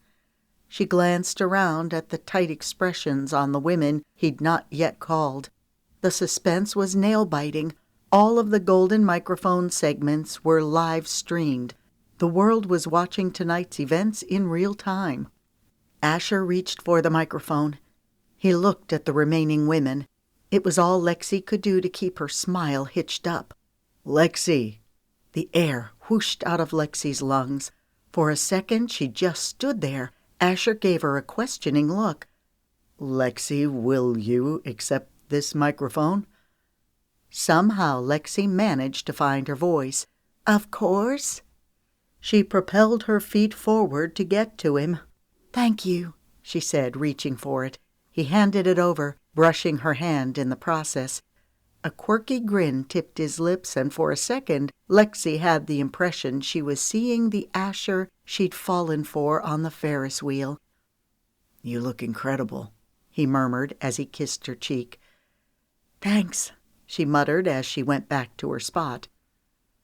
She glanced around at the tight expressions on the women he'd not yet called. The suspense was nail-biting. All of the golden microphone segments were live-streamed. The world was watching tonight's events in real time. Asher reached for the microphone. He looked at the remaining women. It was all Lexi could do to keep her smile hitched up. "Lexi!" The air whooshed out of Lexi's lungs. For a second she just stood there. Asher gave her a questioning look. "Lexi, will you accept this microphone?" Somehow Lexi managed to find her voice. "Of course." She propelled her feet forward to get to him. "Thank you," she said, reaching for it. He handed it over, brushing her hand in the process. A quirky grin tipped his lips, and for a second, Lexi had the impression she was seeing the Asher she'd fallen for on the Ferris wheel. "You look incredible," he murmured as he kissed her cheek. "Thanks," she muttered as she went back to her spot.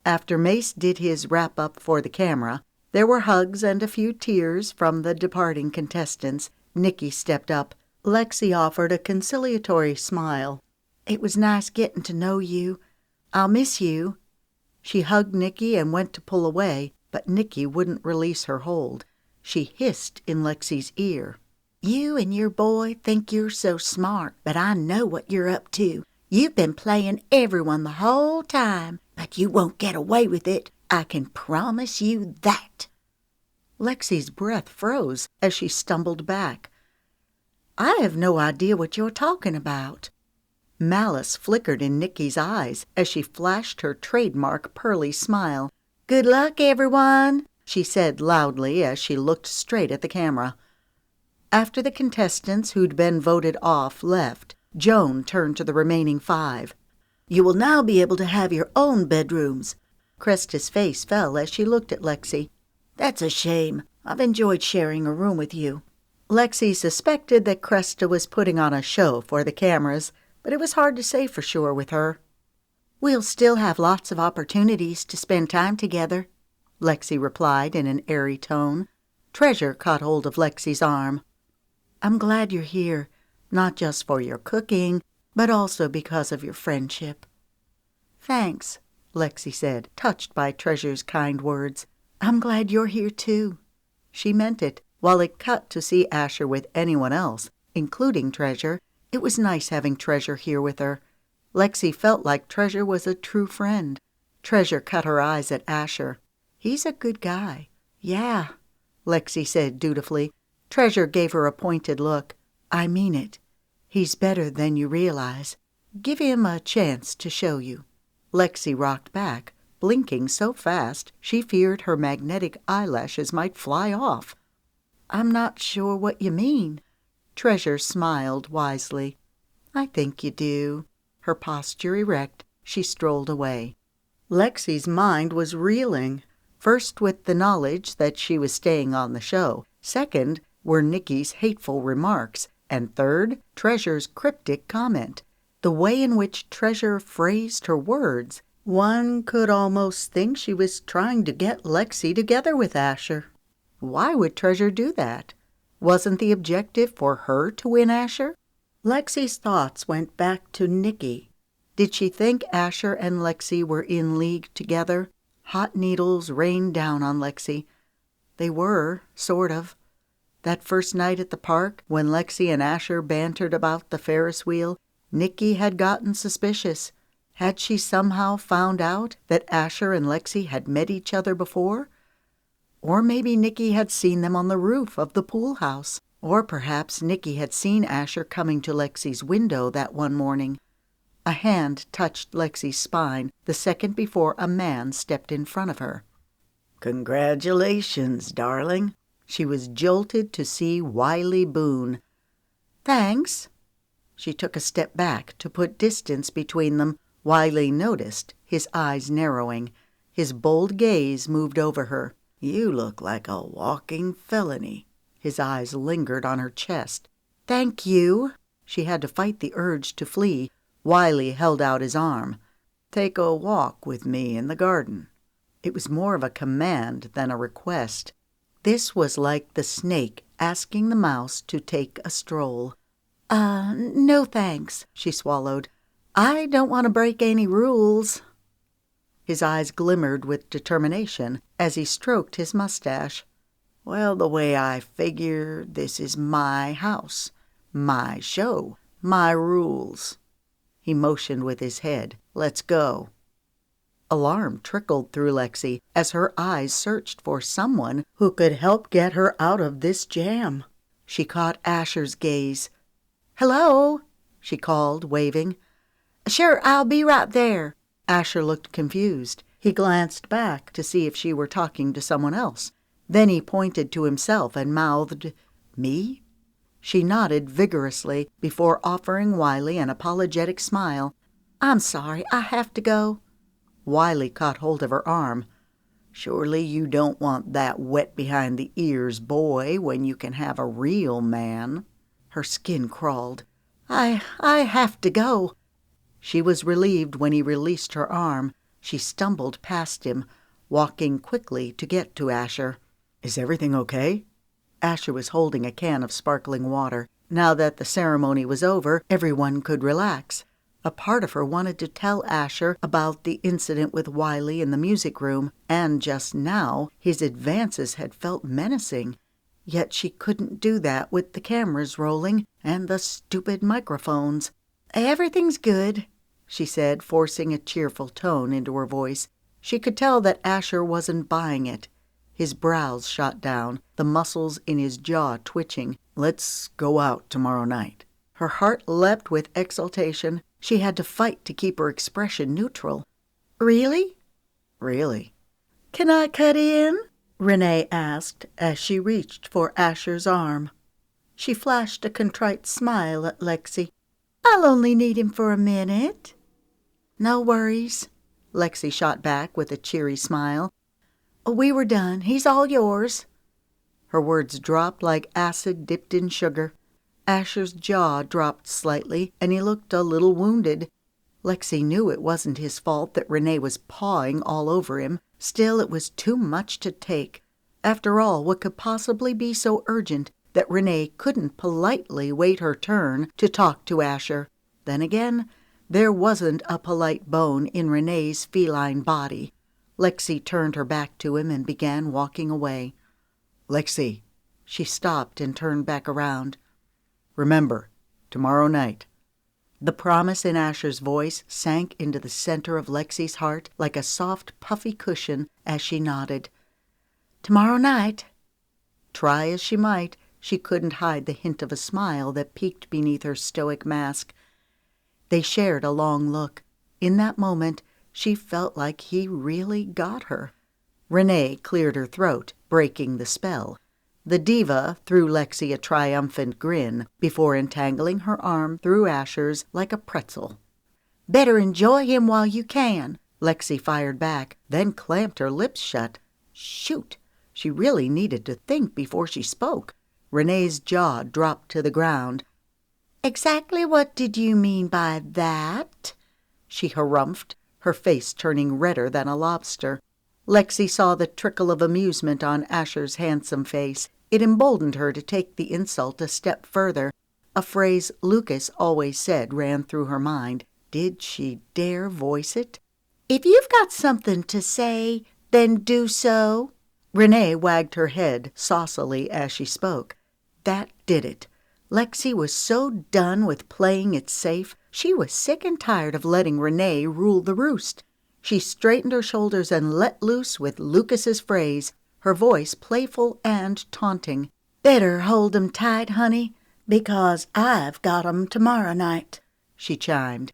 After Mace did his wrap-up for the camera, there were hugs and a few tears from the departing contestants. Nikki stepped up. Lexi offered a conciliatory smile. "It was nice getting to know you. I'll miss you." She hugged Nikki and went to pull away, but Nikki wouldn't release her hold. She hissed in Lexi's ear. "You and your boy think you're so smart, but I know what you're up to. You've been playing everyone the whole time, but you won't get away with it. I can promise you that." Lexi's breath froze as she stumbled back. "I have no idea what you're talking about." Malice flickered in Nikki's eyes as she flashed her trademark pearly smile. "Good luck, everyone," she said loudly as she looked straight at the camera. After the contestants who'd been voted off left, Joan turned to the remaining 5. "You will now be able to have your own bedrooms." Cresta's face fell as she looked at Lexi. "That's a shame. I've enjoyed sharing a room with you." Lexi suspected that Cresta was putting on a show for the cameras, but it was hard to say for sure with her. "We'll still have lots of opportunities to spend time together," Lexi replied in an airy tone. Treasure caught hold of Lexi's arm. "I'm glad you're here, not just for your cooking, but also because of your friendship." "Thanks," Lexi said, touched by Treasure's kind words. "I'm glad you're here too." She meant it. While it cut to see Asher with anyone else, including Treasure, it was nice having Treasure here with her. Lexi felt like Treasure was a true friend. Treasure cut her eyes at Asher. "He's a good guy." "Yeah," Lexi said dutifully. Treasure gave her a pointed look. "I mean it. He's better than you realize. Give him a chance to show you." Lexi rocked back, blinking so fast she feared her magnetic eyelashes might fly off. "I'm not sure what you mean." Treasure smiled wisely. "I think you do." Her posture erect, she strolled away. Lexi's mind was reeling, first with the knowledge that she was staying on the show, second were Nikki's hateful remarks, and third, Treasure's cryptic comment. The way in which Treasure phrased her words, one could almost think she was trying to get Lexi together with Asher. Why would Treasure do that? Wasn't the objective for her to win Asher? Lexi's thoughts went back to Nikki. Did she think Asher and Lexi were in league together? Hot needles rained down on Lexi. They were, sort of. That first night at the park, when Lexi and Asher bantered about the Ferris wheel, Nikki had gotten suspicious. Had she somehow found out that Asher and Lexi had met each other before? Or maybe Nikki had seen them on the roof of the pool house. Or perhaps Nikki had seen Asher coming to Lexi's window that one morning. A hand touched Lexi's spine the second before a man stepped in front of her. "Congratulations, darling." She was jolted to see Wiley Boone. "Thanks." She took a step back to put distance between them. Wiley noticed, his eyes narrowing. His bold gaze moved over her. "You look like a walking felony." His eyes lingered on her chest. "Thank you." She had to fight the urge to flee. Wiley held out his arm. "Take a walk with me in the garden." It was more of a command than a request. This was like the snake asking the mouse to take a stroll. No thanks," she swallowed. "I don't want to break any rules." His eyes glimmered with determination as he stroked his mustache. "Well, the way I figure, this is my house, my show, my rules." He motioned with his head. "Let's go." Alarm trickled through Lexi as her eyes searched for someone who could help get her out of this jam. She caught Asher's gaze. "Hello," she called, waving. "Sure, I'll be right there." Asher looked confused. He glanced back to see if she were talking to someone else. Then he pointed to himself and mouthed, "Me?" She nodded vigorously before offering Wiley an apologetic smile. "I'm sorry, I have to go." Wiley caught hold of her arm. "Surely you don't want that wet behind the ears boy when you can have a real man." Her skin crawled. I have to go." She was relieved when he released her arm. She stumbled past him, walking quickly to get to Asher. "Is everything okay?" Asher was holding a can of sparkling water. Now that the ceremony was over, everyone could relax. A part of her wanted to tell Asher about the incident with Wiley in the music room, and just now his advances had felt menacing. Yet she couldn't do that with the cameras rolling and the stupid microphones. "Everything's good," she said, forcing a cheerful tone into her voice. She could tell that Asher wasn't buying it. His brows shot down, the muscles in his jaw twitching. "Let's go out tomorrow night." Her heart leapt with exultation. She had to fight to keep her expression neutral. "Really?" "Really." "Can I cut in?" Renee asked as she reached for Asher's arm. She flashed a contrite smile at Lexi. "I'll only need him for a minute." "No worries," Lexi shot back with a cheery smile. "We were done. He's all yours." Her words dropped like acid dipped in sugar. Asher's jaw dropped slightly, and he looked a little wounded. Lexi knew it wasn't his fault that Renee was pawing all over him. Still, it was too much to take. After all, what could possibly be so urgent that Renee couldn't politely wait her turn to talk to Asher? Then again, there wasn't a polite bone in Renee's feline body. Lexi turned her back to him and began walking away. "Lexi." She stopped and turned back around. "Remember, tomorrow night." The promise in Asher's voice sank into the center of Lexi's heart like a soft, puffy cushion as she nodded. "Tomorrow night." Try as she might, she couldn't hide the hint of a smile that peeked beneath her stoic mask. They shared a long look. In that moment, she felt like he really got her. Renee cleared her throat, breaking the spell. The diva threw Lexi a triumphant grin before entangling her arm through Asher's like a pretzel. "Better enjoy him while you can," Lexi fired back, then clamped her lips shut. Shoot! She really needed to think before she spoke. Renee's jaw dropped to the ground. "Exactly what did you mean by that?" she harumphed, her face turning redder than a lobster. Lexi saw the trickle of amusement on Asher's handsome face. It emboldened her to take the insult a step further. A phrase Lucas always said ran through her mind. Did she dare voice it? "If you've got something to say, then do so." Renee wagged her head saucily as she spoke. That did it. Lexi was so done with playing it safe. She was sick and tired of letting Renee rule the roost. She straightened her shoulders and let loose with Lucas's phrase, her voice playful and taunting. "Better hold 'em tight, honey, because I've got 'em tomorrow night," she chimed.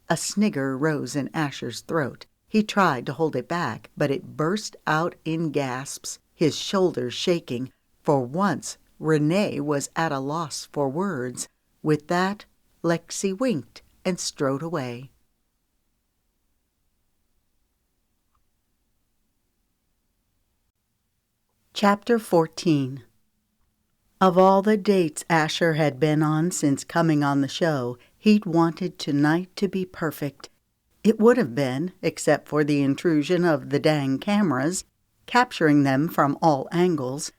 A snigger rose in Asher's throat. He tried to hold it back, but it burst out in gasps, his shoulders shaking. For once, Renee was at a loss for words. With that, Lexi winked and strode away. Chapter 14. Of all the dates Asher had been on since coming on the show, he'd wanted tonight to be perfect. It would have been, except for the intrusion of the dang cameras, capturing them from all angles.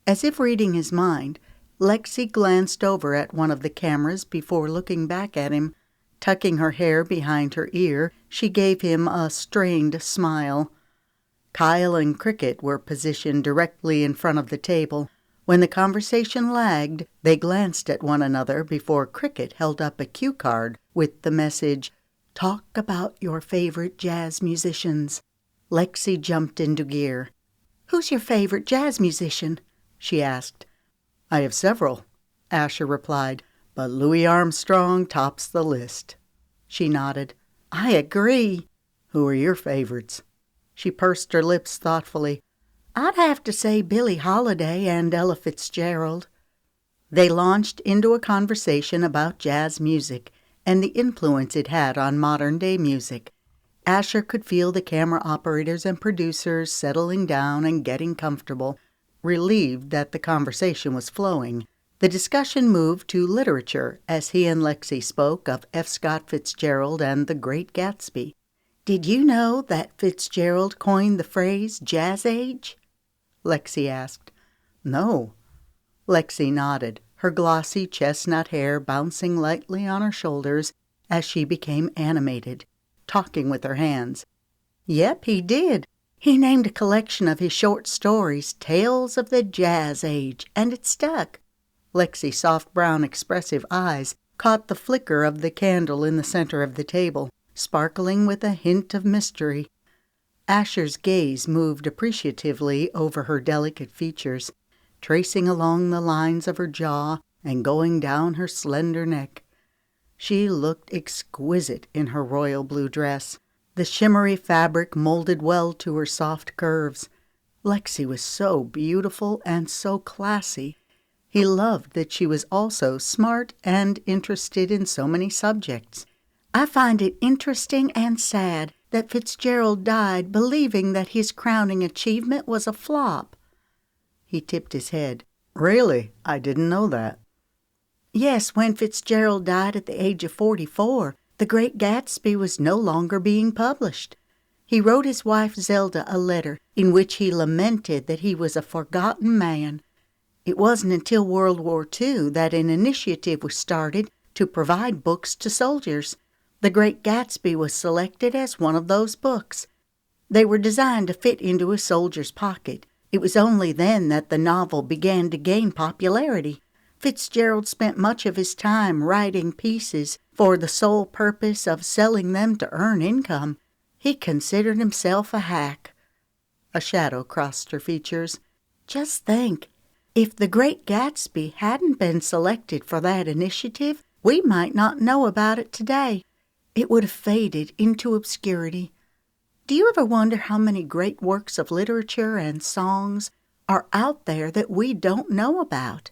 As if reading his mind, Lexi glanced over at one of the cameras before looking back at him. Tucking her hair behind her ear, she gave him a strained smile. Kyle and Cricket were positioned directly in front of the table. When the conversation lagged, they glanced at one another before Cricket held up a cue card with the message, "Talk about your favorite jazz musicians." Lexi jumped into gear. "Who's your favorite jazz musician?" she asked. "I have several," Asher replied, "but Louis Armstrong tops the list." She nodded. "I agree." "Who are your favorites?" She pursed her lips thoughtfully. "I'd have to say Billie Holiday and Ella Fitzgerald." They launched into a conversation about jazz music and the influence it had on modern-day music. Asher could feel the camera operators and producers settling down and getting comfortable, relieved that the conversation was flowing. The discussion moved to literature as he and Lexi spoke of F. Scott Fitzgerald and The Great Gatsby. "Did you know that Fitzgerald coined the phrase jazz age?" Lexi asked. "No." Lexi nodded, her glossy chestnut hair bouncing lightly on her shoulders as she became animated, talking with her hands. "Yep, he did. He named a collection of his short stories Tales of the Jazz Age, and it stuck." Lexi's soft brown expressive eyes caught the flicker of the candle in the center of the table, sparkling with a hint of mystery. Asher's gaze moved appreciatively over her delicate features, tracing along the lines of her jaw and going down her slender neck. She looked exquisite in her royal blue dress. The shimmery fabric molded well to her soft curves. Lexi was so beautiful and so classy. He loved that she was also smart and interested in so many subjects. "I find it interesting and sad that Fitzgerald died believing that his crowning achievement was a flop." He tipped his head. "Really? I didn't know that." "Yes, when Fitzgerald died at the age of 44, The Great Gatsby was no longer being published. He wrote his wife Zelda a letter in which he lamented that he was a forgotten man. It wasn't until World War II that an initiative was started to provide books to soldiers. The Great Gatsby was selected as one of those books. They were designed to fit into a soldier's pocket. It was only then that the novel began to gain popularity. Fitzgerald spent much of his time writing pieces for the sole purpose of selling them to earn income. He considered himself a hack." A shadow crossed her features. "Just think, if The Great Gatsby hadn't been selected for that initiative, we might not know about it today. It would have faded into obscurity. Do you ever wonder how many great works of literature and songs are out there that we don't know about?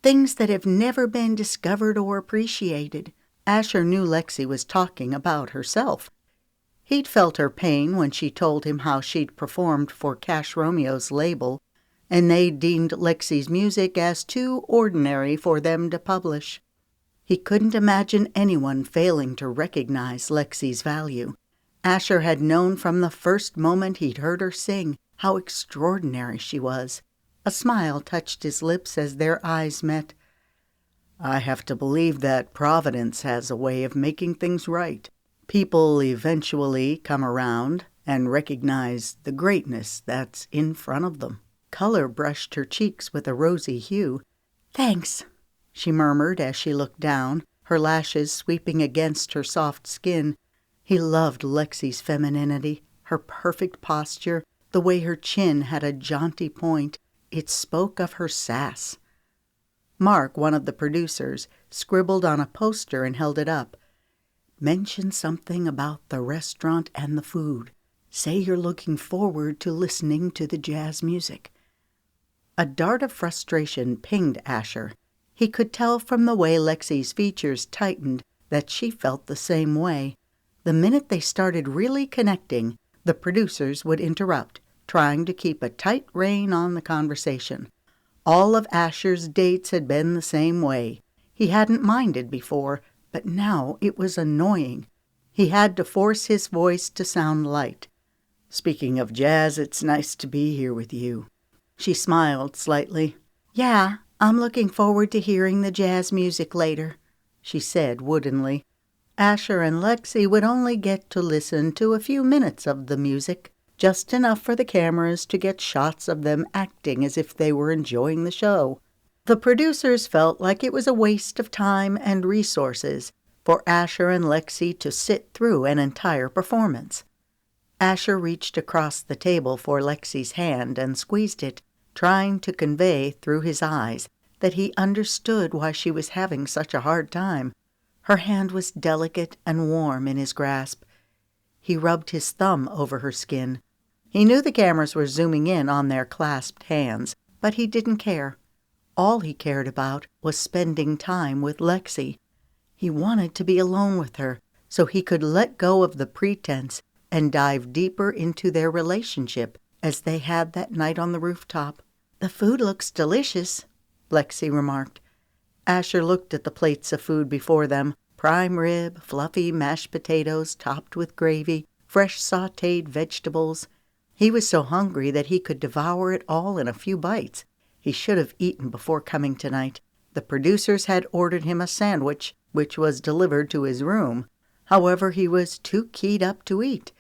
Things that have never been discovered or appreciated." Asher knew Lexi was talking about herself. He'd felt her pain when she told him how she'd performed for Cash Romeo's label, and they deemed Lexi's music as too ordinary for them to publish. He couldn't imagine anyone failing to recognize Lexi's value. Asher had known from the first moment he'd heard her sing how extraordinary she was. A smile touched his lips as their eyes met. "I have to believe that Providence has a way of making things right. People eventually come around and recognize the greatness that's in front of them." Color brushed her cheeks with a rosy hue. "Thanks," she murmured as she looked down, her lashes sweeping against her soft skin. He loved Lexi's femininity, her perfect posture, the way her chin had a jaunty point. It spoke of her sass. Mark, one of the producers, scribbled on a poster and held it up. "Mention something about the restaurant and the food. Say you're looking forward to listening to the jazz music." A dart of frustration pinged Asher. He could tell from the way Lexi's features tightened that she felt the same way. The minute they started really connecting, the producers would interrupt, trying to keep a tight rein on the conversation. All of Asher's dates had been the same way. He hadn't minded before, but now it was annoying. He had to force his voice to sound light. "Speaking of jazz, it's nice to be here with you." She smiled slightly. "Yeah, I'm looking forward to hearing the jazz music later," she said woodenly. Asher and Lexi would only get to listen to a few minutes of the music, just enough for the cameras to get shots of them acting as if they were enjoying the show. The producers felt like it was a waste of time and resources for Asher and Lexi to sit through an entire performance. Asher reached across the table for Lexi's hand and squeezed it, trying to convey through his eyes that he understood why she was having such a hard time. Her hand was delicate and warm in his grasp. He rubbed his thumb over her skin. He knew the cameras were zooming in on their clasped hands, but he didn't care. All he cared about was spending time with Lexi. He wanted to be alone with her so he could let go of the pretense and dive deeper into their relationship as they had that night on the rooftop. "The food looks delicious," Lexi remarked. Asher looked at the plates of food before them, prime rib, fluffy mashed potatoes topped with gravy, fresh sautéed vegetables. He was so hungry that he could devour it all in a few bites. He should have eaten before coming tonight. The producers had ordered him a sandwich, which was delivered to his room. However, he was too keyed up to eat.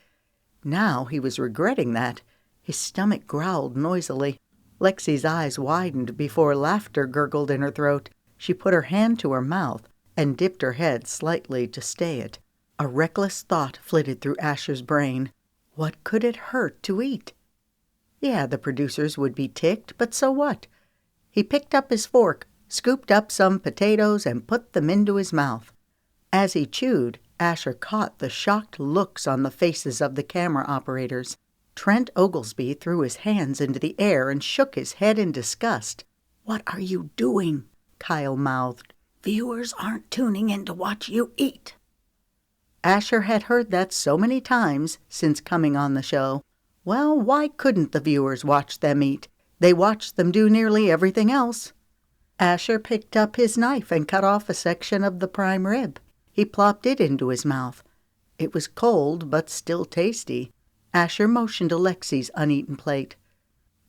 Now he was regretting that. His stomach growled noisily. Lexi's eyes widened before laughter gurgled in her throat. She put her hand to her mouth and dipped her head slightly to stay it. A reckless thought flitted through Asher's brain. What could it hurt to eat? Yeah, the producers would be ticked, but so what? He picked up his fork, scooped up some potatoes, and put them into his mouth. As he chewed, Asher caught the shocked looks on the faces of the camera operators. Trent Oglesby threw his hands into the air and shook his head in disgust. "What are you doing?" Kyle mouthed. "Viewers aren't tuning in to watch you eat." Asher had heard that so many times since coming on the show. Well, why couldn't the viewers watch them eat? They watched them do nearly everything else. Asher picked up his knife and cut off a section of the prime rib. He plopped it into his mouth. It was cold, but still tasty. Asher motioned to Lexi's uneaten plate.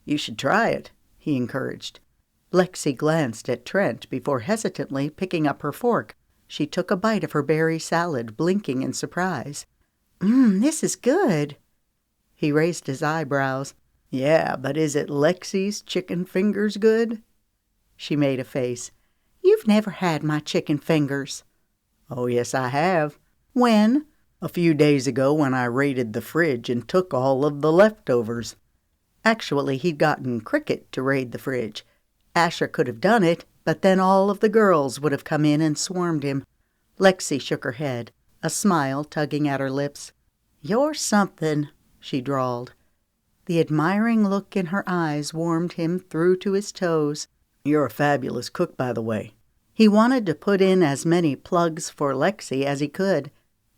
"You should try it," he encouraged. Lexi glanced at Trent before hesitantly picking up her fork. She took a bite of her berry salad, blinking in surprise. This is good." He raised his eyebrows. "Yeah, but is it Lexi's chicken fingers good?" She made a face. "You've never had my chicken fingers." "Oh, yes, I have." "When?" "A few days ago when I raided the fridge and took all of the leftovers." Actually, he'd gotten Cricket to raid the fridge. Asher could have done it, but then all of the girls would have come in and swarmed him. Lexi shook her head, a smile tugging at her lips. "You're something," she drawled. The admiring look in her eyes warmed him through to his toes. "You're a fabulous cook, by the way." He wanted to put in as many plugs for Lexi as he could.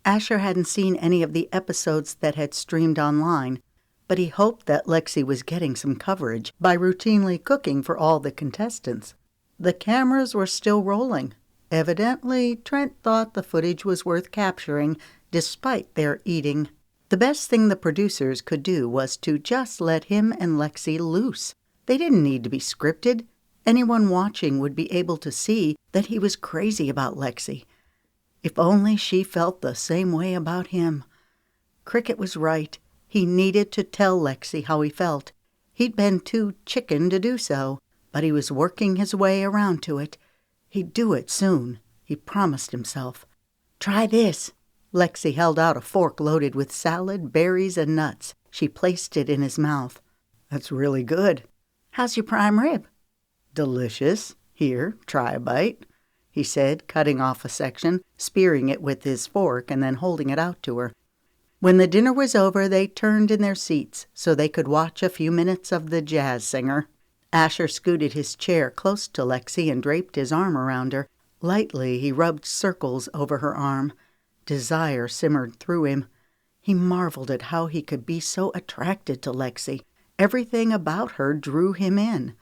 Asher hadn't seen any of the episodes that had streamed online, but he hoped that Lexi was getting some coverage by routinely cooking for all the contestants. The cameras were still rolling. Evidently, Trent thought the footage was worth capturing, despite their eating. The best thing the producers could do was to just let him and Lexi loose. They didn't need to be scripted. Anyone watching would be able to see that he was crazy about Lexi. If only she felt the same way about him. Cricket was right. He needed to tell Lexi how he felt. He'd been too chicken to do so, but he was working his way around to it. He'd do it soon, he promised himself. "Try this." Lexi held out a fork loaded with salad, berries, and nuts. She placed it in his mouth. "That's really good." "How's your prime rib?" "Delicious. Here, try a bite," he said, cutting off a section, spearing it with his fork, and then holding it out to her. When the dinner was over, they turned in their seats so they could watch a few minutes of the jazz singer. Asher scooted his chair close to Lexi and draped his arm around her. Lightly, he rubbed circles over her arm. Desire simmered through him. He marveled at how he could be so attracted to Lexi. Everything about her drew him in.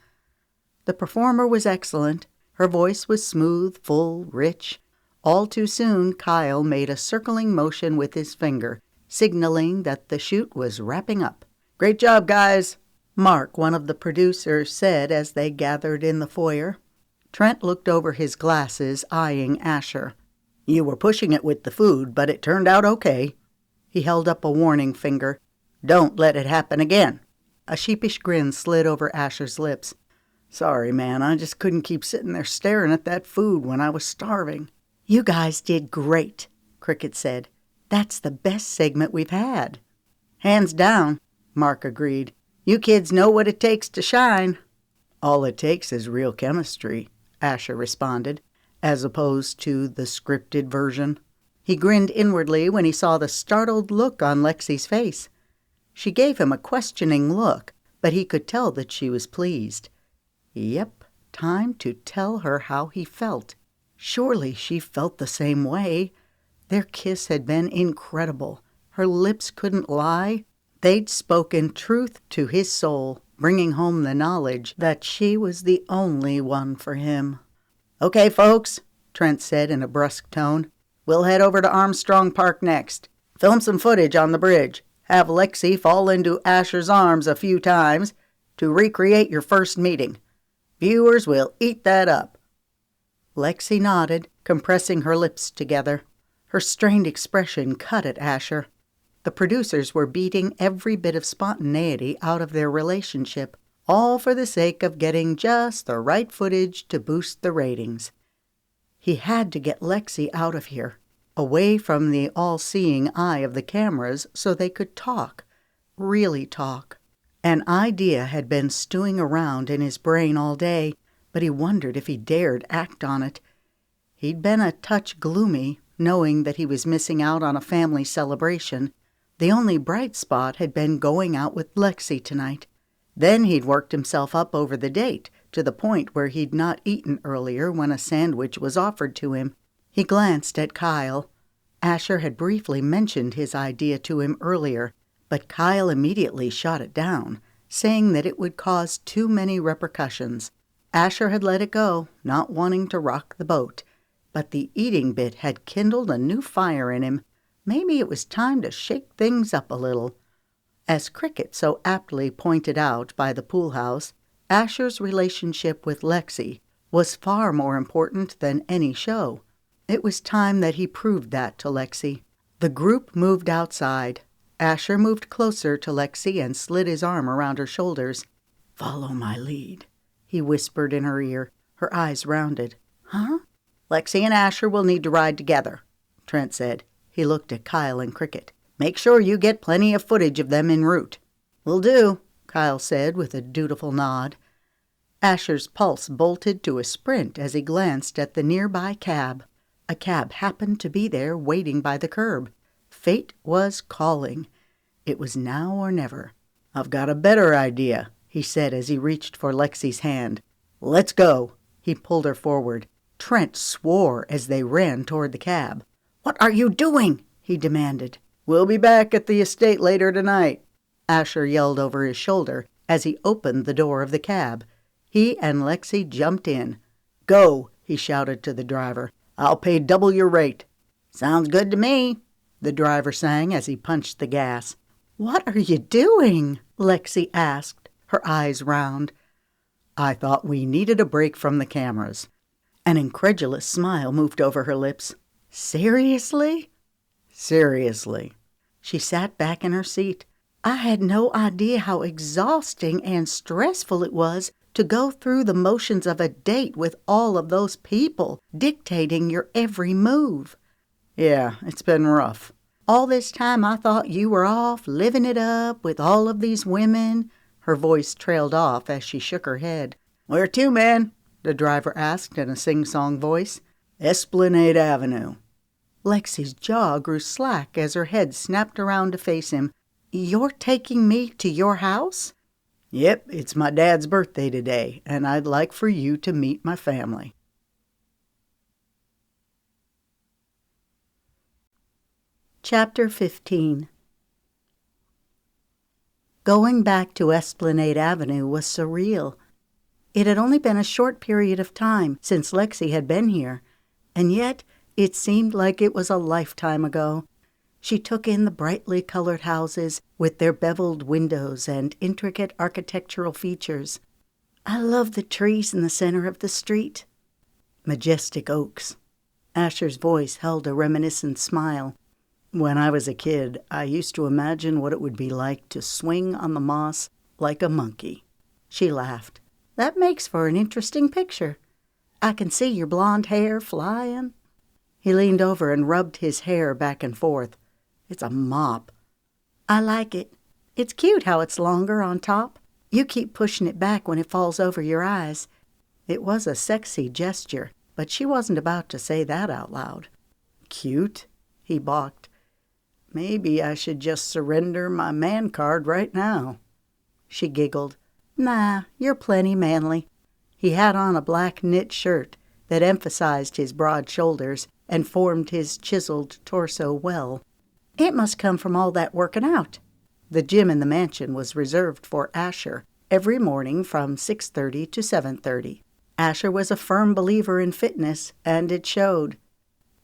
The performer was excellent. Her voice was smooth, full, rich. All too soon, Kyle made a circling motion with his finger, signaling that the shoot was wrapping up. "Great job, guys," Mark, one of the producers, said as they gathered in the foyer. Trent looked over his glasses, eyeing Asher. "You were pushing it with the food, but it turned out okay." He held up a warning finger. "Don't let it happen again." A sheepish grin slid over Asher's lips. "Sorry, man, I just couldn't keep sitting there staring at that food when I was starving." "You guys did great," Cricket said. "That's the best segment we've had." "Hands down," Mark agreed. "You kids know what it takes to shine." "All it takes is real chemistry," Asher responded, as opposed to the scripted version. He grinned inwardly when he saw the startled look on Lexi's face. She gave him a questioning look, but he could tell that she was pleased. Yep, Time to tell her how he felt. Surely she felt the same way. Their kiss had been incredible. Her lips couldn't lie. They'd spoken truth to his soul, bringing home the knowledge that she was the only one for him. "Okay, folks," Trent said in a brusque tone. "We'll head over to Armstrong Park next. Film some footage on the bridge. Have Lexi fall into Asher's arms a few times to recreate your first meeting. Viewers will eat that up." Lexi nodded, compressing her lips together. Her strained expression cut at Asher. The producers were beating every bit of spontaneity out of their relationship, all for the sake of getting just the right footage to boost the ratings. He had to get Lexi out of here, away from the all-seeing eye of the cameras so they could talk, really talk. An idea had been stewing around in his brain all day, but he wondered if he dared act on it. He'd been a touch gloomy, knowing that he was missing out on a family celebration. The only bright spot had been going out with Lexi tonight. Then he'd worked himself up over the date, to the point where he'd not eaten earlier when a sandwich was offered to him. He glanced at Kyle. Asher had briefly mentioned his idea to him earlier, but Kyle immediately shot it down, saying that it would cause too many repercussions. Asher had let it go, not wanting to rock the boat, but the eating bit had kindled a new fire in him. Maybe it was time to shake things up a little. As Cricket so aptly pointed out by the pool house, Asher's relationship with Lexi was far more important than any show. It was time that he proved that to Lexi. The group moved outside. Asher moved closer to Lexi and slid his arm around her shoulders. "Follow my lead," he whispered in her ear. Her eyes rounded. "Huh?" "Lexi and Asher will need to ride together," Trent said. He looked at Kyle and Cricket. "Make sure you get plenty of footage of them en route." "Will do," Kyle said with a dutiful nod. Asher's pulse bolted to a sprint as he glanced at the nearby cab. A cab happened to be there waiting by the curb. Fate was calling. It was now or never. "I've got a better idea," he said as he reached for Lexi's hand. "Let's go." He pulled her forward. Trent swore as they ran toward the cab. "What are you doing?" he demanded. "We'll be back at the estate later tonight," Asher yelled over his shoulder as he opened the door of the cab. He and Lexi jumped in. "Go," he shouted to the driver. "I'll pay double your rate." "Sounds good to me," the driver sang as he punched the gas. "What are you doing?" Lexi asked, her eyes round. "I thought we needed a break from the cameras." An incredulous smile moved over her lips. "Seriously?" "Seriously." She sat back in her seat. "I had no idea how exhausting and stressful it was to go through the motions of a date with all of those people dictating your every move." "Yeah, it's been rough." "All this time I thought you were off, living it up with all of these women." Her voice trailed off as she shook her head. "Where to, man?" the driver asked in a sing-song voice. "Esplanade Avenue." Lexi's jaw grew slack as her head snapped around to face him. "You're taking me to your house?" "Yep, it's my dad's birthday today, and I'd like for you to meet my family." Chapter 15. Going back to Esplanade Avenue was surreal. It had only been a short period of time since Lexi had been here, and yet it seemed like it was a lifetime ago. She took in the brightly colored houses with their beveled windows and intricate architectural features. "I love the trees in the center of the street." Majestic oaks. Asher's voice held a reminiscent smile. "When I was a kid, I used to imagine what it would be like to swing on the moss like a monkey." She laughed. "That makes for an interesting picture. I can see your blonde hair flying." He leaned over and rubbed his hair back and forth. "It's a mop." "I like it. It's cute how it's longer on top. You keep pushing it back when it falls over your eyes." It was a sexy gesture, but she wasn't about to say that out loud. "Cute?" he balked. "Maybe I should just surrender my man card right now." She giggled. "Nah, you're plenty manly." He had on a black knit shirt that emphasized his broad shoulders and formed his chiseled torso well. It must come from all that working out. The gym in the mansion was reserved for Asher every morning from 6:30 to 7:30. Asher was a firm believer in fitness, and it showed.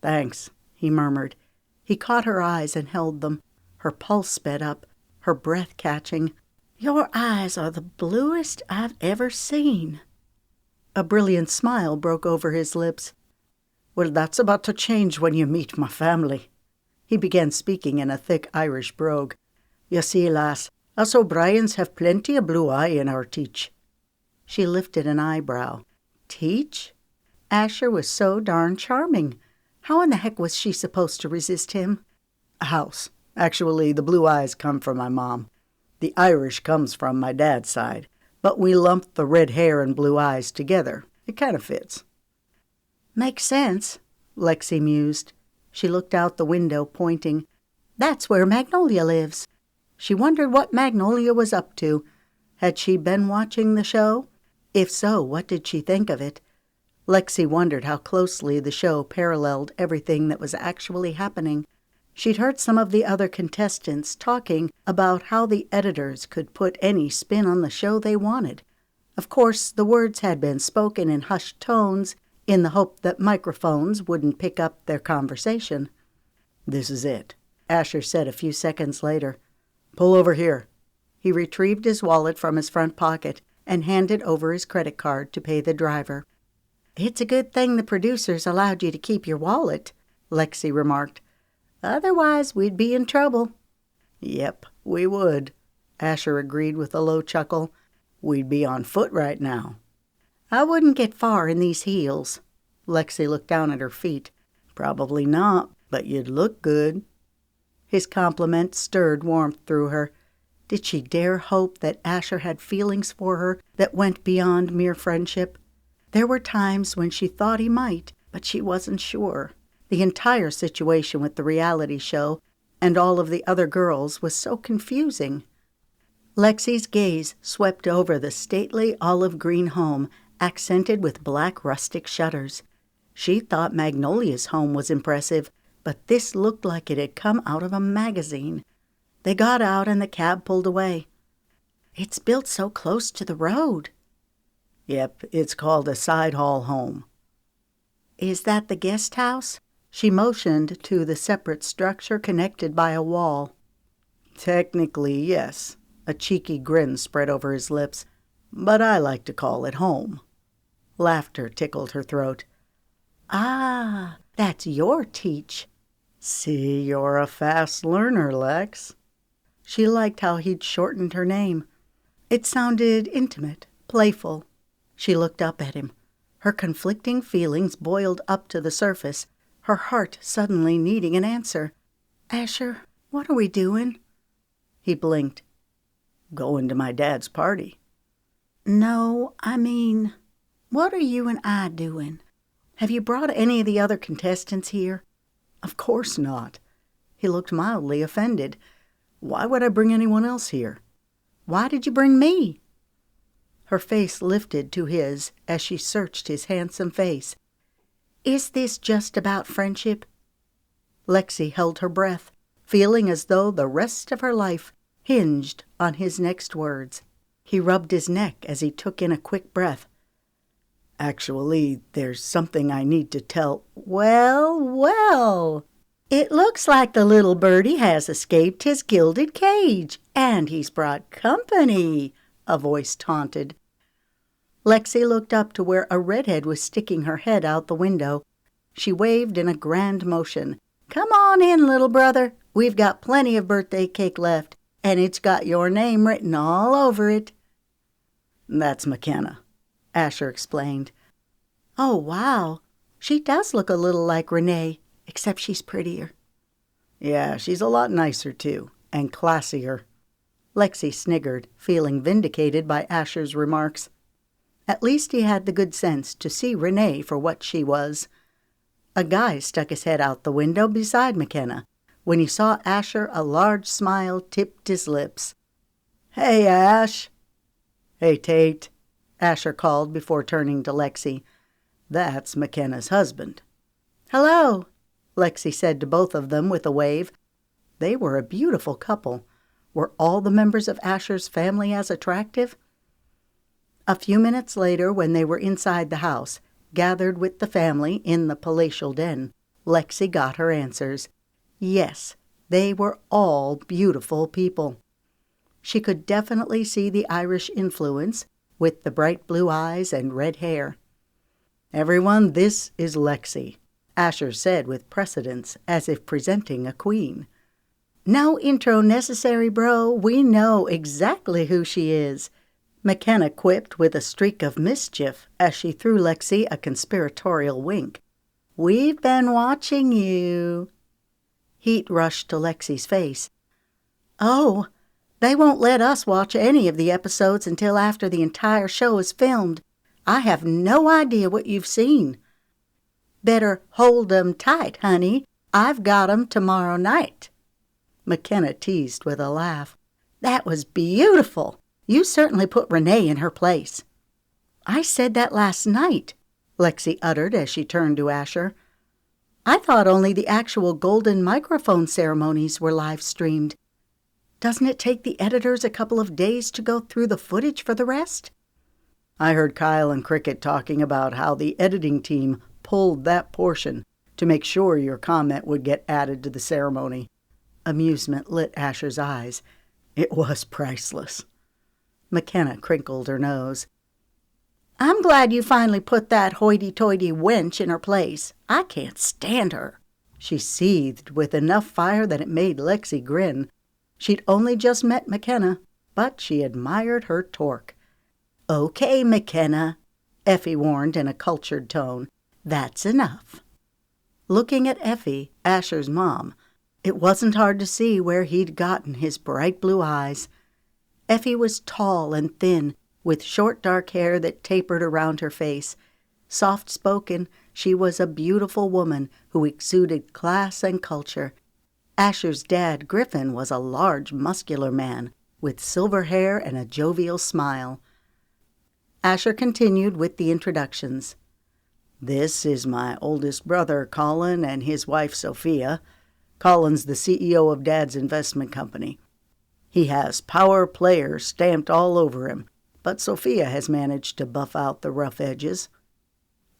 "Thanks," he murmured. He caught her eyes and held them. Her pulse sped up, her breath catching. "Your eyes are the bluest I've ever seen." A brilliant smile broke over his lips. "Well, that's about to change when you meet my family." He began speaking in a thick Irish brogue. "You see, lass, us O'Briens have plenty of blue eye in our teach." She lifted an eyebrow. Teach? Asher was so darn charming. How in the heck was she supposed to resist him? "House. Actually, the blue eyes come from my mom. The Irish comes from my dad's side, but we lumped the red hair and blue eyes together. It kind of fits." "Makes sense," Lexi mused. She looked out the window, pointing. "That's where Magnolia lives." She wondered what Magnolia was up to. Had she been watching the show? If so, what did she think of it? Lexi wondered how closely the show paralleled everything that was actually happening. She'd heard some of the other contestants talking about how the editors could put any spin on the show they wanted. Of course, the words had been spoken in hushed tones in the hope that microphones wouldn't pick up their conversation. "This is it," Asher said a few seconds later. "Pull over here." He retrieved his wallet from his front pocket and handed over his credit card to pay the driver. "It's a good thing the producers allowed you to keep your wallet," Lexi remarked. "Otherwise, we'd be in trouble." "Yep, we would," Asher agreed with a low chuckle. "We'd be on foot right now." "I wouldn't get far in these heels." Lexi looked down at her feet. "Probably not, but you'd look good." His compliment stirred warmth through her. Did she dare hope that Asher had feelings for her that went beyond mere friendship? There were times when she thought he might, but she wasn't sure. The entire situation with the reality show and all of the other girls was so confusing. Lexi's gaze swept over the stately olive-green home, accented with black rustic shutters. She thought Magnolia's home was impressive, but this looked like it had come out of a magazine. They got out and the cab pulled away. "It's built so close to the road." "Yep, it's called a side hall home." "Is that the guest house?" She motioned to the separate structure connected by a wall. "Technically, yes." A cheeky grin spread over his lips. "But I like to call it home." Laughter tickled her throat. "Ah, that's your teach." "See, you're a fast learner, Lex." She liked how he'd shortened her name. It sounded intimate, playful. She looked up at him. Her conflicting feelings boiled up to the surface, her heart suddenly needing an answer. "Asher, what are we doing?" He blinked. "Going to my dad's party." "No, I mean, what are you and I doing? Have you brought any of the other contestants here?" "Of course not." He looked mildly offended. "Why would I bring anyone else here?" "Why did you bring me?" Her face lifted to his as she searched his handsome face. "Is this just about friendship?" Lexi held her breath, feeling as though the rest of her life hinged on his next words. He rubbed his neck as he took in a quick breath. "Actually, there's something I need to tell." "Well, well. It looks like the little birdie has escaped his gilded cage, and he's brought company," a voice taunted. Lexi looked up to where a redhead was sticking her head out the window. She waved in a grand motion. "Come on in, little brother. We've got plenty of birthday cake left, and it's got your name written all over it." "That's McKenna," Asher explained. "Oh, wow. She does look a little like Renee, except she's prettier." "Yeah, she's a lot nicer, too, and classier." Lexi sniggered, feeling vindicated by Asher's remarks. At least he had the good sense to see Renee for what she was. A guy stuck his head out the window beside McKenna. When he saw Asher, a large smile tipped his lips. "Hey, Ash." "Hey, Tate." Asher called before turning to Lexi. "That's McKenna's husband." "Hello," Lexi said to both of them with a wave. They were a beautiful couple. Were all the members of Asher's family as attractive? A few minutes later, when they were inside the house, gathered with the family in the palatial den, Lexi got her answers. Yes, they were all beautiful people. She could definitely see the Irish influence with the bright blue eyes and red hair. "Everyone, this is Lexi," Asher said with precedence, as if presenting a queen. "No intro necessary, bro. We know exactly who she is," McKenna quipped with a streak of mischief as she threw Lexi a conspiratorial wink. "We've been watching you." Heat rushed to Lexi's face. "Oh, they won't let us watch any of the episodes until after the entire show is filmed. I have no idea what you've seen." "Better hold 'em tight, honey. I've got 'em tomorrow night." McKenna teased with a laugh. "That was beautiful. You certainly put Renee in her place." "I said that last night," Lexi uttered as she turned to Asher. "I thought only the actual golden microphone ceremonies were live-streamed. Doesn't it take the editors a couple of days to go through the footage for the rest?" "I heard Kyle and Cricket talking about how the editing team pulled that portion to make sure your comment would get added to the ceremony." Amusement lit Asher's eyes. It was priceless. McKenna crinkled her nose. "I'm glad you finally put that hoity-toity wench in her place. I can't stand her." She seethed with enough fire that it made Lexi grin. She'd only just met McKenna, but she admired her torque. "Okay, McKenna," Effie warned in a cultured tone. "That's enough." Looking at Effie, Asher's mom, it wasn't hard to see where he'd gotten his bright blue eyes. Effie was tall and thin, with short dark hair that tapered around her face. Soft-spoken, she was a beautiful woman who exuded class and culture. Asher's dad, Griffin, was a large, muscular man with silver hair and a jovial smile. Asher continued with the introductions. "This is my oldest brother, Colin, and his wife, Sophia. Colin's the CEO of Dad's investment company. He has power player stamped all over him, but Sophia has managed to buff out the rough edges."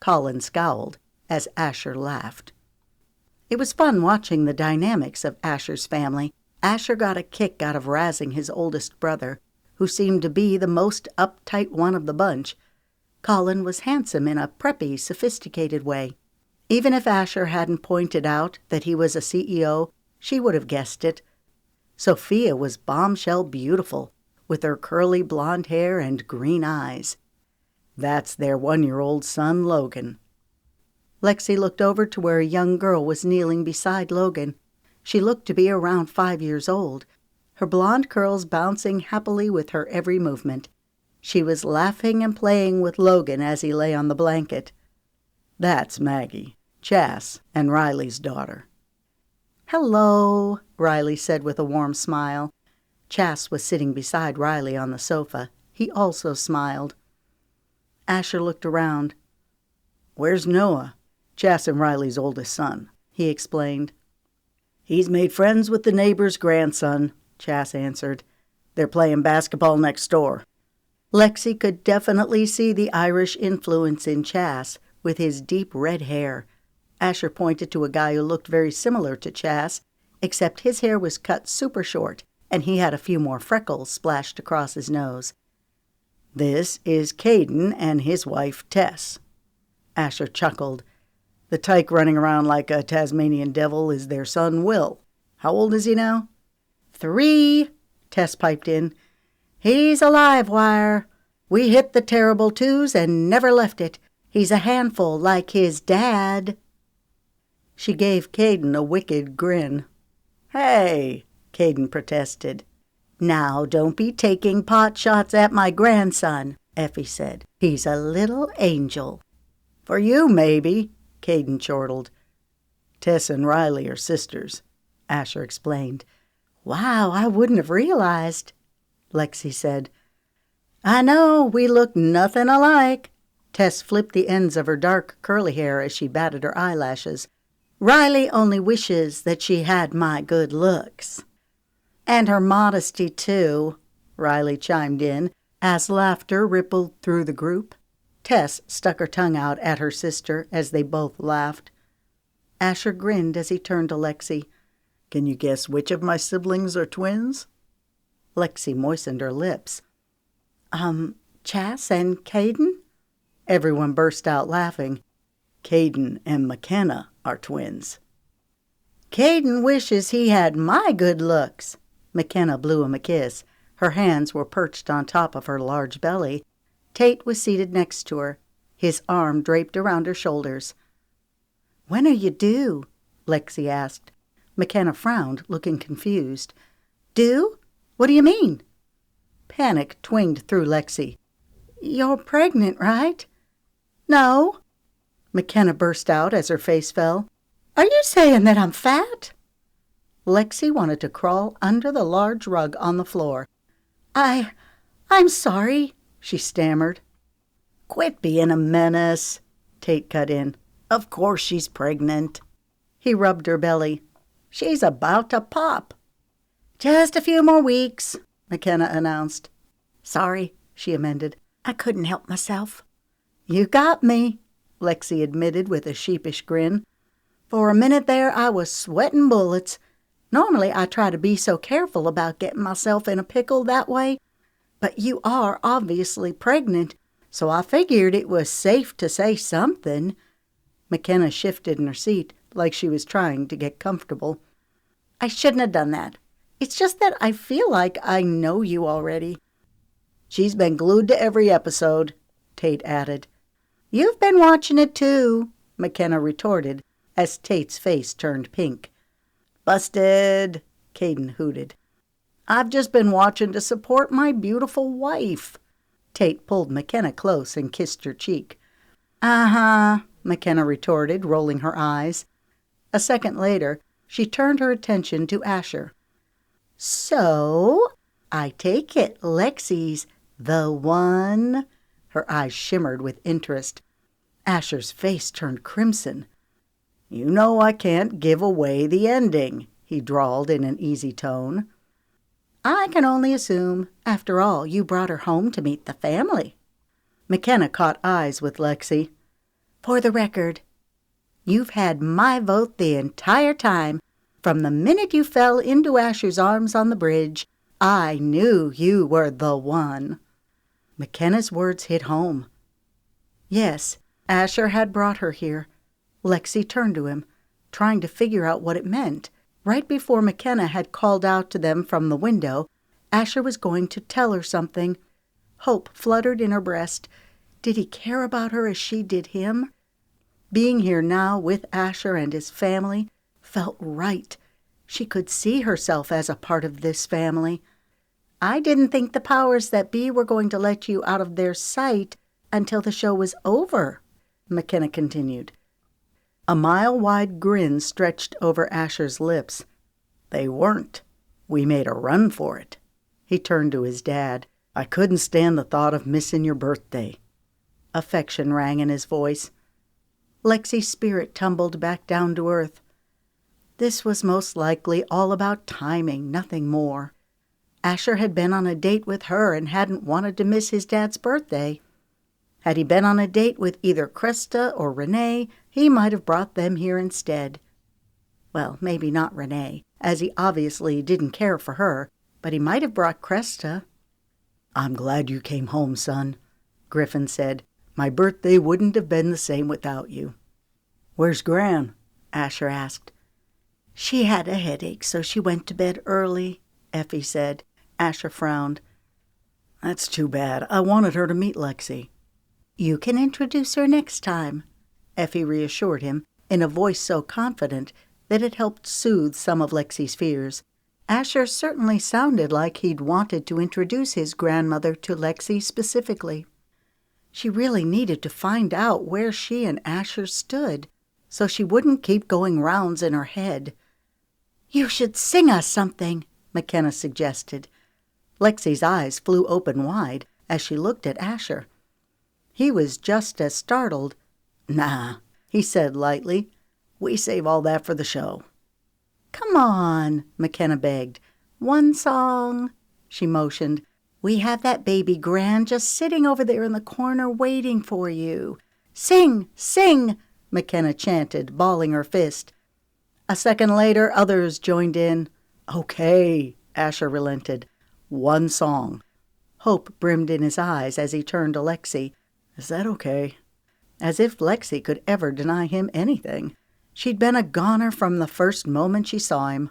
Colin scowled as Asher laughed. It was fun watching the dynamics of Asher's family. Asher got a kick out of razzing his oldest brother, who seemed to be the most uptight one of the bunch. Colin was handsome in a preppy, sophisticated way. Even if Asher hadn't pointed out that he was a CEO, she would have guessed it. Sophia was bombshell beautiful, with her curly blonde hair and green eyes. "That's their 1-year-old son, Logan." Lexi looked over to where a young girl was kneeling beside Logan. She looked to be around 5 years old, her blonde curls bouncing happily with her every movement. She was laughing and playing with Logan as he lay on the blanket. "That's Maggie, Chas, and Riley's daughter." "Hello," Riley said with a warm smile. Chas was sitting beside Riley on the sofa. He also smiled. Asher looked around. "Where's Noah? Chas and Riley's oldest son," he explained. "He's made friends with the neighbor's grandson," Chas answered. "They're playing basketball next door." Lexi could definitely see the Irish influence in Chas with his deep red hair. Asher pointed to a guy who looked very similar to Chas, except his hair was cut super short and he had a few more freckles splashed across his nose. "This is Caden and his wife, Tess." Asher chuckled. "The tyke running around like a Tasmanian devil is their son, Will. How old is he now?" 3, Tess piped in. "He's a live wire. We hit the terrible 2s and never left it. He's a handful like his dad." She gave Caden a wicked grin. "Hey," Caden protested. "Now don't be taking pot shots at my grandson," Effie said. "He's a little angel." "For you, maybe," Caden chortled. "Tess and Riley are sisters," Asher explained. "Wow, I wouldn't have realized," Lexi said. I know, we look nothing alike. Tess flipped the ends of her dark curly hair as she batted her eyelashes. Riley only wishes that she had my good looks. And her modesty, too, Riley chimed in, as laughter rippled through the group. Tess stuck her tongue out at her sister as they both laughed. Asher grinned as he turned to Lexi. Can you guess which of my siblings are twins? Lexi moistened her lips. Chas and Caden? Everyone burst out laughing. Caden and McKenna are twins. Caden wishes he had my good looks. McKenna blew him a kiss. Her hands were perched on top of her large belly. Tate was seated next to her, his arm draped around her shoulders. When are you due? Lexi asked. McKenna frowned, looking confused. Due? What do you mean? Panic twinged through Lexi. You're pregnant, right? No. McKenna burst out as her face fell. Are you saying that I'm fat? Lexi wanted to crawl under the large rug on the floor. I'm sorry, she stammered. Quit being a menace, Tate cut in. Of course she's pregnant. He rubbed her belly. She's about to pop. Just a few more weeks, McKenna announced. Sorry, she amended. I couldn't help myself. You got me, Lexi admitted with a sheepish grin. For a minute there, I was sweating bullets. Normally, I try to be so careful about getting myself in a pickle that way. But you are obviously pregnant, so I figured it was safe to say something. McKenna shifted in her seat like she was trying to get comfortable. I shouldn't have done that. It's just that I feel like I know you already. She's been glued to every episode, Tate added. You've been watching it too, McKenna retorted as Tate's face turned pink. Busted, Caden hooted. I've just been watching to support my beautiful wife. Tate pulled McKenna close and kissed her cheek. Uh-huh, McKenna retorted, rolling her eyes. A second later, she turned her attention to Asher. So, I take it Lexi's the one? Her eyes shimmered with interest. Asher's face turned crimson. You know I can't give away the ending, he drawled in an easy tone. I can only assume. After all, you brought her home to meet the family. McKenna caught eyes with Lexi. For the record, you've had my vote the entire time. From the minute you fell into Asher's arms on the bridge, I knew you were the one. McKenna's words hit home. Yes, Asher had brought her here. Lexi turned to him, trying to figure out what it meant. Right before McKenna had called out to them from the window, Asher was going to tell her something. Hope fluttered in her breast. Did he care about her as she did him? Being here now with Asher and his family felt right. She could see herself as a part of this family. I didn't think the powers that be were going to let you out of their sight until the show was over, McKenna continued. A mile-wide grin stretched over Asher's lips. They weren't. We made a run for it. He turned to his dad. I couldn't stand the thought of missing your birthday. Affection rang in his voice. Lexi's spirit tumbled back down to earth. This was most likely all about timing, nothing more. Asher had been on a date with her and hadn't wanted to miss his dad's birthday. Had he been on a date with either Krista or Renee, he might have brought them here instead. Well, maybe not Renee, as he obviously didn't care for her, but he might have brought Krista. I'm glad you came home, son, Griffin said. My birthday wouldn't have been the same without you. Where's Gran? Asher asked. She had a headache, so she went to bed early, Effie said. Asher frowned. That's too bad. I wanted her to meet Lexi. You can introduce her next time, Effie reassured him in a voice so confident that it helped soothe some of Lexi's fears. Asher certainly sounded like he'd wanted to introduce his grandmother to Lexi specifically. She really needed to find out where she and Asher stood, so she wouldn't keep going rounds in her head. You should sing us something, McKenna suggested. Lexi's eyes flew open wide as she looked at Asher. He was just as startled. "Nah," he said lightly. "We save all that for the show." "Come on," McKenna begged. "One song." She motioned. "We have that baby Gran just sitting over there in the corner waiting for you." "Sing, sing," McKenna chanted, balling her fist. A second later, others joined in. "Okay," Asher relented. "One song." Hope brimmed in his eyes as he turned to Lexi. "Is that okay?" As if Lexi could ever deny him anything. She'd been a goner from the first moment she saw him.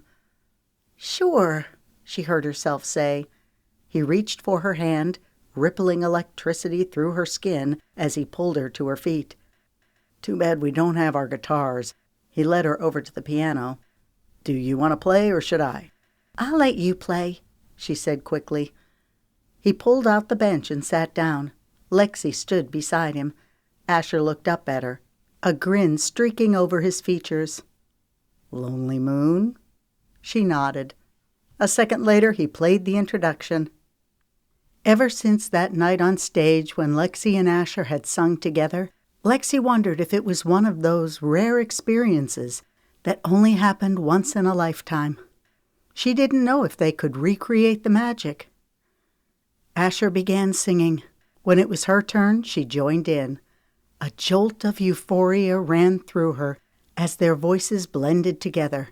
"Sure," she heard herself say. He reached for her hand, rippling electricity through her skin as he pulled her to her feet. "Too bad we don't have our guitars." He led her over to the piano. "Do you want to play or should I?" "I'll let you play," she said quickly. He pulled out the bench and sat down. Lexi stood beside him. Asher looked up at her, a grin streaking over his features. "Lonely Moon?" She nodded. A second later, he played the introduction. Ever since that night on stage when Lexi and Asher had sung together, Lexi wondered if it was one of those rare experiences that only happened once in a lifetime. She didn't know if they could recreate the magic. Asher began singing. When it was her turn, she joined in. A jolt of euphoria ran through her as their voices blended together.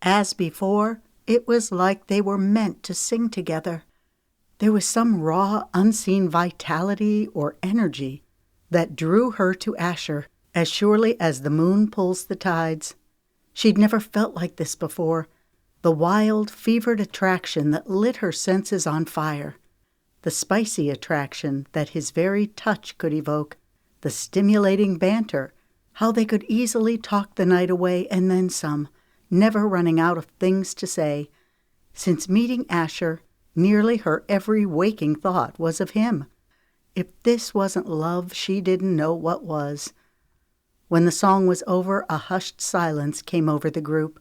As before, it was like they were meant to sing together. There was some raw, unseen vitality or energy that drew her to Asher as surely as the moon pulls the tides. She'd never felt like this before. The wild, fevered attraction that lit her senses on fire. The spicy attraction that his very touch could evoke. The stimulating banter, how they could easily talk the night away and then some, never running out of things to say. Since meeting Asher, nearly her every waking thought was of him. If this wasn't love, she didn't know what was. When the song was over, a hushed silence came over the group.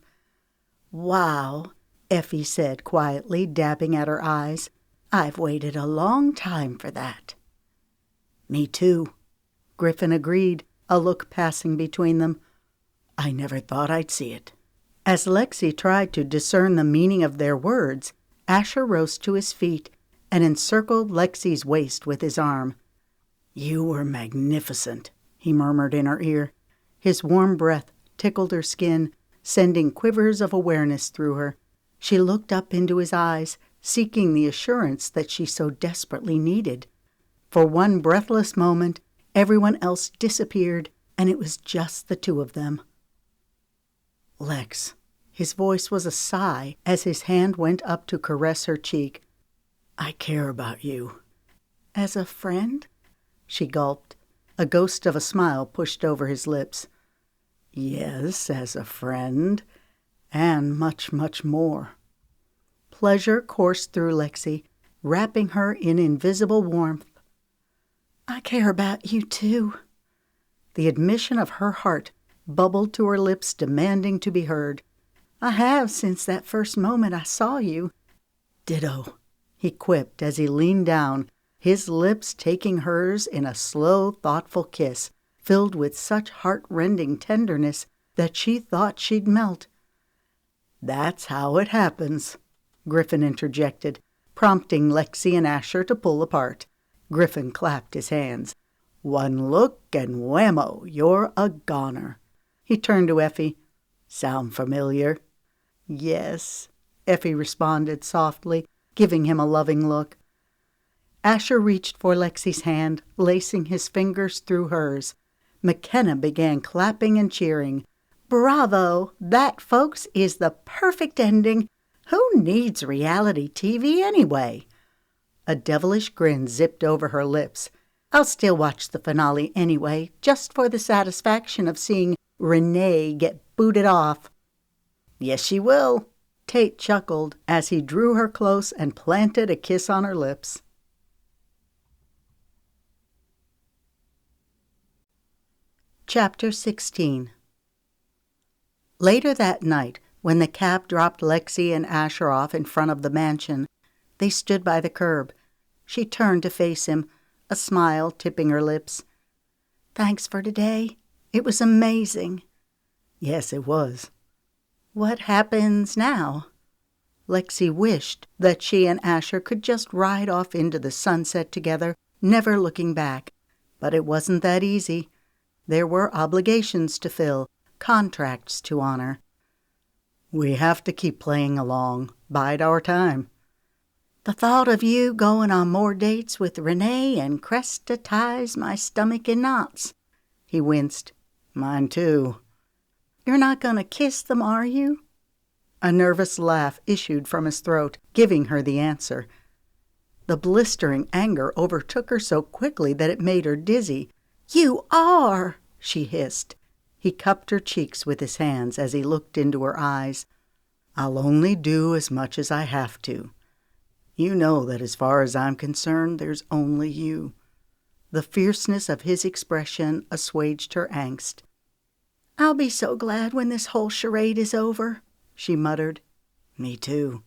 "Wow," Effie said quietly, dabbing at her eyes. "I've waited a long time for that." "Me too," Griffin agreed, a look passing between them. "I never thought I'd see it." As Lexi tried to discern the meaning of their words, Asher rose to his feet and encircled Lexi's waist with his arm. "You were magnificent," he murmured in her ear. His warm breath tickled her skin, sending quivers of awareness through her. She looked up into his eyes, seeking the assurance that she so desperately needed. For one breathless moment, everyone else disappeared, and it was just the two of them. "Lex," his voice was a sigh as his hand went up to caress her cheek. "I care about you." "As a friend?" She gulped. A ghost of a smile pushed over his lips. "Yes, as a friend, and much, much more." Pleasure coursed through Lexi, wrapping her in invisible warmth. "I care about you, too." The admission of her heart bubbled to her lips, demanding to be heard. "I have since that first moment I saw you." "Ditto," he quipped as he leaned down, his lips taking hers in a slow, thoughtful kiss, filled with such heart-rending tenderness that she thought she'd melt. "That's how it happens," Griffin interjected, prompting Lexi and Asher to pull apart. Griffin clapped his hands. "One look and whammo, you're a goner." He turned to Effie. "Sound familiar?" "Yes," Effie responded softly, giving him a loving look. Asher reached for Lexi's hand, lacing his fingers through hers. McKenna began clapping and cheering. "Bravo! That, folks, is the perfect ending. Who needs reality TV anyway?" A devilish grin zipped over her lips. "I'll still watch the finale anyway, just for the satisfaction of seeing Renee get booted off." "Yes, she will," Tate chuckled as he drew her close and planted a kiss on her lips. Chapter 16. Later that night, when the cab dropped Lexi and Asher off in front of the mansion, they stood by the curb. She turned to face him, a smile tipping her lips. "Thanks for today. It was amazing." "Yes, it was." "What happens now?" Lexi wished that she and Asher could just ride off into the sunset together, never looking back. But it wasn't that easy. There were obligations to fill, contracts to honor. "We have to keep playing along, bide our time." "The thought of you going on more dates with Renee and Cresta ties my stomach in knots." He winced. "Mine too." "You're not going to kiss them, are you?" A nervous laugh issued from his throat, giving her the answer. The blistering anger overtook her so quickly that it made her dizzy. "You are!" she hissed. He cupped her cheeks with his hands as he looked into her eyes. "I'll only do as much as I have to. You know that as far as I'm concerned, there's only you." The fierceness of his expression assuaged her angst. "I'll be so glad when this whole charade is over," she muttered. "Me too."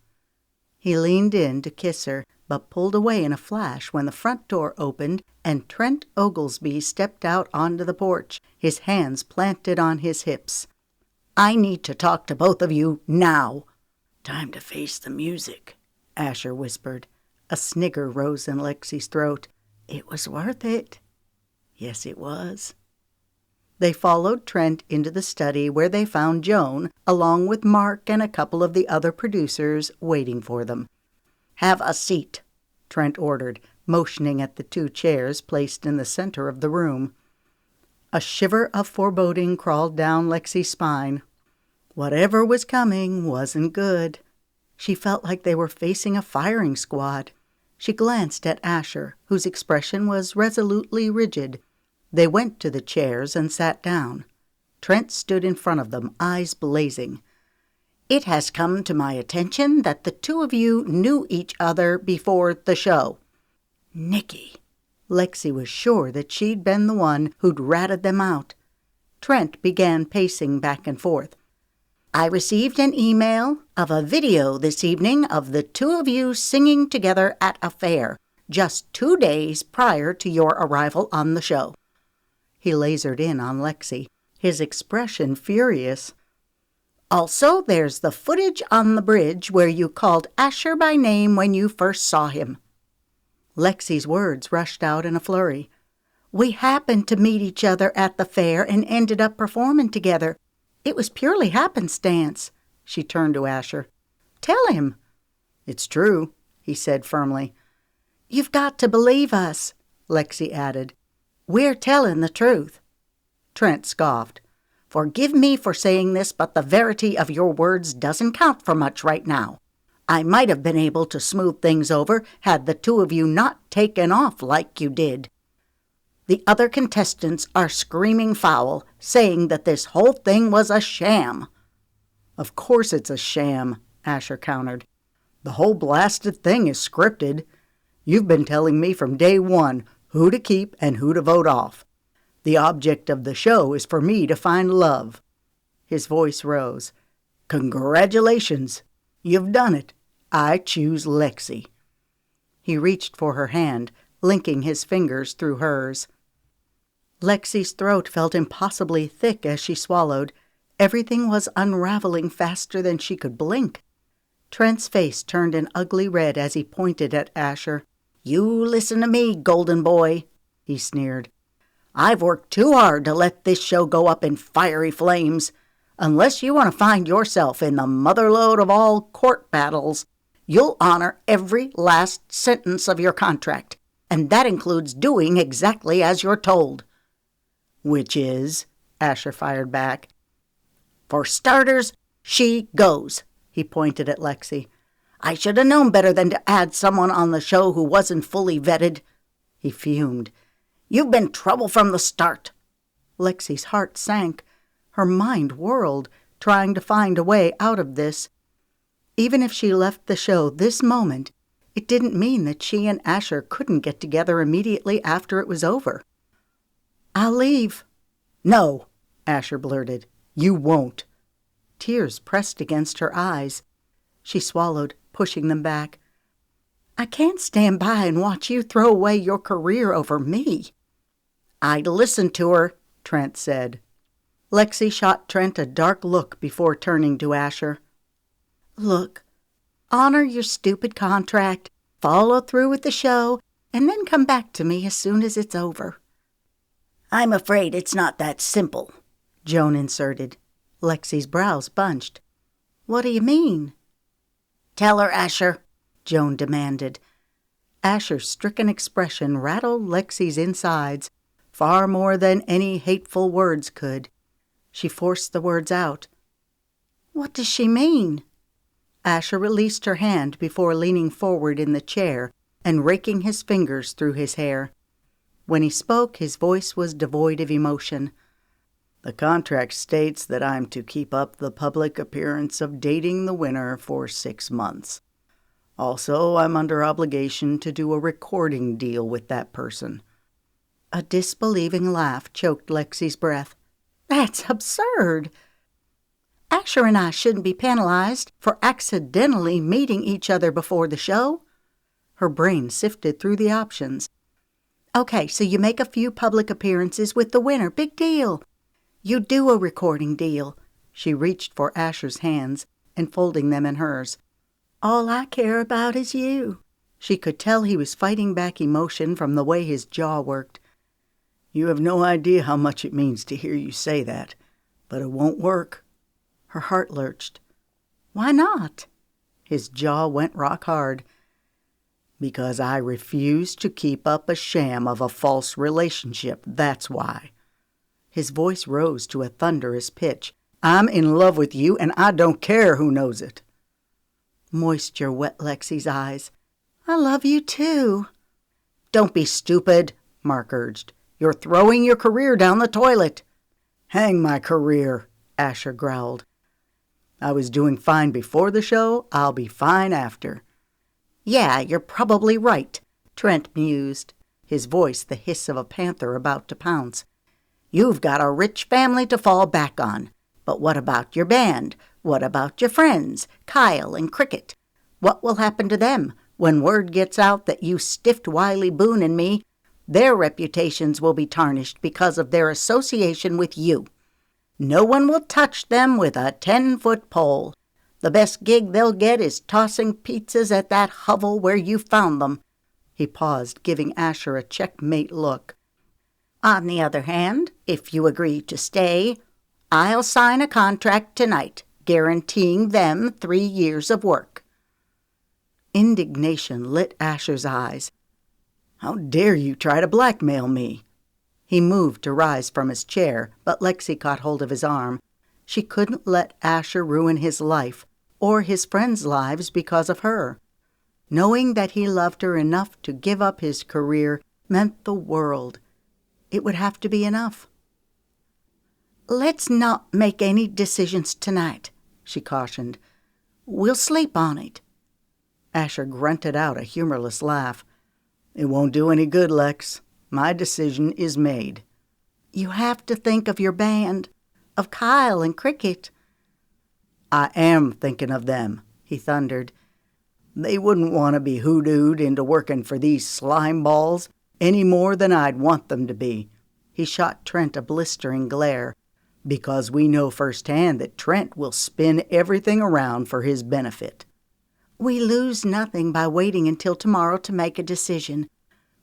He leaned in to kiss her, but pulled away in a flash when the front door opened and Trent Oglesby stepped out onto the porch, his hands planted on his hips. "I need to talk to both of you now." "Time to face the music," Asher whispered. A snigger rose in Lexi's throat. It was worth it. "Yes, it was." They followed Trent into the study where they found Joan, along with Mark and a couple of the other producers, waiting for them. "Have a seat," Trent ordered, motioning at the 2 chairs placed in the center of the room. A shiver of foreboding crawled down Lexi's spine. Whatever was coming wasn't good. She felt like they were facing a firing squad. She glanced at Asher, whose expression was resolutely rigid. They went to the chairs and sat down. Trent stood in front of them, eyes blazing. "It has come to my attention that the 2 of you knew each other before the show." "Nikki." Lexi was sure that she'd been the one who'd ratted them out. Trent began pacing back and forth. "I received an email of a video this evening of the 2 of you singing together at a fair, just 2 days prior to your arrival on the show." He lasered in on Lexi, his expression furious. "Also, there's the footage on the bridge where you called Asher by name when you first saw him." Lexi's words rushed out in a flurry. "We happened to meet each other at the fair and ended up performing together. It was purely happenstance." She turned to Asher. "Tell him." "It's true," he said firmly. "You've got to believe us," Lexi added. "We're telling the truth." Trent scoffed. "Forgive me for saying this, but the verity of your words doesn't count for much right now. I might have been able to smooth things over had the 2 of you not taken off like you did. The other contestants are screaming foul, saying that this whole thing was a sham." "Of course it's a sham," Asher countered. "The whole blasted thing is scripted. You've been telling me from day one who to keep and who to vote off. The object of the show is for me to find love." His voice rose. "Congratulations. You've done it. I choose Lexi." He reached for her hand, linking his fingers through hers. Lexi's throat felt impossibly thick as she swallowed. Everything was unraveling faster than she could blink. Trent's face turned an ugly red as he pointed at Asher. "You listen to me, golden boy," he sneered. "I've worked too hard to let this show go up in fiery flames. Unless you want to find yourself in the motherlode of all court battles, you'll honor every last sentence of your contract, and that includes doing exactly as you're told." "Which is?" Asher fired back. "For starters, she goes," he pointed at Lexi. "I should have known better than to add someone on the show who wasn't fully vetted." He fumed. "You've been trouble from the start." Lexi's heart sank. Her mind whirled, trying to find a way out of this. Even if she left the show this moment, it didn't mean that she and Asher couldn't get together immediately after it was over. "I'll leave." "No," Asher blurted. "You won't." Tears pressed against her eyes. She swallowed, pushing them back. I can't stand by and watch you throw away your career over me." "I'd listen to her," Trent said. Lexi shot Trent a dark look before turning to Asher. "Look, honor your stupid contract, follow through with the show, and then come back to me as soon as it's over." "I'm afraid it's not that simple," Joan inserted. Lexi's brows bunched. "What do you mean?" "Tell her, Asher," Joan demanded. Asher's stricken expression rattled Lexi's insides far more than any hateful words could. She forced the words out. "What does she mean?" Asher released her hand before leaning forward in the chair and raking his fingers through his hair. When he spoke, his voice was devoid of emotion. "The contract states that I'm to keep up the public appearance of dating the winner for 6 months. Also, I'm under obligation to do a recording deal with that person." A disbelieving laugh choked Lexi's breath. "That's absurd. Asher and I shouldn't be penalized for accidentally meeting each other before the show." Her brain sifted through the options. "Okay, so you make a few public appearances with the winner. Big deal. You do a recording deal." She reached for Asher's hands, enfolding them in hers. "All I care about is you." She could tell he was fighting back emotion from the way his jaw worked. "You have no idea how much it means to hear you say that, but it won't work." Her heart lurched. "Why not?" His jaw went rock hard. "Because I refuse to keep up a sham of a false relationship, that's why." His voice rose to a thunderous pitch. "I'm in love with you, and I don't care who knows it." Moisture wet Lexi's eyes. "I love you too." "Don't be stupid," Mark urged. "You're throwing your career down the toilet." "Hang my career," Asher growled. "I was doing fine before the show. I'll be fine after." "Yeah, you're probably right," Trent mused, his voice the hiss of a panther about to pounce. "You've got a rich family to fall back on. But what about your band? What about your friends, Kyle and Cricket? What will happen to them when word gets out that you stiffed Wiley Boone and me? Their reputations will be tarnished because of their association with you. No one will touch them with a 10-foot pole. The best gig they'll get is tossing pizzas at that hovel where you found them." He paused, giving Asher a checkmate look. "On the other hand, if you agree to stay, I'll sign a contract tonight, guaranteeing them 3 years of work." Indignation lit Asher's eyes. "How dare you try to blackmail me?" He moved to rise from his chair, but Lexi caught hold of his arm. She couldn't let Asher ruin his life or his friends' lives because of her. Knowing that he loved her enough to give up his career meant the world. It would have to be enough. "Let's not make any decisions tonight," she cautioned. "We'll sleep on it." Asher grunted out a humorless laugh. "It won't do any good, Lex. My decision is made." "You have to think of your band, of Kyle and Cricket." "I am thinking of them," he thundered. "They wouldn't want to be hoodooed into working for these slime balls any more than I'd want them to be." He shot Trent a blistering glare. "Because we know firsthand that Trent will spin everything around for his benefit." "We lose nothing by waiting until tomorrow to make a decision.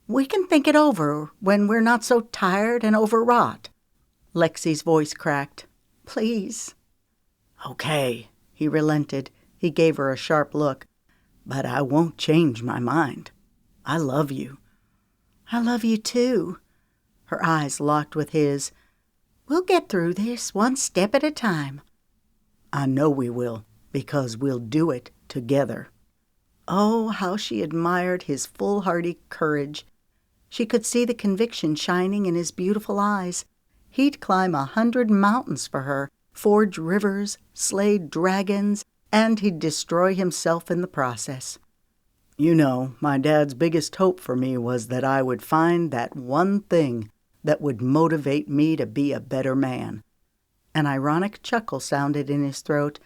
We can think it over when we're not so tired and overwrought." Lexi's voice cracked. "Please." "Okay," he relented. He gave her a sharp look. "But I won't change my mind. I love you." "I love you too." Her eyes locked with his. "We'll get through this one step at a time." "I know we will, because we'll do it together." Oh, how she admired his foolhardy courage. She could see the conviction shining in his beautiful eyes. He'd climb 100 mountains for her, forge rivers, slay dragons, and he'd destroy himself in the process. "You know, my dad's biggest hope for me was that I would find that one thing that would motivate me to be a better man." An ironic chuckle sounded in his throat.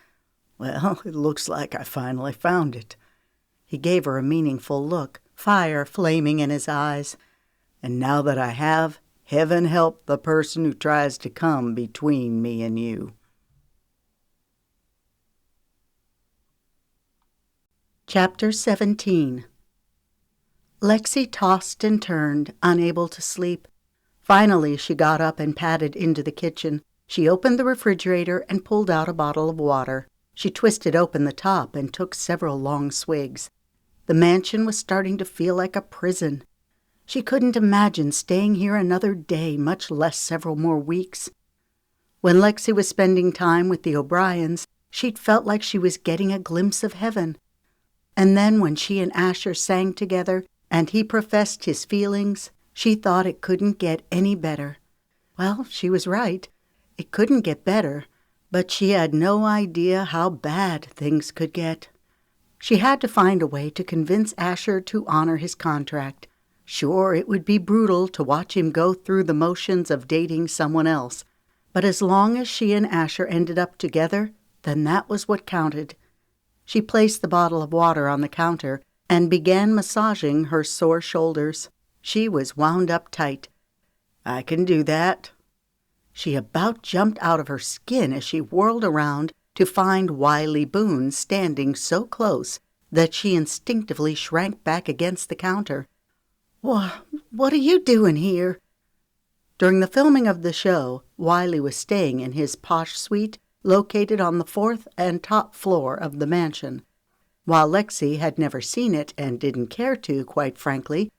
"Well, it looks like I finally found it." He gave her a meaningful look, fire flaming in his eyes. And now that I have, heaven help the person who tries to come between me and you. Chapter 17. Lexi tossed and turned, unable to sleep. Finally, she got up and padded into the kitchen. She opened the refrigerator and pulled out a bottle of water. She twisted open the top and took several long swigs. The mansion was starting to feel like a prison. She couldn't imagine staying here another day, much less several more weeks. When Lexi was spending time with the O'Briens, she'd felt like she was getting a glimpse of heaven. And then when she and Asher sang together and he professed his feelings, she thought it couldn't get any better. Well, she was right. It couldn't get better, but she had no idea how bad things could get. She had to find a way to convince Asher to honor his contract. Sure, it would be brutal to watch him go through the motions of dating someone else, but as long as she and Asher ended up together, then that was what counted. She placed the bottle of water on the counter and began massaging her sore shoulders. She was wound up tight. I can do that. She about jumped out of her skin as she whirled around to find Wiley Boone standing so close that she instinctively shrank back against the counter. What are you doing here? During the filming of the show, Wiley was staying in his posh suite located on the 4th and top floor of the mansion. While Lexi had never seen it and didn't care to, quite frankly,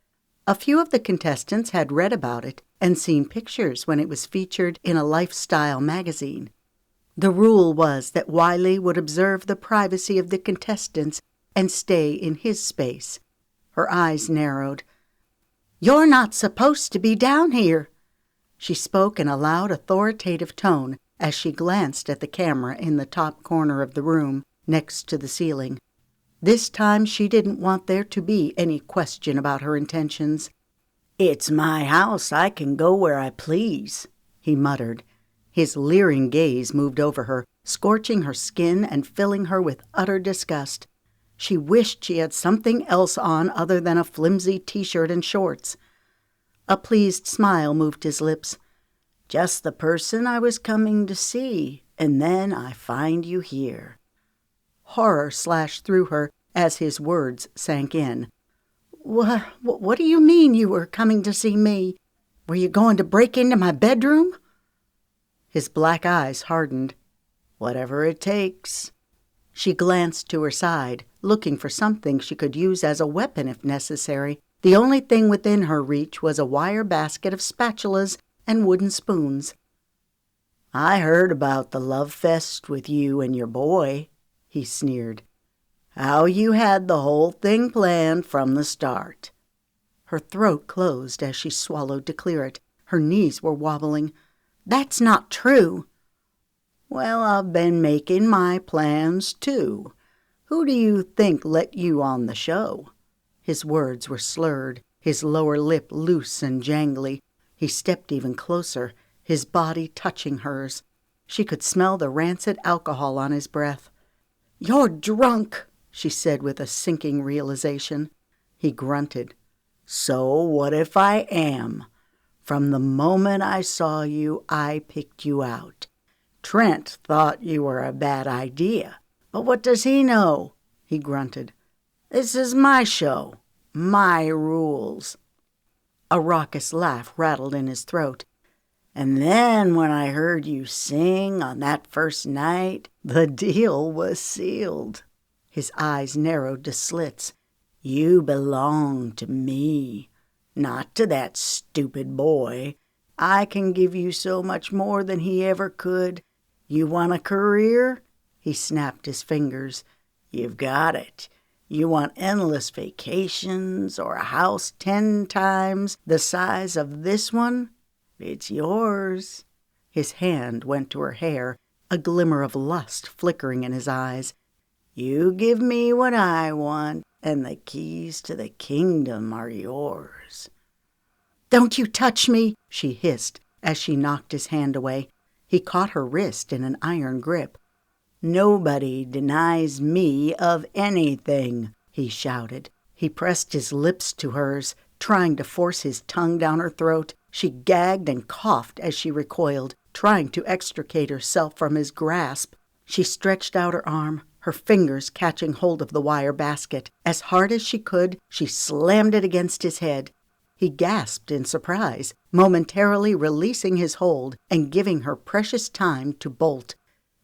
a few of the contestants had read about it and seen pictures when it was featured in a lifestyle magazine. The rule was that Wiley would observe the privacy of the contestants and stay in his space. Her eyes narrowed. You're not supposed to be down here. She spoke in a loud, authoritative tone as she glanced at the camera in the top corner of the room, next to the ceiling. This time she didn't want there to be any question about her intentions. It's my house. I can go where I please, he muttered. His leering gaze moved over her, scorching her skin and filling her with utter disgust. She wished she had something else on other than a flimsy t-shirt and shorts. A pleased smile moved his lips. Just the person I was coming to see, and then I find you here. Horror slashed through her as his words sank in. What do you mean you were coming to see me? Were you going to break into my bedroom? His black eyes hardened. Whatever it takes. She glanced to her side, looking for something she could use as a weapon if necessary. The only thing within her reach was a wire basket of spatulas and wooden spoons. I heard about the love fest with you and your boy, he sneered. How you had the whole thing planned from the start. Her throat closed as she swallowed to clear it. Her knees were wobbling. That's not true. Well, I've been making my plans, too. Who do you think let you on the show? His words were slurred, his lower lip loose and jangly. He stepped even closer, his body touching hers. She could smell the rancid alcohol on his breath. You're drunk, she said with a sinking realization. He grunted. So what if I am? From the moment I saw you, I picked you out. Trent thought you were a bad idea. But what does he know? He grunted. This is my show. My rules. A raucous laugh rattled in his throat. And then when I heard you sing on that first night, the deal was sealed. His eyes narrowed to slits. You belong to me, not to that stupid boy. I can give you so much more than he ever could. You want a career? He snapped his fingers. You've got it. You want endless vacations or a house 10 times the size of this one? It's yours. His hand went to her hair, a glimmer of lust flickering in his eyes. You give me what I want, and the keys to the kingdom are yours. Don't you touch me, she hissed as she knocked his hand away. He caught her wrist in an iron grip. Nobody denies me of anything. he shouted. He pressed his lips to hers, trying to force his tongue down her throat. She gagged and coughed as she recoiled, trying to extricate herself from his grasp. She stretched out her arm, her fingers catching hold of the wire basket. As hard as she could, she slammed it against his head. He gasped in surprise, momentarily releasing his hold and giving her precious time to bolt.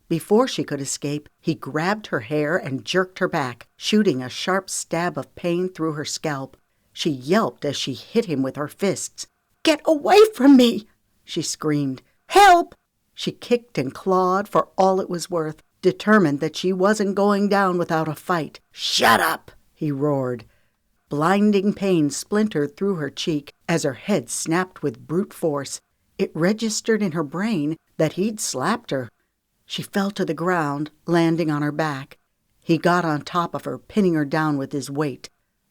Before she could escape, he grabbed her hair and jerked her back, shooting a sharp stab of pain through her scalp. She yelped as she hit him with her fists. "Get away from me!" she screamed. "Help!" She kicked and clawed for all it was worth, determined that she wasn't going down without a fight. "Shut up!" he roared. Blinding pain splintered through her cheek as her head snapped with brute force. It registered in her brain that he'd slapped her. She fell to the ground, landing on her back. He got on top of her, pinning her down with his weight.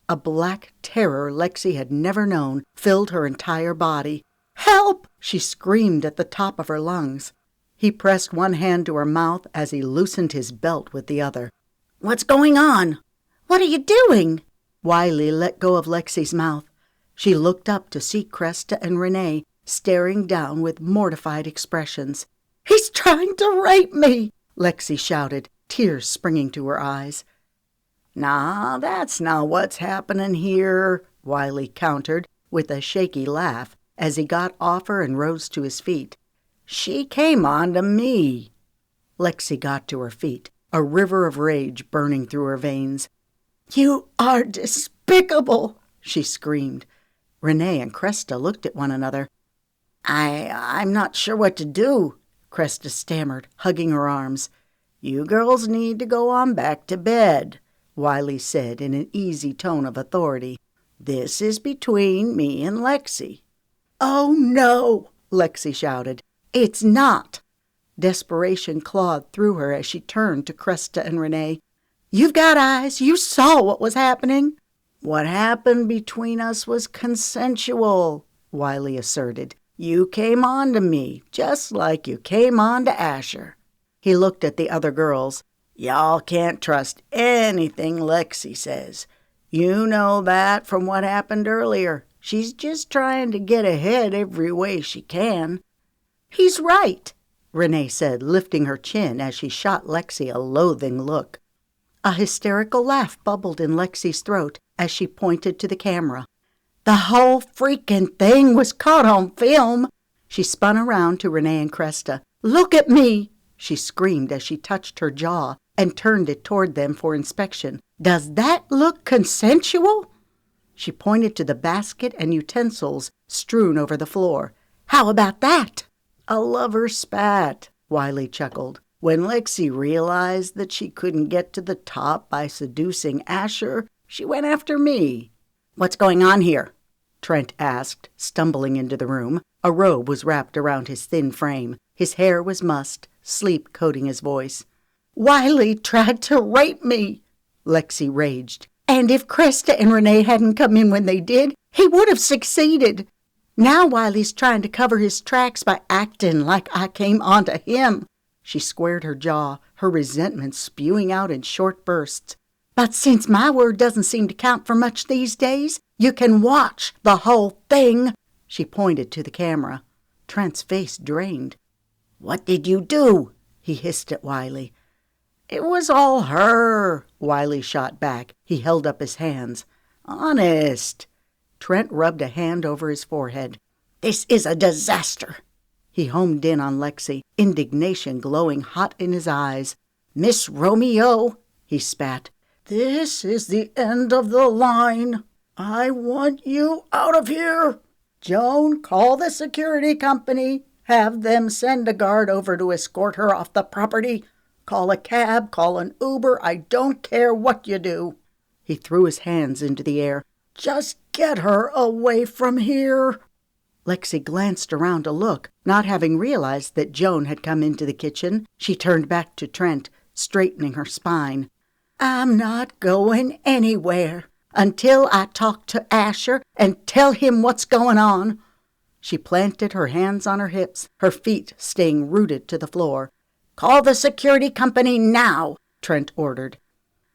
A black terror Lexi had never known filled her entire body. "Help!" she screamed at the top of her lungs. He pressed one hand to her mouth as he loosened his belt with the other. "What's going on? What are you doing?" Wiley let go of Lexi's mouth. She looked up to see Cresta and Renee staring down with mortified expressions. "He's trying to rape me!" Lexi shouted, tears springing to her eyes. "Nah, that's not what's happening here," Wiley countered with a shaky laugh as he got off her and rose to his feet. "She came on to me." Lexi got to her feet, a river of rage burning through her veins. "You are despicable!" she screamed. Renee and Cresta looked at one another. I'm not sure what to do," Cresta stammered, hugging her arms. "You girls need to go on back to bed," Wiley said in an easy tone of authority. "This is between me and Lexi." "Oh, no!" Lexi shouted. "It's not!" Desperation clawed through her as she turned to Cresta and Renee. "You've got eyes. You saw what was happening." "What happened between us was consensual," Wiley asserted. "You came on to me, just like you came on to Asher." He looked at the other girls. "Y'all can't trust anything Lexi says. You know that from what happened earlier. She's just trying to get ahead every way she can." "He's right," Renee said, lifting her chin as she shot Lexi a loathing look. A hysterical laugh bubbled in Lexi's throat as she pointed to the camera. "The whole freaking thing was caught on film." She spun around to Renee and Cresta. "Look at me!" she screamed as she touched her jaw and turned it toward them for inspection. "Does that look consensual?" She pointed to the basket and utensils strewn over the floor. "How about that?" "A lover spat," Wiley chuckled. "When Lexi realized that she couldn't get to the top by seducing Asher, she went after me." "What's going on here?" Trent asked, stumbling into the room. A robe was wrapped around his thin frame. His hair was mussed, sleep coating his voice. "Wiley tried to rape me," Lexi raged. "And if Cresta and Renee hadn't come in when they did, he would have succeeded. Now Wiley's trying to cover his tracks by acting like I came onto him." She squared her jaw, her resentment spewing out in short bursts. "But since my word doesn't seem to count for much these days, you can watch the whole thing." She pointed to the camera. Trent's face drained. "What did you do?" he hissed at Wiley. "It was all her," Wiley shot back. He held up his hands. "Honest." Trent rubbed a hand over his forehead. "This is a disaster." He homed in on Lexi, indignation glowing hot in his eyes. "Miss Romeo," he spat. "This is the end of the line. I want you out of here. Joan, call the security company. Have them send a guard over to escort her off the property. Call a cab, call an Uber. I don't care what you do." He threw his hands into the air. "Just get her away from here." Lexi glanced around to look, not having realized that Joan had come into the kitchen. She turned back to Trent, straightening her spine. "I'm not going anywhere until I talk to Asher and tell him what's going on." She planted her hands on her hips, her feet staying rooted to the floor. "Call the security company now," Trent ordered.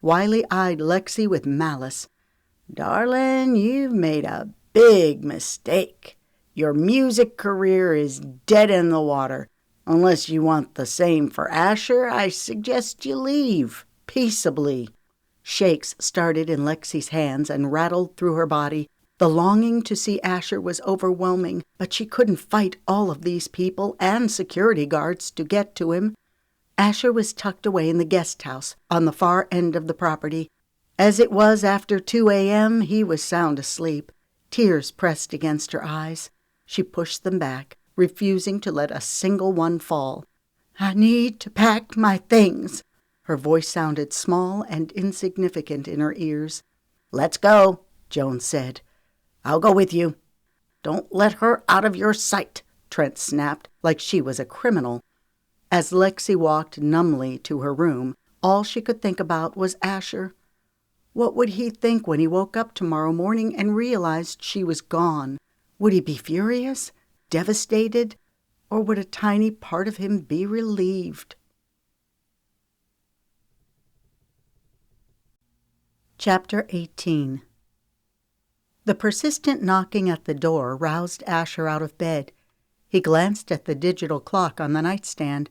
Wiley eyed Lexi with malice. "Darling, you've made a big mistake. Your music career is dead in the water. Unless you want the same for Asher, I suggest you leave, peaceably." Shakes started in Lexi's hands and rattled through her body. The longing to see Asher was overwhelming, but she couldn't fight all of these people and security guards to get to him. Asher was tucked away in the guest house on the far end of the property. As it was after 2 a.m., he was sound asleep. Tears pressed against her eyes. She pushed them back, refusing to let a single one fall. "I need to pack my things." Her voice sounded small and insignificant in her ears. "Let's go," Jones said. "I'll go with you." "Don't let her out of your sight," Trent snapped, like she was a criminal. As Lexi walked numbly to her room, all she could think about was Asher. What would he think when he woke up tomorrow morning and realized she was gone? Would he be furious, devastated, or would a tiny part of him be relieved? Chapter 18. The persistent knocking at the door roused Asher out of bed. He glanced at the digital clock on the nightstand.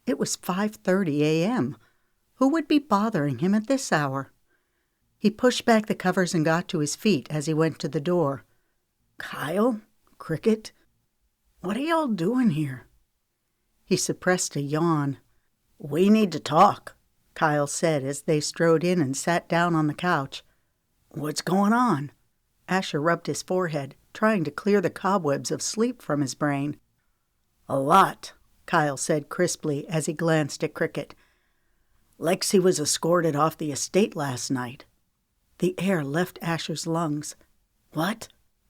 It was 5:30 a.m. Who would be bothering him at this hour? He pushed back the covers and got to his feet as he went to the door. "Kyle? Cricket? What are y'all doing here?" He suppressed a yawn. "We need to talk," Kyle said as they strode in and sat down on the couch. "What's going on?" Asher rubbed his forehead, trying to clear the cobwebs of sleep from his brain. "A lot," Kyle said crisply as he glanced at Cricket. "Lexi was escorted off the estate last night." The air left Asher's lungs. "What?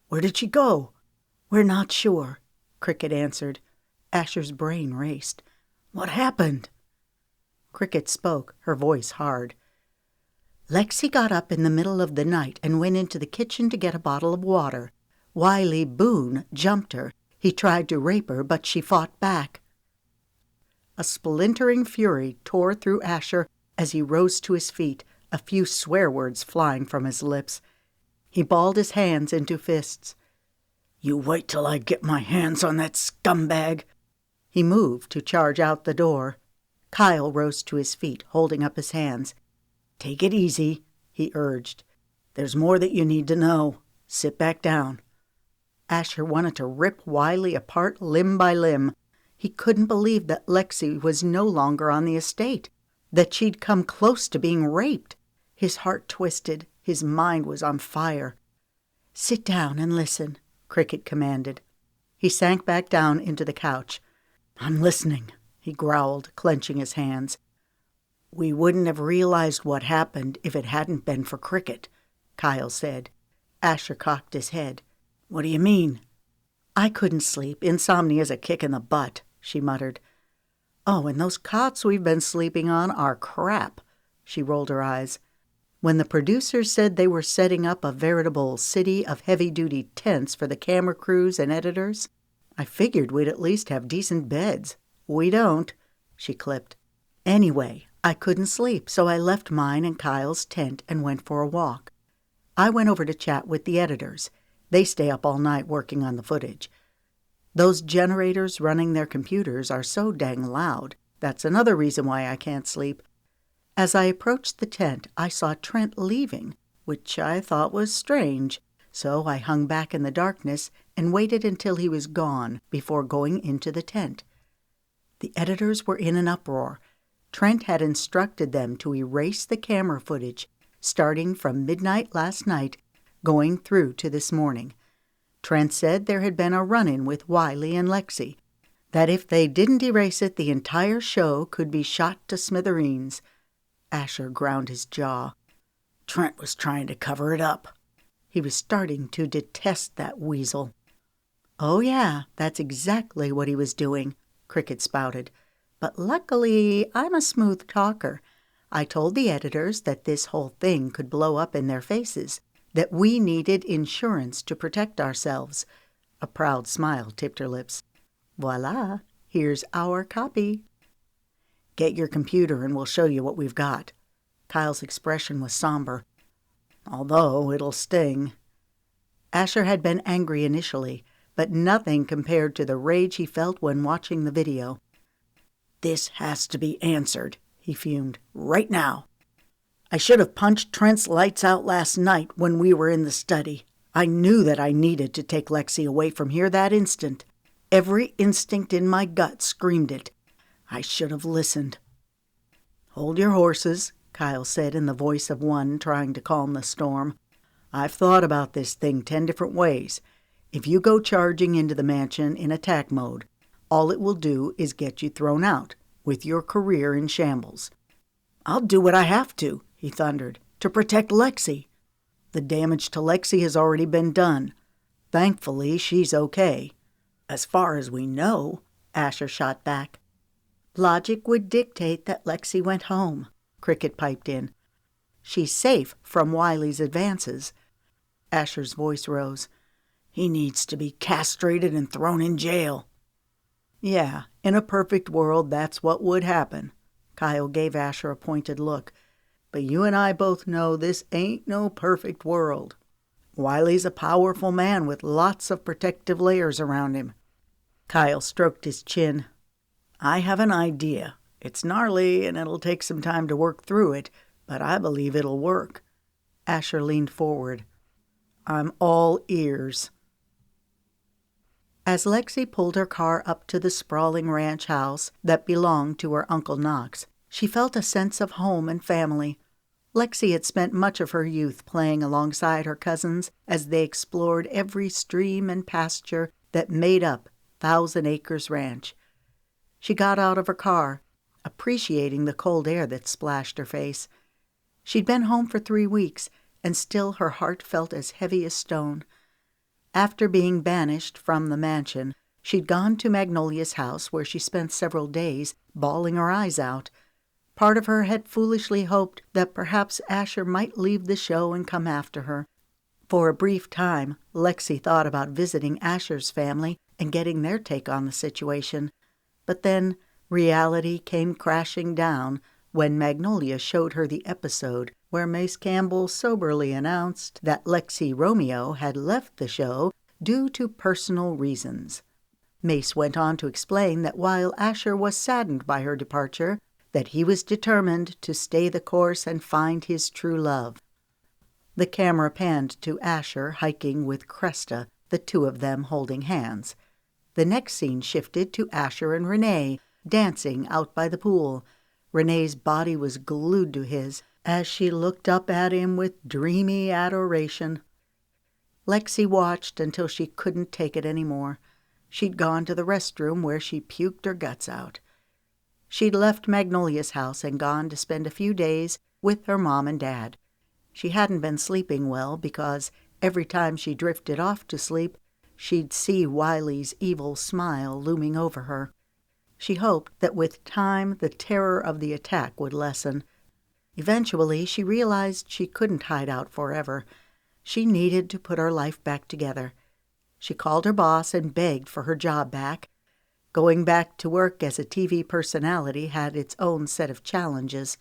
Where did she go?" "We're not sure," Cricket answered. Asher's brain raced. "What happened?" Cricket spoke, her voice hard. "Lexi got up in the middle of the night and went into the kitchen to get a bottle of water. Wiley Boone jumped her. He tried to rape her, but she fought back." A splintering fury tore through Asher as he rose to his feet, a few swear words flying from his lips. He balled his hands into fists. "You wait till I get my hands on that scumbag." He moved to charge out the door. Kyle rose to his feet, holding up his hands. "Take it easy," he urged. "There's more that you need to know. Sit back down." Asher wanted to rip Wiley apart limb by limb. He couldn't believe that Lexi was no longer on the estate, that she'd come close to being raped. His heart twisted. His mind was on fire. "Sit down and listen," Cricket commanded. He sank back down into the couch. "I'm listening," he growled, clenching his hands. "We wouldn't have realized what happened if it hadn't been for Cricket," Kyle said. Asher cocked his head. "What do you mean?" "I couldn't sleep. Insomnia's a kick in the butt," she muttered. "Oh, and those cots we've been sleeping on are crap." She rolled her eyes. "When the producers said they were setting up a veritable city of heavy-duty tents for the camera crews and editors, I figured we'd at least have decent beds. We don't," she clipped. "Anyway, I couldn't sleep, so I left mine and Kyle's tent and went for a walk. I went over to chat with the editors. They stay up all night working on the footage. Those generators running their computers are so dang loud. That's another reason why I can't sleep. As I approached the tent, I saw Trent leaving, which I thought was strange, so I hung back in the darkness and waited until he was gone before going into the tent. The editors were in an uproar. Trent had instructed them to erase the camera footage, starting from midnight last night, going through to this morning. Trent said there had been a run-in with Wiley and Lexi, that if they didn't erase it, the entire show could be shot to smithereens. Asher ground his jaw. Trent was trying to cover it up. He was starting to detest that weasel. "Oh, yeah, that's exactly what he was doing," Cricket spouted. "But luckily, I'm a smooth talker. I told the editors that this whole thing could blow up in their faces, that we needed insurance to protect ourselves." A proud smile tipped her lips. "Voila, here's our copy." "Get your computer and we'll show you what we've got." Kyle's expression was somber. "Although it'll sting." Asher had been angry initially, but nothing compared to the rage he felt when watching the video. "This has to be answered," he fumed, "right now. I should have punched Trent's lights out last night when we were in the study. I knew that I needed to take Lexi away from here that instant. Every instinct in my gut screamed it. I should have listened." "Hold your horses," Kyle said in the voice of one trying to calm the storm. "I've thought about this thing 10 different ways. If you go charging into the mansion in attack mode, all it will do is get you thrown out, with your career in shambles." "I'll do what I have to," he thundered, "to protect Lexi." "The damage to Lexi has already been done. Thankfully, she's okay." "As far as we know," Asher shot back. "Logic would dictate that Lexi went home," Cricket piped in. "She's safe from Wiley's advances." Asher's voice rose. "He needs to be castrated and thrown in jail." "Yeah, in a perfect world, that's what would happen." Kyle gave Asher a pointed look. "But you and I both know this ain't no perfect world. Wiley's a powerful man with lots of protective layers around him." Kyle stroked his chin. "I have an idea. It's gnarly and it'll take some time to work through it, but I believe it'll work." Asher leaned forward. "I'm all ears." As Lexi pulled her car up to the sprawling ranch house that belonged to her Uncle Knox, she felt a sense of home and family. Lexi had spent much of her youth playing alongside her cousins as they explored every stream and pasture that made up Thousand Acres Ranch. She got out of her car, appreciating the cold air that splashed her face. She'd been home for 3 weeks, and still her heart felt as heavy as stone. After being banished from the mansion, she'd gone to Magnolia's house, where she spent several days bawling her eyes out. Part of her had foolishly hoped that perhaps Asher might leave the show and come after her. For a brief time, Lexi thought about visiting Asher's family and getting their take on the situation. But then reality came crashing down when Magnolia showed her the episode where Mace Campbell soberly announced that Lexi Romeo had left the show due to personal reasons. Mace went on to explain that while Asher was saddened by her departure, that he was determined to stay the course and find his true love. The camera panned to Asher hiking with Cresta, the two of them holding hands. The next scene shifted to Asher and Renee, dancing out by the pool. Renee's body was glued to his as she looked up at him with dreamy adoration. Lexi watched until she couldn't take it any more. She'd gone to the restroom where she puked her guts out. She'd left Magnolia's house and gone to spend a few days with her mom and dad. She hadn't been sleeping well because every time she drifted off to sleep, she'd see Wiley's evil smile looming over her. She hoped that with time the terror of the attack would lessen. Eventually, she realized she couldn't hide out forever. She needed to put her life back together. She called her boss and begged for her job back. Going back to work as a TV personality had its own set of challenges.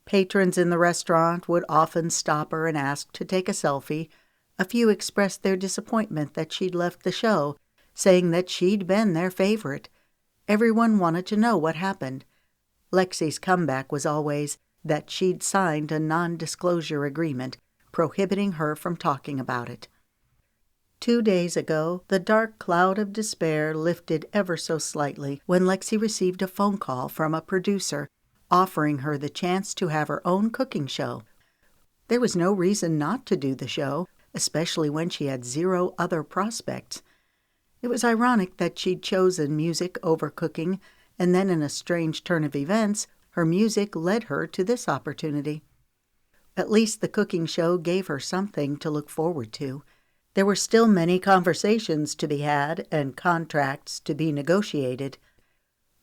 Patrons in the restaurant would often stop her and ask to take a selfie. A few expressed their disappointment that she'd left the show, saying that she'd been their favorite. Everyone wanted to know what happened. Lexi's comeback was always that she'd signed a non-disclosure agreement prohibiting her from talking about it. 2 days ago, the dark cloud of despair lifted ever so slightly when Lexi received a phone call from a producer offering her the chance to have her own cooking show. There was no reason not to do the show, especially when she had 0 other prospects. It was ironic that she'd chosen music over cooking, and then in a strange turn of events, her music led her to this opportunity. At least the cooking show gave her something to look forward to. There were still many conversations to be had and contracts to be negotiated.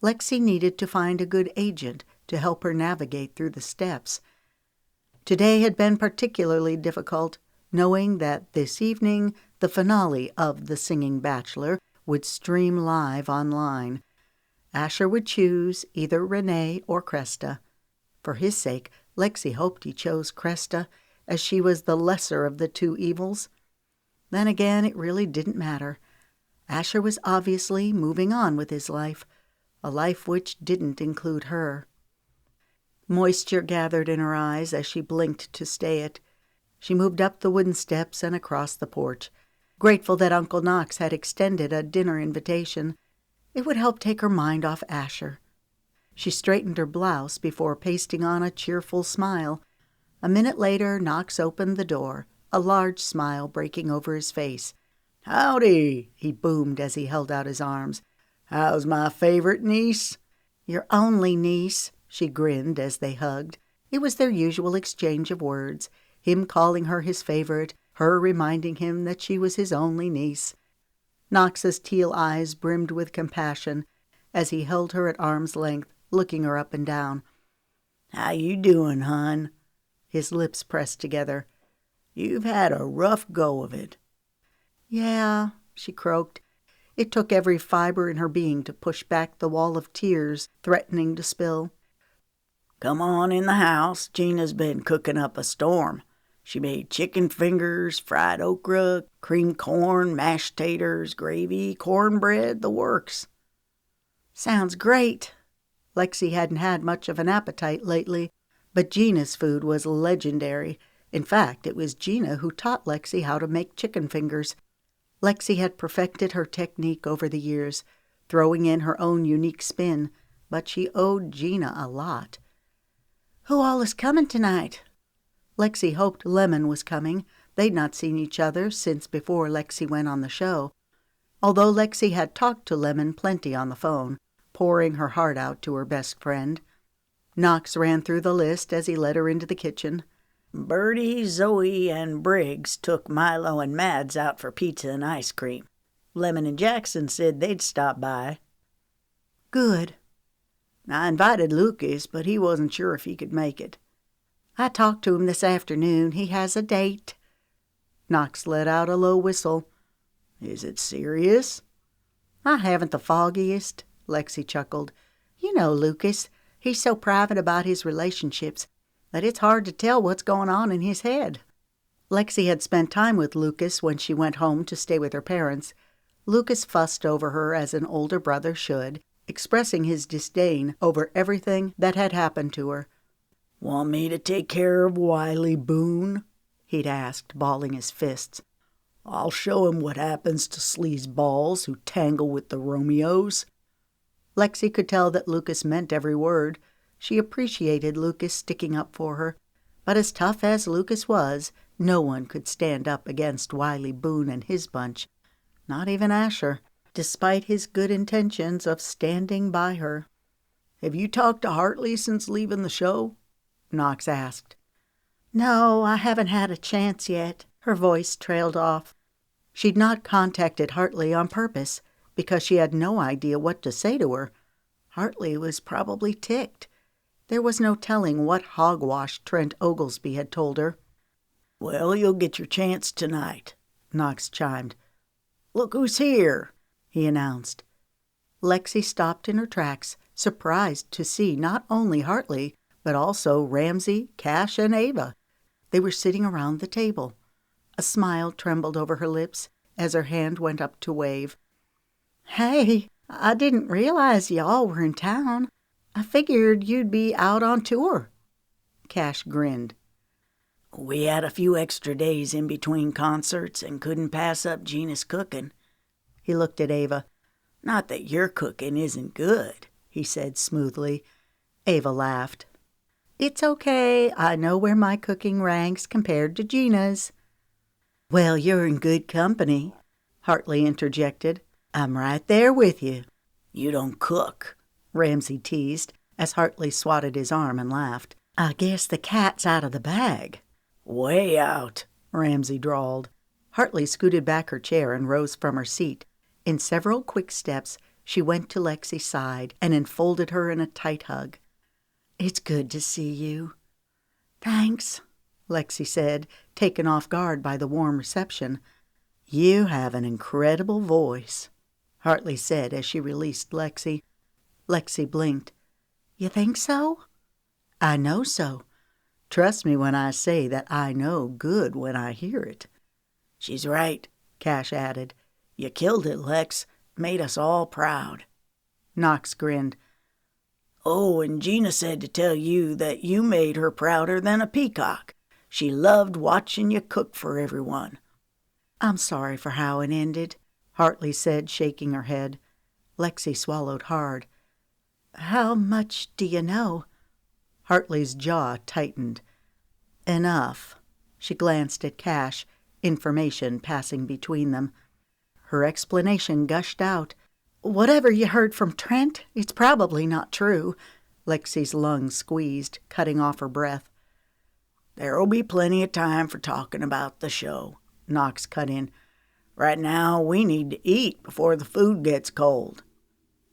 Lexi needed to find a good agent to help her navigate through the steps. Today had been particularly difficult, knowing that this evening the finale of The Singing Bachelor would stream live online. Asher would choose either Renee or Cresta. For his sake, Lexi hoped he chose Cresta, as she was the lesser of the two evils. Then again, it really didn't matter. Asher was obviously moving on with his life, a life which didn't include her. Moisture gathered in her eyes as she blinked to stay it. She moved up the wooden steps and across the porch, grateful that Uncle Knox had extended a dinner invitation. It would help take her mind off Asher. She straightened her blouse before pasting on a cheerful smile. A minute later, Knox opened the door, a large smile breaking over his face. "Howdy," he boomed as he held out his arms. "How's my favorite niece?" "Your only niece," she grinned as they hugged. It was their usual exchange of words, him calling her his favorite, her reminding him that she was his only niece. Knox's teal eyes brimmed with compassion as he held her at arm's length, looking her up and down. "How you doing, hon?" His lips pressed together. "You've had a rough go of it." "Yeah," she croaked. It took every fiber in her being to push back the wall of tears threatening to spill. "Come on in the house. Gina's been cooking up a storm. She made chicken fingers, fried okra, creamed corn, mashed taters, gravy, cornbread, the works." "Sounds great." Lexi hadn't had much of an appetite lately, but Gina's food was legendary. In fact, it was Gina who taught Lexi how to make chicken fingers. Lexi had perfected her technique over the years, throwing in her own unique spin, but she owed Gina a lot. "Who all is coming tonight?" Lexi hoped Lemon was coming. They'd not seen each other since before Lexi went on the show. Although Lexi had talked to Lemon plenty on the phone, pouring her heart out to her best friend. Knox ran through the list as he led her into the kitchen. "Bertie, Zoe, and Briggs took Milo and Mads out for pizza and ice cream. Lemon and Jackson said they'd stop by." "Good." "I invited Lucas, but he wasn't sure if he could make it." "I talked to him this afternoon. He has a date." Knox let out a low whistle. "Is it serious?" "I haven't the foggiest," Lexi chuckled. "You know Lucas. He's so private about his relationships that it's hard to tell what's going on in his head." Lexi had spent time with Lucas when she went home to stay with her parents. Lucas fussed over her as an older brother should, expressing his disdain over everything that had happened to her. "Want me to take care of Wiley Boone?" he'd asked, balling his fists. "I'll show him what happens to sleazeballs who tangle with the Romeos." Lexi could tell that Lucas meant every word. She appreciated Lucas sticking up for her. But as tough as Lucas was, no one could stand up against Wiley Boone and his bunch. Not even Asher, despite his good intentions of standing by her. "Have you talked to Hartley since leaving the show?" Knox asked. "No, I haven't had a chance yet." Her voice trailed off. She'd not contacted Hartley on purpose, because she had no idea what to say to her. Hartley was probably ticked. There was no telling what hogwash Trent Oglesby had told her. "Well, you'll get your chance tonight," Knox chimed. "Look who's here," he announced. Lexi stopped in her tracks, surprised to see not only Hartley, but also Ramsey, Cash, and Ava. They were sitting around the table. A smile trembled over her lips as her hand went up to wave. "Hey, I didn't realize y'all were in town. I figured you'd be out on tour." Cash grinned. "We had a few extra days in between concerts and couldn't pass up Gina's cooking." He looked at Ava. "Not that your cooking isn't good," he said smoothly. Ava laughed. "It's okay. I know where my cooking ranks compared to Gina's." "Well, you're in good company," Hartley interjected. "I'm right there with you." "You don't cook," Ramsey teased, as Hartley swatted his arm and laughed. "I guess the cat's out of the bag." "Way out," Ramsey drawled. Hartley scooted back her chair and rose from her seat. In several quick steps, she went to Lexi's side and enfolded her in a tight hug. "It's good to see you." "Thanks," Lexi said, taken off guard by the warm reception. "You have an incredible voice," Hartley said as she released Lexi. Lexi blinked. "You think so?" "I know so. Trust me when I say that I know good when I hear it." "She's right," Cash added. "You killed it, Lex. Made us all proud." Knox grinned. "Oh, and Gina said to tell you that you made her prouder than a peacock. She loved watching you cook for everyone." "I'm sorry for how it ended," Hartley said, shaking her head. Lexi swallowed hard. "How much do you know?" Hartley's jaw tightened. "Enough." She glanced at Cash, information passing between them. Her explanation gushed out. "Whatever you heard from Trent, it's probably not true." Lexi's lungs squeezed, cutting off her breath. "There'll be plenty of time for talking about the show," Knox cut in. "Right now, we need to eat before the food gets cold."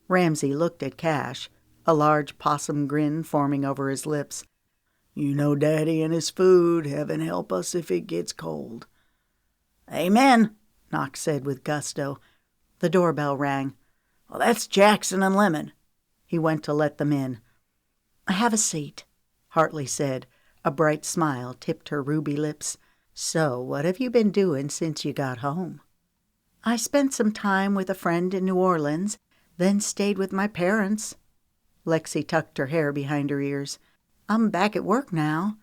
Ramsay looked at Cash, a large possum grin forming over his lips. "You know Daddy and his food. Heaven help us if it gets cold." "Amen," Knox said with gusto. The doorbell rang. "Well, that's Jackson and Lemon." He went to let them in. "Have a seat," Hartley said. A bright smile tipped her ruby lips. "So, what have you been doing since you got home?" "I spent some time with a friend in New Orleans, then stayed with my parents." Lexi tucked her hair behind her ears. "I'm back at work now."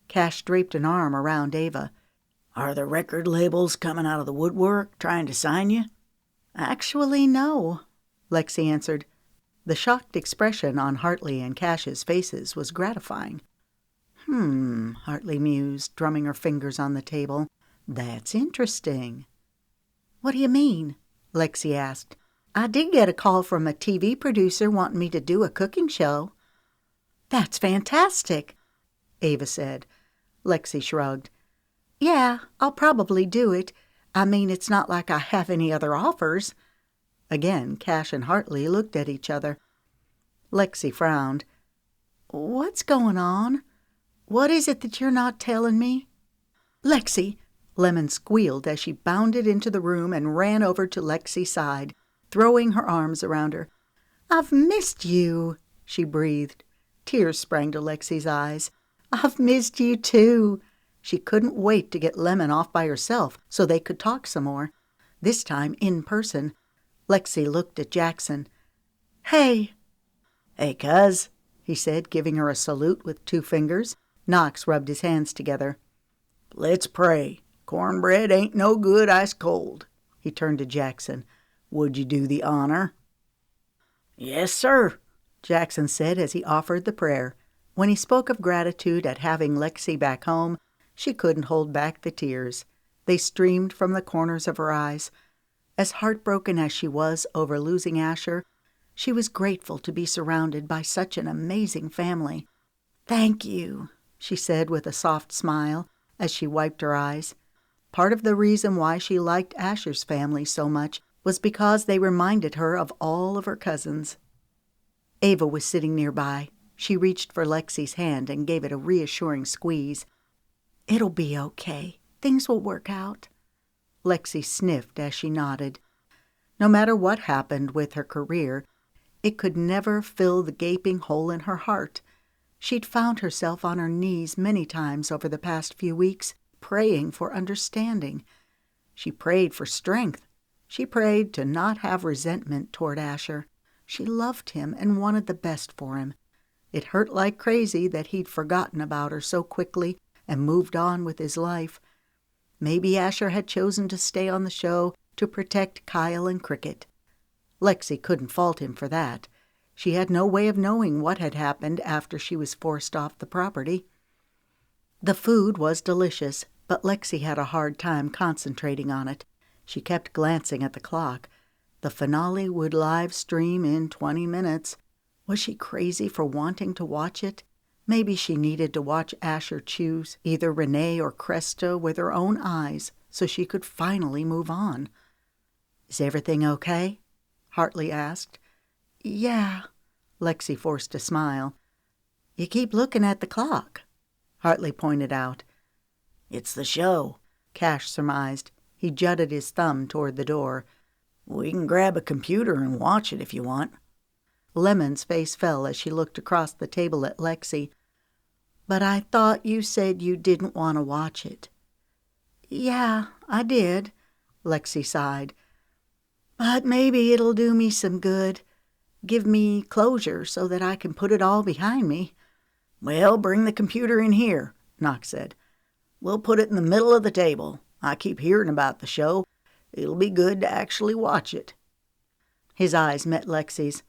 Cash draped an arm around Ava. "Are the record labels coming out of the woodwork trying to sign you?" "Actually, no," Lexi answered. The shocked expression on Hartley and Cash's faces was gratifying. Hartley mused, drumming her fingers on the table. "That's interesting." "What do you mean?" Lexi asked. "I did get a call from a TV producer wanting me to do a cooking show." "That's fantastic," Ava said. Lexi shrugged. "Yeah, I'll probably do it. I mean, it's not like I have any other offers." Again, Cash and Hartley looked at each other. Lexi frowned. "What's going on? What is it that you're not telling me?" "Lexi!" Lemon squealed as she bounded into the room and ran over to Lexi's side, throwing her arms around her. "I've missed you," she breathed. Tears sprang to Lexi's eyes. "I've missed you too." She couldn't wait to get Lemon off by herself so they could talk some more, this time in person. Lexi looked at Jackson. "Hey." "Hey, cuz," he said, giving her a salute with 2 fingers. Knox rubbed his hands together. "Let's pray. Cornbread ain't no good ice cold." He turned to Jackson. "Would you do the honor?" "Yes, sir," Jackson said as he offered the prayer. When he spoke of gratitude at having Lexi back home, she couldn't hold back the tears. They streamed from the corners of her eyes. As heartbroken as she was over losing Asher, she was grateful to be surrounded by such an amazing family. "Thank you," she said with a soft smile as she wiped her eyes. Part of the reason why she liked Asher's family so much was because they reminded her of all of her cousins. Ava was sitting nearby. She reached for Lexi's hand and gave it a reassuring squeeze. "It'll be okay. Things will work out." Lexi sniffed as she nodded. No matter what happened with her career, it could never fill the gaping hole in her heart. She'd found herself on her knees many times over the past few weeks, praying for understanding. She prayed for strength. She prayed to not have resentment toward Asher. She loved him and wanted the best for him. It hurt like crazy that he'd forgotten about her so quickly and moved on with his life. Maybe Asher had chosen to stay on the show to protect Kyle and Cricket. Lexi couldn't fault him for that. She had no way of knowing what had happened after she was forced off the property. The food was delicious, but Lexi had a hard time concentrating on it. She kept glancing at the clock. The finale would live stream in 20 minutes. Was she crazy for wanting to watch it? Maybe she needed to watch Asher choose either Renee or Cresta with her own eyes so she could finally move on. "Is everything okay?" Hartley asked. "Yeah," Lexi forced a smile. "You keep looking at the clock," Hartley pointed out. "It's the show," Cash surmised. He jutted his thumb toward the door. "We can grab a computer and watch it if you want." Lemon's face fell as she looked across the table at Lexi. But I thought you said you didn't want to watch it. Yeah, I did, Lexi sighed. But maybe it'll do me some good. Give me closure so that I can put it all behind me. Well, bring the computer in here, Knox said. We'll put it in the middle of the table. I keep hearing about the show. It'll be good to actually watch it. His eyes met Lexi's.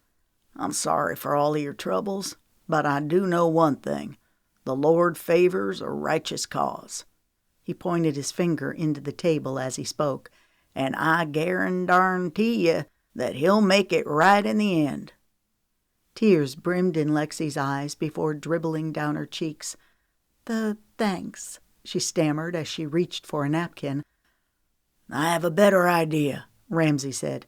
I'm sorry for all of your troubles, but I do know one thing. The Lord favors a righteous cause. He pointed his finger into the table as he spoke, and I guarantee you that he'll make it right in the end. Tears brimmed in Lexi's eyes before dribbling down her cheeks. Thanks, she stammered as she reached for a napkin. I have a better idea, Ramsay said.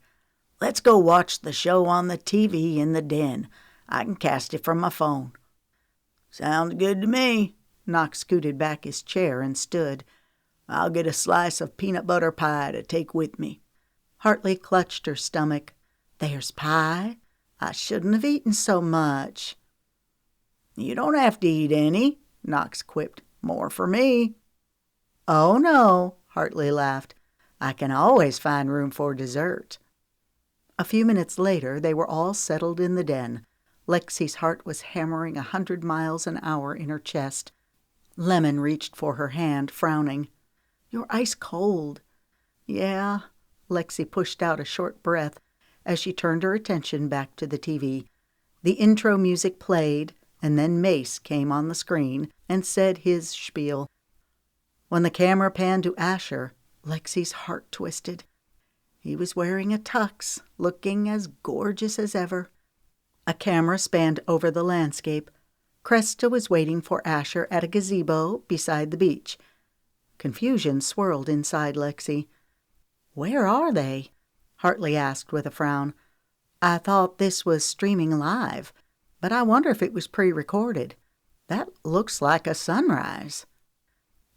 Let's go watch the show on the TV in the den. I can cast it from my phone. Sounds good to me. Knox scooted back his chair and stood. I'll get a slice of peanut butter pie to take with me. Hartley clutched her stomach. There's pie? I shouldn't have eaten so much. You don't have to eat any, Knox quipped. More for me. Oh, no, Hartley laughed. I can always find room for dessert. A few minutes later, they were all settled in the den. Lexi's heart was hammering 100 miles an hour in her chest. Lemon reached for her hand, frowning. You're ice cold. Yeah, Lexi pushed out a short breath as she turned her attention back to the TV. The intro music played, and then Mace came on the screen and said his spiel. When the camera panned to Asher, Lexi's heart twisted. He was wearing a tux, looking as gorgeous as ever. A camera spanned over the landscape. Cresta was waiting for Asher at a gazebo beside the beach. Confusion swirled inside Lexi. Where are they? Hartley asked with a frown. I thought this was streaming live, but I wonder if it was pre-recorded. That looks like a sunrise.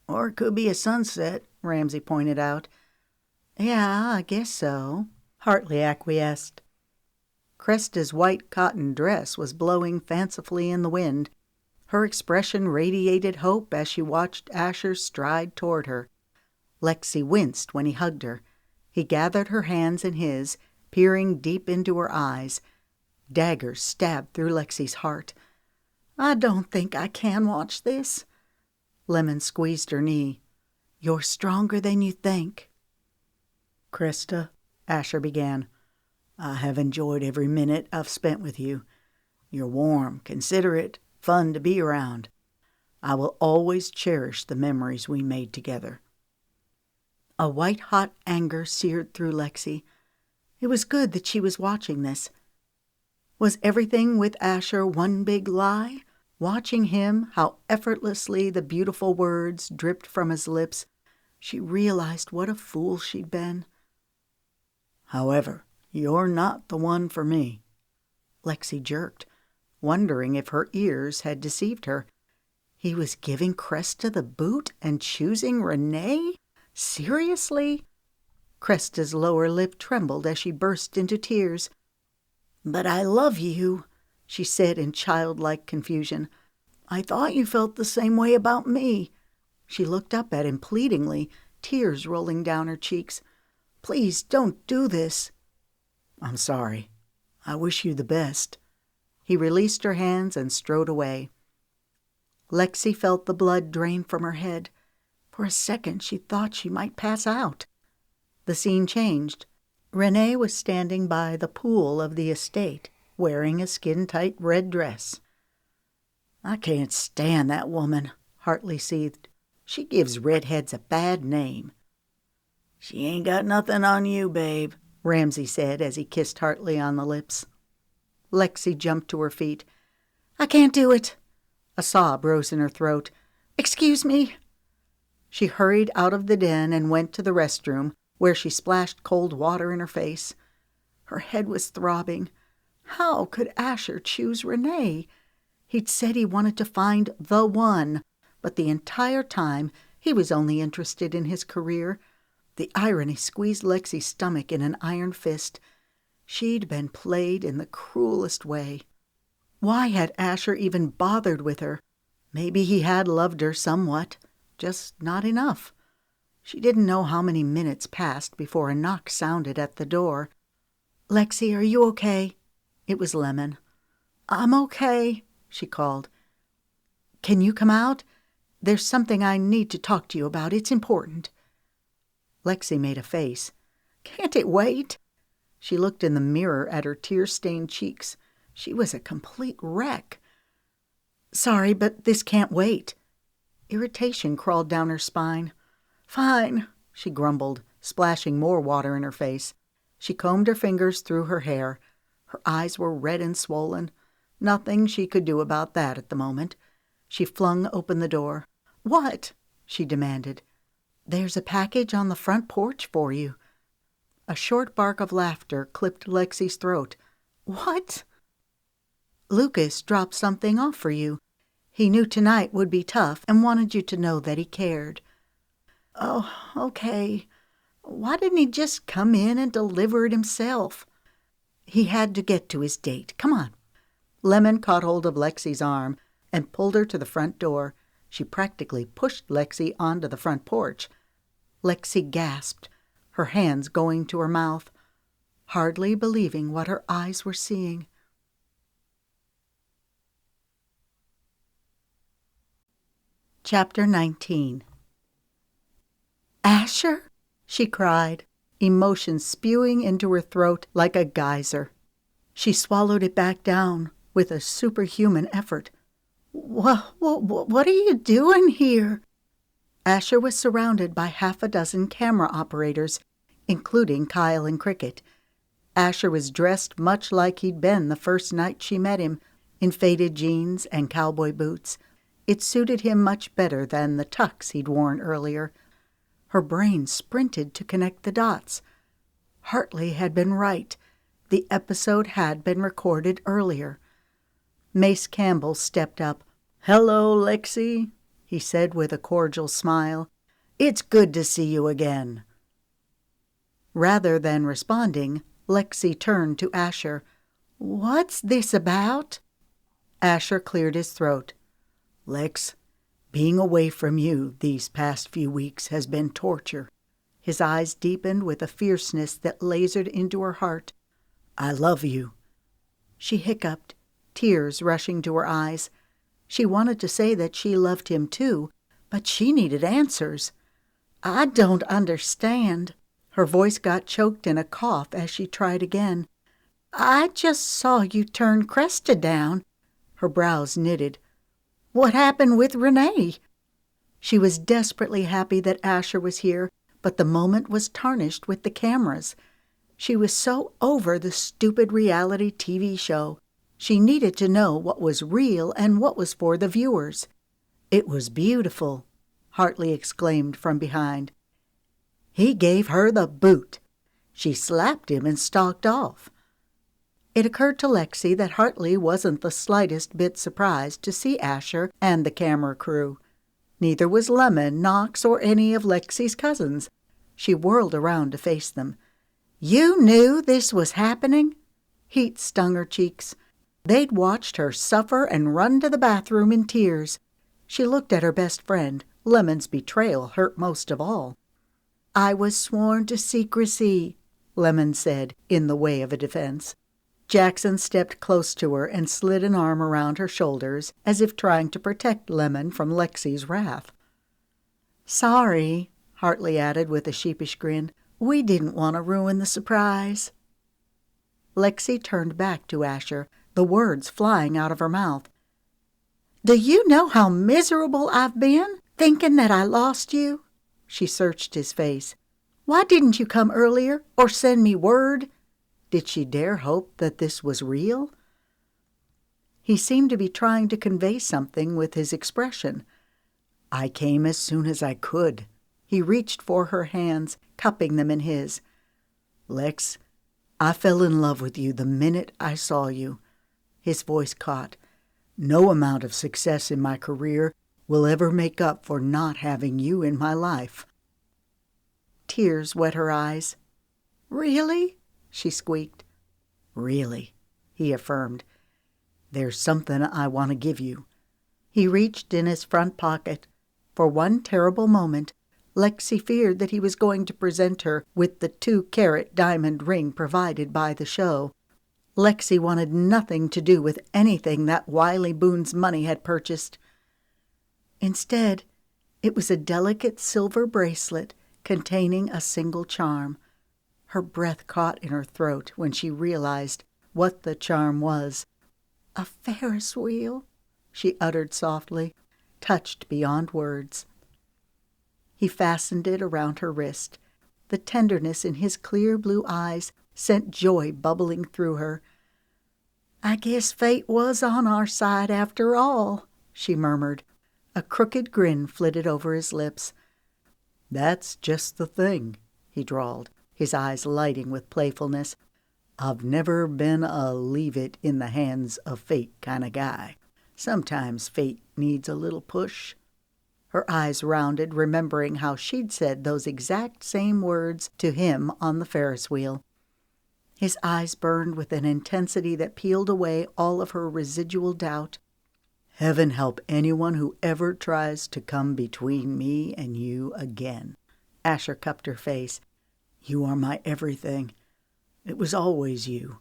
Or it could be a sunset, Ramsay pointed out. Yeah, I guess so, Hartley acquiesced. Cresta's white cotton dress was blowing fancifully in the wind. Her expression radiated hope as she watched Asher stride toward her. Lexi winced when he hugged her. He gathered her hands in his, peering deep into her eyes. Daggers stabbed through Lexi's heart. I don't think I can watch this. Lemon squeezed her knee. You're stronger than you think. Cresta, Asher began, I have enjoyed every minute I've spent with you. You're warm, considerate, fun to be around. I will always cherish the memories we made together. A white-hot anger seared through Lexi. It was good that she was watching this. Was everything with Asher one big lie? Watching him, how effortlessly the beautiful words dripped from his lips, she realized what a fool she'd been. However, you're not the one for me. Lexi jerked, wondering if her ears had deceived her. He was giving Cresta the boot and choosing Renee? Seriously? Cresta's lower lip trembled as she burst into tears. But I love you, she said in childlike confusion. I thought you felt the same way about me. She looked up at him pleadingly, tears rolling down her cheeks. Please don't do this. I'm sorry. I wish you the best. He released her hands and strode away. Lexi felt the blood drain from her head. For a second she thought she might pass out. The scene changed. Renee was standing by the pool of the estate, wearing a skin-tight red dress. I can't stand that woman, Hartley seethed. She gives redheads a bad name. She ain't got nothing on you, babe, Ramsay said as he kissed Hartley on the lips. Lexi jumped to her feet. I can't do it. A sob rose in her throat. Excuse me. She hurried out of the den and went to the restroom, where she splashed cold water in her face. Her head was throbbing. How could Asher choose Renee? He'd said he wanted to find the one, but the entire time he was only interested in his career. The irony squeezed Lexi's stomach in an iron fist. She'd been played in the cruelest way. Why had Asher even bothered with her? Maybe he had loved her somewhat, just not enough. She didn't know how many minutes passed before a knock sounded at the door. "Lexi, are you okay?" It was Lemon. "I'm okay," she called. "Can you come out? There's something I need to talk to you about. It's important." Lexi made a face. "Can't it wait?" She looked in the mirror at her tear-stained cheeks. She was a complete wreck. "Sorry, but this can't wait." Irritation crawled down her spine. "Fine," she grumbled, splashing more water in her face. She combed her fingers through her hair. Her eyes were red and swollen. Nothing she could do about that at the moment. She flung open the door. "What?" she demanded. "There's a package on the front porch for you." A short bark of laughter clipped Lexi's throat. "What?" "Lucas dropped something off for you. He knew tonight would be tough and wanted you to know that he cared." "Oh, okay. Why didn't he just come in and deliver it himself?" "He had to get to his date. Come on." Lemon caught hold of Lexi's arm and pulled her to the front door. She practically pushed Lexi onto the front porch. Lexi gasped, her hands going to her mouth, hardly believing what her eyes were seeing. Chapter 19. "Asher?" she cried, emotion spewing into her throat like a geyser. She swallowed it back down with a superhuman effort. What are you doing here?" Asher was surrounded by half a dozen camera operators, including Kyle and Cricket. Asher was dressed much like he'd been the first night she met him, in faded jeans and cowboy boots. It suited him much better than the tux he'd worn earlier. Her brain sprinted to connect the dots. Hartley had been right. The episode had been recorded earlier. Mace Campbell stepped up. "Hello, Lexi," he said with a cordial smile. "It's good to see you again." Rather than responding, Lexi turned to Asher. "What's this about?" Asher cleared his throat. "Lex, being away from you these past few weeks has been torture." His eyes deepened with a fierceness that lasered into her heart. "I love you." She hiccuped, tears rushing to her eyes. She wanted to say that she loved him too, but she needed answers. "I don't understand." Her voice got choked in a cough as she tried again. "I just saw you turn Cresta down." Her brows knitted. "What happened with Renee?" She was desperately happy that Asher was here, but the moment was tarnished with the cameras. She was so over the stupid reality TV show. She needed to know what was real and what was for the viewers. "It was beautiful," Hartley exclaimed from behind. "He gave her the boot. She slapped him and stalked off." It occurred to Lexi that Hartley wasn't the slightest bit surprised to see Asher and the camera crew. Neither was Lemon, Knox, or any of Lexi's cousins. She whirled around to face them. "You knew this was happening?" Heat stung her cheeks. They'd watched her suffer and run to the bathroom in tears. She looked at her best friend. Lemon's betrayal hurt most of all. "I was sworn to secrecy," Lemon said, in the way of a defense. Jackson stepped close to her and slid an arm around her shoulders, as if trying to protect Lemon from Lexi's wrath. "Sorry," Hartley added with a sheepish grin. "We didn't want to ruin the surprise." Lexi turned back to Asher, the words flying out of her mouth. "Do you know how miserable I've been, thinking that I lost you?" She searched his face. "Why didn't you come earlier or send me word?" Did she dare hope that this was real? He seemed to be trying to convey something with his expression. "I came as soon as I could." He reached for her hands, cupping them in his. "Lex, I fell in love with you the minute I saw you." His voice caught. "No amount of success in my career will ever make up for not having you in my life." Tears wet her eyes. "Really?" she squeaked. "Really," he affirmed. "There's something I want to give you." He reached in his front pocket. For one terrible moment, Lexi feared that he was going to present her with the 2-carat diamond ring provided by the show. Lexi wanted nothing to do with anything that Wiley Boone's money had purchased. Instead, it was a delicate silver bracelet containing a single charm. Her breath caught in her throat when she realized what the charm was. "A Ferris wheel," she uttered softly, touched beyond words. He fastened it around her wrist. The tenderness in his clear blue eyes sent joy bubbling through her. "I guess fate was on our side after all," she murmured. A crooked grin flitted over his lips. "That's just the thing," he drawled, his eyes lighting with playfulness. "I've never been a leave-it-in-the-hands-of-fate kind of guy. Sometimes fate needs a little push." Her eyes rounded, remembering how she'd said those exact same words to him on the Ferris wheel. His eyes burned with an intensity that peeled away all of her residual doubt. "Heaven help anyone who ever tries to come between me and you again." Asher cupped her face. "You are my everything. It was always you."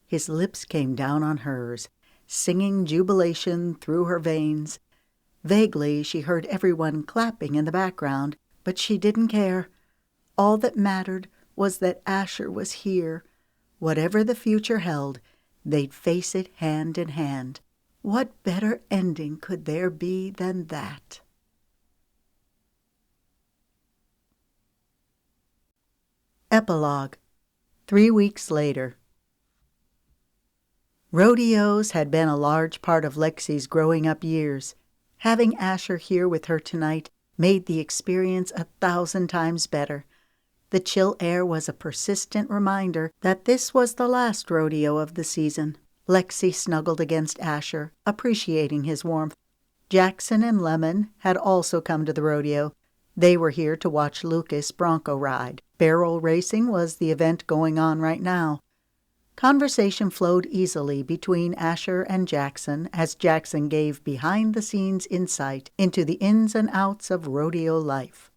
His lips came down on hers, singing jubilation through her veins. Vaguely, she heard everyone clapping in the background, but she didn't care. All that mattered was that Asher was here. Whatever the future held, they'd face it hand in hand. What better ending could there be than that? Epilogue. 3 weeks later. Rodeos had been a large part of Lexi's growing up years. Having Asher here with her tonight made the experience 1,000 times better. The chill air was a persistent reminder that this was the last rodeo of the season. Lexi snuggled against Asher, appreciating his warmth. Jackson and Lemon had also come to the rodeo. They were here to watch Lucas bronco ride. Barrel racing was the event going on right now. Conversation flowed easily between Asher and Jackson as Jackson gave behind-the-scenes insight into the ins and outs of rodeo life.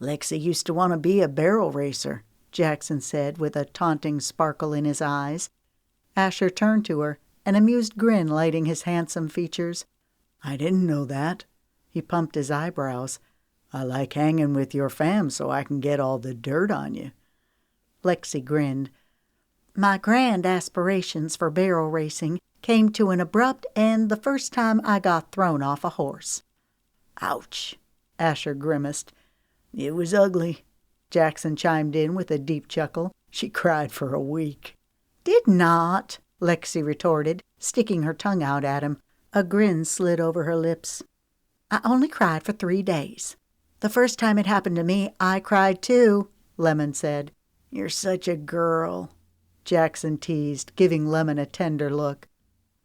"Lexi used to want to be a barrel racer," Jackson said with a taunting sparkle in his eyes. Asher turned to her, an amused grin lighting his handsome features. "I didn't know that." He pumped his eyebrows. "I like hanging with your fam so I can get all the dirt on you." Lexi grinned. "My grand aspirations for barrel racing came to an abrupt end the first time I got thrown off a horse." "Ouch," Asher grimaced. "It was ugly," Jackson chimed in with a deep chuckle. "She cried for a week." "Did not," Lexi retorted, sticking her tongue out at him. A grin slid over her lips. "I only cried for 3 days. The first time it happened to me, I cried too," Lemon said. "You're such a girl," Jackson teased, giving Lemon a tender look.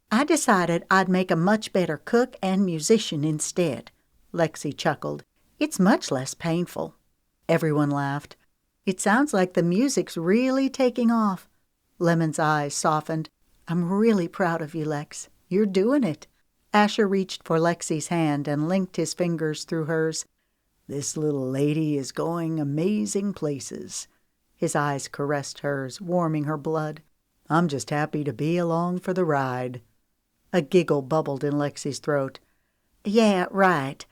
"I decided I'd make a much better cook and musician instead," Lexi chuckled. "It's much less painful." Everyone laughed. "It sounds like the music's really taking off." Lemon's eyes softened. "I'm really proud of you, Lex. You're doing it." Asher reached for Lexi's hand and linked his fingers through hers. "This little lady is going amazing places." His eyes caressed hers, warming her blood. "I'm just happy to be along for the ride." A giggle bubbled in Lexi's throat. "Yeah, right.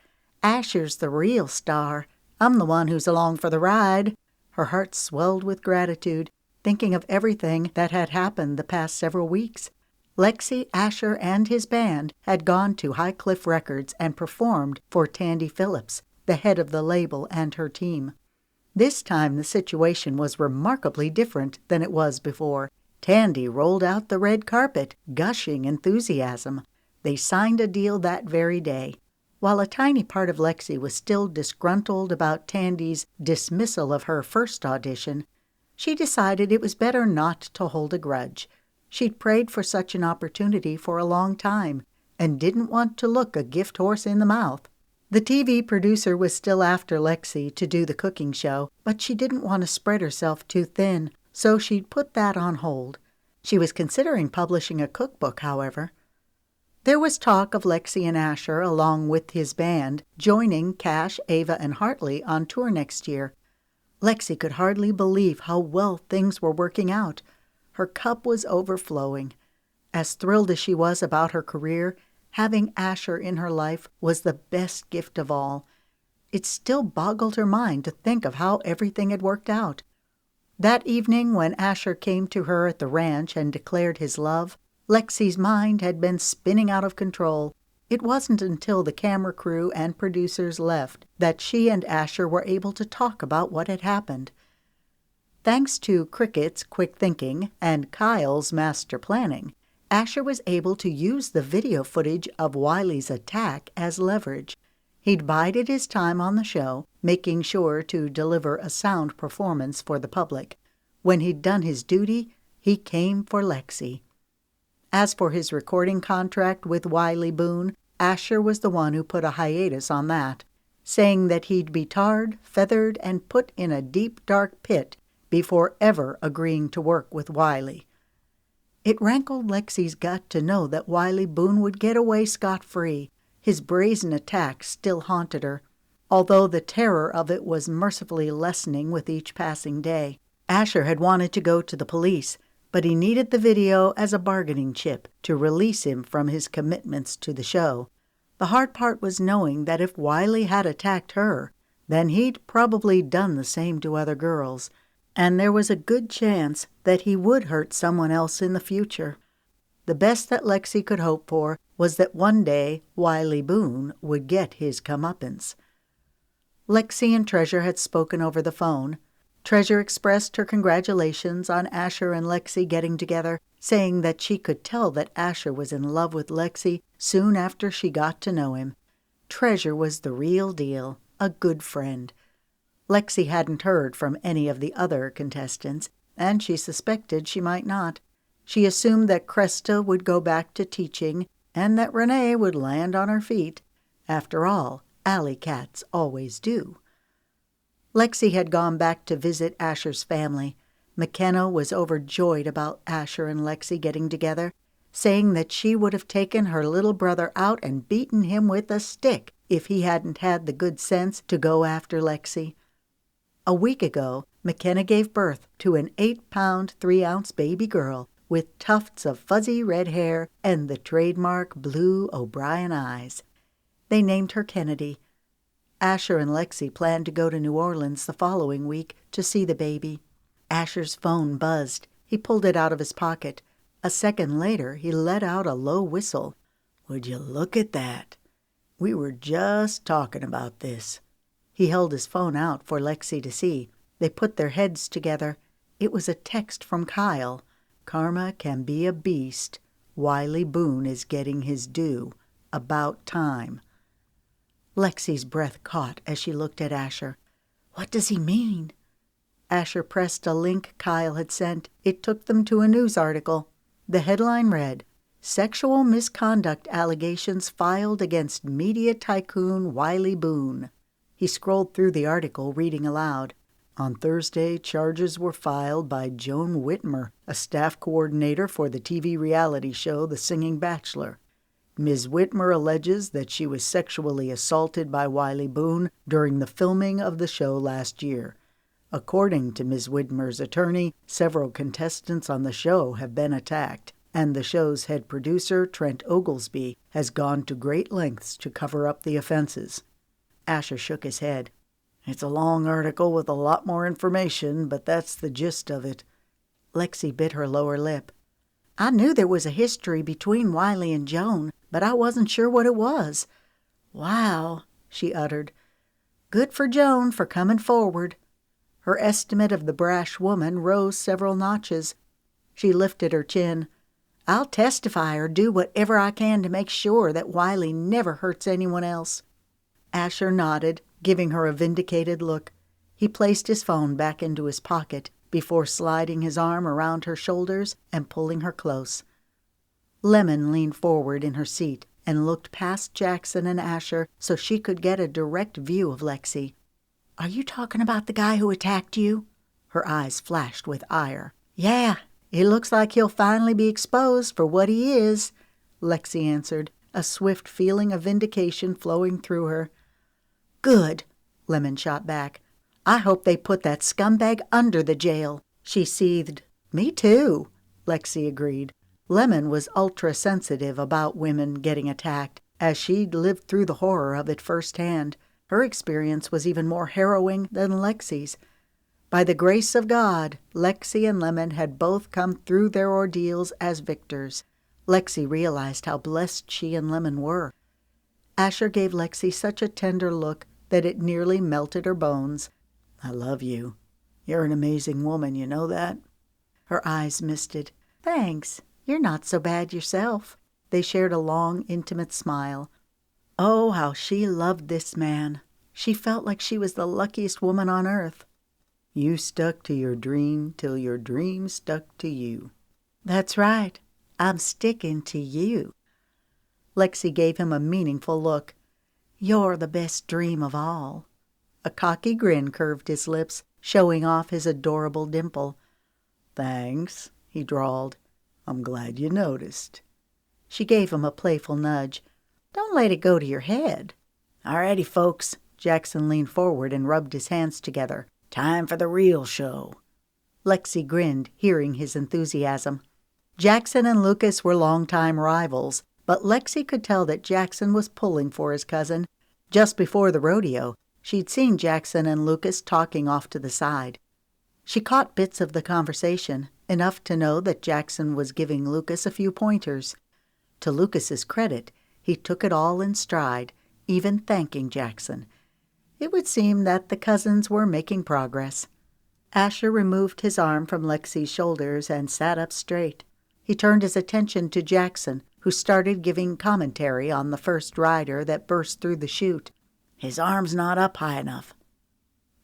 Asher's the real star. I'm the one who's along for the ride." Her heart swelled with gratitude, thinking of everything that had happened the past several weeks. Lexi, Asher, and his band had gone to High Cliff Records and performed for Tandy Phillips, the head of the label, and her team. This time the situation was remarkably different than it was before. Tandy rolled out the red carpet, gushing enthusiasm. They signed a deal that very day. While a tiny part of Lexi was still disgruntled about Tandy's dismissal of her first audition, she decided it was better not to hold a grudge. She'd prayed for such an opportunity for a long time and didn't want to look a gift horse in the mouth. The TV producer was still after Lexi to do the cooking show, but she didn't want to spread herself too thin, so she'd put that on hold. She was considering publishing a cookbook, however. There was talk of Lexi and Asher, along with his band, joining Cash, Ava, and Hartley on tour next year. Lexi could hardly believe how well things were working out. Her cup was overflowing. As thrilled as she was about her career, having Asher in her life was the best gift of all. It still boggled her mind to think of how everything had worked out. That evening, when Asher came to her at the ranch and declared his love, Lexi's mind had been spinning out of control. It wasn't until the camera crew and producers left that she and Asher were able to talk about what had happened. Thanks to Cricket's quick thinking and Kyle's master planning, Asher was able to use the video footage of Wiley's attack as leverage. He'd bided his time on the show, making sure to deliver a sound performance for the public. When he'd done his duty, he came for Lexi. As for his recording contract with Wiley Boone, Asher was the one who put a hiatus on that, saying that he'd be tarred, feathered, and put in a deep, dark pit before ever agreeing to work with Wiley. It rankled Lexi's gut to know that Wiley Boone would get away scot-free. His brazen attack still haunted her, although the terror of it was mercifully lessening with each passing day. Asher had wanted to go to the police, but he needed the video as a bargaining chip to release him from his commitments to the show. The hard part was knowing that if Wiley had attacked her, then he'd probably done the same to other girls, and there was a good chance that he would hurt someone else in the future. The best that Lexi could hope for was that one day Wiley Boone would get his comeuppance. Lexi and Treasure had spoken over the phone. Treasure expressed her congratulations on Asher and Lexi getting together, saying that she could tell that Asher was in love with Lexi soon after she got to know him. Treasure was the real deal, a good friend. Lexi hadn't heard from any of the other contestants, and she suspected she might not. She assumed that Cresta would go back to teaching and that Renee would land on her feet. After all, alley cats always do. Lexi had gone back to visit Asher's family. McKenna was overjoyed about Asher and Lexi getting together, saying that she would have taken her little brother out and beaten him with a stick if he hadn't had the good sense to go after Lexi. A week ago, McKenna gave birth to an 8-pound, 3-ounce baby girl with tufts of fuzzy red hair and the trademark blue O'Brien eyes. They named her Kennedy. Asher and Lexi planned to go to New Orleans the following week to see the baby. Asher's phone buzzed. He pulled it out of his pocket. A second later, he let out a low whistle. "Would you look at that? We were just talking about this." He held his phone out for Lexi to see. They put their heads together. It was a text from Kyle. "Karma can be a beast. Wiley Boone is getting his due. About time." Lexi's breath caught as she looked at Asher. "What does he mean?" Asher pressed a link Kyle had sent. It took them to a news article. The headline read, "Sexual misconduct allegations filed against media tycoon Wiley Boone." He scrolled through the article, reading aloud. On Thursday, charges were filed by Joan Whitmer, a staff coordinator for the TV reality show The Singing Bachelor. Ms. Whitmer alleges that she was sexually assaulted by Wiley Boone during the filming of the show last year. According to Ms. Whitmer's attorney, several contestants on the show have been attacked, and the show's head producer, Trent Oglesby, has gone to great lengths to cover up the offenses. Asher shook his head. "It's a long article with a lot more information, but that's the gist of it." Lexi bit her lower lip. "I knew there was a history between Wiley and Joan, but I wasn't sure what it was." "Wow," she uttered. "Good for Joan for coming forward." Her estimate of the brash woman rose several notches. She lifted her chin. "I'll testify or do whatever I can to make sure that Wiley never hurts anyone else." Asher nodded, giving her a vindicated look. He placed his phone back into his pocket before sliding his arm around her shoulders and pulling her close. Lemon leaned forward in her seat and looked past Jackson and Asher so she could get a direct view of Lexi. "Are you talking about the guy who attacked you?" Her eyes flashed with ire. "Yeah, it looks like he'll finally be exposed for what he is," Lexi answered, a swift feeling of vindication flowing through her. "Good," Lemon shot back. "I hope they put that scumbag under the jail." She seethed. "Me too," Lexi agreed. Lemon was ultra-sensitive about women getting attacked, as she'd lived through the horror of it firsthand. Her experience was even more harrowing than Lexi's. By the grace of God, Lexi and Lemon had both come through their ordeals as victors. Lexi realized how blessed she and Lemon were. Asher gave Lexi such a tender look that it nearly melted her bones. "I love you. You're an amazing woman, you know that?" Her eyes misted. "Thanks. You're not so bad yourself." They shared a long, intimate smile. Oh, how she loved this man. She felt like she was the luckiest woman on earth. "You stuck to your dream till your dream stuck to you." "That's right. I'm sticking to you." Lexi gave him a meaningful look. "You're the best dream of all." A cocky grin curved his lips, showing off his adorable dimple. "Thanks," he drawled. "I'm glad you noticed." She gave him a playful nudge. "Don't let it go to your head." "All righty, folks." Jackson leaned forward and rubbed his hands together. "Time for the real show." Lexi grinned, hearing his enthusiasm. Jackson and Lucas were longtime rivals, but Lexi could tell that Jackson was pulling for his cousin. Just before the rodeo, she'd seen Jackson and Lucas talking off to the side. She caught bits of the conversation, enough to know that Jackson was giving Lucas a few pointers. To Lucas's credit, he took it all in stride, even thanking Jackson. It would seem that the cousins were making progress. Asher removed his arm from Lexi's shoulders and sat up straight. He turned his attention to Jackson, who started giving commentary on the first rider that burst through the chute. "His arm's not up high enough."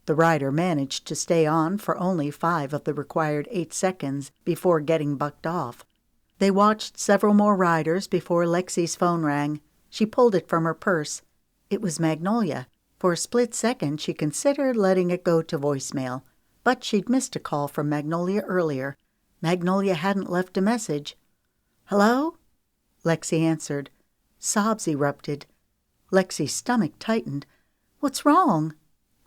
The rider managed to stay on for only 5 of the required 8 seconds before getting bucked off. They watched several more riders before Lexi's phone rang. She pulled it from her purse. It was Magnolia. For a split second, she considered letting it go to voicemail, but she'd missed a call from Magnolia earlier. Magnolia hadn't left a message. "Hello?" Lexi answered. Sobs erupted. Lexi's stomach tightened. "What's wrong?"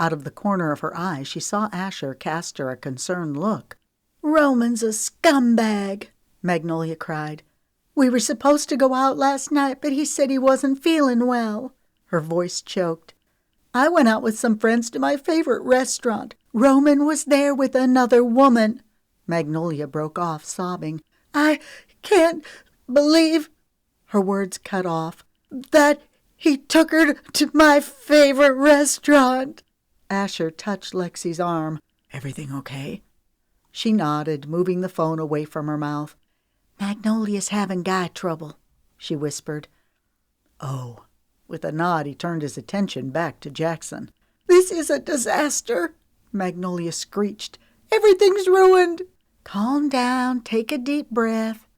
Out of the corner of her eye, she saw Asher cast her a concerned look. "Roman's a scumbag," Magnolia cried. "We were supposed to go out last night, but he said he wasn't feeling well." Her voice choked. "I went out with some friends to my favorite restaurant. Roman was there with another woman." Magnolia broke off, sobbing. "I can't believe," her words cut off, "that he took her to my favorite restaurant." Asher touched Lexi's arm. "Everything okay?" She nodded, moving the phone away from her mouth. "Magnolia's having guy trouble," she whispered. "Oh." With a nod, he turned his attention back to Jackson. "This is a disaster," Magnolia screeched. "Everything's ruined." "Calm down. Take a deep breath."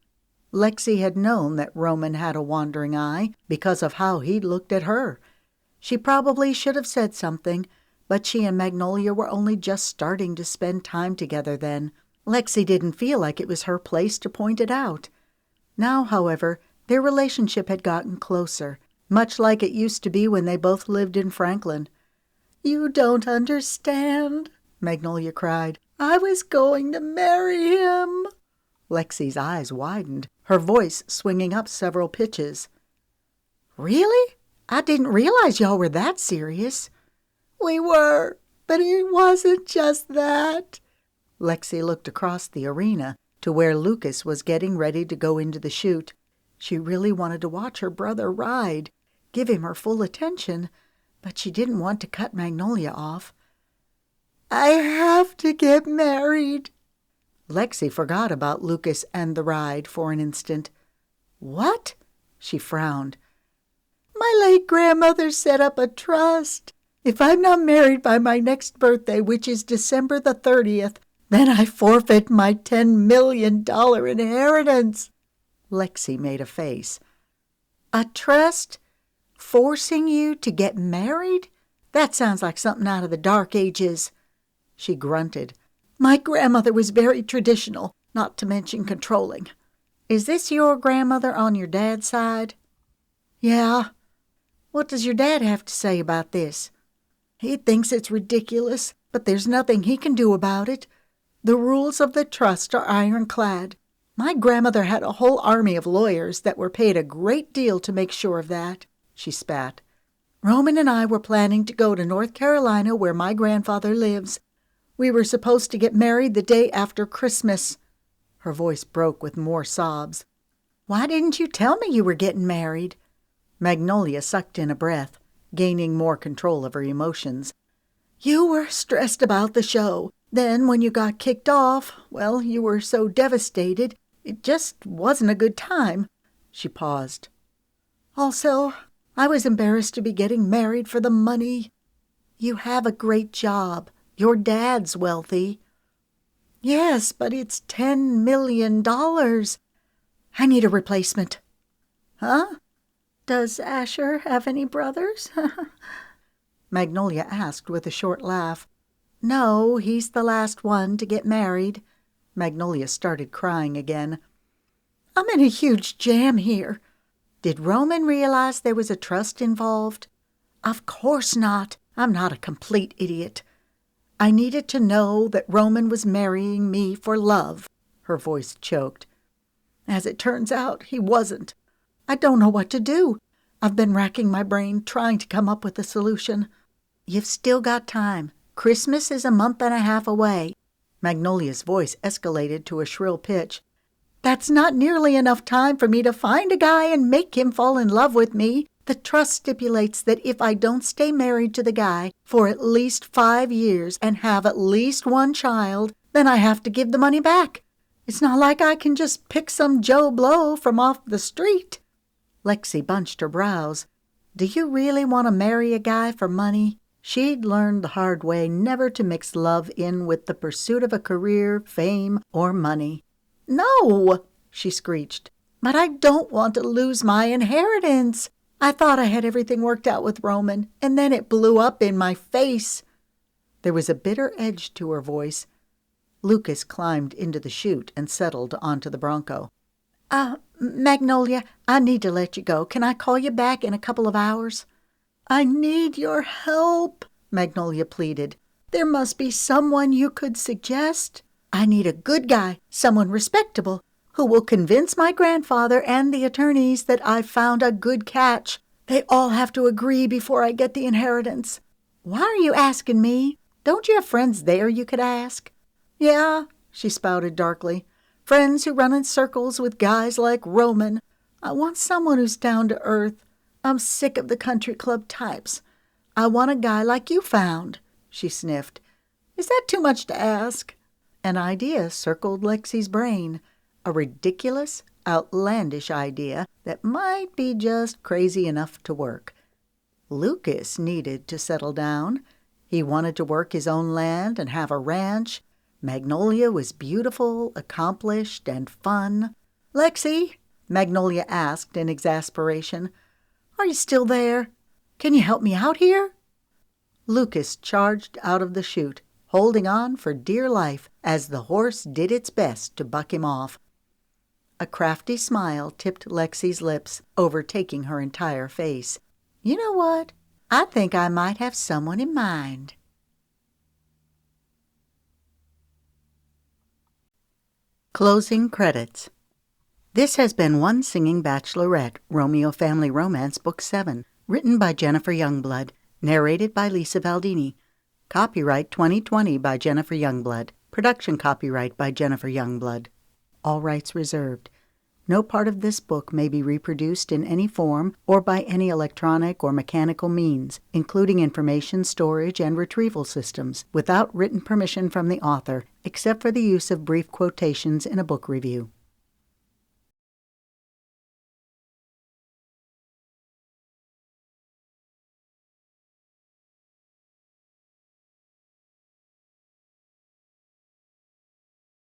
Lexi had known that Roman had a wandering eye because of how he'd looked at her. She probably should have said something, but she and Magnolia were only just starting to spend time together then. Lexi didn't feel like it was her place to point it out. Now, however, their relationship had gotten closer, much like it used to be when they both lived in Franklin. "You don't understand," Magnolia cried. "I was going to marry him." Lexi's eyes widened, her voice swinging up several pitches. "Really? I didn't realize y'all were that serious." "We were, but it wasn't just that." Lexi looked across the arena to where Lucas was getting ready to go into the chute. She really wanted to watch her brother ride, give him her full attention, but she didn't want to cut Magnolia off. "I have to get married." Lexi forgot about Lucas and the ride for an instant. "What?" She frowned. "My late grandmother set up a trust. If I'm not married by my next birthday, which is December the 30th, then I forfeit my $10 million inheritance." Lexi made a face. "A trust? Forcing you to get married? That sounds like something out of the Dark Ages." She grunted. "My grandmother was very traditional, not to mention controlling." "Is this your grandmother on your dad's side?" Yeah. What does your dad have to say about this? He thinks it's ridiculous, but there's nothing he can do about it. The rules of the trust are ironclad. My grandmother had a whole army of lawyers that were paid a great deal to make sure of that. She spat. Roman and I were planning to go to North Carolina where my grandfather lives. We were supposed to get married the day after Christmas. Her voice broke with more sobs. Why didn't you tell me you were getting married? Magnolia sucked in a breath, gaining more control of her emotions. You were stressed about the show. Then when you got kicked off, well, you were so devastated. It just wasn't a good time. She paused. Also, I was embarrassed to be getting married for the money. You have a great job. Your dad's wealthy. Yes, but it's $10 million. I need a replacement. Huh? Does Asher have any brothers? Magnolia asked with a short laugh. No, he's the last one to get married. Magnolia started crying again. I'm in a huge jam here. Did Roman realize there was a trust involved? Of course not. I'm not a complete idiot. I needed to know that Roman was marrying me for love. Her voice choked. As it turns out, he wasn't. I don't know what to do. I've been racking my brain trying to come up with a solution. You've still got time. Christmas is a month and a half away. Magnolia's voice escalated to a shrill pitch. That's not nearly enough time for me to find a guy and make him fall in love with me. The trust stipulates that if I don't stay married to the guy for at least 5 years and have at least one child, then I have to give the money back. It's not like I can just pick some Joe Blow from off the street. Lexi bunched her brows. Do you really want to marry a guy for money? She'd learned the hard way never to mix love in with the pursuit of a career, fame, or money. No, she screeched. But I don't want to lose my inheritance. I thought I had everything worked out with Roman, and then it blew up in my face. There was a bitter edge to her voice. Lucas climbed into the chute and settled onto the Bronco. Magnolia, I need to let you go. Can I call you back in a couple of hours? I need your help, Magnolia pleaded. There must be someone you could suggest. I need a good guy, someone respectable, who will convince my grandfather and the attorneys that I've found a good catch. They all have to agree before I get the inheritance. Why are you asking me? Don't you have friends there you could ask? Yeah, she spouted darkly. Friends who run in circles with guys like Roman. I want someone who's down to earth. I'm sick of the country club types. I want a guy like you found, she sniffed. Is that too much to ask? An idea circled Lexi's brain. A ridiculous, outlandish idea that might be just crazy enough to work. Lucas needed to settle down. He wanted to work his own land and have a ranch. Magnolia was beautiful, accomplished, and fun. Lexi, Magnolia asked in exasperation, are you still there? Can you help me out here? Lucas charged out of the chute, holding on for dear life as the horse did its best to buck him off. A crafty smile tipped Lexi's lips, overtaking her entire face. You know what? I think I might have someone in mind. Closing credits. This has been One Singing Bachelorette, Romeo Family Romance, Book 7, written by Jennifer Youngblood, narrated by Lisa Valdini. Copyright 2020 by Jennifer Youngblood. Production copyright by Jennifer Youngblood. All rights reserved. No part of this book may be reproduced in any form or by any electronic or mechanical means, including information storage and retrieval systems, without written permission from the author, except for the use of brief quotations in a book review.